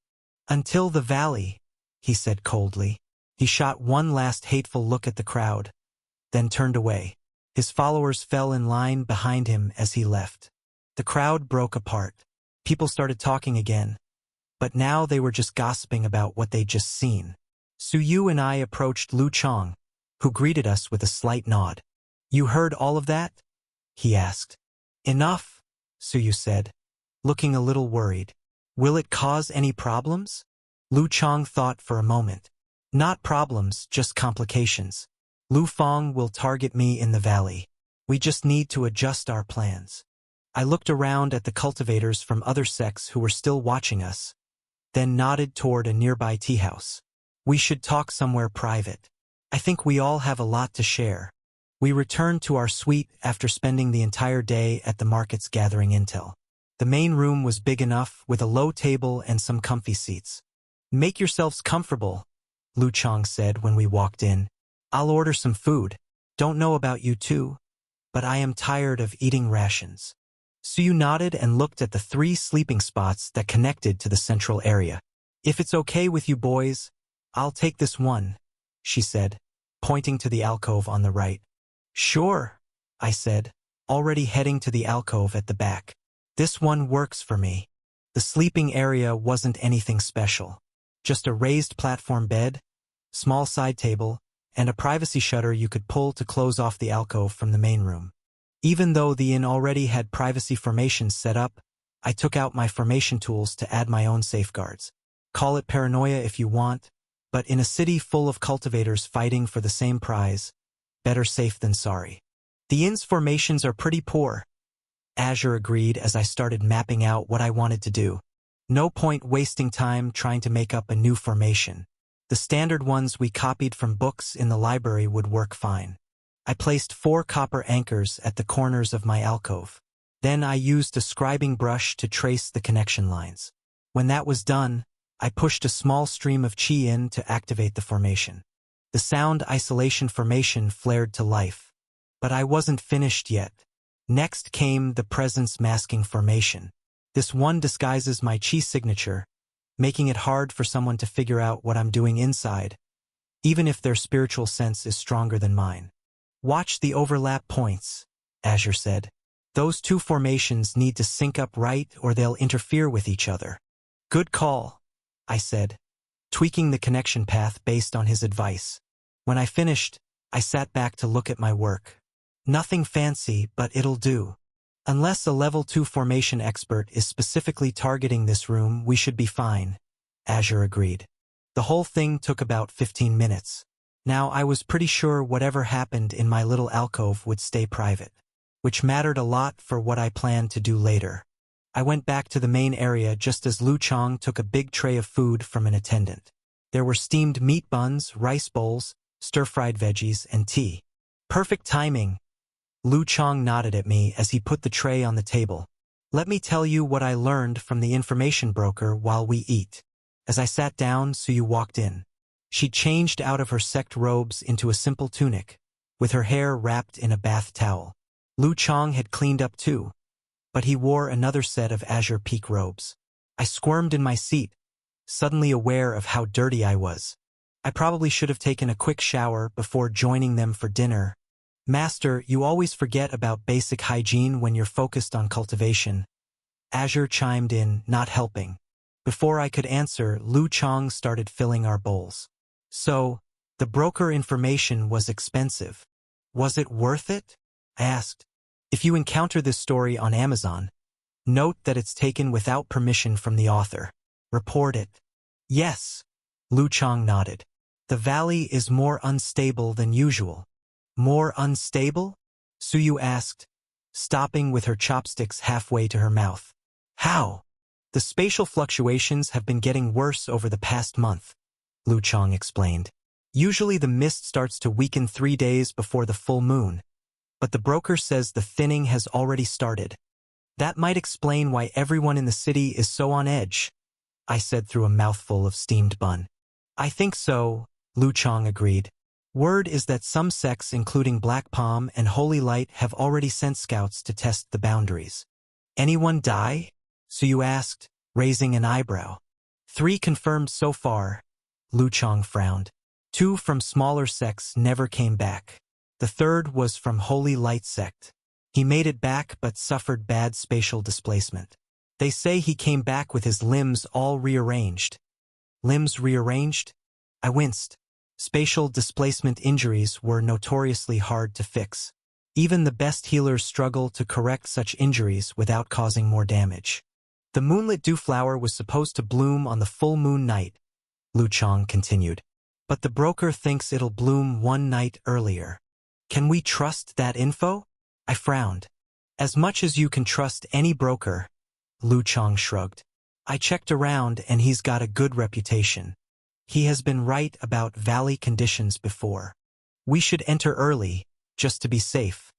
Until the valley, he said coldly. He shot one last hateful look at the crowd, then turned away. His followers fell in line behind him as he left. The crowd broke apart. People started talking again, but now they were just gossiping about what they'd just seen. Suyu and I approached Lu Chang, who greeted us with a slight nod. You heard all of that? He asked. Enough, Suyu said, looking a little worried. Will it cause any problems? Lu Chang thought for a moment. Not problems, just complications. Lu Fang will target me in the valley. We just need to adjust our plans. I looked around at the cultivators from other sects who were still watching us, then nodded toward a nearby tea house. We should talk somewhere private. I think we all have a lot to share. We returned to our suite after spending the entire day at the markets gathering intel. The main room was big enough with a low table and some comfy seats. Make yourselves comfortable, Lu Chang said when we walked in. I'll order some food. Don't know about you two, but I am tired of eating rations. Suyu nodded and looked at the 3 sleeping spots that connected to the central area. If it's okay with you boys, I'll take this one, she said, pointing to the alcove on the right. Sure, I said, already heading to the alcove at the back. This one works for me. The sleeping area wasn't anything special. Just a raised platform bed, small side table, and a privacy shutter you could pull to close off the alcove from the main room. Even though the inn already had privacy formations set up, I took out my formation tools to add my own safeguards. Call it paranoia if you want, but in a city full of cultivators fighting for the same prize, better safe than sorry. The inn's formations are pretty poor, Azure agreed as I started mapping out what I wanted to do. No point wasting time trying to make up a new formation. The standard ones we copied from books in the library would work fine. I placed 4 copper anchors at the corners of my alcove. Then I used a scribing brush to trace the connection lines. When that was done, I pushed a small stream of chi in to activate the formation. The sound isolation formation flared to life. But I wasn't finished yet. Next came the presence masking formation. This one disguises my chi signature, making it hard for someone to figure out what I'm doing inside, even if their spiritual sense is stronger than mine. Watch the overlap points, Azure said. Those 2 formations need to sync up right or they'll interfere with each other. Good call, I said, tweaking the connection path based on his advice. When I finished, I sat back to look at my work. Nothing fancy, but it'll do. Unless a level 2 formation expert is specifically targeting this room, we should be fine, Azure agreed. The whole thing took about 15 minutes. Now I was pretty sure whatever happened in my little alcove would stay private. which mattered a lot for what I planned to do later. I went back to the main area just as Lu Chang took a big tray of food from an attendant. There were steamed meat buns, rice bowls, stir-fried veggies, and tea. Perfect timing. Lu Chang nodded at me as he put the tray on the table. Let me tell you what I learned from the information broker while we eat. As I sat down, Suyu walked in. She changed out of her sect robes into a simple tunic, with her hair wrapped in a bath towel. Lu Chang had cleaned up too, but he wore another set of azure peak robes. I squirmed in my seat, suddenly aware of how dirty I was. I probably should have taken a quick shower before joining them for dinner. Master, you always forget about basic hygiene when you're focused on cultivation. Azure chimed in, not helping. Before I could answer, Lu Chang started filling our bowls. So, the broker information was expensive. Was it worth it? I asked. If you encounter this story on Amazon, note that it's taken without permission from the author. Report it. Yes. Lu Chang nodded. The valley is more unstable than usual. More unstable? Suyu asked, stopping with her chopsticks halfway to her mouth. How? The spatial fluctuations have been getting worse over the past month, Lu Chang explained. Usually the mist starts to weaken 3 days before the full moon, but the broker says the thinning has already started. That might explain why everyone in the city is so on edge, I said through a mouthful of steamed bun. I think so, Lu Chang agreed. Word is that some sects including Black Palm and Holy Light have already sent scouts to test the boundaries. Anyone die? Suyu asked, raising an eyebrow. 3 confirmed so far, Lu Chang frowned. 2 from smaller sects never came back. The 3rd was from Holy Light sect. He made it back but suffered bad spatial displacement. They say he came back with his limbs all rearranged. Limbs rearranged? I winced. Spatial displacement injuries were notoriously hard to fix. Even the best healers struggle to correct such injuries without causing more damage. The moonlit dewflower was supposed to bloom on the full moon night, Lu Chang continued. But the broker thinks it'll bloom 1 night earlier. Can we trust that info? I frowned. As much as you can trust any broker, Lu Chang shrugged. I checked around and he's got a good reputation. He has been right about valley conditions before. We should enter early, just to be safe.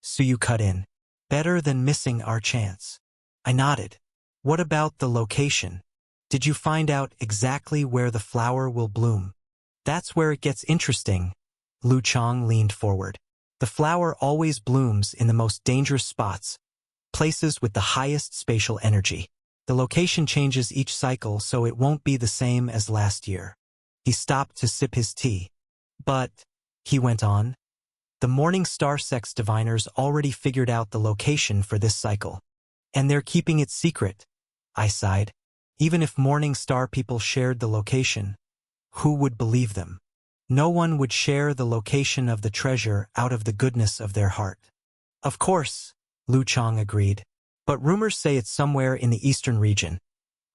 Suyu cut in. Better than missing our chance. I nodded. What about the location? Did you find out exactly where the flower will bloom? That's where it gets interesting. Lu Chang leaned forward. The flower always blooms in the most dangerous spots, places with the highest spatial energy. The location changes each cycle, so it won't be the same as last year. He stopped to sip his tea. But, he went on, the Morning Star Sect's diviners already figured out the location for this cycle. And they're keeping it secret, I sighed. Even if Morning Star people shared the location, who would believe them? No one would share the location of the treasure out of the goodness of their heart. Of course, Lu Chang agreed. But rumors say it's somewhere in the eastern region,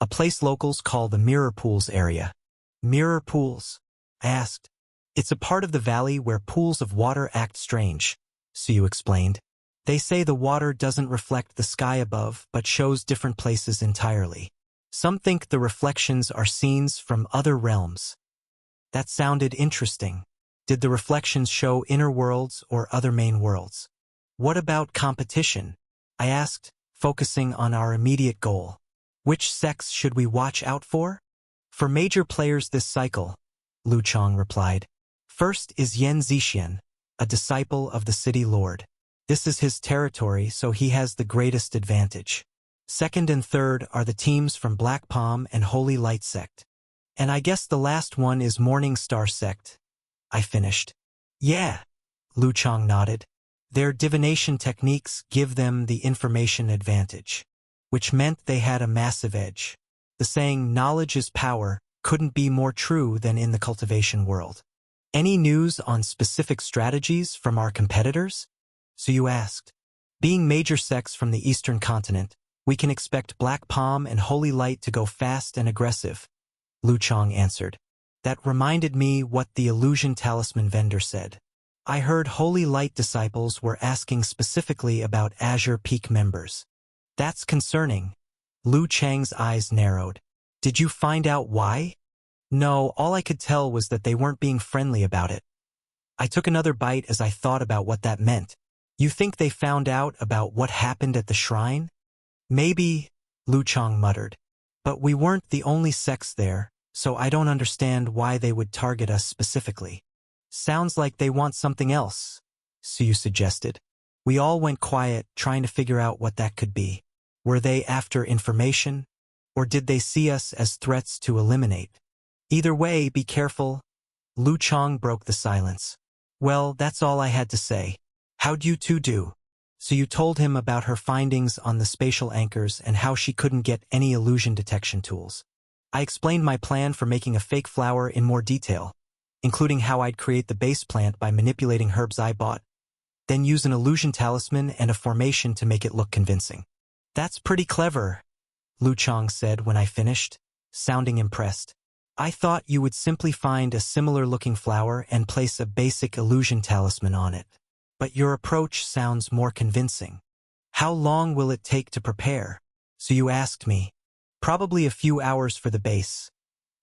a place locals call the Mirror Pools area. Mirror Pools? I asked. It's a part of the valley where pools of water act strange, Suyu explained. They say the water doesn't reflect the sky above but shows different places entirely. Some think the reflections are scenes from other realms. That sounded interesting. Did the reflections show inner worlds or other main worlds? What about competition? I asked, focusing on our immediate goal. Which sects should we watch out for? For major players this cycle, Lu Chang replied. First is Yan Zixian, a disciple of the city lord. This is his territory, so he has the greatest advantage. Second and third are the teams from Black Palm and Holy Light sect. And I guess the last one is Morning Star sect. I finished. Yeah, Lu Chang nodded. Their divination techniques give them the information advantage, which meant they had a massive edge. The saying, knowledge is power, couldn't be more true than in the cultivation world. Any news on specific strategies from our competitors? Suyu asked. Being major sects from the eastern continent, we can expect Black Palm and Holy Light to go fast and aggressive, Lu Chang answered. That reminded me what the illusion talisman vendor said. I heard Holy Light disciples were asking specifically about Azure Peak members. That's concerning. Lu Chang's eyes narrowed. Did you find out why? No, all I could tell was that they weren't being friendly about it. I took another bite as I thought about what that meant. You think they found out about what happened at the shrine? Maybe, Lu Chang muttered. But we weren't the only sects there, so I don't understand why they would target us specifically. Sounds like they want something else, Suyu suggested. We all went quiet, trying to figure out what that could be. Were they after information, or did they see us as threats to eliminate? Either way, be careful. Lu Chang broke the silence. Well, that's all I had to say. How'd you two do? So you told him about her findings on the spatial anchors and how she couldn't get any illusion detection tools. I explained my plan for making a fake flower in more detail, including how I'd create the base plant by manipulating herbs I bought, then use an illusion talisman and a formation to make it look convincing. That's pretty clever, Lu Chang said when I finished, sounding impressed. I thought you would simply find a similar-looking flower and place a basic illusion talisman on it. But your approach sounds more convincing. How long will it take to prepare? So you asked me. Probably a few hours for the base.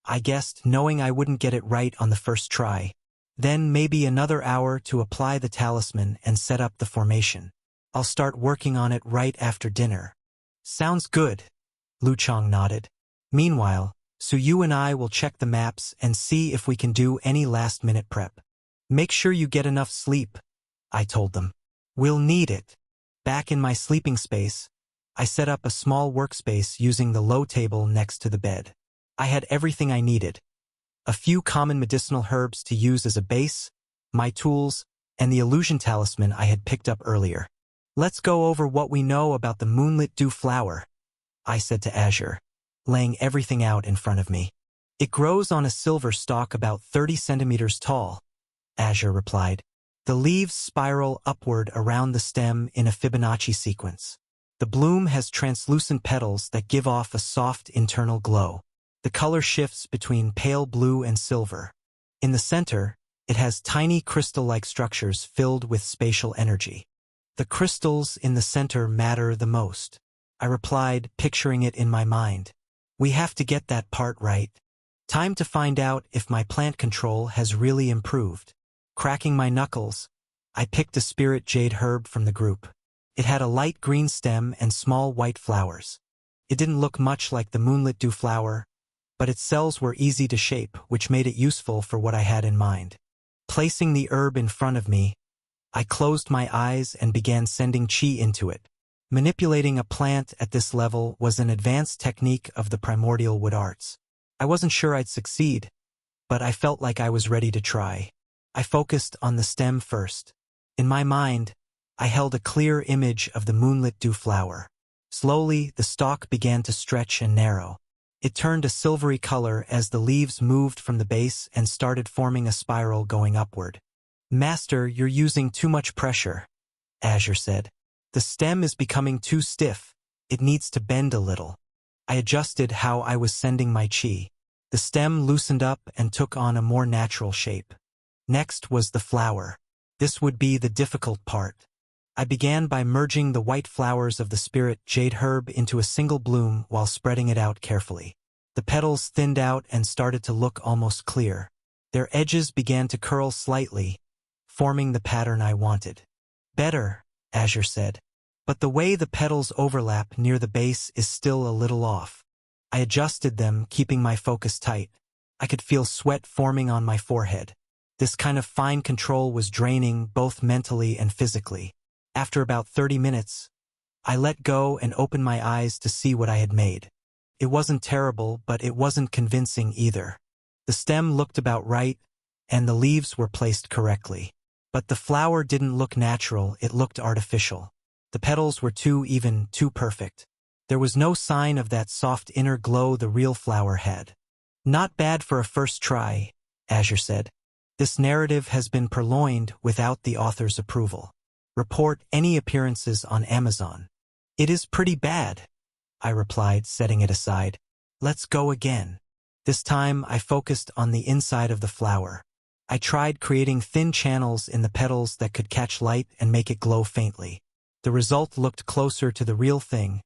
I guessed, knowing I wouldn't get it right on the first try. Then maybe another hour to apply the talisman and set up the formation. I'll start working on it right after dinner. Sounds good, Lu Chang nodded. Meanwhile, so you and I will check the maps and see if we can do any last-minute prep. Make sure you get enough sleep, I told them. We'll need it. Back in my sleeping space, I set up a small workspace using the low table next to the bed. I had everything I needed. A few common medicinal herbs to use as a base, my tools, and the illusion talisman I had picked up earlier. Let's go over what we know about the Moonlit Dew flower, I said to Azure, laying everything out in front of me. It grows on a silver stalk about 30 centimeters tall, Azure replied. The leaves spiral upward around the stem in a Fibonacci sequence. The bloom has translucent petals that give off a soft internal glow. The color shifts between pale blue and silver. In the center, it has tiny crystal-like structures filled with spatial energy. The crystals in the center matter the most, I replied, picturing it in my mind. We have to get that part right. Time to find out if my plant control has really improved. Cracking my knuckles, I picked a spirit jade herb from the group. It had a light green stem and small white flowers. It didn't look much like the Moonlit Dew flower, but its cells were easy to shape, which made it useful for what I had in mind. Placing the herb in front of me, I closed my eyes and began sending chi into it. Manipulating a plant at this level was an advanced technique of the primordial wood arts. I wasn't sure I'd succeed, but I felt like I was ready to try. I focused on the stem first. In my mind, I held a clear image of the Moonlit Dew flower. Slowly, the stalk began to stretch and narrow. It turned a silvery color as the leaves moved from the base and started forming a spiral going upward. Master, you're using too much pressure, Azure said. The stem is becoming too stiff. It needs to bend a little. I adjusted how I was sending my chi. The stem loosened up and took on a more natural shape. Next was the flower. This would be the difficult part. I began by merging the white flowers of the spirit jade herb into a single bloom while spreading it out carefully. The petals thinned out and started to look almost clear. Their edges began to curl slightly, forming the pattern I wanted. Better, Azure said. But the way the petals overlap near the base is still a little off. I adjusted them, keeping my focus tight. I could feel sweat forming on my forehead. This kind of fine control was draining both mentally and physically. After about 30 minutes, I let go and opened my eyes to see what I had made. It wasn't terrible, but it wasn't convincing either. The stem looked about right, and the leaves were placed correctly. But the flower didn't look natural, it looked artificial. The petals were too even, too perfect. There was no sign of that soft inner glow the real flower had. Not bad for a first try, Azure said. This narrative has been purloined without the author's approval. Report any appearances on Amazon. It is pretty bad, I replied, setting it aside. Let's go again. This time I focused on the inside of the flower. I tried creating thin channels in the petals that could catch light and make it glow faintly. The result looked closer to the real thing,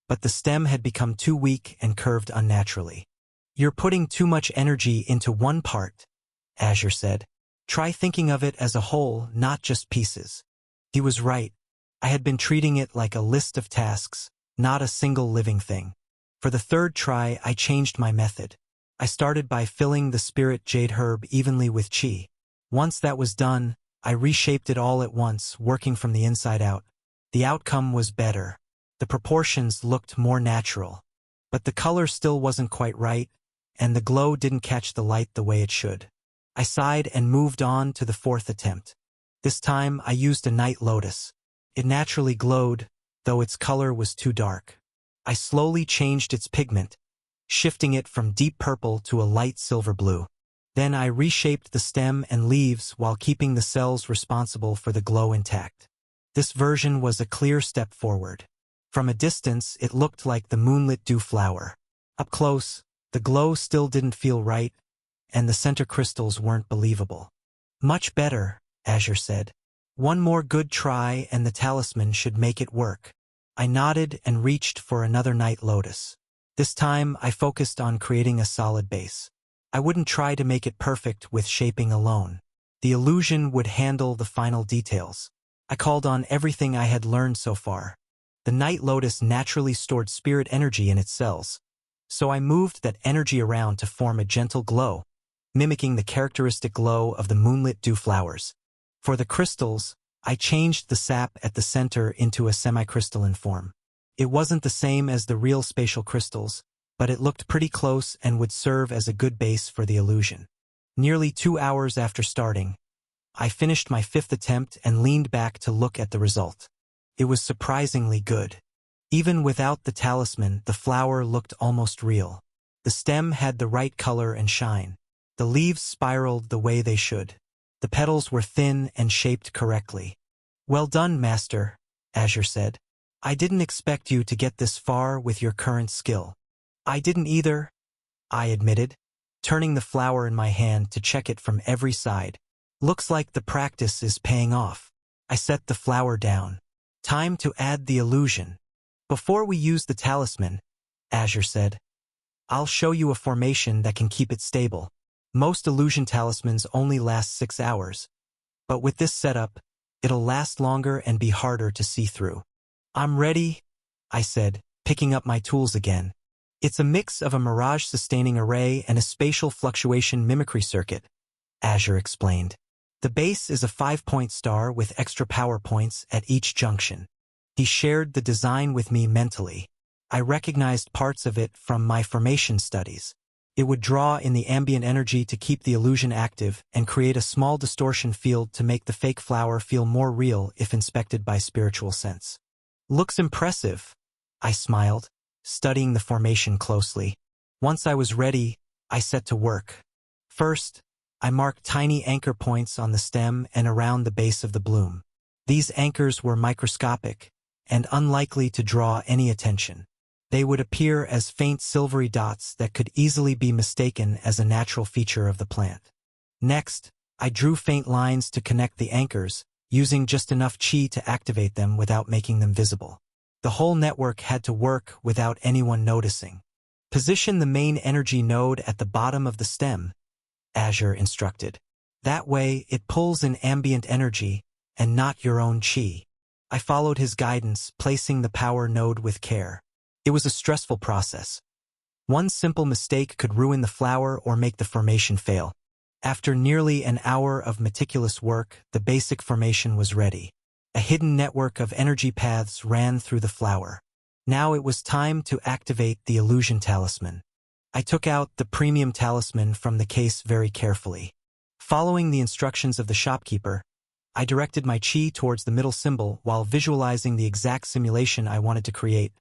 but the stem had become too weak and curved unnaturally. "You're putting too much energy into one part," Azure said. "Try thinking of it as a whole, not just pieces." He was right. I had been treating it like a list of tasks, not a single living thing. For the third try, I changed my method. I started by filling the spirit jade herb evenly with chi. Once that was done, I reshaped it all at once, working from the inside out. The outcome was better. The proportions looked more natural. But the color still wasn't quite right, and the glow didn't catch the light the way it should. I sighed and moved on to the fourth attempt. This time, I used a night lotus. It naturally glowed, though its color was too dark. I slowly changed its pigment, shifting it from deep purple to a light silver blue. Then I reshaped the stem and leaves while keeping the cells responsible for the glow intact. This version was a clear step forward. From a distance, it looked like the moonlit dew flower. Up close, the glow still didn't feel right, and the center crystals weren't believable. "Much better," Azure said. "One more good try and the talisman should make it work." I nodded and reached for another night lotus. This time, I focused on creating a solid base. I wouldn't try to make it perfect with shaping alone. The illusion would handle the final details. I called on everything I had learned so far. The night lotus naturally stored spirit energy in its cells, so I moved that energy around to form a gentle glow, mimicking the characteristic glow of the moonlit dew flowers. For the crystals, I changed the sap at the center into a semi-crystalline form. It wasn't the same as the real spatial crystals, but it looked pretty close and would serve as a good base for the illusion. Nearly 2 hours after starting, I finished my fifth attempt and leaned back to look at the result. It was surprisingly good. Even without the talisman, the flower looked almost real. The stem had the right color and shine. The leaves spiraled the way they should. The petals were thin and shaped correctly. "Well done, Master," Azure said. "I didn't expect you to get this far with your current skill." "I didn't either," I admitted, turning the flower in my hand to check it from every side. "Looks like the practice is paying off." I set the flower down. "Time to add the illusion." "Before we use the talisman," Azure said, "I'll show you a formation that can keep it stable. Most illusion talismans only last 6 hours, but with this setup, it'll last longer and be harder to see through." "I'm ready," I said, picking up my tools again. "It's a mix of a mirage-sustaining array and a spatial fluctuation mimicry circuit," Azure explained. "The base is a 5-point star with extra power points at each junction." He shared the design with me mentally. I recognized parts of it from my formation studies. It would draw in the ambient energy to keep the illusion active and create a small distortion field to make the fake flower feel more real if inspected by spiritual sense. "Looks impressive," I smiled, studying the formation closely. Once I was ready, I set to work. First, I marked tiny anchor points on the stem and around the base of the bloom. These anchors were microscopic and unlikely to draw any attention. They would appear as faint silvery dots that could easily be mistaken as a natural feature of the plant. Next, I drew faint lines to connect the anchors, using just enough chi to activate them without making them visible. The whole network had to work without anyone noticing. "Position the main energy node at the bottom of the stem," Azure instructed. "That way, it pulls in ambient energy and not your own chi." I followed his guidance, placing the power node with care. It was a stressful process. One simple mistake could ruin the flower or make the formation fail. After nearly an hour of meticulous work, the basic formation was ready. A hidden network of energy paths ran through the flower. Now it was time to activate the illusion talisman. I took out the premium talisman from the case very carefully. Following the instructions of the shopkeeper, I directed my chi towards the middle symbol while visualizing the exact simulation I wanted to create.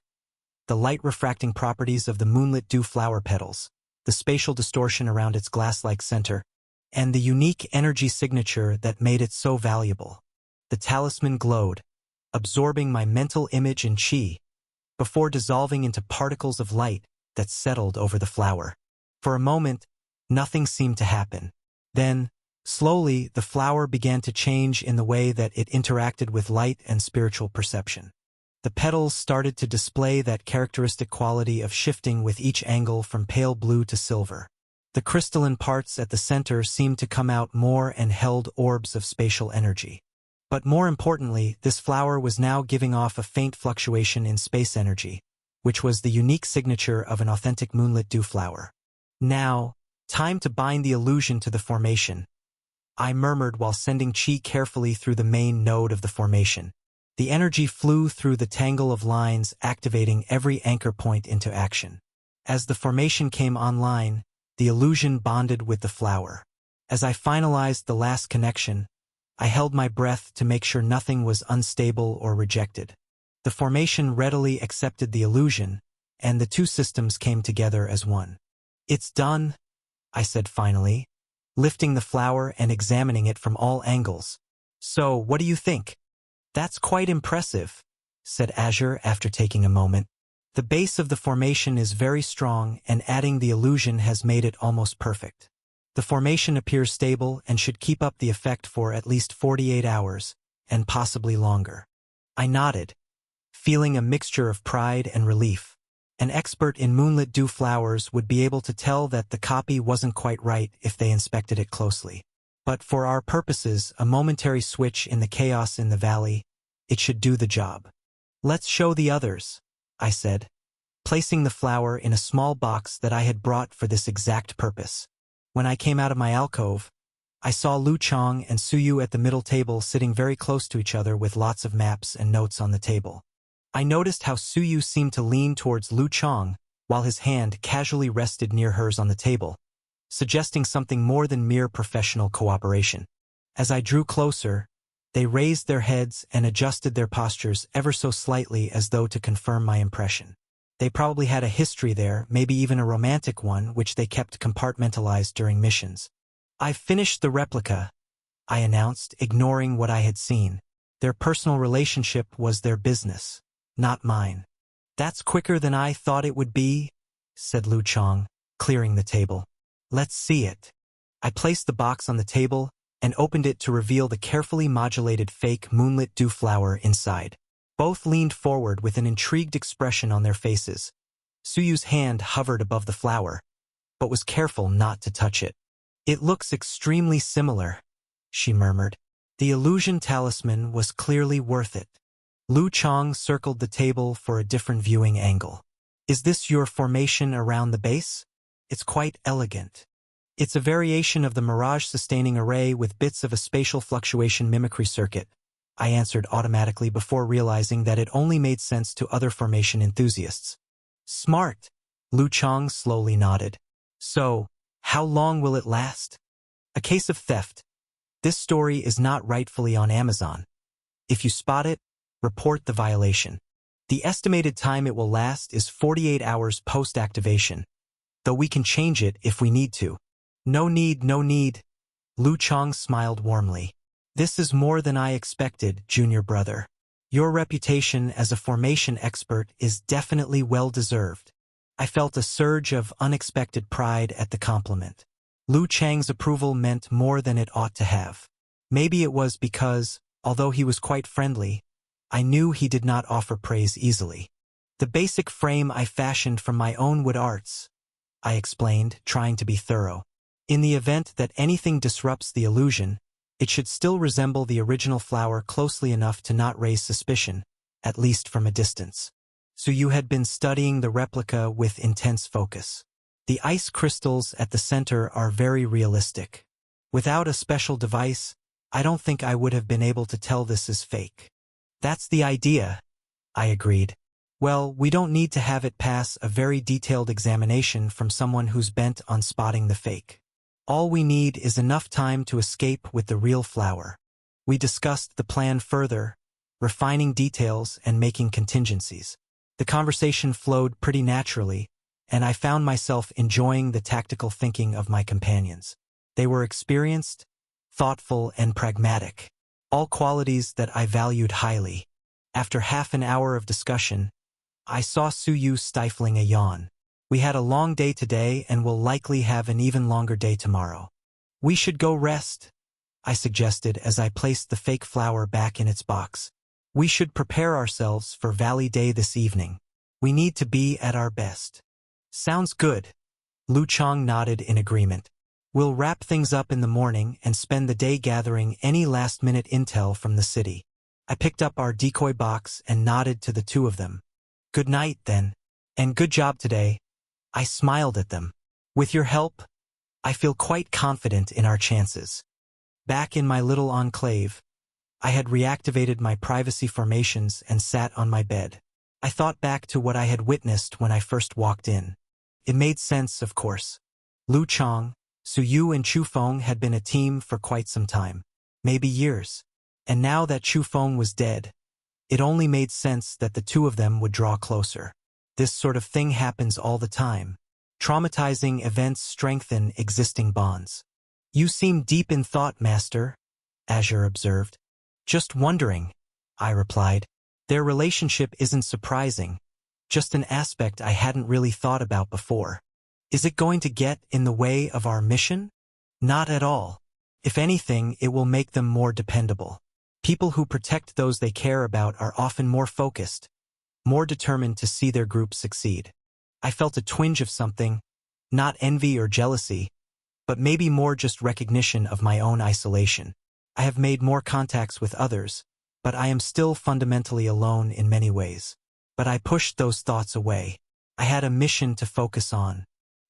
The light-refracting properties of the moonlit dew flower petals, the spatial distortion around its glass-like center, and the unique energy signature that made it so valuable. The talisman glowed, absorbing my mental image and chi, before dissolving into particles of light that settled over the flower. For a moment, nothing seemed to happen. Then, Slowly, the flower began to change in the way that it interacted with light and spiritual perception. The petals started to display that characteristic quality of shifting with each angle from pale blue to silver. The crystalline parts at the center seemed to come out more and held orbs of spatial energy. But more importantly, this flower was now giving off a faint fluctuation in space energy, which was the unique signature of an authentic moonlit dew flower. Now, time to bind the illusion to the formation, I murmured while sending chi carefully through the main node of the formation. The energy flew through the tangle of lines, activating every anchor point into action. As the formation came online, the illusion bonded with the flower. As I finalized the last connection, I held my breath to make sure nothing was unstable or rejected. The formation readily accepted the illusion, and the two systems came together as one. "It's done," I said finally, lifting the flower and examining it from all angles. "So, what do you think?" "That's quite impressive," said Azure after taking a moment. "The base of the formation is very strong, and adding the illusion has made it almost perfect. The formation appears stable and should keep up the effect for at least 48 hours, and possibly longer." I nodded, feeling a mixture of pride and relief. An expert in moonlit dew flowers would be able to tell that the copy wasn't quite right if they inspected it closely. But for our purposes, a momentary switch in the chaos in the valley, it should do the job. "Let's show the others," I said, placing the flower in a small box that I had brought for this exact purpose. When I came out of my alcove, I saw Lu Chang and Suyu at the middle table sitting very close to each other with lots of maps and notes on the table. I noticed how Suyu seemed to lean towards Lu Chang, while his hand casually rested near hers on the table, suggesting something more than mere professional cooperation. As I drew closer, they raised their heads and adjusted their postures ever so slightly as though to confirm my impression. They probably had a history there, maybe even a romantic one, which they kept compartmentalized during missions. "I've finished the replica," I announced, ignoring what I had seen. Their personal relationship was their business, not mine. "That's quicker than I thought it would be," said Lu Chang, clearing the table. "Let's see it." I placed the box on the table and opened it to reveal the carefully modulated fake moonlit dew flower inside. Both leaned forward with an intrigued expression on their faces. Suyu's hand hovered above the flower, but was careful not to touch it. "It looks extremely similar," she murmured. The illusion talisman was clearly worth it. Lu Chang circled the table for a different viewing angle. "Is this your formation around the base? It's quite elegant." "It's a variation of the mirage-sustaining array with bits of a spatial fluctuation mimicry circuit," I answered automatically before realizing that it only made sense to other formation enthusiasts. "Smart," Lu Chang slowly nodded. "So, how long will it last?" "A case of theft. This story is not rightfully on Amazon. If you spot it, report the violation. The estimated time it will last is 48 hours post-activation, though we can change it if we need to." No need. Lu Chang smiled warmly. "This is more than I expected, junior brother. Your reputation as a formation expert is definitely well-deserved." I felt a surge of unexpected pride at the compliment. Lu Chang's approval meant more than it ought to have. Maybe it was because, although he was quite friendly, I knew he did not offer praise easily. "The basic frame I fashioned from my own wood arts," I explained, trying to be thorough. "In the event that anything disrupts the illusion, it should still resemble the original flower closely enough to not raise suspicion, at least from a distance." "So you had been studying the replica with intense focus." "The ice crystals at the center are very realistic. Without a special device, I don't think I would have been able to tell this is fake." "That's the idea," I agreed. "Well, we don't need to have it pass a very detailed examination from someone who's bent on spotting the fake. All we need is enough time to escape with the real flower." We discussed the plan further, refining details and making contingencies. The conversation flowed pretty naturally, and I found myself enjoying the tactical thinking of my companions. They were experienced, thoughtful, and pragmatic, all qualities that I valued highly. After half an hour of discussion, I saw Suyu stifling a yawn. "We had a long day today and will likely have an even longer day tomorrow. We should go rest," I suggested as I placed the fake flower back in its box. We should prepare ourselves for Valley Day this evening. We need to be at our best. Sounds good. Lu Chang nodded in agreement. We'll wrap things up in the morning and spend the day gathering any last-minute intel from the city. I picked up our decoy box and nodded to the two of them. Good night, then. And good job today. I smiled at them. With your help, I feel quite confident in our chances. Back in my little enclave, I had reactivated my privacy formations and sat on my bed. I thought back to what I had witnessed when I first walked in. It made sense, of course. Lu Chang, Su Yu and Chu Feng had been a team for quite some time, maybe years. And now that Chu Feng was dead, it only made sense that the two of them would draw closer. This sort of thing happens all the time. Traumatizing events strengthen existing bonds. You seem deep in thought, Master, Azure observed. Just wondering, I replied. Their relationship isn't surprising, just an aspect I hadn't really thought about before. Is it going to get in the way of our mission? Not at all. If anything, it will make them more dependable. People who protect those they care about are often more focused, more determined to see their group succeed. I felt a twinge of something, not envy or jealousy, but maybe more just recognition of my own isolation. I have made more contacts with others, but I am still fundamentally alone in many ways. But I pushed those thoughts away. I had a mission to focus on.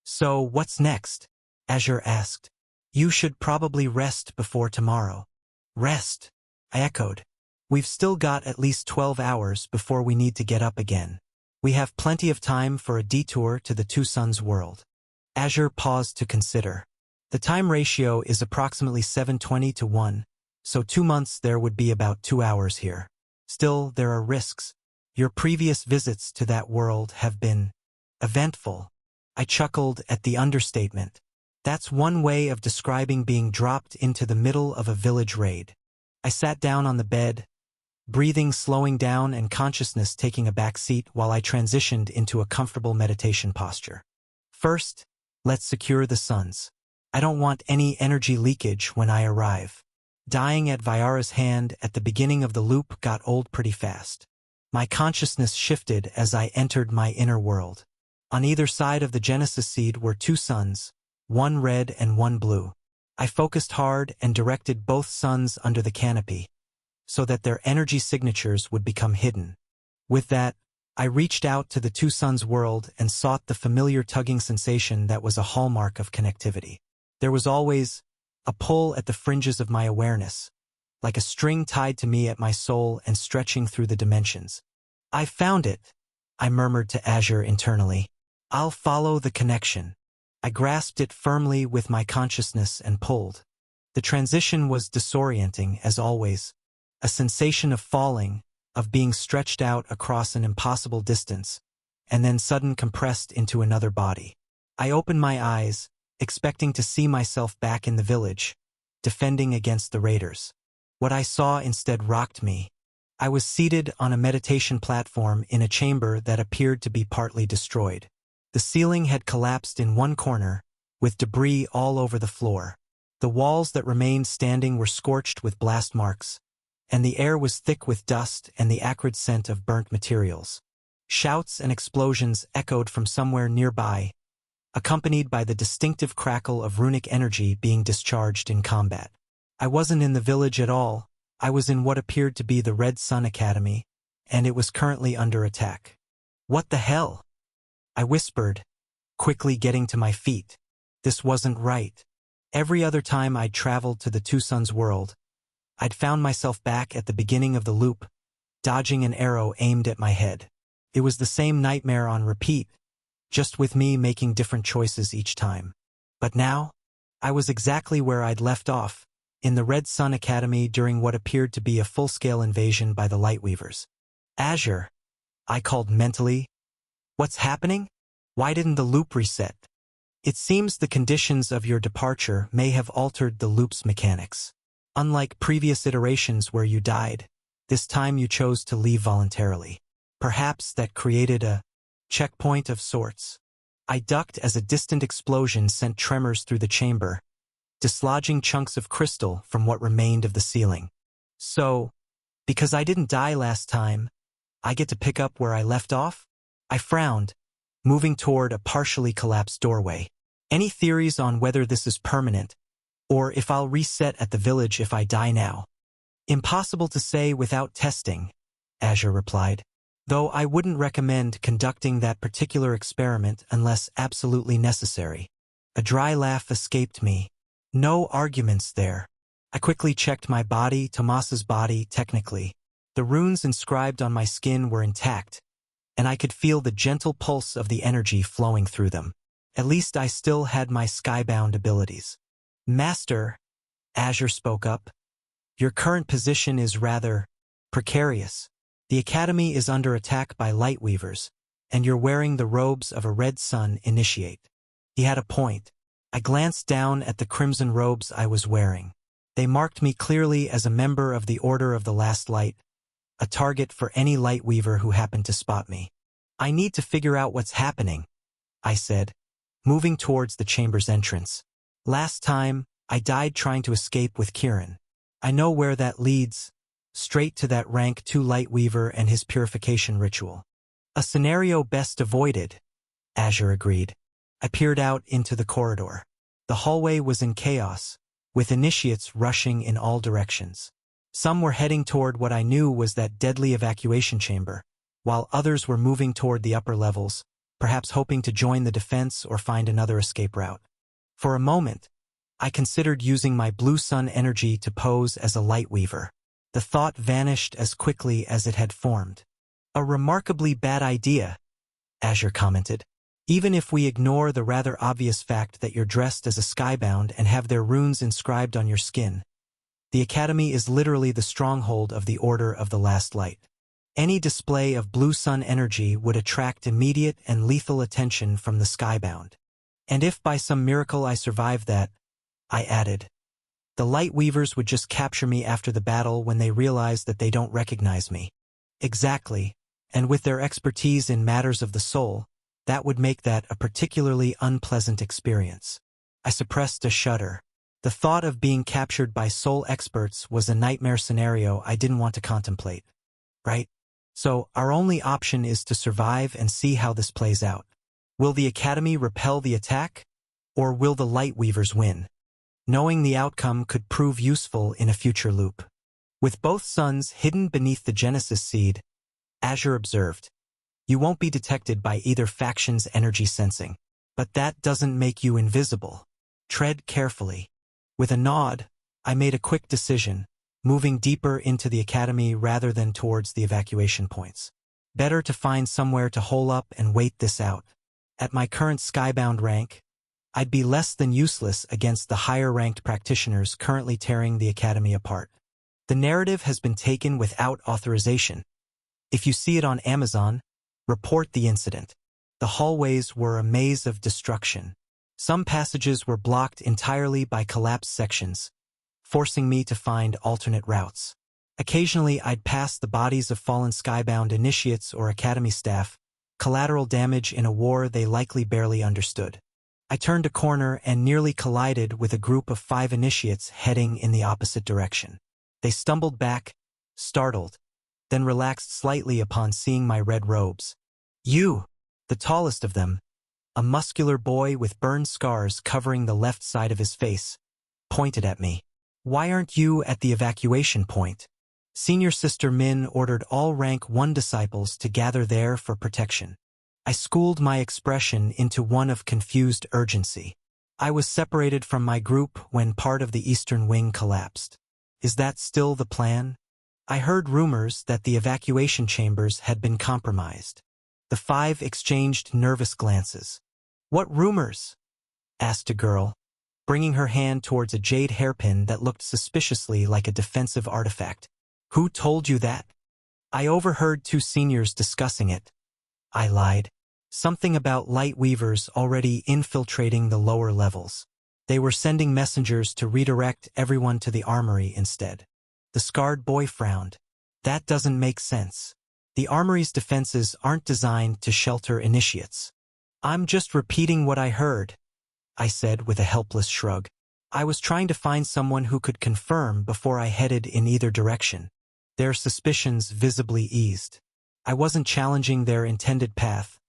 So, what's next? Azure asked. You should probably rest before tomorrow. Rest? I echoed. We've still got at least 12 hours before we need to get up again. We have plenty of time for a detour to the Two Suns world. Azure paused to consider. The time ratio is approximately 7:20 to 1, so 2 months there would be about 2 hours here. Still, there are risks. Your previous visits to that world have been eventful. I chuckled at the understatement. That's one way of describing being dropped into the middle of a village raid. I sat down on the bed, breathing slowing down and consciousness taking a back seat while I transitioned into a comfortable meditation posture. First, let's secure the suns. I don't want any energy leakage when I arrive. Dying at Vyara's hand at the beginning of the loop got old pretty fast. My consciousness shifted as I entered my inner world. On either side of the Genesis seed were 2 suns, one red and one blue. I focused hard and directed both suns under the canopy, so that their energy signatures would become hidden. With that, I reached out to the 2 suns world and sought the familiar tugging sensation that was a hallmark of connectivity. There was always a pull at the fringes of my awareness, like a string tied to me at my soul and stretching through the dimensions. I found it, I murmured to Azure internally. I'll follow the connection. I grasped it firmly with my consciousness and pulled. The transition was disorienting, as always, a sensation of falling, of being stretched out across an impossible distance, and then sudden compressed into another body. I opened my eyes, expecting to see myself back in the village, defending against the raiders. What I saw instead rocked me. I was seated on a meditation platform in a chamber that appeared to be partly destroyed. The ceiling had collapsed in one corner, with debris all over the floor. The walls that remained standing were scorched with blast marks, and the air was thick with dust and the acrid scent of burnt materials. Shouts and explosions echoed from somewhere nearby, accompanied by the distinctive crackle of runic energy being discharged in combat. I wasn't in the village at all. I was in what appeared to be the Red Sun Academy, and it was currently under attack. What the hell? I whispered, quickly getting to my feet. This wasn't right. Every other time I'd traveled to the Two Suns world, I'd found myself back at the beginning of the loop, dodging an arrow aimed at my head. It was the same nightmare on repeat, just with me making different choices each time. But now, I was exactly where I'd left off, in the Red Sun Academy during what appeared to be a full-scale invasion by the Lightweavers. Azure, I called mentally. What's happening? Why didn't the loop reset? It seems the conditions of your departure may have altered the loop's mechanics. Unlike previous iterations where you died, this time you chose to leave voluntarily. Perhaps that created a checkpoint of sorts. I ducked as a distant explosion sent tremors through the chamber, dislodging chunks of crystal from what remained of the ceiling. So, because I didn't die last time, I get to pick up where I left off? I frowned, moving toward a partially collapsed doorway. Any theories on whether this is permanent, or if I'll reset at the village if I die now? Impossible to say without testing, Azure replied, though I wouldn't recommend conducting that particular experiment unless absolutely necessary. A dry laugh escaped me. No arguments there. I quickly checked my body, Tomas's body, technically. The runes inscribed on my skin were intact, and I could feel the gentle pulse of the energy flowing through them. At least I still had my skybound abilities. Master, Azure spoke up, your current position is rather precarious. The Academy is under attack by Lightweavers, and you're wearing the robes of a Red Sun Initiate. He had a point. I glanced down at the crimson robes I was wearing. They marked me clearly as a member of the Order of the Last Light, a target for any Lightweaver who happened to spot me. I need to figure out what's happening, I said, moving towards the chamber's entrance. Last time, I died trying to escape with Kieran. I know where that leads, straight to that rank 2 Lightweaver and his purification ritual. A scenario best avoided, Azure agreed. I peered out into the corridor. The hallway was in chaos, with initiates rushing in all directions. Some were heading toward what I knew was that deadly evacuation chamber, while others were moving toward the upper levels, perhaps hoping to join the defense or find another escape route. For a moment, I considered using my Blue Sun energy to pose as a Lightweaver. The thought vanished as quickly as it had formed. A remarkably bad idea, Azure commented. Even if we ignore the rather obvious fact that you're dressed as a skybound and have their runes inscribed on your skin, the Academy is literally the stronghold of the Order of the Last Light. Any display of Blue Sun energy would attract immediate and lethal attention from the skybound. And if by some miracle I survived that, I added, the Lightweavers would just capture me after the battle when they realize that they don't recognize me. Exactly, and with their expertise in matters of the soul, that would make that a particularly unpleasant experience. I suppressed a shudder. The thought of being captured by soul experts was a nightmare scenario I didn't want to contemplate. Right? So, our only option is to survive and see how this plays out. Will the Academy repel the attack? Or will the Lightweavers win? Knowing the outcome could prove useful in a future loop. With both suns hidden beneath the Genesis seed, Azure observed, you won't be detected by either faction's energy sensing. But that doesn't make you invisible. Tread carefully. With a nod, I made a quick decision, moving deeper into the Academy rather than towards the evacuation points. Better to find somewhere to hole up and wait this out. At my current skybound rank, I'd be less than useless against the higher-ranked practitioners currently tearing the Academy apart. The narrative has been taken without authorization. If you see it on Amazon, report the incident. The hallways were a maze of destruction. Some passages were blocked entirely by collapsed sections, forcing me to find alternate routes. Occasionally, I'd pass the bodies of fallen skybound initiates or Academy staff, collateral damage in a war they likely barely understood. I turned a corner and nearly collided with a group of 5 initiates heading in the opposite direction. They stumbled back, startled, then relaxed slightly upon seeing my red robes. You, the tallest of them, a muscular boy with burn scars covering the left side of his face, pointed at me. Why aren't you at the evacuation point? Senior Sister Min ordered all rank 1 disciples to gather there for protection. I schooled my expression into one of confused urgency. I was separated from my group when part of the eastern wing collapsed. Is that still the plan? I heard rumors that the evacuation chambers had been compromised. The 5 exchanged nervous glances. What rumors? Asked a girl, bringing her hand towards a jade hairpin that looked suspiciously like a defensive artifact. Who told you that? I overheard 2 seniors discussing it. I lied. Something about Lightweavers already infiltrating the lower levels. They were sending messengers to redirect everyone to the armory instead. The scarred boy frowned. That doesn't make sense. The armory's defenses aren't designed to shelter initiates. I'm just repeating what I heard, I said with a helpless shrug. I was trying to find someone who could confirm before I headed in either direction. Their suspicions visibly eased. I wasn't challenging their intended path,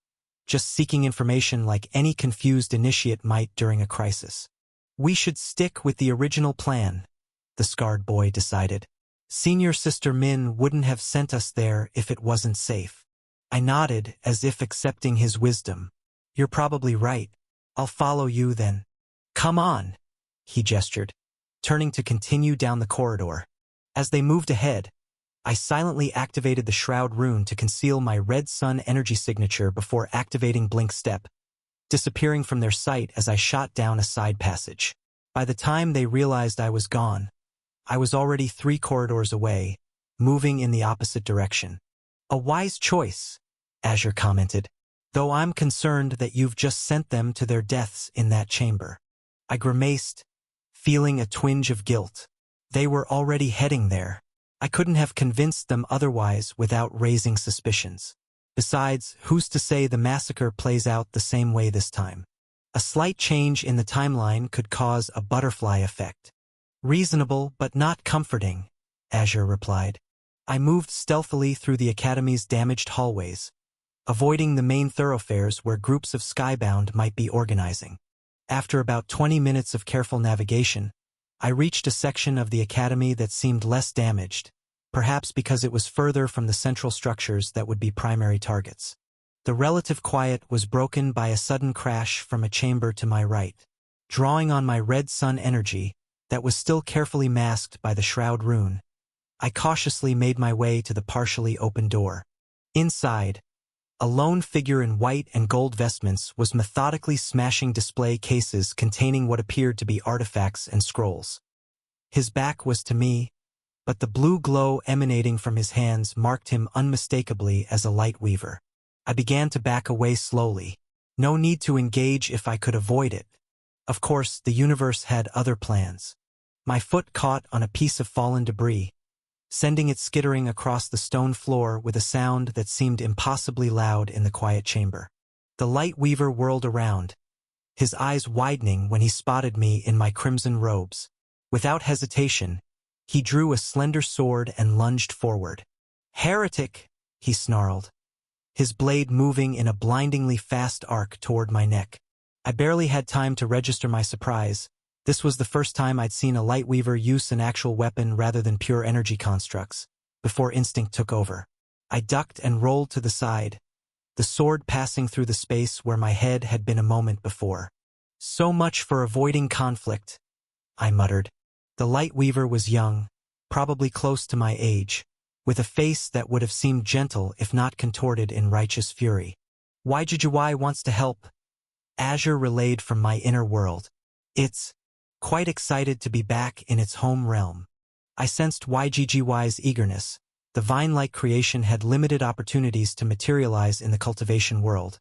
just seeking information like any confused initiate might during a crisis. We should stick with the original plan, the scarred boy decided. Senior Sister Min wouldn't have sent us there if it wasn't safe. I nodded as if accepting his wisdom. You're probably right. I'll follow you then. Come on, he gestured, turning to continue down the corridor. As they moved ahead, I silently activated the Shroud Rune to conceal my Red Sun energy signature before activating Blink Step, disappearing from their sight as I shot down a side passage. By the time they realized I was gone, I was already 3 corridors away, moving in the opposite direction. A wise choice, Azure commented, though I'm concerned that you've just sent them to their deaths in that chamber. I grimaced, feeling a twinge of guilt. They were already heading there. I couldn't have convinced them otherwise without raising suspicions. Besides, who's to say the massacre plays out the same way this time? A slight change in the timeline could cause a butterfly effect. Reasonable but not comforting, Azure replied. I moved stealthily through the Academy's damaged hallways, avoiding the main thoroughfares where groups of Skybound might be organizing. After about 20 minutes of careful navigation, I reached a section of the Academy that seemed less damaged, perhaps because it was further from the central structures that would be primary targets. The relative quiet was broken by a sudden crash from a chamber to my right. Drawing on my Red Sun energy, that was still carefully masked by the Shroud Rune, I cautiously made my way to the partially open door. Inside, a lone figure in white and gold vestments was methodically smashing display cases containing what appeared to be artifacts and scrolls. His back was to me, but the blue glow emanating from his hands marked him unmistakably as a light weaver. I began to back away slowly. No need to engage if I could avoid it. Of course, the universe had other plans. My foot caught on a piece of fallen debris, sending it skittering across the stone floor with a sound that seemed impossibly loud in the quiet chamber. The light weaver whirled around, his eyes widening when he spotted me in my crimson robes. Without hesitation, he drew a slender sword and lunged forward. "Heretic!" he snarled, his blade moving in a blindingly fast arc toward my neck. I barely had time to register my surprise. This was the first time I'd seen a Lightweaver use an actual weapon rather than pure energy constructs, before instinct took over. I ducked and rolled to the side, the sword passing through the space where my head had been a moment before. "So much for avoiding conflict," I muttered. The Lightweaver was young, probably close to my age, with a face that would have seemed gentle if not contorted in righteous fury. "YGGY wants to help," Azure relayed from my inner world. "It's quite excited to be back in its home realm." I sensed YGGY's eagerness. The vine-like creation had limited opportunities to materialize in the cultivation world,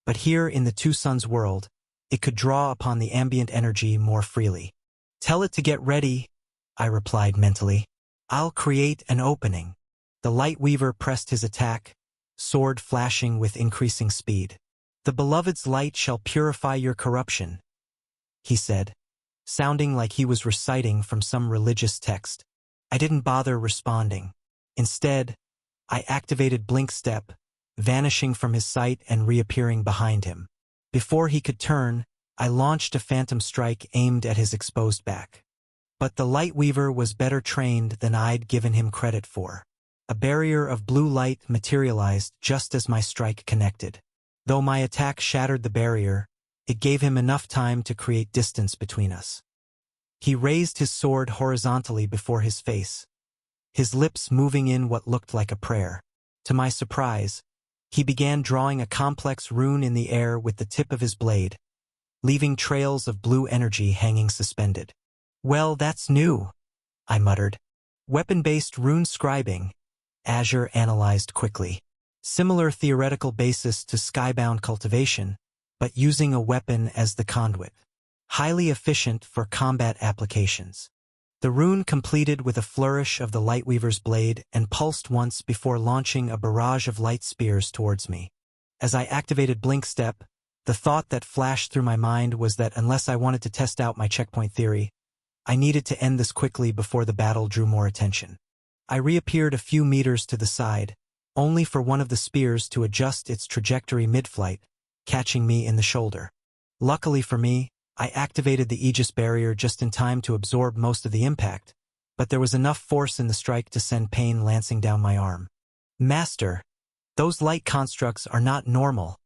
but here in the Two Suns world, it could draw upon the ambient energy more freely. "Tell it to get ready," I replied mentally. "I'll create an opening." The Lightweaver pressed his attack, sword flashing with increasing speed. "The Beloved's light shall purify your corruption," he said, sounding like he was reciting from some religious text. I didn't bother responding. Instead, I activated Blink Step, vanishing from his sight and reappearing behind him. Before he could turn, I launched a phantom strike aimed at his exposed back. But the Lightweaver was better trained than I'd given him credit for. A barrier of blue light materialized just as my strike connected. Though my attack shattered the barrier, it gave him enough time to create distance between us. He raised his sword horizontally before his face, his lips moving in what looked like a prayer. To my surprise, he began drawing a complex rune in the air with the tip of his blade, leaving trails of blue energy hanging suspended. "Well, that's new," I muttered. "Weapon-based rune scribing," Azure analyzed quickly. "Similar theoretical basis to skybound cultivation, but using a weapon as the conduit. Highly efficient for combat applications." The rune completed with a flourish of the Lightweaver's blade and pulsed once before launching a barrage of light spears towards me. As I activated Blink Step, the thought that flashed through my mind was that unless I wanted to test out my checkpoint theory, I needed to end this quickly before the battle drew more attention. I reappeared a few meters to the side, only for one of the spears to adjust its trajectory mid-flight, catching me in the shoulder. Luckily for me, I activated the Aegis barrier just in time to absorb most of the impact, but there was enough force in the strike to send pain lancing down my arm. Master, those light constructs are not normal,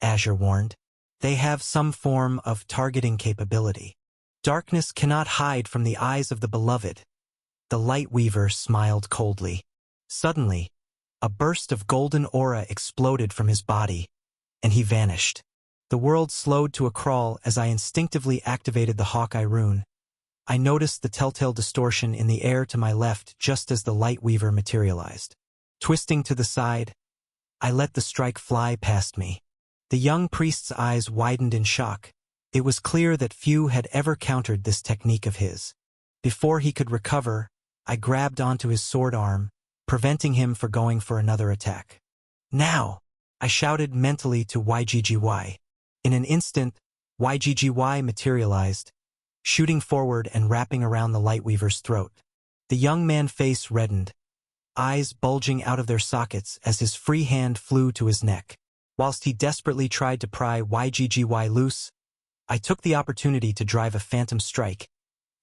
Azure warned. They have some form of targeting capability. Darkness cannot hide from the eyes of the beloved. The Lightweaver smiled coldly. Suddenly, a burst of golden aura exploded from his body, and he vanished. The world slowed to a crawl as I instinctively activated the Hawkeye rune. I noticed the telltale distortion in the air to my left just as the Lightweaver materialized. Twisting to the side, I let the strike fly past me. The young priest's eyes widened in shock. It was clear that few had ever countered this technique of his. Before he could recover, I grabbed onto his sword arm, preventing him from going for another attack. Now! I shouted mentally to YGGY. In an instant, YGGY materialized, shooting forward and wrapping around the Lightweaver's throat. The young man's face reddened, eyes bulging out of their sockets as his free hand flew to his neck. Whilst he desperately tried to pry YGGY loose, I took the opportunity to drive a phantom strike,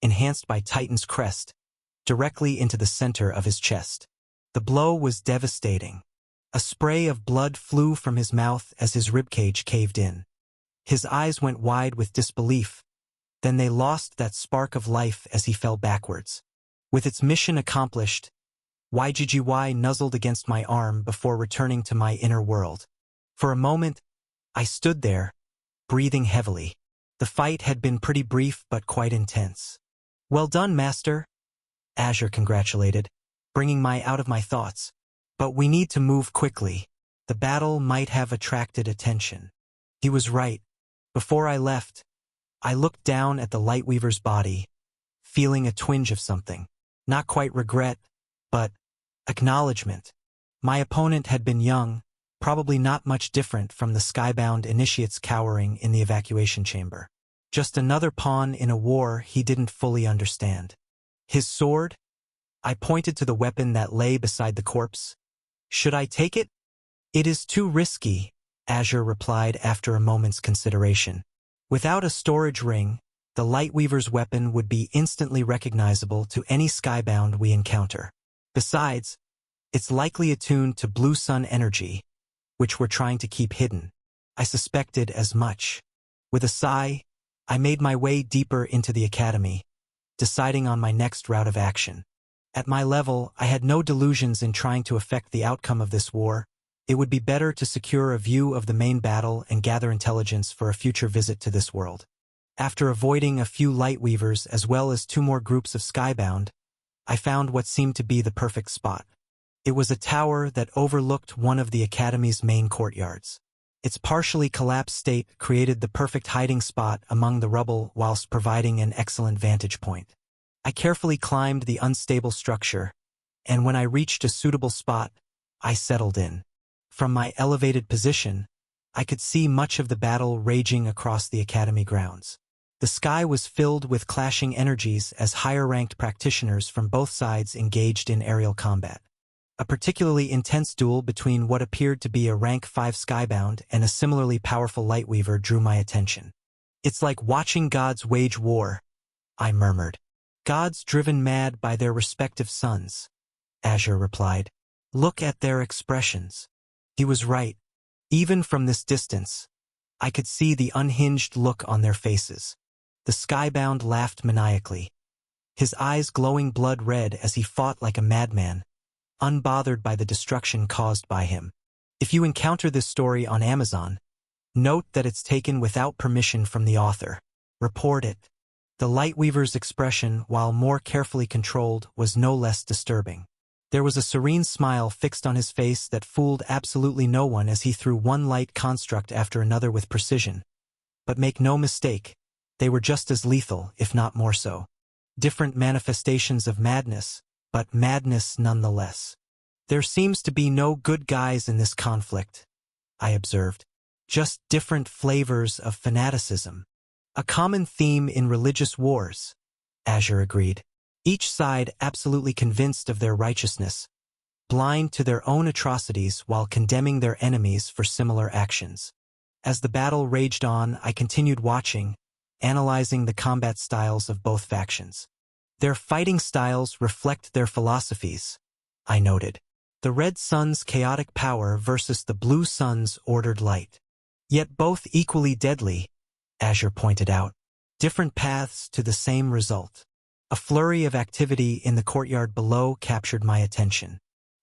enhanced by Titan's crest, directly into the center of his chest. The blow was devastating. A spray of blood flew from his mouth as his ribcage caved in. His eyes went wide with disbelief, then they lost that spark of life as he fell backwards. With its mission accomplished, YGGY nuzzled against my arm before returning to my inner world. For a moment, I stood there, breathing heavily. The fight had been pretty brief but quite intense. Well done, Master, Azure congratulated, bringing me out of my thoughts. But we need to move quickly. The battle might have attracted attention. He was right. Before I left, I looked down at the Lightweaver's body, feeling a twinge of something. Not quite regret, but acknowledgement. My opponent had been young, probably not much different from the skybound initiates cowering in the evacuation chamber. Just another pawn in a war he didn't fully understand. His sword? I pointed to the weapon that lay beside the corpse. Should I take it? It is too risky, Azure replied after a moment's consideration. Without a storage ring, the Lightweaver's weapon would be instantly recognizable to any skybound we encounter. Besides, it's likely attuned to Blue Sun energy, which we're trying to keep hidden. I suspected as much. With a sigh, I made my way deeper into the academy, deciding on my next route of action. At my level, I had no delusions in trying to affect the outcome of this war. It would be better to secure a view of the main battle and gather intelligence for a future visit to this world. After avoiding a few Lightweavers as well as 2 more groups of skybound, I found what seemed to be the perfect spot. It was a tower that overlooked one of the academy's main courtyards. Its partially collapsed state created the perfect hiding spot among the rubble whilst providing an excellent vantage point. I carefully climbed the unstable structure, and when I reached a suitable spot, I settled in. From my elevated position, I could see much of the battle raging across the academy grounds. The sky was filled with clashing energies as higher-ranked practitioners from both sides engaged in aerial combat. A particularly intense duel between what appeared to be a rank 5 skybound and a similarly powerful Lightweaver drew my attention. It's like watching gods wage war, I murmured. Gods driven mad by their respective suns, Azure replied. Look at their expressions. He was right. Even from this distance, I could see the unhinged look on their faces. The skybound laughed maniacally, his eyes glowing blood red as he fought like a madman, unbothered by the destruction caused by him. If you encounter this story on Amazon, note that it's taken without permission from the author. Report it. The Lightweaver's expression, while more carefully controlled, was no less disturbing. There was a serene smile fixed on his face that fooled absolutely no one as he threw one light construct after another with precision. But make no mistake, they were just as lethal, if not more so. Different manifestations of madness, but madness nonetheless. There seems to be no good guys in this conflict, I observed. Just different flavors of fanaticism. A common theme in religious wars. Azure agreed. Each side absolutely convinced of their righteousness, blind to their own atrocities while condemning their enemies for similar actions. As the battle raged on, I continued watching, analyzing the combat styles of both factions. Their fighting styles reflect their philosophies, I noted. The Red Sun's chaotic power versus the Blue Sun's ordered light. Yet both equally deadly, Azure pointed out. Different paths to the same result. A flurry of activity in the courtyard below captured my attention.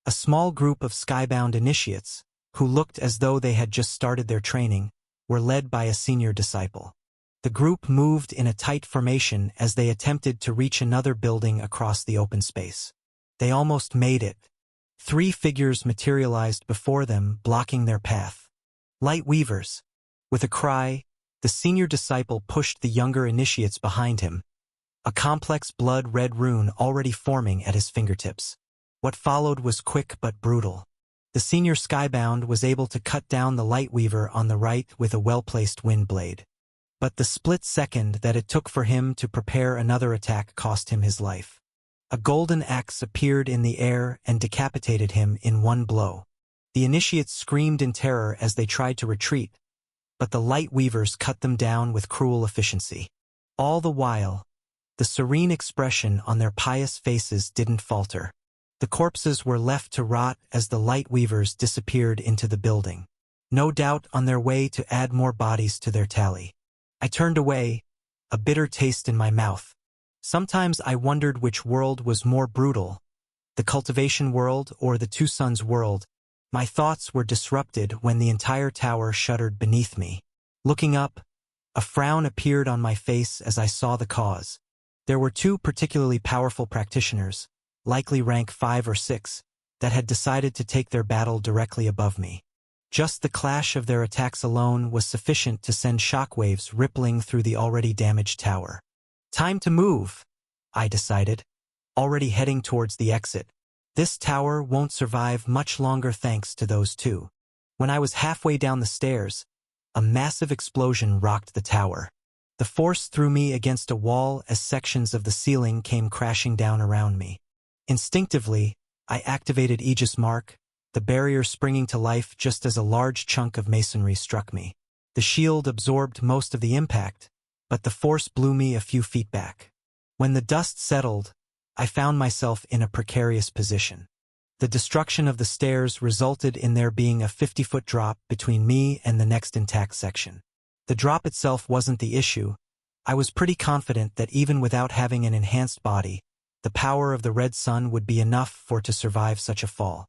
A small group of skybound initiates, who looked as though they had just started their training, were led by a senior disciple. The group moved in a tight formation as they attempted to reach another building across the open space. They almost made it. 3 figures materialized before them, blocking their path. Light Weavers. With a cry, the senior disciple pushed the younger initiates behind him, a complex blood-red rune already forming at his fingertips. What followed was quick but brutal. The senior skybound was able to cut down the Light Weaver on the right with a well-placed wind blade. But the split second that it took for him to prepare another attack cost him his life. A golden axe appeared in the air and decapitated him in one blow. The initiates screamed in terror as they tried to retreat, but the Light Weavers cut them down with cruel efficiency. All the while, the serene expression on their pious faces didn't falter. The corpses were left to rot as the Light Weavers disappeared into the building, no doubt on their way to add more bodies to their tally. I turned away, a bitter taste in my mouth. Sometimes I wondered which world was more brutal, the cultivation world or the Two Suns world. My thoughts were disrupted when the entire tower shuddered beneath me. Looking up, a frown appeared on my face as I saw the cause. There were 2 particularly powerful practitioners, likely rank 5 or 6, that had decided to take their battle directly above me. Just the clash of their attacks alone was sufficient to send shockwaves rippling through the already damaged tower. Time to move, I decided, already heading towards the exit. This tower won't survive much longer thanks to those 2. When I was halfway down the stairs, a massive explosion rocked the tower. The force threw me against a wall as sections of the ceiling came crashing down around me. Instinctively, I activated Aegis Mark, the barrier springing to life just as a large chunk of masonry struck me. The shield absorbed most of the impact, but the force blew me a few feet back. When the dust settled, I found myself in a precarious position. The destruction of the stairs resulted in there being a 50-foot drop between me and the next intact section. The drop itself wasn't the issue. I was pretty confident that even without having an enhanced body, the power of the Red Sun would be enough for it to survive such a fall.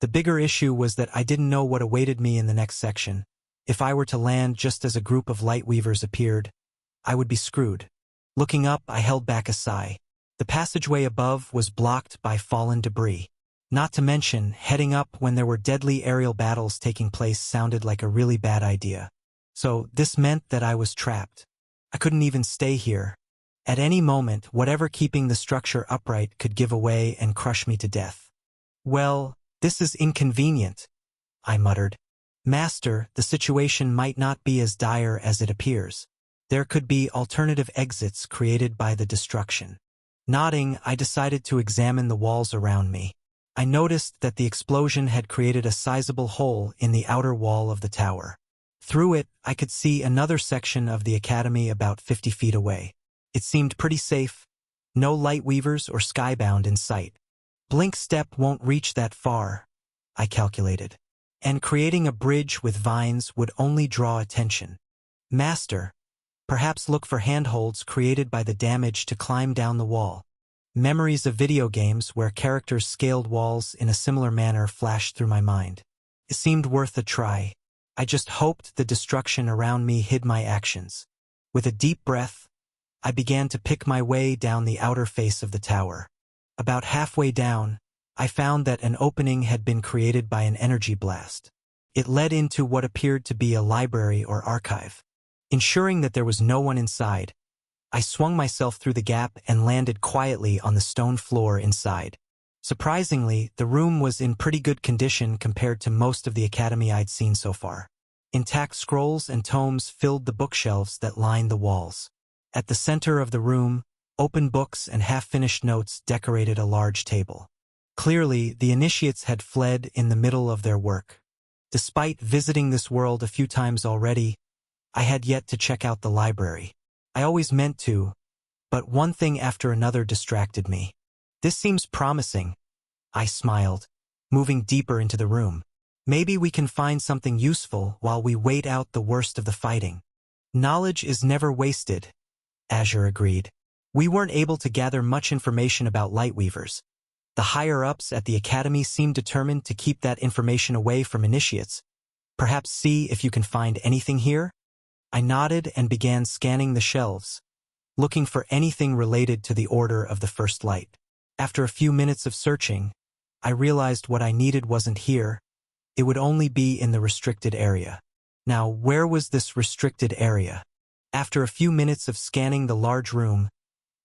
The bigger issue was that I didn't know what awaited me in the next section. If I were to land just as a group of Light Weavers appeared, I would be screwed. Looking up, I held back a sigh. The passageway above was blocked by fallen debris. Not to mention, heading up when there were deadly aerial battles taking place sounded like a really bad idea. So this meant that I was trapped. I couldn't even stay here. At any moment, whatever keeping the structure upright could give away and crush me to death. Well, this is inconvenient, I muttered. Master, the situation might not be as dire as it appears. There could be alternative exits created by the destruction. Nodding, I decided to examine the walls around me. I noticed that the explosion had created a sizable hole in the outer wall of the tower. Through it, I could see another section of the academy about 50 feet away. It seemed pretty safe. No Light Weavers or Skybound in sight. Blink Step won't reach that far, I calculated. And creating a bridge with vines would only draw attention. Master, perhaps look for handholds created by the damage to climb down the wall. Memories of video games where characters scaled walls in a similar manner flashed through my mind. It seemed worth a try. I just hoped the destruction around me hid my actions. With a deep breath, I began to pick my way down the outer face of the tower. About halfway down, I found that an opening had been created by an energy blast. It led into what appeared to be a library or archive. Ensuring that there was no one inside, I swung myself through the gap and landed quietly on the stone floor inside. Surprisingly, the room was in pretty good condition compared to most of the academy I'd seen so far. Intact scrolls and tomes filled the bookshelves that lined the walls. At the center of the room, Open books and half-finished notes decorated a large table. Clearly, the initiates had fled in the middle of their work. Despite visiting this world a few times already, I had yet to check out the library. I always meant to, but one thing after another distracted me. This seems promising, I smiled, moving deeper into the room. Maybe we can find something useful while we wait out the worst of the fighting. Knowledge is never wasted, Azure agreed. We weren't able to gather much information about Lightweavers. The higher-ups at the academy seemed determined to keep that information away from initiates. Perhaps see if you can find anything here? I nodded and began scanning the shelves, looking for anything related to the Order of the First Light. After a few minutes of searching, I realized what I needed wasn't here. It would only be in the restricted area. Now, where was this restricted area? After a few minutes of scanning the large room,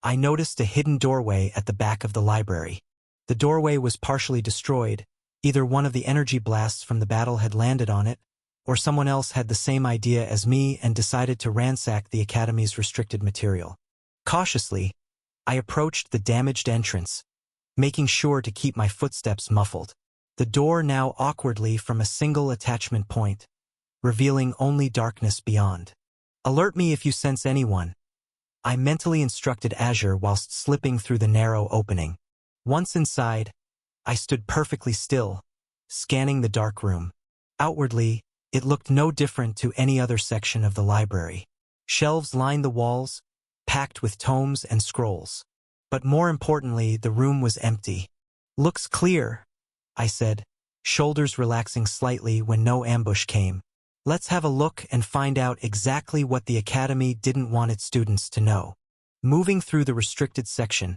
I noticed a hidden doorway at the back of the library. The doorway was partially destroyed. Either one of the energy blasts from the battle had landed on it, or someone else had the same idea as me and decided to ransack the Academy's restricted material. Cautiously, I approached the damaged entrance, making sure to keep my footsteps muffled. The door now awkwardly from a single attachment point, revealing only darkness beyond. Alert me if you sense anyone, I mentally instructed Azure whilst slipping through the narrow opening. Once inside, I stood perfectly still, scanning the dark room. Outwardly, it looked no different to any other section of the library. Shelves lined the walls, packed with tomes and scrolls. But more importantly, the room was empty. "Looks clear," I said, shoulders relaxing slightly when no ambush came. "Let's have a look and find out exactly what the Academy didn't want its students to know." Moving through the restricted section,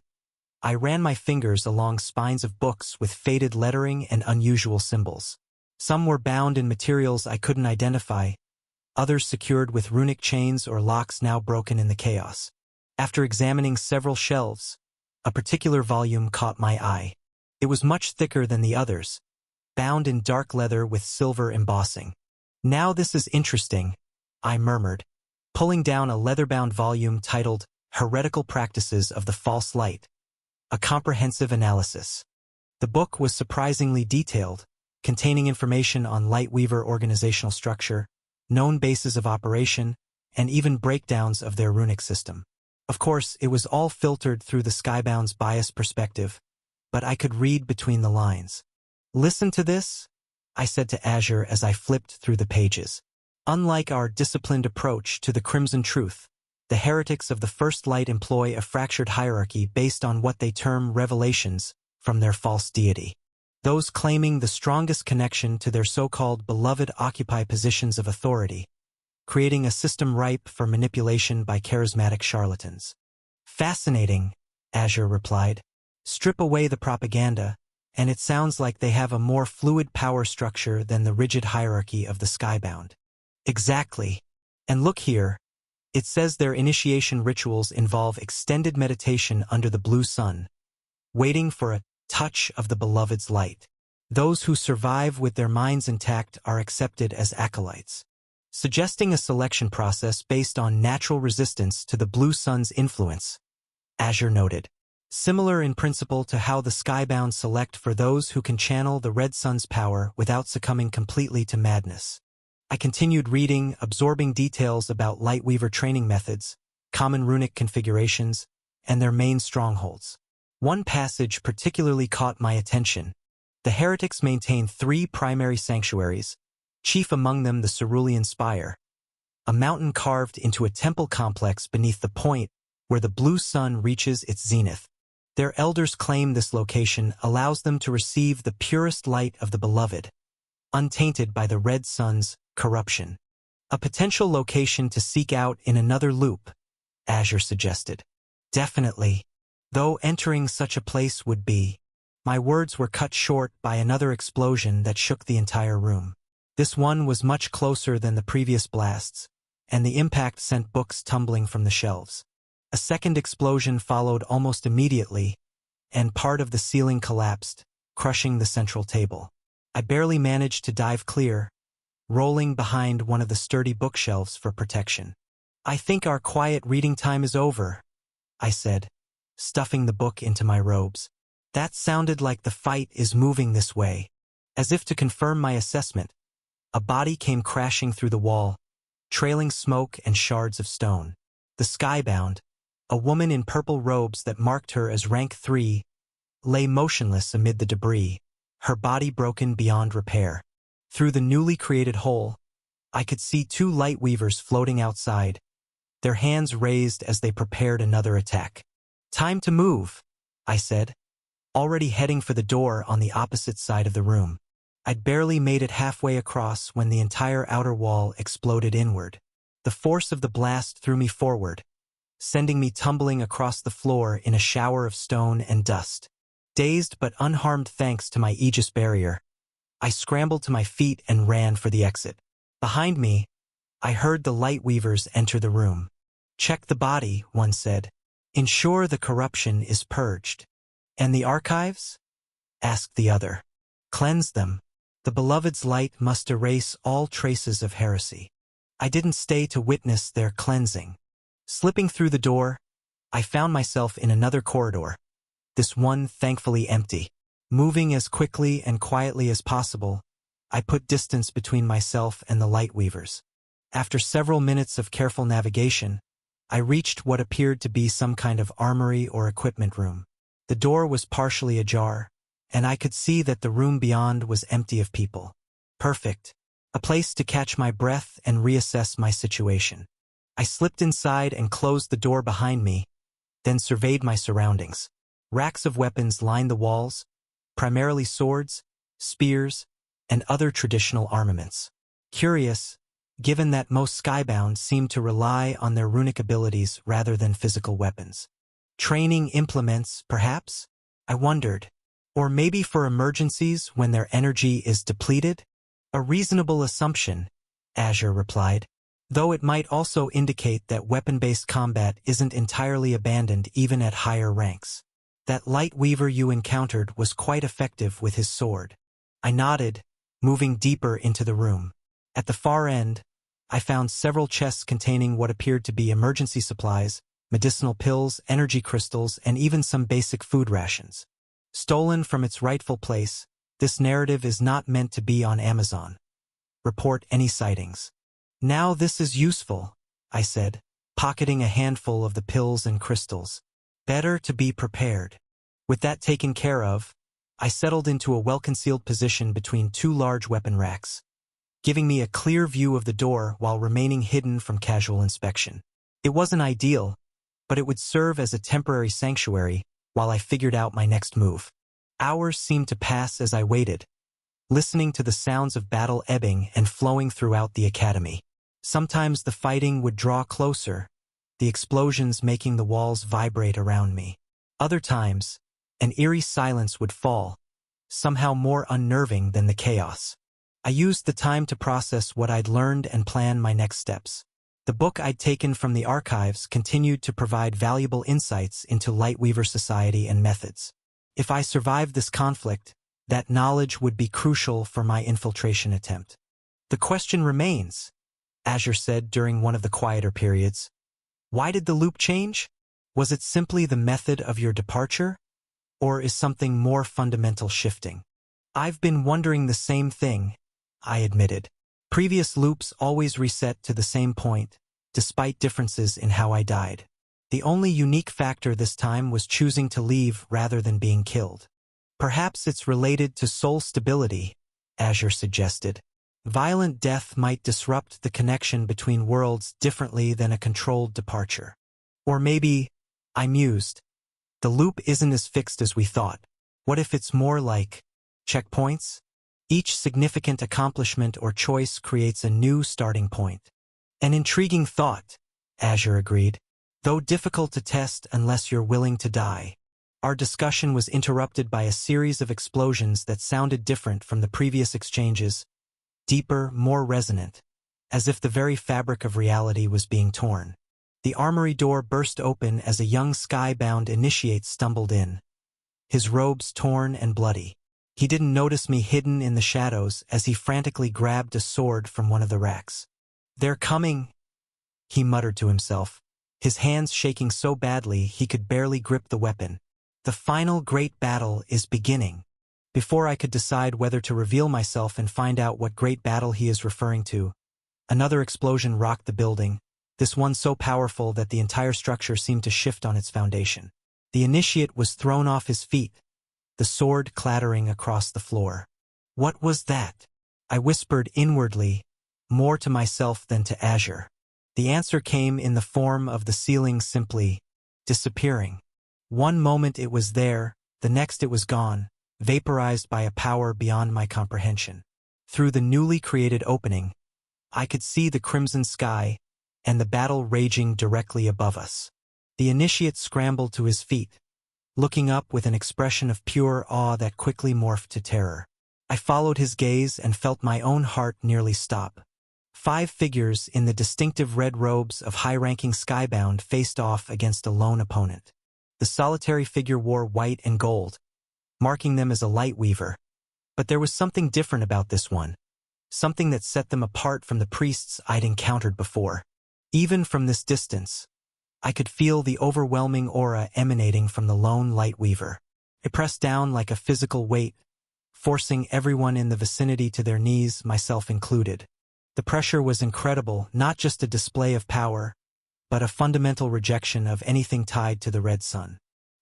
I ran my fingers along spines of books with faded lettering and unusual symbols. Some were bound in materials I couldn't identify, others secured with runic chains or locks now broken in the chaos. After examining several shelves, a particular volume caught my eye. It was much thicker than the others, bound in dark leather with silver embossing. "Now this is interesting," I murmured, pulling down a leather-bound volume titled Heretical Practices of the False Light, a comprehensive analysis. The book was surprisingly detailed, containing information on Lightweaver organizational structure, known bases of operation, and even breakdowns of their runic system. Of course, it was all filtered through the Skybound's biased perspective, but I could read between the lines. "Listen to this," I said to Azure as I flipped through the pages. "Unlike our disciplined approach to the Crimson Truth, the heretics of the First Light employ a fractured hierarchy based on what they term revelations from their false deity. Those claiming the strongest connection to their so-called beloved occupy positions of authority, creating a system ripe for manipulation by charismatic charlatans." "Fascinating," Azure replied. "Strip away the propaganda, and it sounds like they have a more fluid power structure than the rigid hierarchy of the Skybound." "Exactly. And look here. It says their initiation rituals involve extended meditation under the blue sun, waiting for a touch of the beloved's light. Those who survive with their minds intact are accepted as acolytes, suggesting a selection process based on natural resistance to the blue sun's influence," Azure noted. "Similar in principle to how the Skybound select for those who can channel the red sun's power without succumbing completely to madness." I continued reading, absorbing details about Lightweaver training methods, common runic configurations, and their main strongholds. One passage particularly caught my attention. The heretics maintain 3 primary sanctuaries, chief among them the Cerulean Spire, a mountain carved into a temple complex beneath the point where the blue sun reaches its zenith. Their elders claim this location allows them to receive the purest light of the beloved, untainted by the red sun's corruption. "A potential location to seek out in another loop," Azure suggested. "Definitely. Though entering such a place would be..." My words were cut short by another explosion that shook the entire room. This one was much closer than the previous blasts, and the impact sent books tumbling from the shelves. A second explosion followed almost immediately, and part of the ceiling collapsed, crushing the central table. I barely managed to dive clear, rolling behind one of the sturdy bookshelves for protection. "I think our quiet reading time is over," I said, stuffing the book into my robes. That sounded like the fight is moving this way. As if to confirm my assessment, a body came crashing through the wall, trailing smoke and shards of stone. The skybound, a woman in purple robes that marked her as rank 3, lay motionless amid the debris, her body broken beyond repair. Through the newly created hole, I could see 2 light weavers floating outside, their hands raised as they prepared another attack. "Time to move," I said, already heading for the door on the opposite side of the room. I'd barely made it halfway across when the entire outer wall exploded inward. The force of the blast threw me forward, sending me tumbling across the floor in a shower of stone and dust. Dazed but unharmed thanks to my Aegis barrier, I scrambled to my feet and ran for the exit. Behind me, I heard the light weavers enter the room. "Check the body," one said. "Ensure the corruption is purged." "And the archives?" asked the other. "Cleanse them. The Beloved's light must erase all traces of heresy." I didn't stay to witness their cleansing. Slipping through the door, I found myself in another corridor, this one thankfully empty. Moving as quickly and quietly as possible, I put distance between myself and the light weavers. After several minutes of careful navigation, I reached what appeared to be some kind of armory or equipment room. The door was partially ajar, and I could see that the room beyond was empty of people. Perfect. A place to catch my breath and reassess my situation. I slipped inside and closed the door behind me, then surveyed my surroundings. Racks of weapons lined the walls, primarily swords, spears, and other traditional armaments. Curious, given that most skybound seemed to rely on their runic abilities rather than physical weapons. Training implements, perhaps? I wondered. Or maybe for emergencies when their energy is depleted? A reasonable assumption, Azure replied, though it might also indicate that weapon-based combat isn't entirely abandoned even at higher ranks. That light weaver you encountered was quite effective with his sword. I nodded, moving deeper into the room. At the far end, I found several chests containing what appeared to be emergency supplies, medicinal pills, energy crystals, and even some basic food rations. Stolen from its rightful place, this narrative is not meant to be on Amazon. Report any sightings. Now this is useful, I said, pocketing a handful of the pills and crystals. Better to be prepared. With that taken care of, I settled into a well-concealed position between 2 large weapon racks, giving me a clear view of the door while remaining hidden from casual inspection. It wasn't ideal, but it would serve as a temporary sanctuary while I figured out my next move. Hours seemed to pass as I waited, listening to the sounds of battle ebbing and flowing throughout the academy. Sometimes the fighting would draw closer, the explosions making the walls vibrate around me. Other times, an eerie silence would fall, somehow more unnerving than the chaos. I used the time to process what I'd learned and plan my next steps. The book I'd taken from the archives continued to provide valuable insights into Lightweaver society and methods. If I survived this conflict, that knowledge would be crucial for my infiltration attempt. The question remains, Azure said during one of the quieter periods. Why did the loop change? Was it simply the method of your departure? Or is something more fundamental shifting? I've been wondering the same thing, I admitted. Previous loops always reset to the same point, despite differences in how I died. The only unique factor this time was choosing to leave rather than being killed. Perhaps it's related to soul stability, Azure suggested. Violent death might disrupt the connection between worlds differently than a controlled departure. Or maybe, I mused, the loop isn't as fixed as we thought. What if it's more like checkpoints? Each significant accomplishment or choice creates a new starting point. An intriguing thought, Azure agreed, though difficult to test unless you're willing to die. Our discussion was interrupted by a series of explosions that sounded different from the previous exchanges, deeper, more resonant, as if the very fabric of reality was being torn. The armory door burst open as a young skybound initiate stumbled in, his robes torn and bloody. He didn't notice me hidden in the shadows as he frantically grabbed a sword from one of the racks. They're coming, he muttered to himself, his hands shaking so badly he could barely grip the weapon. The final great battle is beginning. Before I could decide whether to reveal myself and find out what great battle he is referring to, another explosion rocked the building, this one so powerful that the entire structure seemed to shift on its foundation. The initiate was thrown off his feet, the sword clattering across the floor. What was that? I whispered inwardly, more to myself than to Azure. The answer came in the form of the ceiling simply disappearing. One moment it was there, the next it was gone, vaporized by a power beyond my comprehension. Through the newly created opening, I could see the crimson sky and the battle raging directly above us. The initiate scrambled to his feet, looking up with an expression of pure awe that quickly morphed to terror. I followed his gaze and felt my own heart nearly stop. 5 figures in the distinctive red robes of high-ranking Skybound faced off against a lone opponent. The solitary figure wore white and gold, marking them as a Lightweaver. But there was something different about this one, something that set them apart from the priests I'd encountered before. Even from this distance, I could feel the overwhelming aura emanating from the lone Lightweaver. It pressed down like a physical weight, forcing everyone in the vicinity to their knees, myself included. The pressure was incredible, not just a display of power, but a fundamental rejection of anything tied to the Red Sun.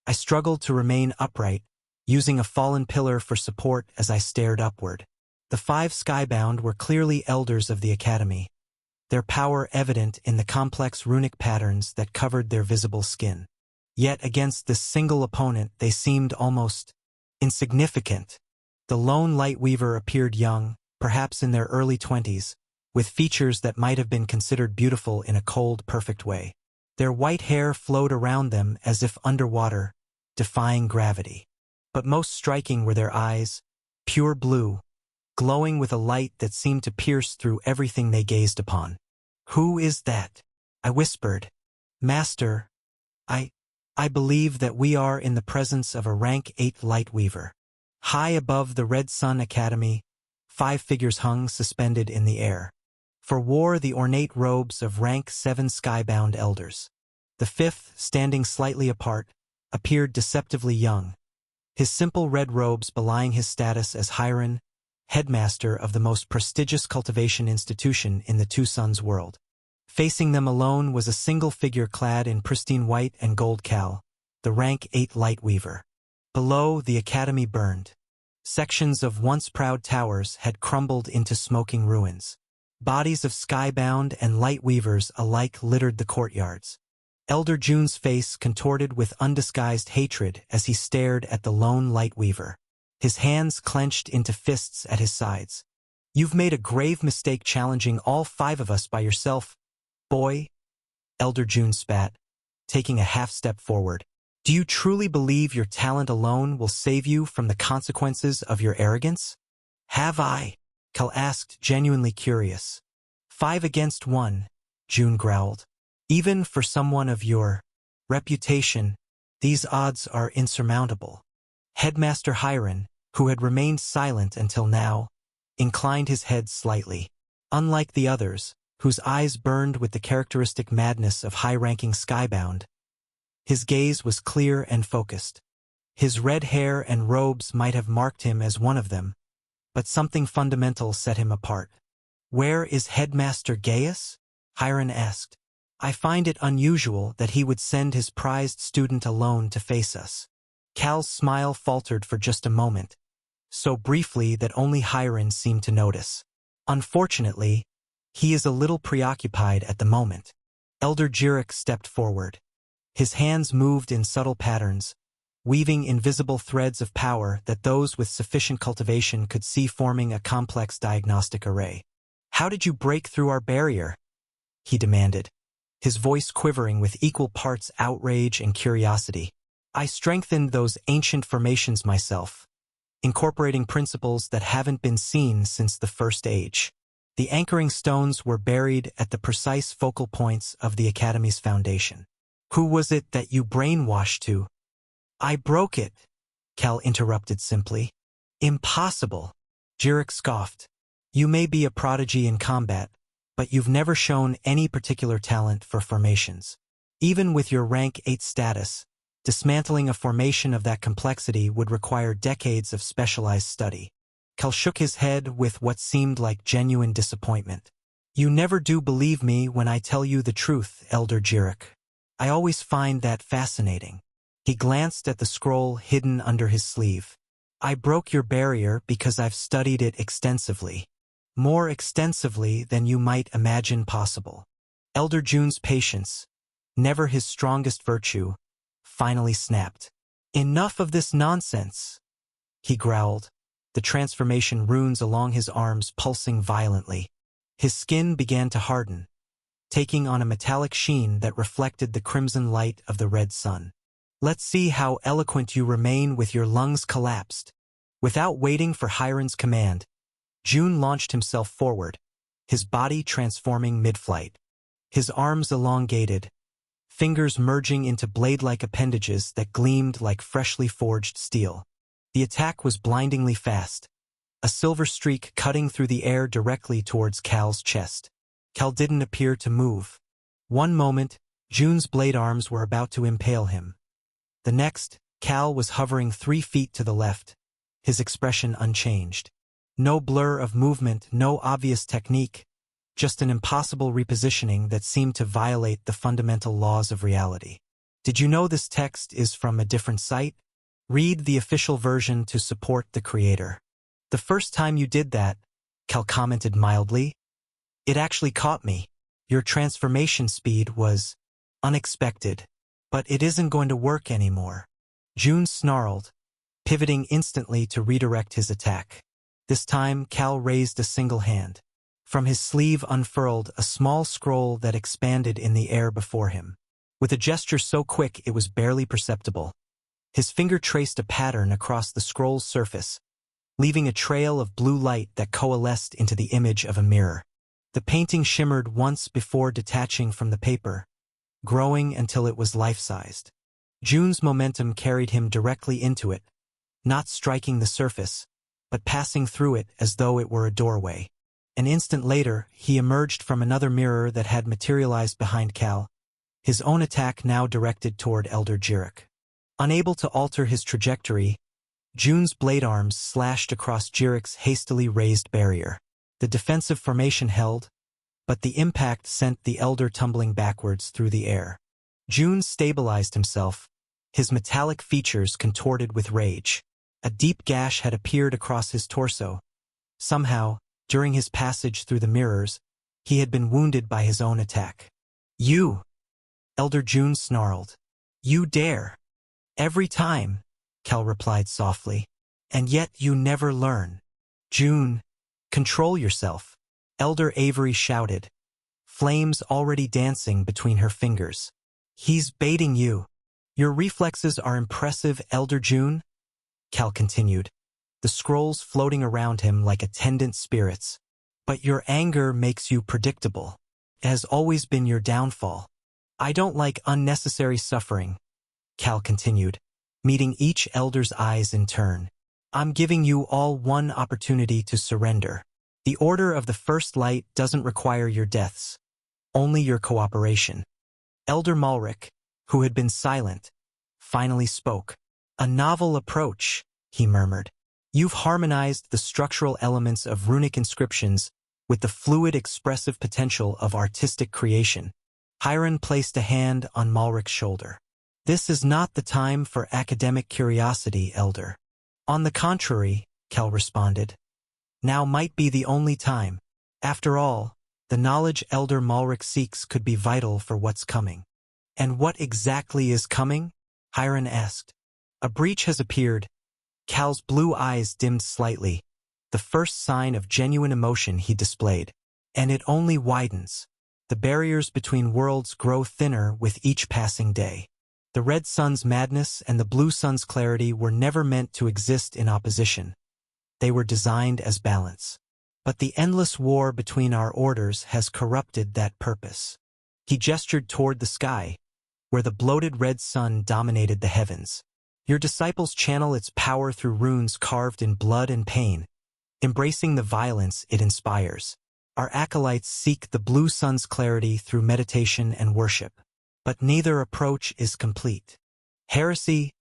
I struggled to remain upright, using a fallen pillar for support as I stared upward. The 5 Skybound were clearly elders of the Academy, their power evident in the complex runic patterns that covered their visible skin. Yet against this single opponent they seemed almost insignificant. The lone Lightweaver appeared young, perhaps in their early 20s, with features that might have been considered beautiful in a cold, perfect way. Their white hair flowed around them as if underwater, defying gravity. But most striking were their eyes, pure blue, glowing with a light that seemed to pierce through everything they gazed upon. "Who is that?" I whispered. "Master, I believe that we are in the presence of a rank 8 Lightweaver." High above the Red Sun Academy, 5 figures hung suspended in the air. For wore the ornate robes of rank 7 Skybound elders. The 5th, standing slightly apart, appeared deceptively young, his simple red robes belying his status as Hiron, headmaster of the most prestigious cultivation institution in the Two Suns world. Facing them alone was a single figure clad in pristine white and gold cal, the rank 8 Lightweaver. Below, the academy burned. Sections of once proud towers had crumbled into smoking ruins. Bodies of Skybound and Lightweavers alike littered the courtyards. Elder June's face contorted with undisguised hatred as he stared at the lone Lightweaver. His hands clenched into fists at his sides. "You've made a grave mistake challenging all 5 of us by yourself, boy," Elder June spat, taking a half-step forward. "Do you truly believe your talent alone will save you from the consequences of your arrogance?" "Have I?" Cal asked, genuinely curious. 5 against 1, June growled. "Even for someone of your reputation, these odds are insurmountable." Headmaster Hiron, who had remained silent until now, inclined his head slightly. Unlike the others, whose eyes burned with the characteristic madness of high-ranking Skybound, his gaze was clear and focused. His red hair and robes might have marked him as one of them, but something fundamental set him apart. "Where is Headmaster Gaius?" Hiron asked. "I find it unusual that he would send his prized student alone to face us." Cal's smile faltered for just a moment, so briefly that only Hiron seemed to notice. "Unfortunately, he is a little preoccupied at the moment." Elder Jurek stepped forward. His hands moved in subtle patterns, weaving invisible threads of power that those with sufficient cultivation could see forming a complex diagnostic array. "How did you break through our barrier?" he demanded, his voice quivering with equal parts outrage and curiosity. "I strengthened those ancient formations myself, incorporating principles that haven't been seen since the First Age." The anchoring stones were buried at the precise focal points of the Academy's foundation. "Who was it that you brainwashed to?" "I broke it," Cal interrupted simply. "Impossible," Jurek scoffed. "You may be a prodigy in combat, but you've never shown any particular talent for formations. Even with your rank 8 status, dismantling a formation of that complexity would require decades of specialized study. Cal shook his head with what seemed like genuine disappointment. You never do believe me when I tell you the truth, Elder Jirik. I always find that fascinating. He glanced at the scroll hidden under his sleeve. I broke your barrier because I've studied it extensively. More extensively than you might imagine possible. Elder June's patience, never his strongest virtue, finally snapped. Enough of this nonsense, he growled, the transformation runes along his arms pulsing violently. His skin began to harden, taking on a metallic sheen that reflected the crimson light of the red sun. Let's see how eloquent you remain with your lungs collapsed. Without waiting for Hiron's command, June launched himself forward, his body transforming mid-flight. His arms elongated, fingers merging into blade-like appendages that gleamed like freshly forged steel. The attack was blindingly fast, a silver streak cutting through the air directly towards Cal's chest. Cal didn't appear to move. One moment, June's blade arms were about to impale him. The next, Cal was hovering 3 feet to the left, his expression unchanged. No blur of movement, no obvious technique, just an impossible repositioning that seemed to violate the fundamental laws of reality. Did you know this text is from a different site? Read the official version to support the creator. The first time you did that, Cal commented mildly, it actually caught me. Your transformation speed was unexpected, but it isn't going to work anymore. June snarled, pivoting instantly to redirect his attack. This time, Cal raised a single hand. From his sleeve unfurled a small scroll that expanded in the air before him. With a gesture so quick it was barely perceptible, his finger traced a pattern across the scroll's surface, leaving a trail of blue light that coalesced into the image of a mirror. The painting shimmered once before detaching from the paper, growing until it was life-sized. June's momentum carried him directly into it, not striking the surface, but passing through it as though it were a doorway. An instant later, he emerged from another mirror that had materialized behind Cal, his own attack now directed toward Elder Jirik. Unable to alter his trajectory, June's blade arms slashed across Jirik's hastily raised barrier. The defensive formation held, but the impact sent the Elder tumbling backwards through the air. June stabilized himself, his metallic features contorted with rage. A deep gash had appeared across his torso. Somehow, during his passage through the mirrors, he had been wounded by his own attack. You! Elder June snarled. You dare! Every time, Cal replied softly. And yet you never learn. June, control yourself, Elder Avery shouted, flames already dancing between her fingers. He's baiting you. Your reflexes are impressive, Elder June, Cal continued, the scrolls floating around him like attendant spirits. But your anger makes you predictable. It has always been your downfall. I don't like unnecessary suffering, Cal continued, meeting each elder's eyes in turn. I'm giving you all one opportunity to surrender. The Order of the First Light doesn't require your deaths, only your cooperation. Elder Malric, who had been silent, finally spoke. A novel approach, he murmured. You've harmonized the structural elements of runic inscriptions with the fluid expressive potential of artistic creation. Hiron placed a hand on Malric's shoulder. This is not the time for academic curiosity, Elder. On the contrary, Cal responded. Now might be the only time. After all, the knowledge Elder Malric seeks could be vital for what's coming. And what exactly is coming? Hiron asked. A breach has appeared. Cal's blue eyes dimmed slightly, the first sign of genuine emotion he displayed. And it only widens. The barriers between worlds grow thinner with each passing day. The red sun's madness and the blue sun's clarity were never meant to exist in opposition. They were designed as balance. But the endless war between our orders has corrupted that purpose. He gestured toward the sky, where the bloated red sun dominated the heavens. Your disciples channel its power through runes carved in blood and pain, embracing the violence it inspires. Our acolytes seek the blue sun's clarity through meditation and worship. But neither approach is complete. Heresy,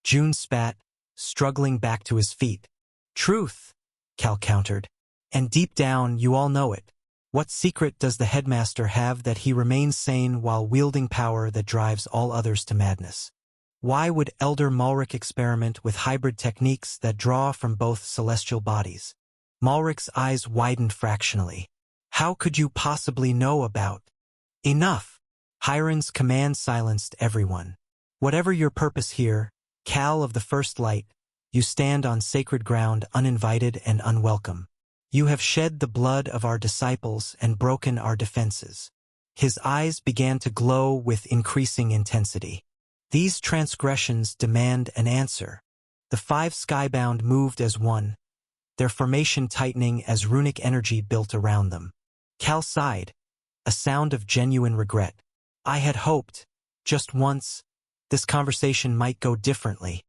June spat, struggling back to his feet. Truth, Cal countered. And deep down, you all know it. What secret does the headmaster have that he remains sane while wielding power that drives all others to madness? Why would Elder Malric experiment with hybrid techniques that draw from both celestial bodies? Malric's eyes widened fractionally. How could you possibly know about? Enough! Hiron's command silenced everyone. Whatever your purpose here, Cal of the First Light, you stand on sacred ground uninvited and unwelcome. You have shed the blood of our disciples and broken our defenses. His eyes began to glow with increasing intensity. These transgressions demand an answer. The 5 skybound moved as one, their formation tightening as runic energy built around them. Cal sighed, a sound of genuine regret. I had hoped, just once, this conversation might go differently.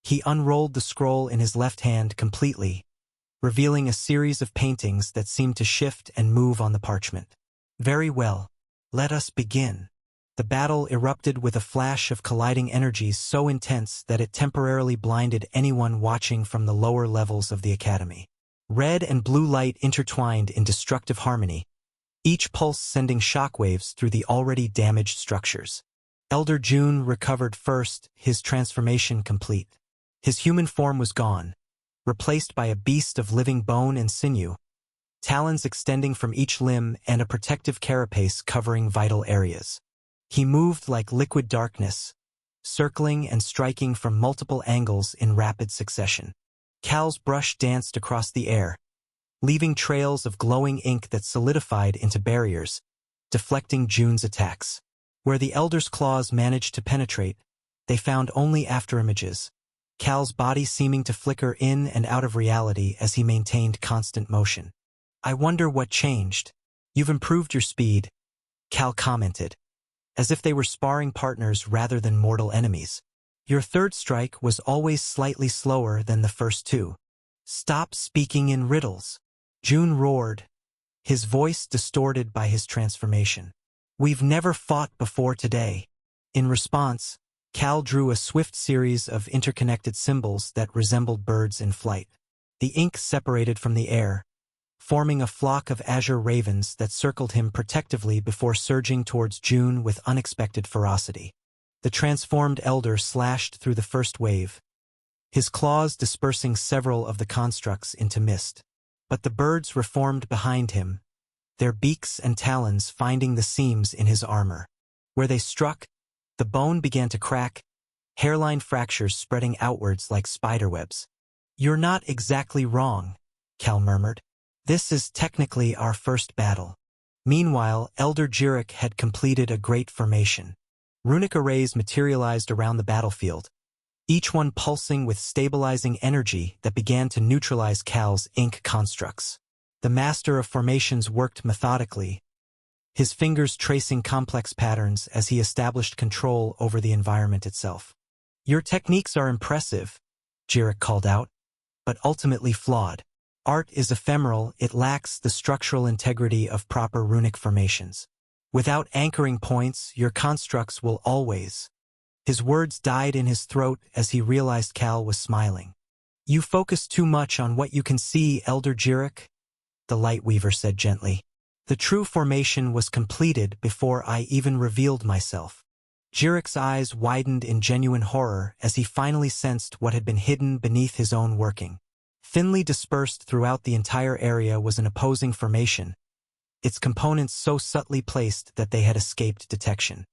He unrolled the scroll in his left hand completely, revealing a series of paintings that seemed to shift and move on the parchment. Very well, let us begin. The battle erupted with a flash of colliding energies so intense that it temporarily blinded anyone watching from the lower levels of the academy. Red and blue light intertwined in destructive harmony, each pulse sending shockwaves through the already damaged structures. Elder June recovered first, his transformation complete. His human form was gone, replaced by a beast of living bone and sinew, talons extending from each limb and a protective carapace covering vital areas. He moved like liquid darkness, circling and striking from multiple angles in rapid succession. Cal's brush danced across the air, leaving trails of glowing ink that solidified into barriers, deflecting June's attacks. Where the Elder's claws managed to penetrate, they found only afterimages, Cal's body seeming to flicker in and out of reality as he maintained constant motion. I wonder what changed. You've improved your speed, Cal commented, as if they were sparring partners rather than mortal enemies. Your third strike was always slightly slower than the first 2. Stop speaking in riddles, June roared, his voice distorted by his transformation. We've never fought before today. In response, Cal drew a swift series of interconnected symbols that resembled birds in flight. The ink separated from the air, forming a flock of azure ravens that circled him protectively before surging towards June with unexpected ferocity. The transformed elder slashed through the first wave, his claws dispersing several of the constructs into mist. But the birds reformed behind him, their beaks and talons finding the seams in his armor. Where they struck, the bone began to crack, hairline fractures spreading outwards like spiderwebs. You're not exactly wrong, Cal murmured. This is technically our first battle. Meanwhile, Elder Jirik had completed a great formation. Runic arrays materialized around the battlefield, each one pulsing with stabilizing energy that began to neutralize Cal's ink constructs. The master of formations worked methodically, his fingers tracing complex patterns as he established control over the environment itself. Your techniques are impressive, Jirik called out, but ultimately flawed. Art is ephemeral, it lacks the structural integrity of proper runic formations. Without anchoring points, your constructs will always. His words died in his throat as he realized Cal was smiling. You focus too much on what you can see, Elder Jirik, the Lightweaver said gently. The true formation was completed before I even revealed myself. Jirik's eyes widened in genuine horror as he finally sensed what had been hidden beneath his own working. Thinly dispersed throughout the entire area was an opposing formation, its components so subtly placed that they had escaped detection.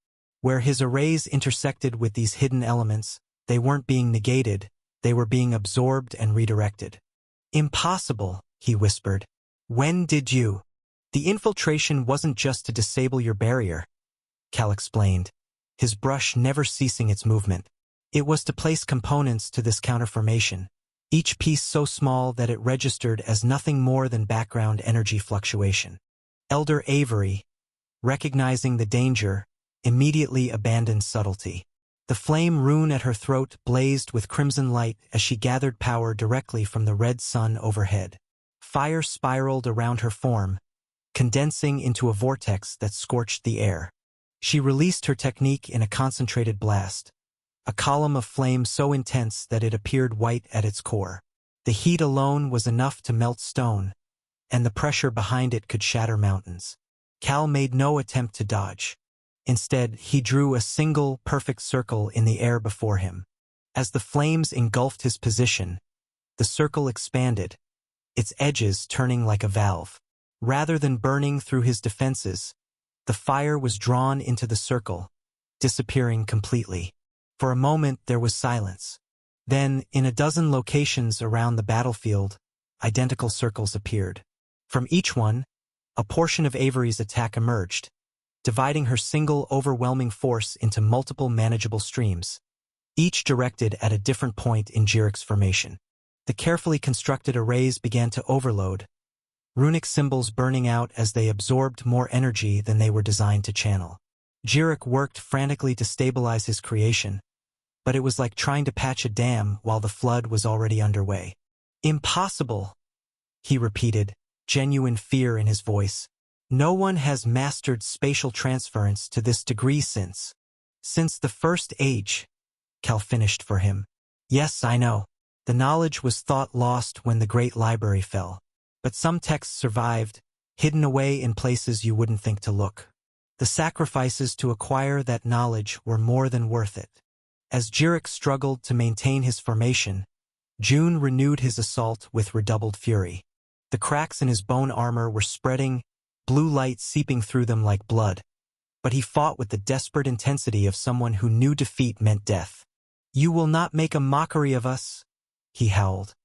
Where his arrays intersected with these hidden elements, they weren't being negated, they were being absorbed and redirected. Impossible, he whispered. When did you? The infiltration wasn't just to disable your barrier, Cal explained, his brush never ceasing its movement. It was to place components to this counterformation, each piece so small that it registered as nothing more than background energy fluctuation. Elder Avery, recognizing the danger, immediately abandoned subtlety. The flame rune at her throat blazed with crimson light as she gathered power directly from the red sun overhead. Fire spiraled around her form, condensing into a vortex that scorched the air. She released her technique in a concentrated blast, a column of flame so intense that it appeared white at its core. The heat alone was enough to melt stone, and the pressure behind it could shatter mountains. Cal made no attempt to dodge. Instead, he drew a single, perfect circle in the air before him. As the flames engulfed his position, the circle expanded, its edges turning like a valve. Rather than burning through his defenses, the fire was drawn into the circle, disappearing completely. For a moment there was silence. Then, in a dozen locations around the battlefield, identical circles appeared. From each one, a portion of Avery's attack emerged, dividing her single overwhelming force into multiple manageable streams, each directed at a different point in Jirik's formation. The carefully constructed arrays began to overload, runic symbols burning out as they absorbed more energy than they were designed to channel. Jirik worked frantically to stabilize his creation, but it was like trying to patch a dam while the flood was already underway. "Impossible," he repeated, genuine fear in his voice. "No one has mastered spatial transference to this degree since the First Age," Cal finished for him. "Yes, I know. The knowledge was thought lost when the Great Library fell. But some texts survived, hidden away in places you wouldn't think to look. The sacrifices to acquire that knowledge were more than worth it." As Jirik struggled to maintain his formation, June renewed his assault with redoubled fury. The cracks in his bone armor were spreading, blue light seeping through them like blood. But he fought with the desperate intensity of someone who knew defeat meant death. "You will not make a mockery of us," he howled,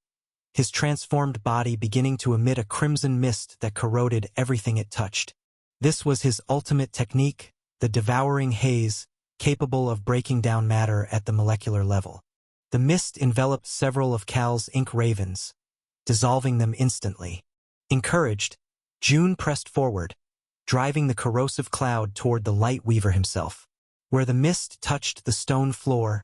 his transformed body beginning to emit a crimson mist that corroded everything it touched. This was his ultimate technique, the devouring haze, capable of breaking down matter at the molecular level. The mist enveloped several of Cal's ink ravens, dissolving them instantly. Encouraged, June pressed forward, driving the corrosive cloud toward the Light Weaver himself. Where the mist touched the stone floor,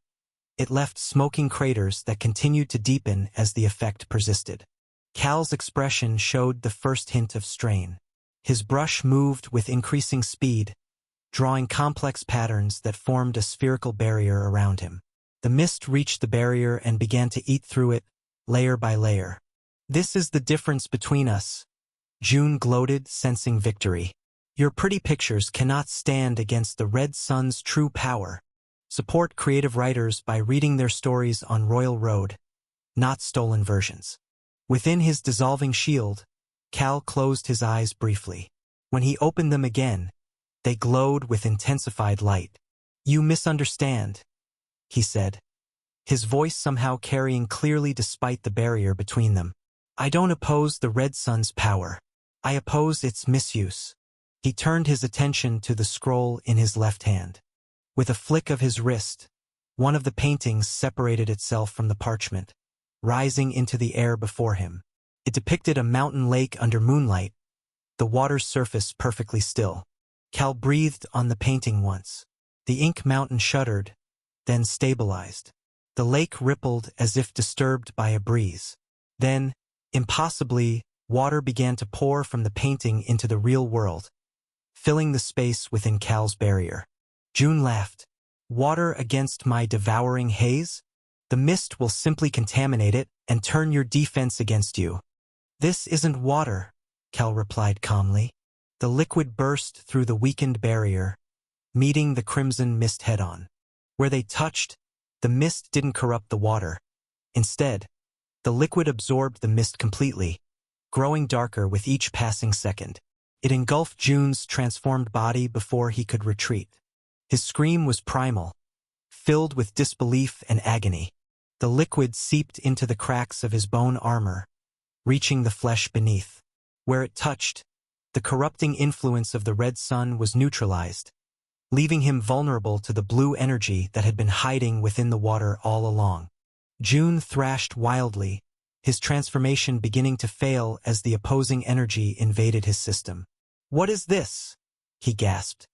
it left smoking craters that continued to deepen as the effect persisted. Cal's expression showed the first hint of strain. His brush moved with increasing speed, drawing complex patterns that formed a spherical barrier around him. The mist reached the barrier and began to eat through it, layer by layer. "This is the difference between us," June gloated, sensing victory. "Your pretty pictures cannot stand against the Red Sun's true power." Support creative writers by reading their stories on Royal Road, not stolen versions. Within his dissolving shield, Cal closed his eyes briefly. When he opened them again, they glowed with intensified light. "You misunderstand," he said, his voice somehow carrying clearly despite the barrier between them. "I don't oppose the Red Sun's power. I oppose its misuse." He turned his attention to the scroll in his left hand. With a flick of his wrist, one of the paintings separated itself from the parchment, rising into the air before him. It depicted a mountain lake under moonlight, the water's surface perfectly still. Cal breathed on the painting once. The ink mountain shuddered, then stabilized. The lake rippled as if disturbed by a breeze. Then, impossibly, water began to pour from the painting into the real world, filling the space within Cal's barrier. June laughed. "Water against my devouring haze? The mist will simply contaminate it and turn your defense against you." "This isn't water," Cal replied calmly. The liquid burst through the weakened barrier, meeting the crimson mist head-on. Where they touched, the mist didn't corrupt the water. Instead, the liquid absorbed the mist completely, growing darker with each passing second. It engulfed June's transformed body before he could retreat. His scream was primal, filled with disbelief and agony. The liquid seeped into the cracks of his bone armor, reaching the flesh beneath. Where it touched, the corrupting influence of the Red Sun was neutralized, leaving him vulnerable to the blue energy that had been hiding within the water all along. June thrashed wildly, his transformation beginning to fail as the opposing energy invaded his system. "What is this?" he gasped,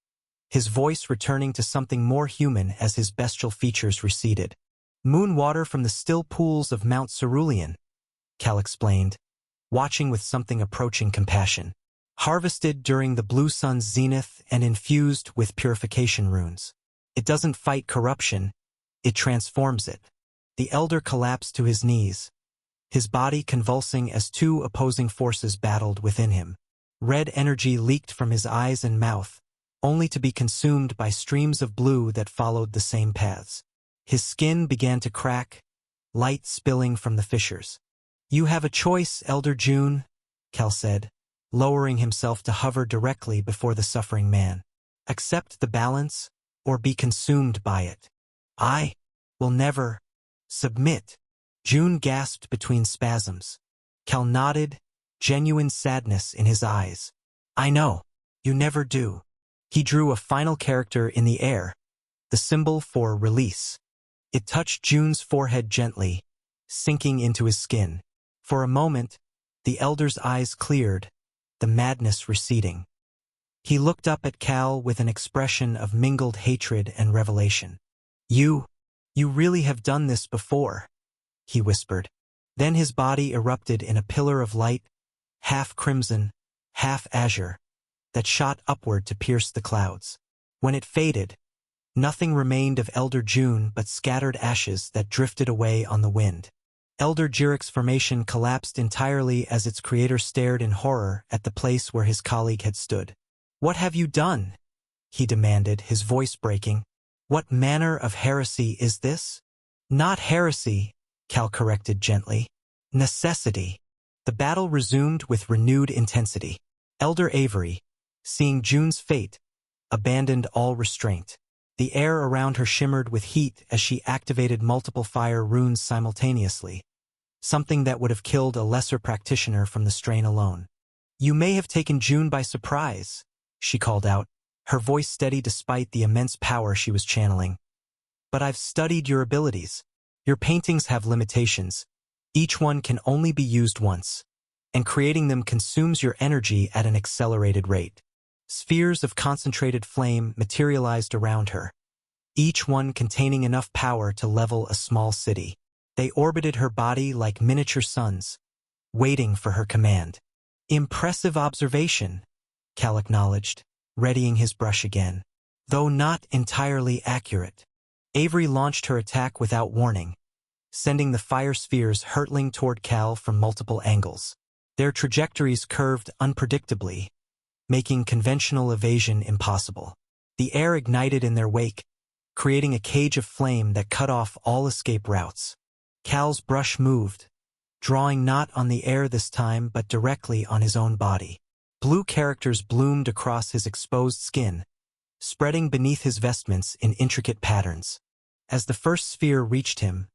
his voice returning to something more human as his bestial features receded. "Moon water from the still pools of Mount Cerulean," Cal explained, watching with something approaching compassion. harvested during the blue sun's zenith and infused with purification runes. It doesn't fight corruption, it transforms it. The elder collapsed to his knees, his body convulsing as two opposing forces battled within him. Red energy leaked from his eyes and mouth, only to be consumed by streams of blue that followed the same paths. His skin began to crack, light spilling from the fissures. "You have a choice, Elder June," Cal said, lowering himself to hover directly before the suffering man. "Accept the balance, or be consumed by it." "I will never submit," June gasped between spasms. Cal nodded, genuine sadness in his eyes. "I know, you never do." He drew a final character in the air, the symbol for release. It touched June's forehead gently, sinking into his skin. For a moment, the elder's eyes cleared, the madness receding. He looked up at Cal with an expression of mingled hatred and revelation. You really have done this before," he whispered. Then his body erupted in a pillar of light, half crimson, half azure, that shot upward to pierce the clouds. When it faded, nothing remained of Elder June but scattered ashes that drifted away on the wind. Elder Jirek's formation collapsed entirely as its creator stared in horror at the place where his colleague had stood. "What have you done?" he demanded, his voice breaking. "What manner of heresy is this?" "Not heresy," Cal corrected gently. "Necessity." The battle resumed with renewed intensity. Elder Avery, seeing June's fate, abandoned all restraint. The air around her shimmered with heat as she activated multiple fire runes simultaneously, something that would have killed a lesser practitioner from the strain alone. "You may have taken June by surprise," she called out, her voice steady despite the immense power she was channeling. "But I've studied your abilities. Your paintings have limitations. Each one can only be used once, and creating them consumes your energy at an accelerated rate." Spheres of concentrated flame materialized around her, each one containing enough power to level a small city. They orbited her body like miniature suns, waiting for her command. "Impressive observation," Cal acknowledged, readying his brush again, though not entirely accurate. Avery launched her attack without warning, sending the fire spheres hurtling toward Cal from multiple angles. Their trajectories curved unpredictably, making conventional evasion impossible. The air ignited in their wake, creating a cage of flame that cut off all escape routes. Cal's brush moved, drawing not on the air this time but directly on his own body. Blue characters bloomed across his exposed skin, spreading beneath his vestments in intricate patterns. As the first sphere reached him,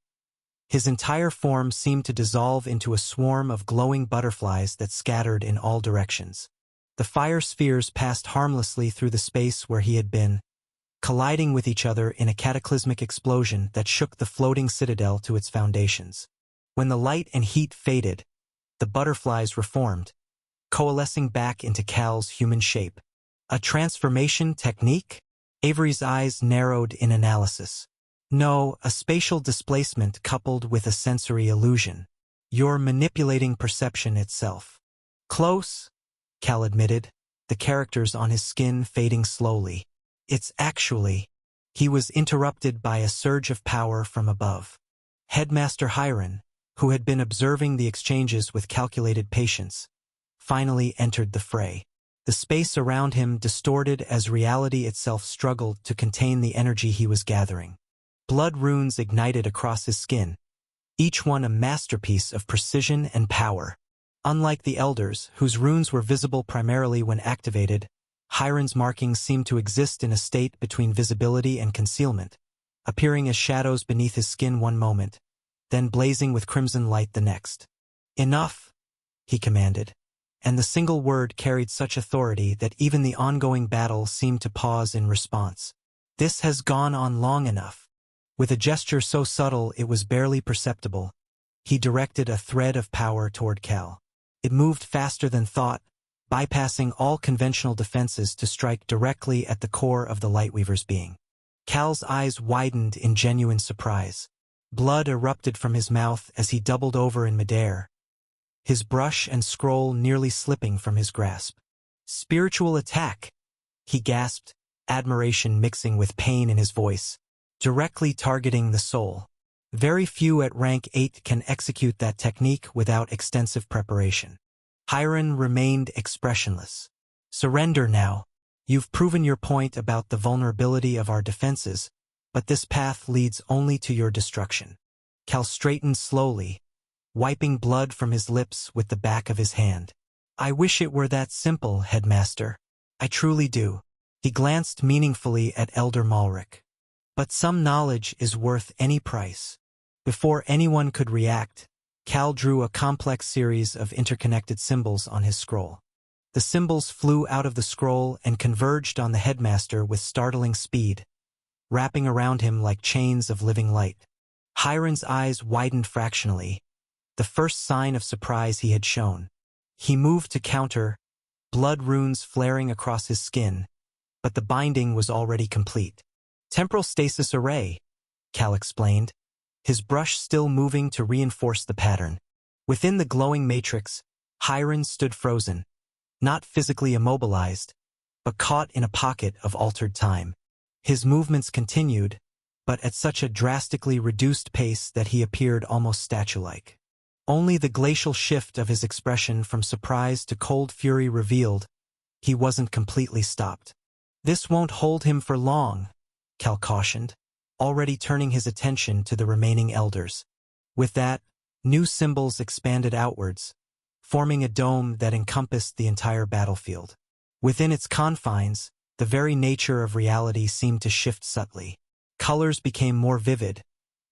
his entire form seemed to dissolve into a swarm of glowing butterflies that scattered in all directions. The fire spheres passed harmlessly through the space where he had been, colliding with each other in a cataclysmic explosion that shook the floating citadel to its foundations. When the light and heat faded, the butterflies reformed, coalescing back into Cal's human shape. "A transformation technique?" Avery's eyes narrowed in analysis. "No, a spatial displacement coupled with a sensory illusion. You're manipulating perception itself." "Close," Cal admitted, the characters on his skin fading slowly. "It's actually—" He was interrupted by a surge of power from above. Headmaster Hiron, who had been observing the exchanges with calculated patience, finally entered the fray. The space around him distorted as reality itself struggled to contain the energy he was gathering. Blood runes ignited across his skin, each one a masterpiece of precision and power. Unlike the elders, whose runes were visible primarily when activated, Hiron's markings seemed to exist in a state between visibility and concealment, appearing as shadows beneath his skin one moment, then blazing with crimson light the next. "Enough," he commanded, and the single word carried such authority that even the ongoing battle seemed to pause in response. "This has gone on long enough." With a gesture so subtle it was barely perceptible, he directed a thread of power toward Cal. It moved faster than thought, bypassing all conventional defenses to strike directly at the core of the Lightweaver's being. Cal's eyes widened in genuine surprise. Blood erupted from his mouth as he doubled over in midair, his brush and scroll nearly slipping from his grasp. Spiritual attack, he gasped, admiration mixing with pain in his voice, directly targeting the soul. Very few at rank 8 can execute that technique without extensive preparation. Hiron remained expressionless. Surrender now. You've proven your point about the vulnerability of our defenses, but this path leads only to your destruction. Cal straightened slowly, wiping blood from his lips with the back of his hand. I wish it were that simple, Headmaster. I truly do. He glanced meaningfully at Elder Malric. But some knowledge is worth any price. Before anyone could react, Cal drew a complex series of interconnected symbols on his scroll. The symbols flew out of the scroll and converged on the headmaster with startling speed, wrapping around him like chains of living light. Hiron's eyes widened fractionally, the first sign of surprise he had shown. He moved to counter, blood runes flaring across his skin, but the binding was already complete. Temporal stasis array, Cal explained, his brush still moving to reinforce the pattern. Within the glowing matrix, Hiron stood frozen, not physically immobilized, but caught in a pocket of altered time. His movements continued, but at such a drastically reduced pace that he appeared almost statue-like. Only the glacial shift of his expression from surprise to cold fury revealed he wasn't completely stopped. This won't hold him for long, Cal cautioned, already turning his attention to the remaining elders. With that, new symbols expanded outwards, forming a dome that encompassed the entire battlefield. Within its confines, the very nature of reality seemed to shift subtly. Colors became more vivid,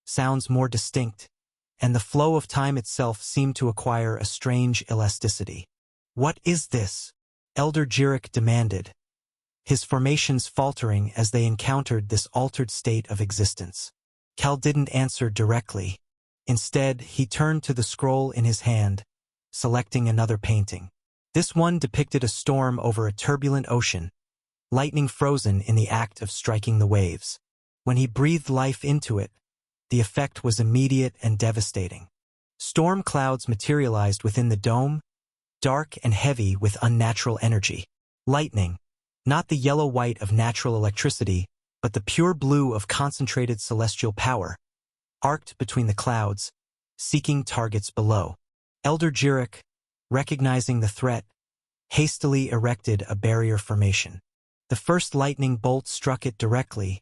sounds more distinct, and the flow of time itself seemed to acquire a strange elasticity. What is this? Elder Jirik demanded, his formations faltering as they encountered this altered state of existence. Cal didn't answer directly. Instead, he turned to the scroll in his hand, selecting another painting. This one depicted a storm over a turbulent ocean, lightning frozen in the act of striking the waves. When he breathed life into it, the effect was immediate and devastating. Storm clouds materialized within the dome, dark and heavy with unnatural energy. Lightning, not the yellow-white of natural electricity, but the pure blue of concentrated celestial power, arced between the clouds, seeking targets below. Elder Jirik, recognizing the threat, hastily erected a barrier formation. The first lightning bolt struck it directly,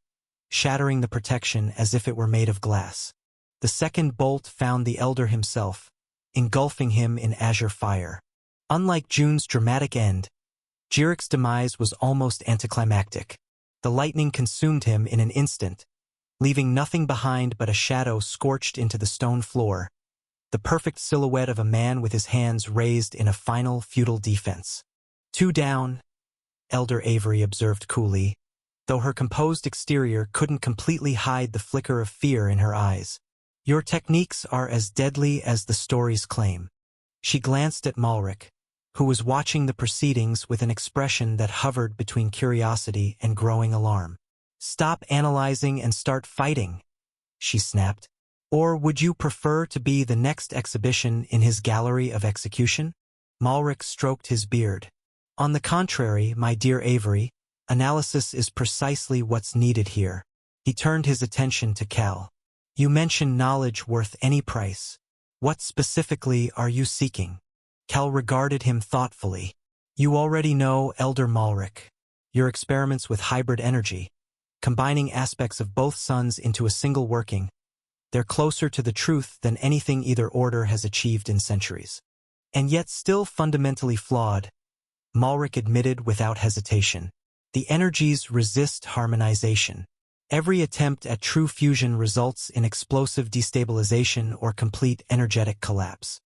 shattering the protection as if it were made of glass. The second bolt found the elder himself, engulfing him in azure fire. Unlike June's dramatic end, Jirik's demise was almost anticlimactic. The lightning consumed him in an instant, leaving nothing behind but a shadow scorched into the stone floor, the perfect silhouette of a man with his hands raised in a final futile defense. 2 down, Elder Avery observed coolly, though her composed exterior couldn't completely hide the flicker of fear in her eyes. Your techniques are as deadly as the stories claim. She glanced at Malric, who was watching the proceedings with an expression that hovered between curiosity and growing alarm. Stop analyzing and start fighting, she snapped. Or would you prefer to be the next exhibition in his gallery of execution? Malric stroked his beard. On the contrary, my dear Avery, analysis is precisely what's needed here. He turned his attention to Cal. You mentioned knowledge worth any price. What specifically are you seeking? Cal regarded him thoughtfully. You already know, Elder Malric. Your experiments with hybrid energy, combining aspects of both suns into a single working, they're closer to the truth than anything either order has achieved in centuries. And yet still fundamentally flawed, Malric admitted without hesitation. The energies resist harmonization. Every attempt at true fusion results in explosive destabilization or complete energetic collapse.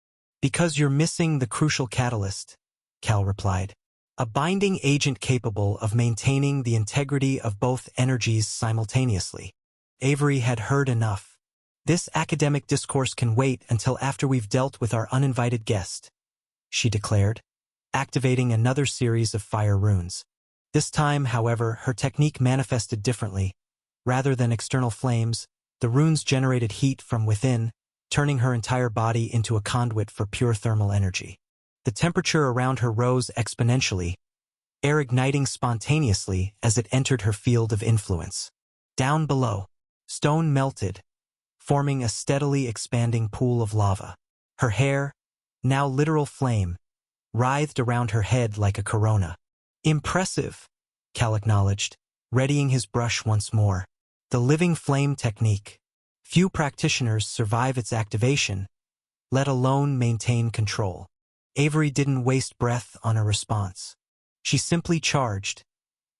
Because you're missing the crucial catalyst, Cal replied. A binding agent capable of maintaining the integrity of both energies simultaneously. Avery had heard enough. This academic discourse can wait until after we've dealt with our uninvited guest, she declared, activating another series of fire runes. This time, however, her technique manifested differently. Rather than external flames, the runes generated heat from within, turning her entire body into a conduit for pure thermal energy. The temperature around her rose exponentially, air igniting spontaneously as it entered her field of influence. Down below, stone melted, forming a steadily expanding pool of lava. Her hair, now literal flame, writhed around her head like a corona. Impressive, Cal acknowledged, readying his brush once more. The living flame technique. Few practitioners survive its activation, let alone maintain control. Avery didn't waste breath on a response. She simply charged,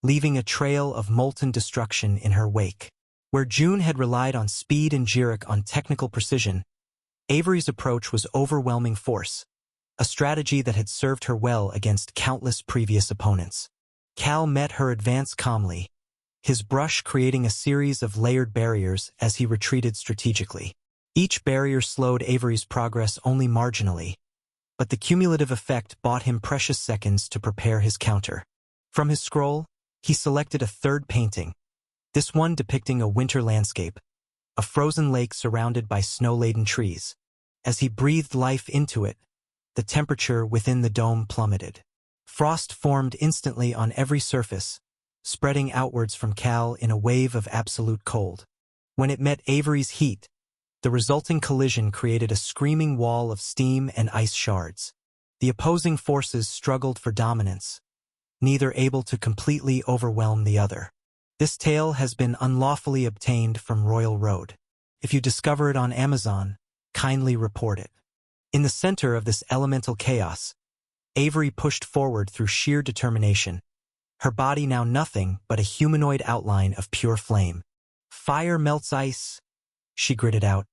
leaving a trail of molten destruction in her wake. Where June had relied on speed and Jirik on technical precision, Avery's approach was overwhelming force, a strategy that had served her well against countless previous opponents. Cal met her advance calmly, his brush creating a series of layered barriers as he retreated strategically. Each barrier slowed Avery's progress only marginally, but the cumulative effect bought him precious seconds to prepare his counter. From his scroll, he selected a third painting, this one depicting a winter landscape, a frozen lake surrounded by snow-laden trees. As he breathed life into it, the temperature within the dome plummeted. Frost formed instantly on every surface, spreading outwards from Cal in a wave of absolute cold. When it met Avery's heat, the resulting collision created a screaming wall of steam and ice shards. The opposing forces struggled for dominance, neither able to completely overwhelm the other. This tale has been unlawfully obtained from Royal Road. If you discover it on Amazon, kindly report it. In the center of this elemental chaos, Avery pushed forward through sheer determination, her body now nothing but a humanoid outline of pure flame. Fire melts ice, she gritted out,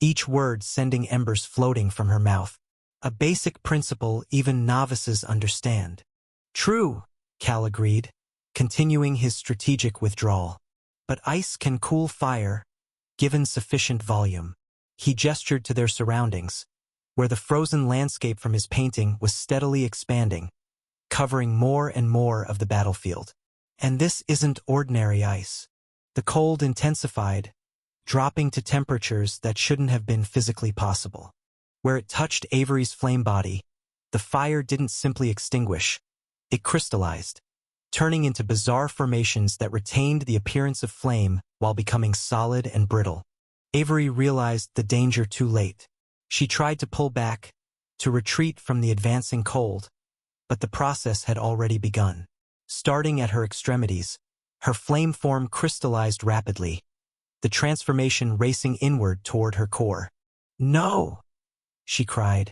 each word sending embers floating from her mouth. A basic principle even novices understand. True, Cal agreed, continuing his strategic withdrawal. But ice can cool fire, given sufficient volume. He gestured to their surroundings, where the frozen landscape from his painting was steadily expanding, covering more and more of the battlefield. And this isn't ordinary ice. The cold intensified, dropping to temperatures that shouldn't have been physically possible. Where it touched Avery's flame body, the fire didn't simply extinguish, it crystallized, turning into bizarre formations that retained the appearance of flame while becoming solid and brittle. Avery realized the danger too late. She tried to pull back, to retreat from the advancing cold, but the process had already begun. Starting at her extremities, her flame form crystallized rapidly, the transformation racing inward toward her core. "No!" she cried,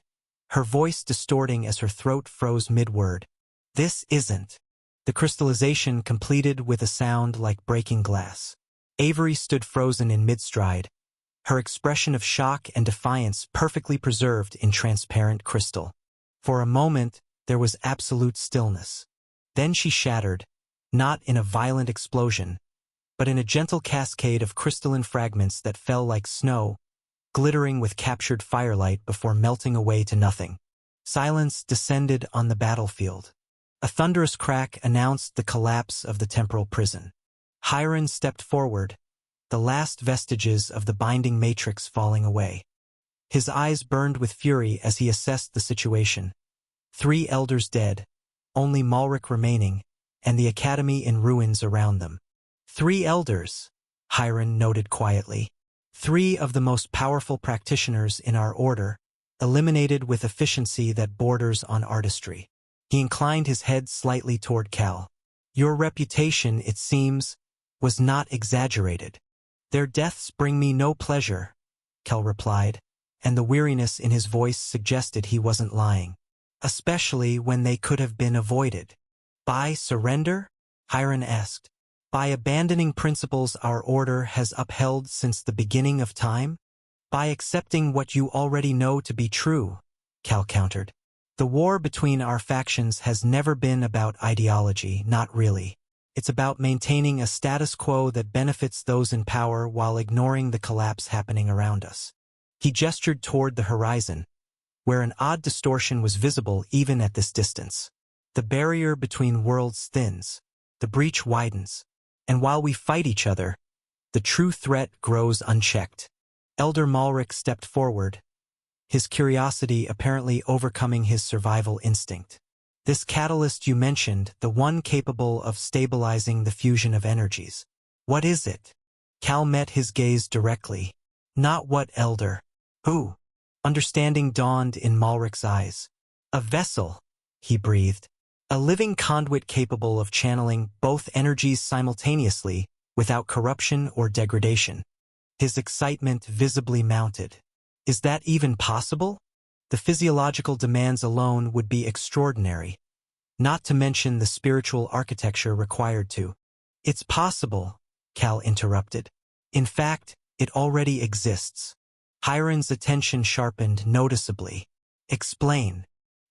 her voice distorting as her throat froze mid-word. "This isn't." The crystallization completed with a sound like breaking glass. Avery stood frozen in mid-stride, her expression of shock and defiance perfectly preserved in transparent crystal. For a moment, there was absolute stillness. Then she shattered, not in a violent explosion, but in a gentle cascade of crystalline fragments that fell like snow, glittering with captured firelight before melting away to nothing. Silence descended on the battlefield. A thunderous crack announced the collapse of the temporal prison. Hiron stepped forward, the last vestiges of the binding matrix falling away. His eyes burned with fury as he assessed the situation. 3 elders dead, only Malric remaining, and the academy in ruins around them. 3 elders, Hiron noted quietly. 3 of the most powerful practitioners in our order, eliminated with efficiency that borders on artistry. He inclined his head slightly toward Cal. Your reputation, it seems, was not exaggerated. Their deaths bring me no pleasure, Cal replied, and the weariness in his voice suggested he wasn't lying. Especially when they could have been avoided. By surrender? Hiron asked. By abandoning principles our order has upheld since the beginning of time? By accepting what you already know to be true, Cal countered. The war between our factions has never been about ideology, not really. It's about maintaining a status quo that benefits those in power while ignoring the collapse happening around us. He gestured toward the horizon, where an odd distortion was visible even at this distance. The barrier between worlds thins, the breach widens, and while we fight each other, the true threat grows unchecked. Elder Malric stepped forward, his curiosity apparently overcoming his survival instinct. This catalyst you mentioned, the one capable of stabilizing the fusion of energies. What is it? Cal met his gaze directly. Not what, Elder? Who? Understanding dawned in Malric's eyes. A vessel, he breathed. A living conduit capable of channeling both energies simultaneously without corruption or degradation. His excitement visibly mounted. Is that even possible? The physiological demands alone would be extraordinary, not to mention the spiritual architecture required to. It's possible, Cal interrupted. In fact, it already exists. Hiron's attention sharpened noticeably. Explain.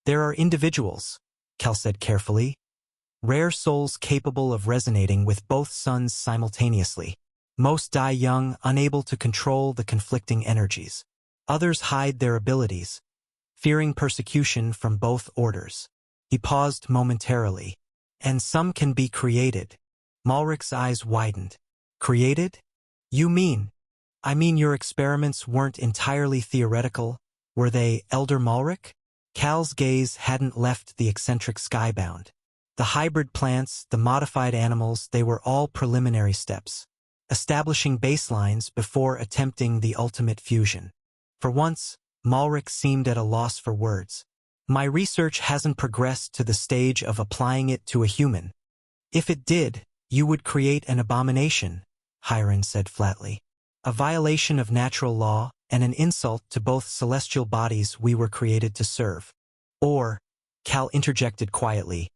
There are individuals, Cal said carefully. Rare souls capable of resonating with both suns simultaneously. Most die young, unable to control the conflicting energies. Others hide their abilities, fearing persecution from both orders. He paused momentarily. And some can be created. Malric's eyes widened. Created? You mean? I mean your experiments weren't entirely theoretical, were they, Elder Malric? Cal's gaze hadn't left the eccentric skybound. The hybrid plants, the modified animals, they were all preliminary steps, establishing baselines before attempting the ultimate fusion. For once, Malric seemed at a loss for words. My research hasn't progressed to the stage of applying it to a human. If it did, you would create an abomination, Hiron said flatly. A violation of natural law and an insult to both celestial bodies we were created to serve. Or, Cal interjected quietly,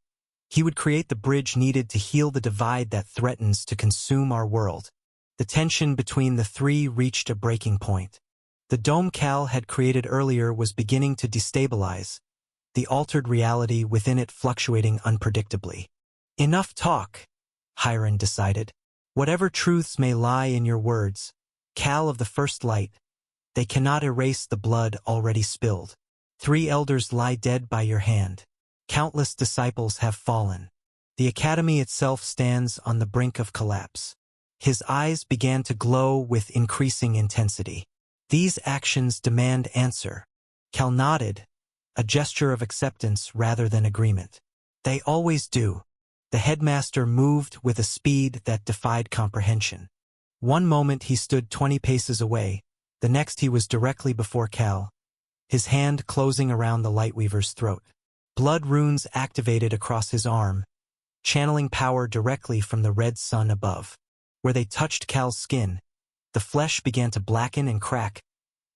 he would create the bridge needed to heal the divide that threatens to consume our world. The tension between the three reached a breaking point. The dome Cal had created earlier was beginning to destabilize, the altered reality within it fluctuating unpredictably. Enough talk, Hiron decided. Whatever truths may lie in your words, Cal of the First Light, they cannot erase the blood already spilled. 3 elders lie dead by your hand. Countless disciples have fallen. The academy itself stands on the brink of collapse. His eyes began to glow with increasing intensity. These actions demand answer. Cal nodded, a gesture of acceptance rather than agreement. They always do. The headmaster moved with a speed that defied comprehension. One moment he stood 20 paces away, the next he was directly before Cal, his hand closing around the Lightweaver's throat. Blood runes activated across his arm, channeling power directly from the red sun above. Where they touched Cal's skin, the flesh began to blacken and crack,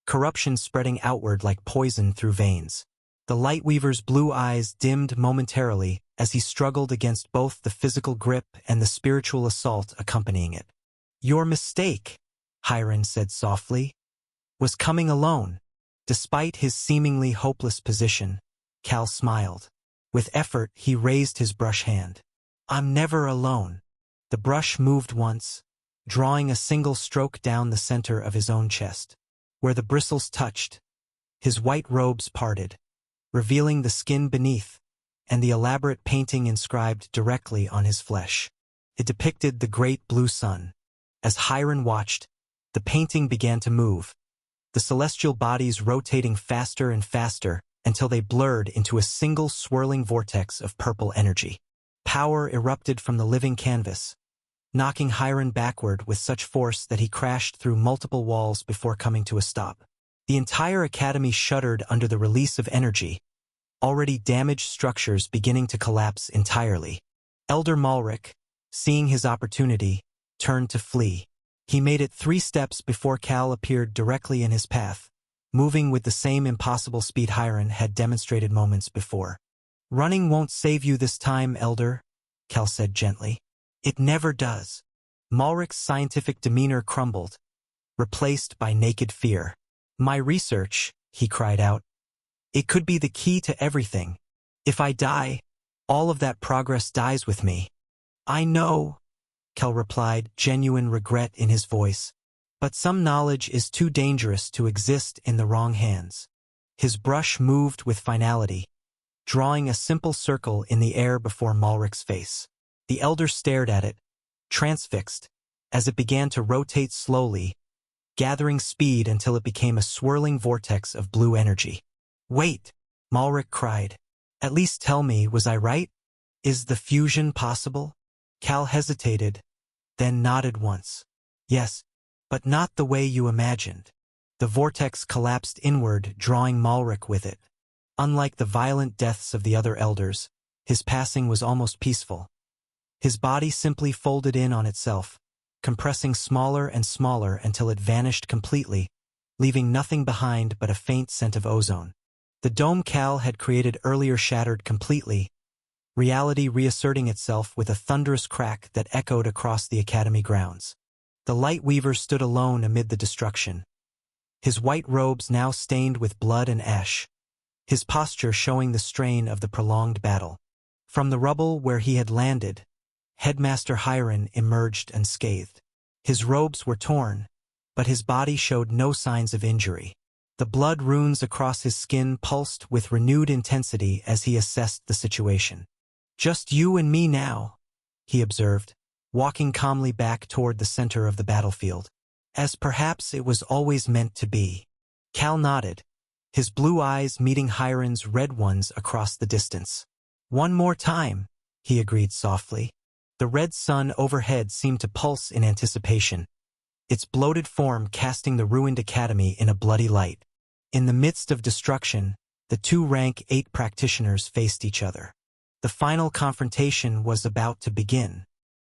corruption spreading outward like poison through veins. The Lightweaver's blue eyes dimmed momentarily as he struggled against both the physical grip and the spiritual assault accompanying it. Your mistake, Hiron said softly, was coming alone. Despite his seemingly hopeless position, Cal smiled. With effort, he raised his brush hand. I'm never alone. The brush moved once, drawing a single stroke down the center of his own chest. Where the bristles touched, his white robes parted, revealing the skin beneath and the elaborate painting inscribed directly on his flesh. It depicted the great blue sun. As Hiron watched, the painting began to move, the celestial bodies rotating faster and faster until they blurred into a single swirling vortex of purple energy. Power erupted from the living canvas, knocking Hiron backward with such force that he crashed through multiple walls before coming to a stop. The entire academy shuddered under the release of energy, already damaged structures beginning to collapse entirely. Elder Malric, seeing his opportunity, turned to flee. He made it 3 steps before Cal appeared directly in his path, moving with the same impossible speed Hiron had demonstrated moments before. Running won't save you this time, Elder, Cal said gently. It never does. Malric's scientific demeanor crumbled, replaced by naked fear. My research, he cried out. It could be the key to everything. If I die, all of that progress dies with me. I know, Cal replied, genuine regret in his voice. But some knowledge is too dangerous to exist in the wrong hands. His brush moved with finality, drawing a simple circle in the air before Malric's face. The elder stared at it, transfixed, as it began to rotate slowly, gathering speed until it became a swirling vortex of blue energy. Wait, Malric cried. At least tell me, was I right? Is the fusion possible? Cal hesitated, then nodded once. Yes, but not the way you imagined. The vortex collapsed inward, drawing Malric with it. Unlike the violent deaths of the other elders, his passing was almost peaceful. His body simply folded in on itself, compressing smaller and smaller until it vanished completely, leaving nothing behind but a faint scent of ozone. The dome Cal had created earlier shattered completely, reality reasserting itself with a thunderous crack that echoed across the academy grounds. The Light Weaver stood alone amid the destruction, his white robes now stained with blood and ash, his posture showing the strain of the prolonged battle. From the rubble where he had landed, Headmaster Hiron emerged unscathed. His robes were torn, but his body showed no signs of injury. The blood runes across his skin pulsed with renewed intensity as he assessed the situation. "Just you and me now," he observed, walking calmly back toward the center of the battlefield. "As perhaps it was always meant to be." Cal nodded, his blue eyes meeting Hiron's red ones across the distance. "One more time," he agreed softly. The red sun overhead seemed to pulse in anticipation, its bloated form casting the ruined academy in a bloody light. In the midst of destruction, the two rank 8 practitioners faced each other. The final confrontation was about to begin.